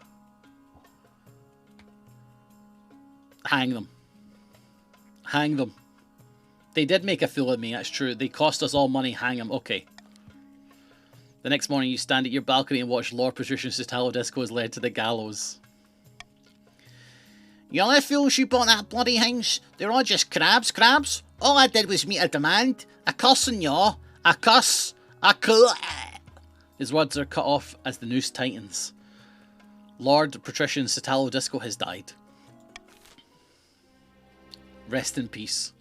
them. Hang them. They did make a fool of me, that's true. They cost us all money, hang them. Okay. The next morning you stand at your balcony and watch Lord Patrician Sotellio Disco is led to the gallows. You only fools who bought that bloody house. They're all just crabs. All I did was meet a demand. A cuss on yaw. A cuss. A cuss. His words are cut off as the noose tightens. Lord Patrician Sotellio Disco has died. Rest in peace.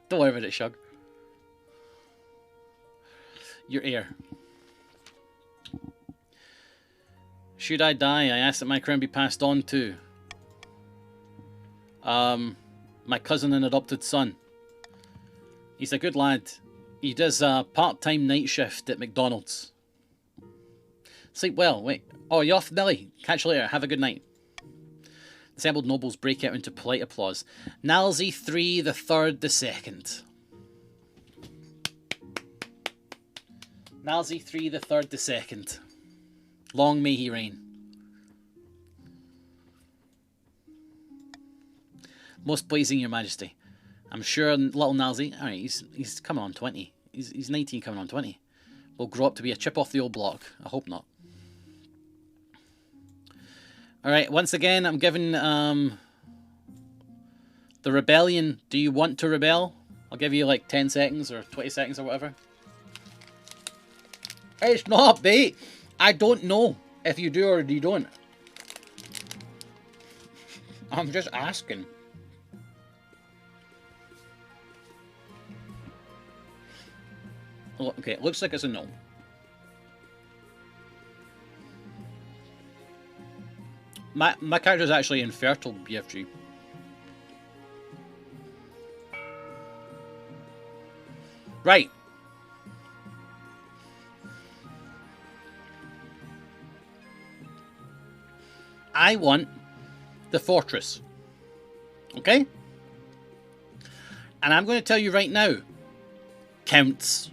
Don't worry about it, Shug. Your heir. Should I die, I ask that my crown be passed on to my cousin and adopted son. He's a good lad. He does a part-time night shift at McDonald's. Sleep well. Wait. Oh, you off, Nelly? Catch you later. Have a good night. Assembled nobles break out into polite applause. Nalzi III, the third, the second. Nalzi III, the third, the second. Long may he reign. Most pleasing, your majesty. I'm sure little Nalzi, alright, he's coming on 20. He's 19 coming on 20. Will grow up to be a chip off the old block. I hope not. Alright, once again, I'm giving the rebellion. Do you want to rebel? I'll give you like 10 seconds or 20 seconds or whatever. It's not bait. I don't know if you do or you don't. I'm just asking. Okay, it looks like it's a no. My character's actually infertile, BFG. Right. I want the fortress. Okay? And I'm going to tell you right now, counts,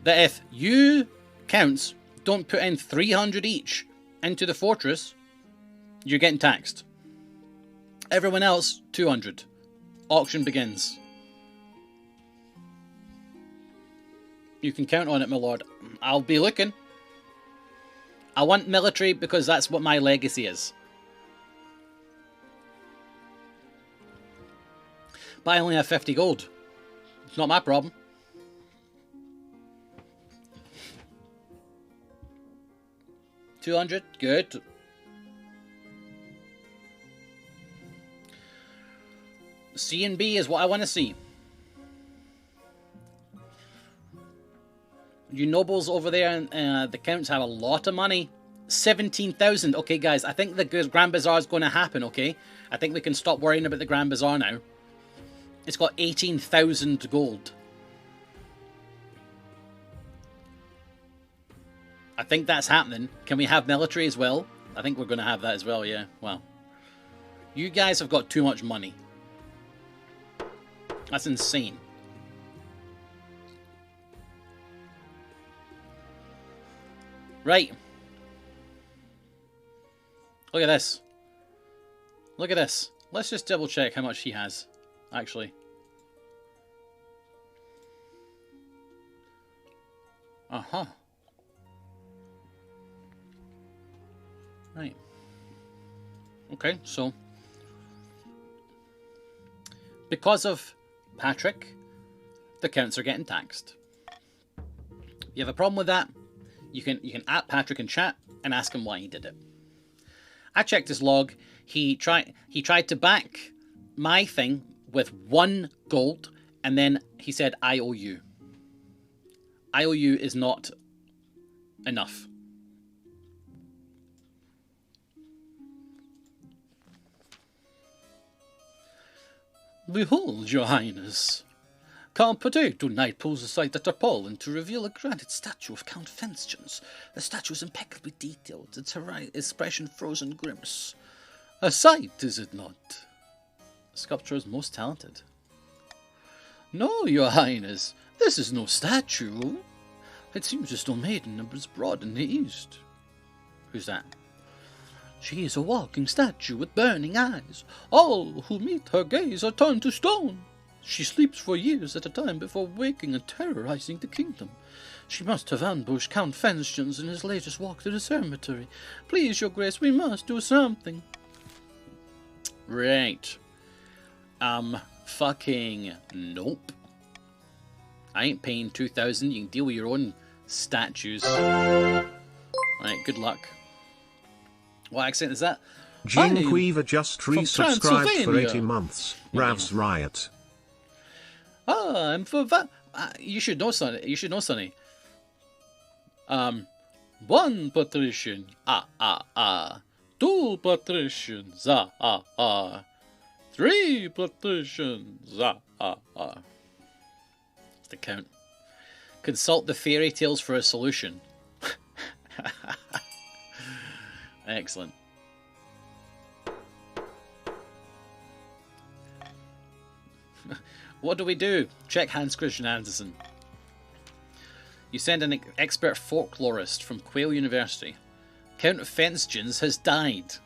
that if you, counts, don't put in 300 each into the fortress, you're getting taxed. Everyone else, 200. Auction begins. You can count on it, my lord. I'll be looking. I want military because that's what my legacy is. But I only have 50 gold. It's not my problem. $200, good. C and B is what I want to see. You nobles over there and the counts have a lot of money. 17,000. Okay, guys, I think the Grand Bazaar is going to happen, okay? I think we can stop worrying about the Grand Bazaar now. It's got 18,000 gold. I think that's happening. Can we have military as well? I think we're going to have that as well, yeah. Wow. You guys have got too much money. That's insane. Right. Look at this. Look at this. Let's just double check how much he has, actually. Uh-huh. Right. Okay, so because of Patrick, the counts are getting taxed. You have a problem with that, you can at Patrick in chat and ask him why he did it. I checked his log. He tried to back my thing with 1 gold, and then he said IOU. IOU is not enough. Behold, your highness. Count Potato Knight pulls aside the tarpaulin to reveal a granite statue of Count Fenstjens. The statue is impeccably detailed, its expression frozen grimace. A sight, is it not? The sculptor is most talented. No, your highness, this is no statue. It seems a stone maiden was brought in the east. Who's that? She is a walking statue with burning eyes. All who meet her gaze are turned to stone. She sleeps for years at a time before waking and terrorizing the kingdom. She must have ambushed Count Fenstjens in his latest walk to the cemetery. Please, your grace, we must do something. Right. Fucking nope. I ain't paying 2,000. You can deal with your own statues. Right, good luck. What accent is that? Gene Hi, Queever just from resubscribed for Transylvania. 80 months. Rav's Riot. Ah, I'm for that. You should know, Sonny. You should know, Sonny. 1 patrician. 2 patricians. 3 patricians. It's the count. Consult the fairy tales for a solution. Excellent. What do we do? Check Hans Christian Andersen. You send an expert folklorist from Quail University. Count Fenstjens has died.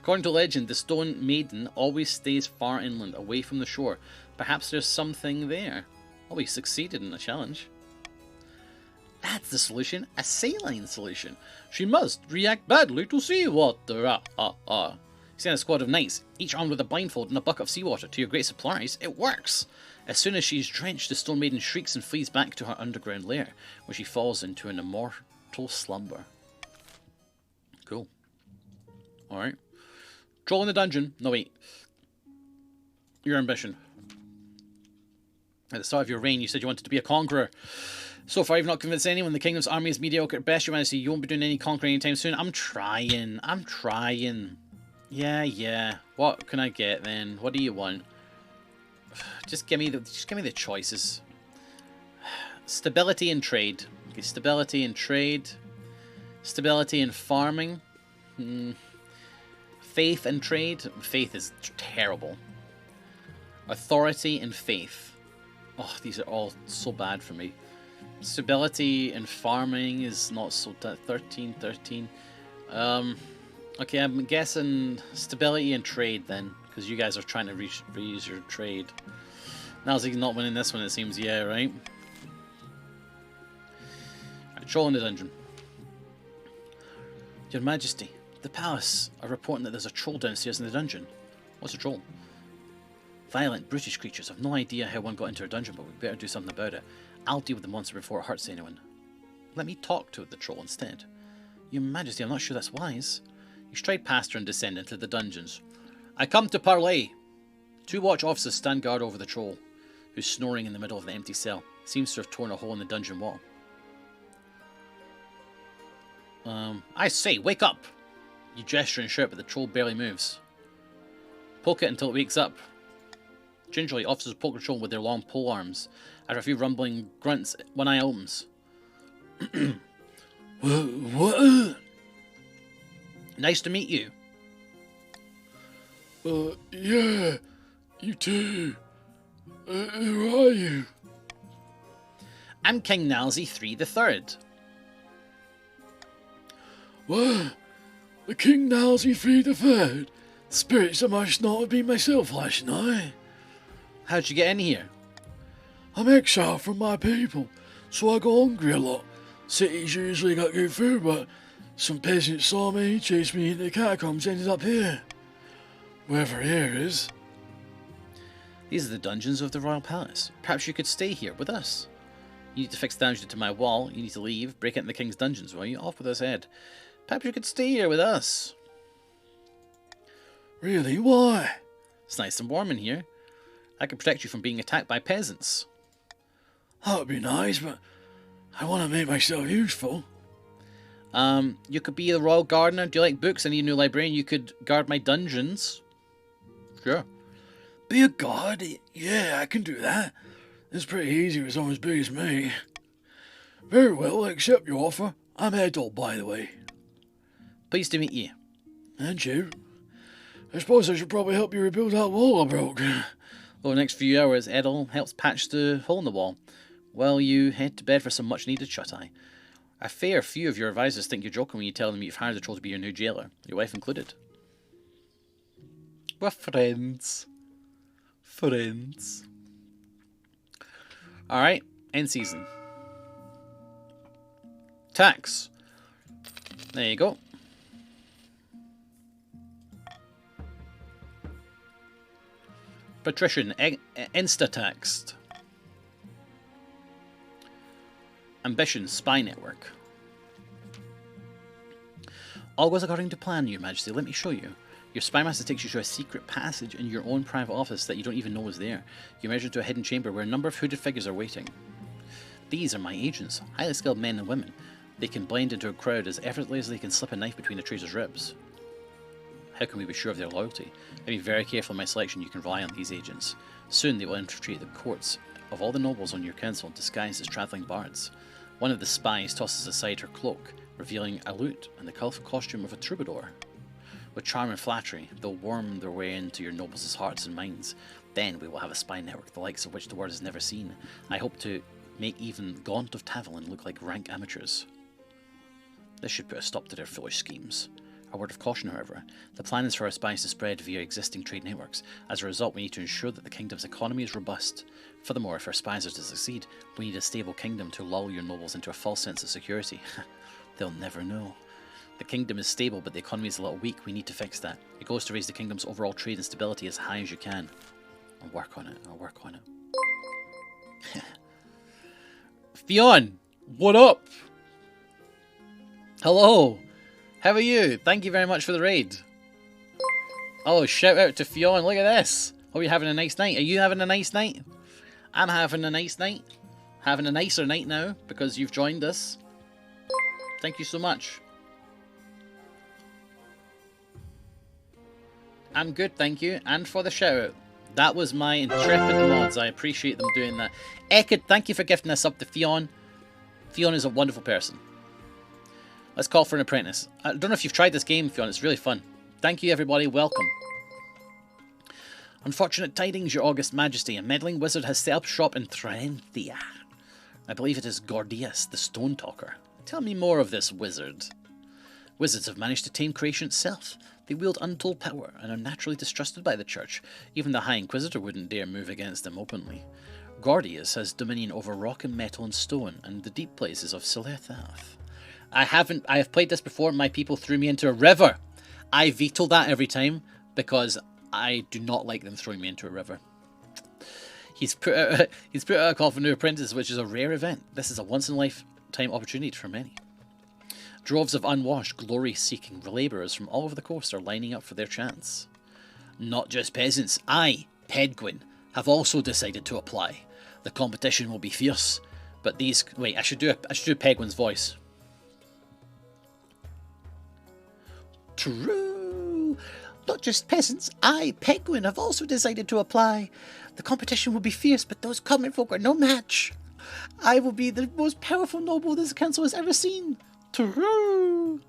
According to legend, the stone maiden always stays far inland, away from the shore. Perhaps there's something there. Oh, we succeeded in the challenge. That's the solution. A saline solution. She must react badly to seawater. You send a squad of knights, each armed with a blindfold and a bucket of seawater. To your great surprise, it works. As soon as she's drenched, the stone maiden shrieks and flees back to her underground lair, where she falls into an immortal slumber. Cool. Alright. Troll in the dungeon. No, wait. Your ambition. At the start of your reign, you said you wanted to be a conqueror. So far, you've not convinced anyone. The kingdom's army is mediocre at best. Your Majesty, you won't be doing any conquering anytime soon. I'm trying. Yeah. What can I get then? What do you want? Just give me the choices. Stability and trade. Okay, stability and trade. Stability and farming. Faith and trade. Faith is terrible. Authority and faith. Oh, these are all so bad for me. Stability and farming is not so... 13. Okay, I'm guessing stability and trade then, because you guys are trying to reuse your trade. Now's not winning this one, it seems. Yeah, right? Right, troll in the dungeon. Your Majesty, the palace are reporting that there's a troll downstairs in the dungeon. What's a troll? Violent, brutish creatures. I've no idea how one got into our dungeon, but we better do something about it. I'll deal with the monster before it hurts anyone. Let me talk to the troll instead. Your Majesty, I'm not sure that's wise. You stride past her and descend into the dungeons. I come to parley. 2 watch officers stand guard over the troll, who's snoring in the middle of the empty cell. Seems to have torn a hole in the dungeon wall. I say, wake up! You gesture and shout, but the troll barely moves. Poke it until it wakes up. Gingerly, officers poke the troll with their long pole arms. After a few rumbling grunts, one eye opens. What? Nice to meet you. Yeah, you too. Who are you? I'm King Nalzi III the Third. What? The King Nalzi III the Third? Spirits I must not have been myself last night. How'd you get in here? I'm exiled from my people. so I got hungry a lot. Cities usually got good food, but some peasants saw me, chased me into the catacombs, ended up here. Wherever here is. These are the dungeons of the Royal Palace. Perhaps you could stay here with us. You need to fix damage to my wall. You need to leave. Break into the king's dungeons, will you? Off with his head. Perhaps you could stay here with us. Really? Why? It's nice and warm in here. I can protect you from being attacked by peasants. That would be nice, but I want to make myself useful. You could be the royal gardener. Do you like books? I need a new librarian. You could guard my dungeons. Sure. Be a guard? Yeah, I can do that. It's pretty easy with someone as big as me. Very well, I accept your offer. I'm Edel, by the way. Pleased to meet you. And you. I suppose I should probably help you rebuild that wall I broke. Over the next few hours, Edel helps patch the hole in the wall, while you head to bed for some much-needed shut-eye. A fair few of your advisors think you're joking when you tell them you've hired a troll to be your new jailer, your wife included. We're friends. Friends. Alright, end season. Tax. There you go. Patrician, insta-taxed. Ambition, spy network. All goes according to plan, Your Majesty. Let me show you. Your spy master takes you to a secret passage in your own private office that you don't even know is there. You emerge into a hidden chamber where a number of hooded figures are waiting. These are my agents, highly skilled men and women. They can blend into a crowd as effortlessly as they can slip a knife between a traitor's ribs. How can we be sure of their loyalty? I've been very careful in my selection. You can rely on these agents. Soon they will infiltrate the courts of all the nobles on your council disguised as travelling bards. One of the spies tosses aside her cloak, revealing a lute and the colourful costume of a troubadour. With charm and flattery, they'll worm their way into your nobles' hearts and minds. Then we will have a spy network the likes of which the world has never seen. I hope to make even Gaunt of Tavolin look like rank amateurs. This should put a stop to their foolish schemes. A word of caution, however. The plan is for our spies to spread via existing trade networks. As a result, we need to ensure that the kingdom's economy is robust. Furthermore, if our spies are to succeed, we need a stable kingdom to lull your nobles into a false sense of security. They'll never know. The kingdom is stable, but the economy is a little weak. We need to fix that. It goes to raise the kingdom's overall trade and stability as high as you can. I'll work on it. I'll work on it. Fionn, what up? Hello. How are you? Thank you very much for the raid. Oh, shout out to Fionn. Look at this. Hope you're having a nice night. Are you having a nice night? I'm having a nice night. Having a nicer night now because you've joined us. Thank you so much. I'm good, thank you. And for the shout out. That was my intrepid mods. I appreciate them doing that. Ekid, thank you for gifting us up to Fionn. Fionn is a wonderful person. Let's call for an apprentice. I don't know if you've tried this game, Fionn. It's really fun. Thank you, everybody. Welcome. Unfortunate tidings, Your August Majesty. A meddling wizard has set up shop in Threnthia. I believe it is Gordius, the Stone Talker. Tell me more of this wizard. Wizards have managed to tame creation itself. They wield untold power and are naturally distrusted by the Church. Even the High Inquisitor wouldn't dare move against them openly. Gordius has dominion over rock and metal and stone and the deep places of Silithath. I have played this before. My people threw me into a river. I veto that every time because I do not like them throwing me into a river. He's put out a call for new apprentices, which is a rare event. This is a once-in-a-lifetime opportunity for many. Droves of unwashed, glory-seeking labourers from all over the coast are lining up for their chance. Not just peasants. I, Pedguin, have also decided to apply. The competition will be fierce, but these... Wait, I should do Pedguin's voice. True. Not just peasants. I, Pedguin, have also decided to apply. The competition will be fierce, but those common folk are no match. I will be the most powerful noble this council has ever seen. True.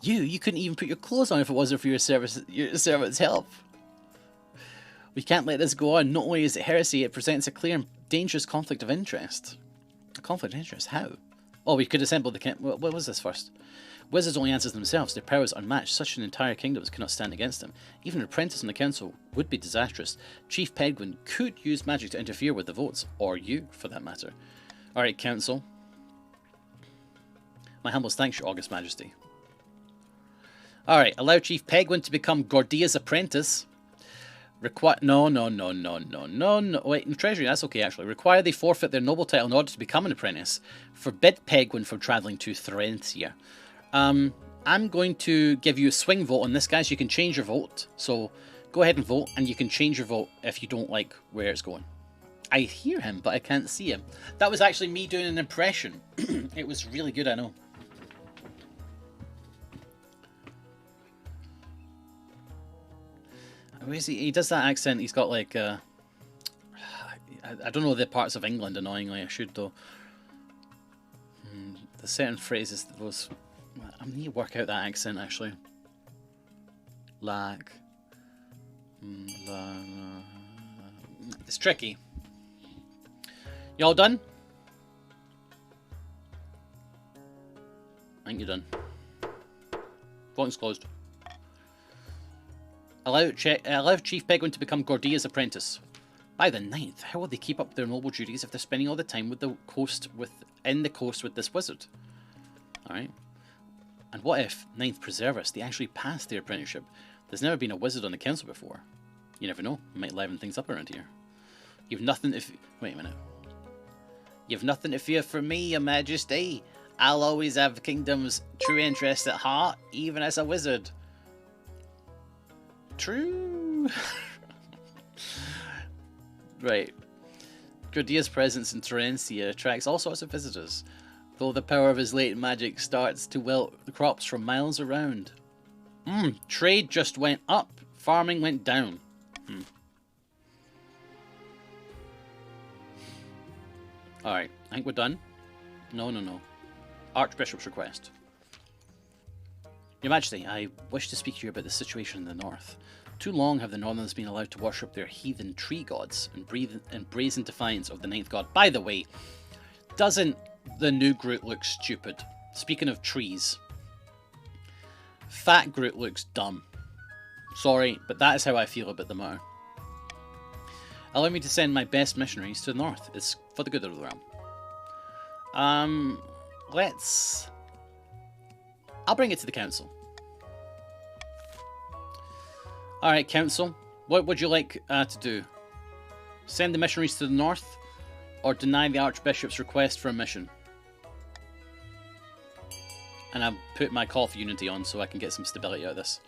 You couldn't even put your clothes on if it wasn't for your servant's help. We can't let this go on. Not only is it heresy, it presents a clear and dangerous conflict of interest. A conflict of interest? How? Oh, we could assemble the camp. What was this first? Wizards only answers themselves. Their power is unmatched. Such an entire kingdom cannot stand against them. Even an apprentice on the council would be disastrous. Chief Penguin could use magic to interfere with the votes, or you, for that matter. Alright, council. My humblest thanks, your august majesty. Alright, allow Chief Penguin to become Gordia's apprentice. No. Wait, in Treasury, that's okay, actually. Require they forfeit their noble title in order to become an apprentice. Forbid Penguin from travelling to Thrensia. I'm going to give you a swing vote on this, guys. You can change your vote. So, go ahead and vote, and you can change your vote if you don't like where it's going. I hear him, but I can't see him. That was actually me doing an impression. It was really good, I know. Where is he? He does that accent.'s got like, I don't know the parts of England, annoyingly. I should, though. The certain phrases, those... I need to work out that accent, actually. Like... It's tricky. You all done? I think you're done. Voting's closed. Allow Chief Penguin to become Gordia's apprentice. By the 9th, how will they keep up their noble duties if they're spending all the time with the coast in the coast with this wizard? Alright. And what if 9th Preservus, they actually passed their apprenticeship? There's never been a wizard on the council before. You never know. It might liven things up around here. You've nothing to wait a minute. You've nothing to fear from me, your majesty. I'll always have the kingdom's true interest at heart, even as a wizard. True. Right. Gordia's presence in Terencia attracts all sorts of visitors, though the power of his latent magic starts to wilt the crops from miles around. Trade just went up, farming went down. Alright, I think we're done. No. Archbishop's request. Your Majesty, I wish to speak to you about the situation in the north. Too long have the Northerners been allowed to worship their heathen tree gods and brazen defiance of the 9th god. By the way, doesn't the new Groot look stupid? Speaking of trees, Fat Groot looks dumb. Sorry, but that is how I feel about the matter. Allow me to send my best missionaries to the north. It's for the good of the realm. I'll bring it to the council. Alright, council. What would you like to do? Send the missionaries to the north, or deny the Archbishop's request for a mission? And I've put my call for unity on so I can get some stability out of this.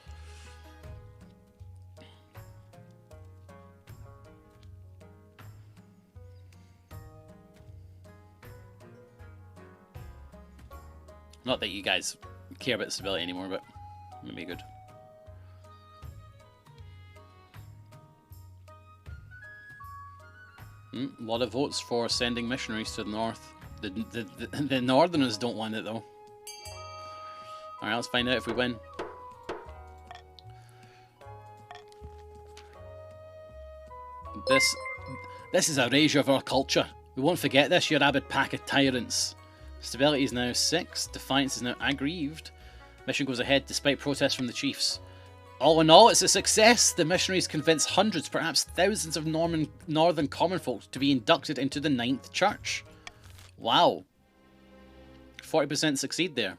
Not that you guys care about stability anymore, but maybe good. A lot of votes for sending missionaries to the north. The Northerners don't want it, though. Alright, let's find out if we win. This is erasure of our culture. We won't forget this, you rabid pack of tyrants. Stability is now 6. Defiance is now aggrieved. Mission goes ahead despite protests from the chiefs. All in all, it's a success. The missionaries convince hundreds, perhaps thousands of northern common folk to be inducted into the 9th church. Wow. 40% succeed there.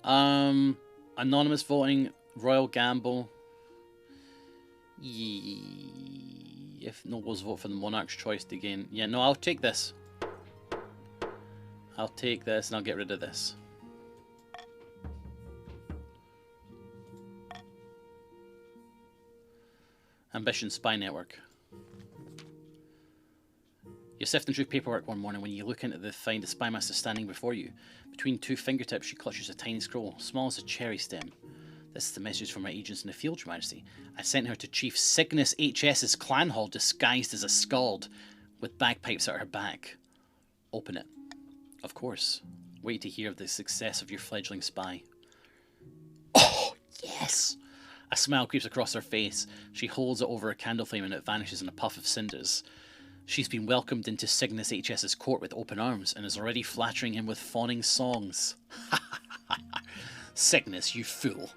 Anonymous voting, royal gamble. If nobles vote for the monarch's choice to gain... Yeah, no, I'll take this. I'll take this and I'll get rid of this. Ambition Spy Network. You're sifting through paperwork one morning when you look into find a spy master standing before you. Between two fingertips she clutches a tiny scroll, small as a cherry stem. This is the message from my agents in the field, Your Majesty. I sent her to Chief Cygnus HS's clan hall disguised as a skald, with bagpipes at her back. Open it. Of course. Wait to hear of the success of your fledgling spy. Oh, yes! A smile creeps across her face. She holds it over a candle flame and it vanishes in a puff of cinders. She's been welcomed into Cygnus HS's court with open arms and is already flattering him with fawning songs. Cygnus, you fool.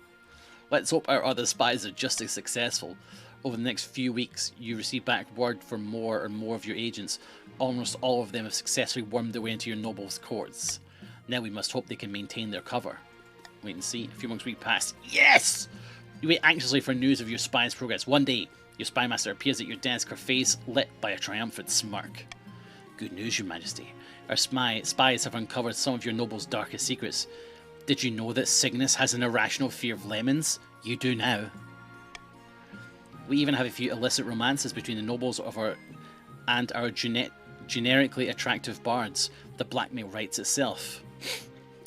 Let's hope our other spies are just as successful. Over the next few weeks, you receive back word from more and more of your agents. Almost all of them have successfully wormed their way into your nobles' courts. Now we must hope they can maintain their cover. Wait and see. A few months pass. Yes! You wait anxiously for news of your spy's progress. One day, your spymaster appears at your desk, her face lit by a triumphant smirk. Good news, Your Majesty. Our spies have uncovered some of your nobles' darkest secrets. Did you know that Cygnus has an irrational fear of lemons? You do now. We even have a few illicit romances between the nobles of our generically attractive bards. The blackmail writes itself.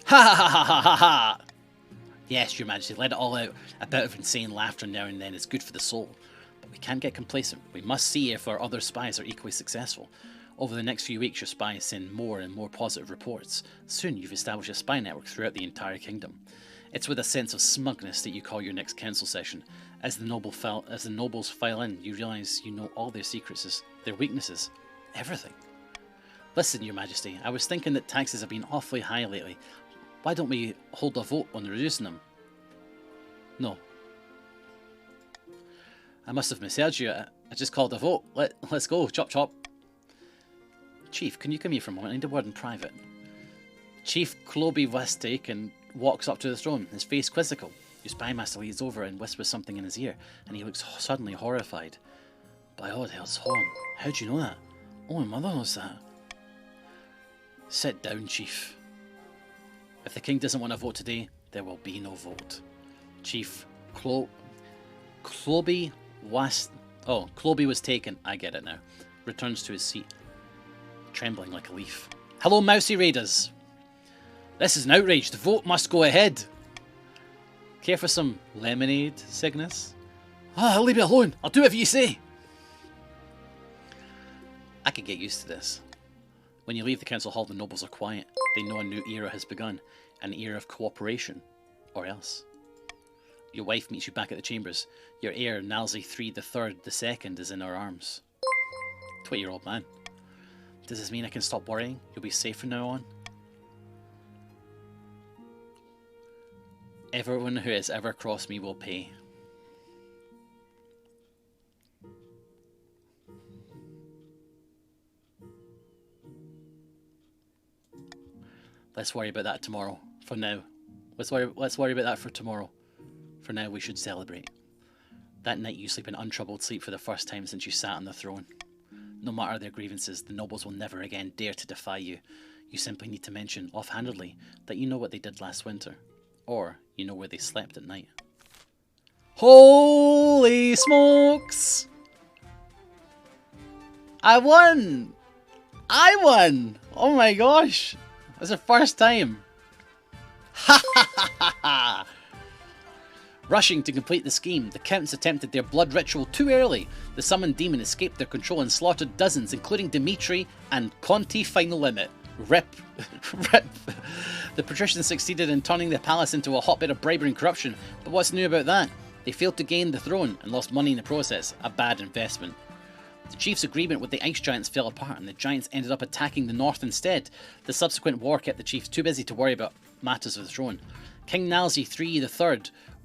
Ha ha ha ha ha ha! Yes, Your Majesty, let it all out. A bit of insane laughter now and then is good for the soul. But we can't get complacent. We must see if our other spies are equally successful. Over the next few weeks, your spies send more and more positive reports. Soon you've established a spy network throughout the entire kingdom. It's with a sense of smugness that you call your next council session. As the nobles file in, you realise you know all their secrets, their weaknesses, everything. Listen, Your Majesty, I was thinking that taxes have been awfully high lately. Why don't we hold a vote on reducing them? No. I must have misheard you. I just called a vote. Let's go. Chop chop. Chief, can you come here for a moment? I need a word in private. Chief Cloby Westake walks up to the throne, his face quizzical. Your spymaster leans over and whispers something in his ear, and he looks suddenly horrified. By all hell's horn, how'd you know that? Oh, my mother knows that. Sit down, Chief. If the king doesn't want a vote today, there will be no vote. Chief Cloby was taken. I get it now. Returns to his seat, trembling like a leaf. Hello, Mousy Raiders. This is an outrage. The vote must go ahead. Care for some lemonade, Cygnus? Leave me alone. I'll do whatever you say. I can get used to this. When you leave the council hall, the nobles are quiet. They know a new era has begun. An era of cooperation. Or else. Your wife meets you back at the chambers. Your heir, Nalzi III the II, is in her arms. 20-year-old man. Does this mean I can stop worrying? You'll be safe from now on? Everyone who has ever crossed me will pay. Let's worry about that tomorrow. For now. Let's worry about that for tomorrow. For now, we should celebrate. That night you sleep in untroubled sleep for the first time since you sat on the throne. No matter their grievances, the nobles will never again dare to defy you. You simply need to mention, offhandedly, that you know what they did last winter. Or, you know where they slept at night. Holy smokes! I won! I won! Oh my gosh! That's the first time. Ha ha ha ha ha! Rushing to complete the scheme, the Counts attempted their blood ritual too early. The summoned demon escaped their control and slaughtered dozens, including Dimitri and Conti Final Limit. Rip. Rip. The patricians succeeded in turning the palace into a hotbed of bribery and corruption, but what's new about that? They failed to gain the throne and lost money in the process. A bad investment. The chief's agreement with the ice giants fell apart and the giants ended up attacking the north instead. The subsequent war kept the chief too busy to worry about matters of the throne. King Nalzi III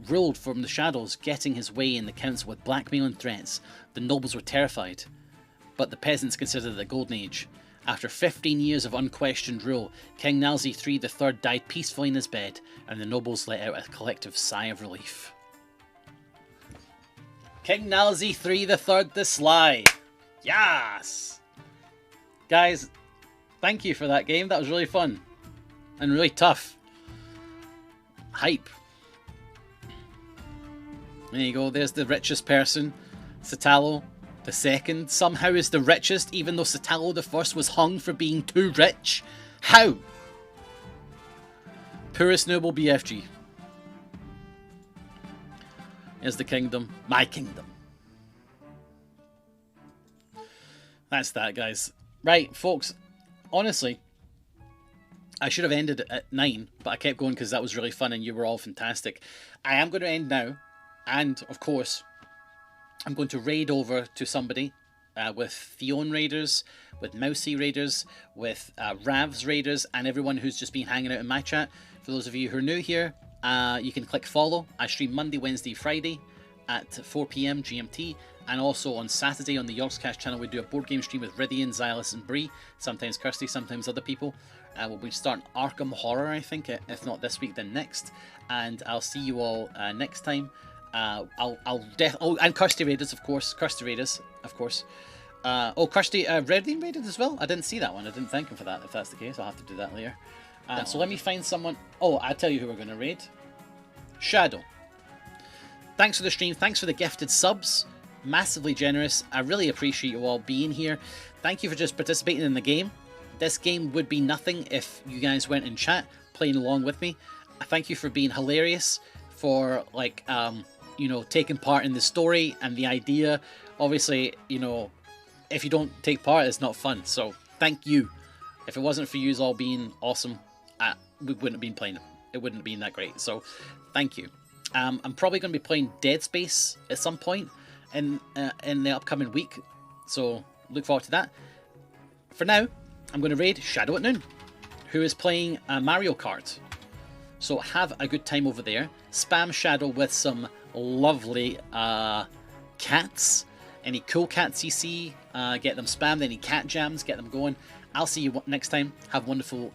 ruled from the shadows, getting his way in the council with blackmail and threats. The nobles were terrified, but the peasants considered it a golden age. After 15 years of unquestioned rule, King Nalzi III died peacefully in his bed, and the nobles let out a collective sigh of relief. King Nalzi III the Sly! Yes! Guys, thank you for that game. That was really fun. And really tough. Hype. There you go, there's the richest person. Satalo the second somehow is the richest, even though Satalo the first was hung for being too rich. How? Poorest noble BFG. Here's the kingdom. My kingdom. That's that, guys. Right, folks. Honestly, I should have ended at 9, but I kept going because that was really fun and you were all fantastic. I am going to end now. And, of course, I'm going to raid over to somebody with Theon Raiders, with Mousy Raiders, with Ravs Raiders, and everyone who's just been hanging out in my chat. For those of you who are new here, you can click follow. I stream Monday, Wednesday, Friday at 4 PM GMT, and also on Saturday on the Yogscast channel we do a board game stream with Rydian, Xylus and Bree, sometimes Kirsty, sometimes other people. We'll be starting Arkham Horror, I think, if not this week then next, and I'll see you all next time. And Kirsty Raiders, of course. Kirsty, Rydian raided as well? I didn't see that one. I didn't thank him for that. If that's the case, I'll have to do that later. So let me find someone. Oh, I'll tell you who we're going to raid. Shadow. Thanks for the stream. Thanks for the gifted subs. Massively generous. I really appreciate you all being here. Thank you for just participating in the game. This game would be nothing if you guys weren't in chat playing along with me. I thank you for being hilarious, for like taking part in the story and the idea. Obviously, if you don't take part, it's not fun. So thank you. If it wasn't for you all being awesome, we wouldn't have been playing it. It wouldn't have been that great. So thank you. I'm probably going to be playing Dead Space at some point in the upcoming week. So look forward to that. For now, I'm going to raid Shadow at Noon, who is playing Mario Kart. So have a good time over there. Spam Shadow with some lovely cats. Any cool cats you see, get them spammed. Any cat jams, get them going. I'll see you next time. Have a wonderful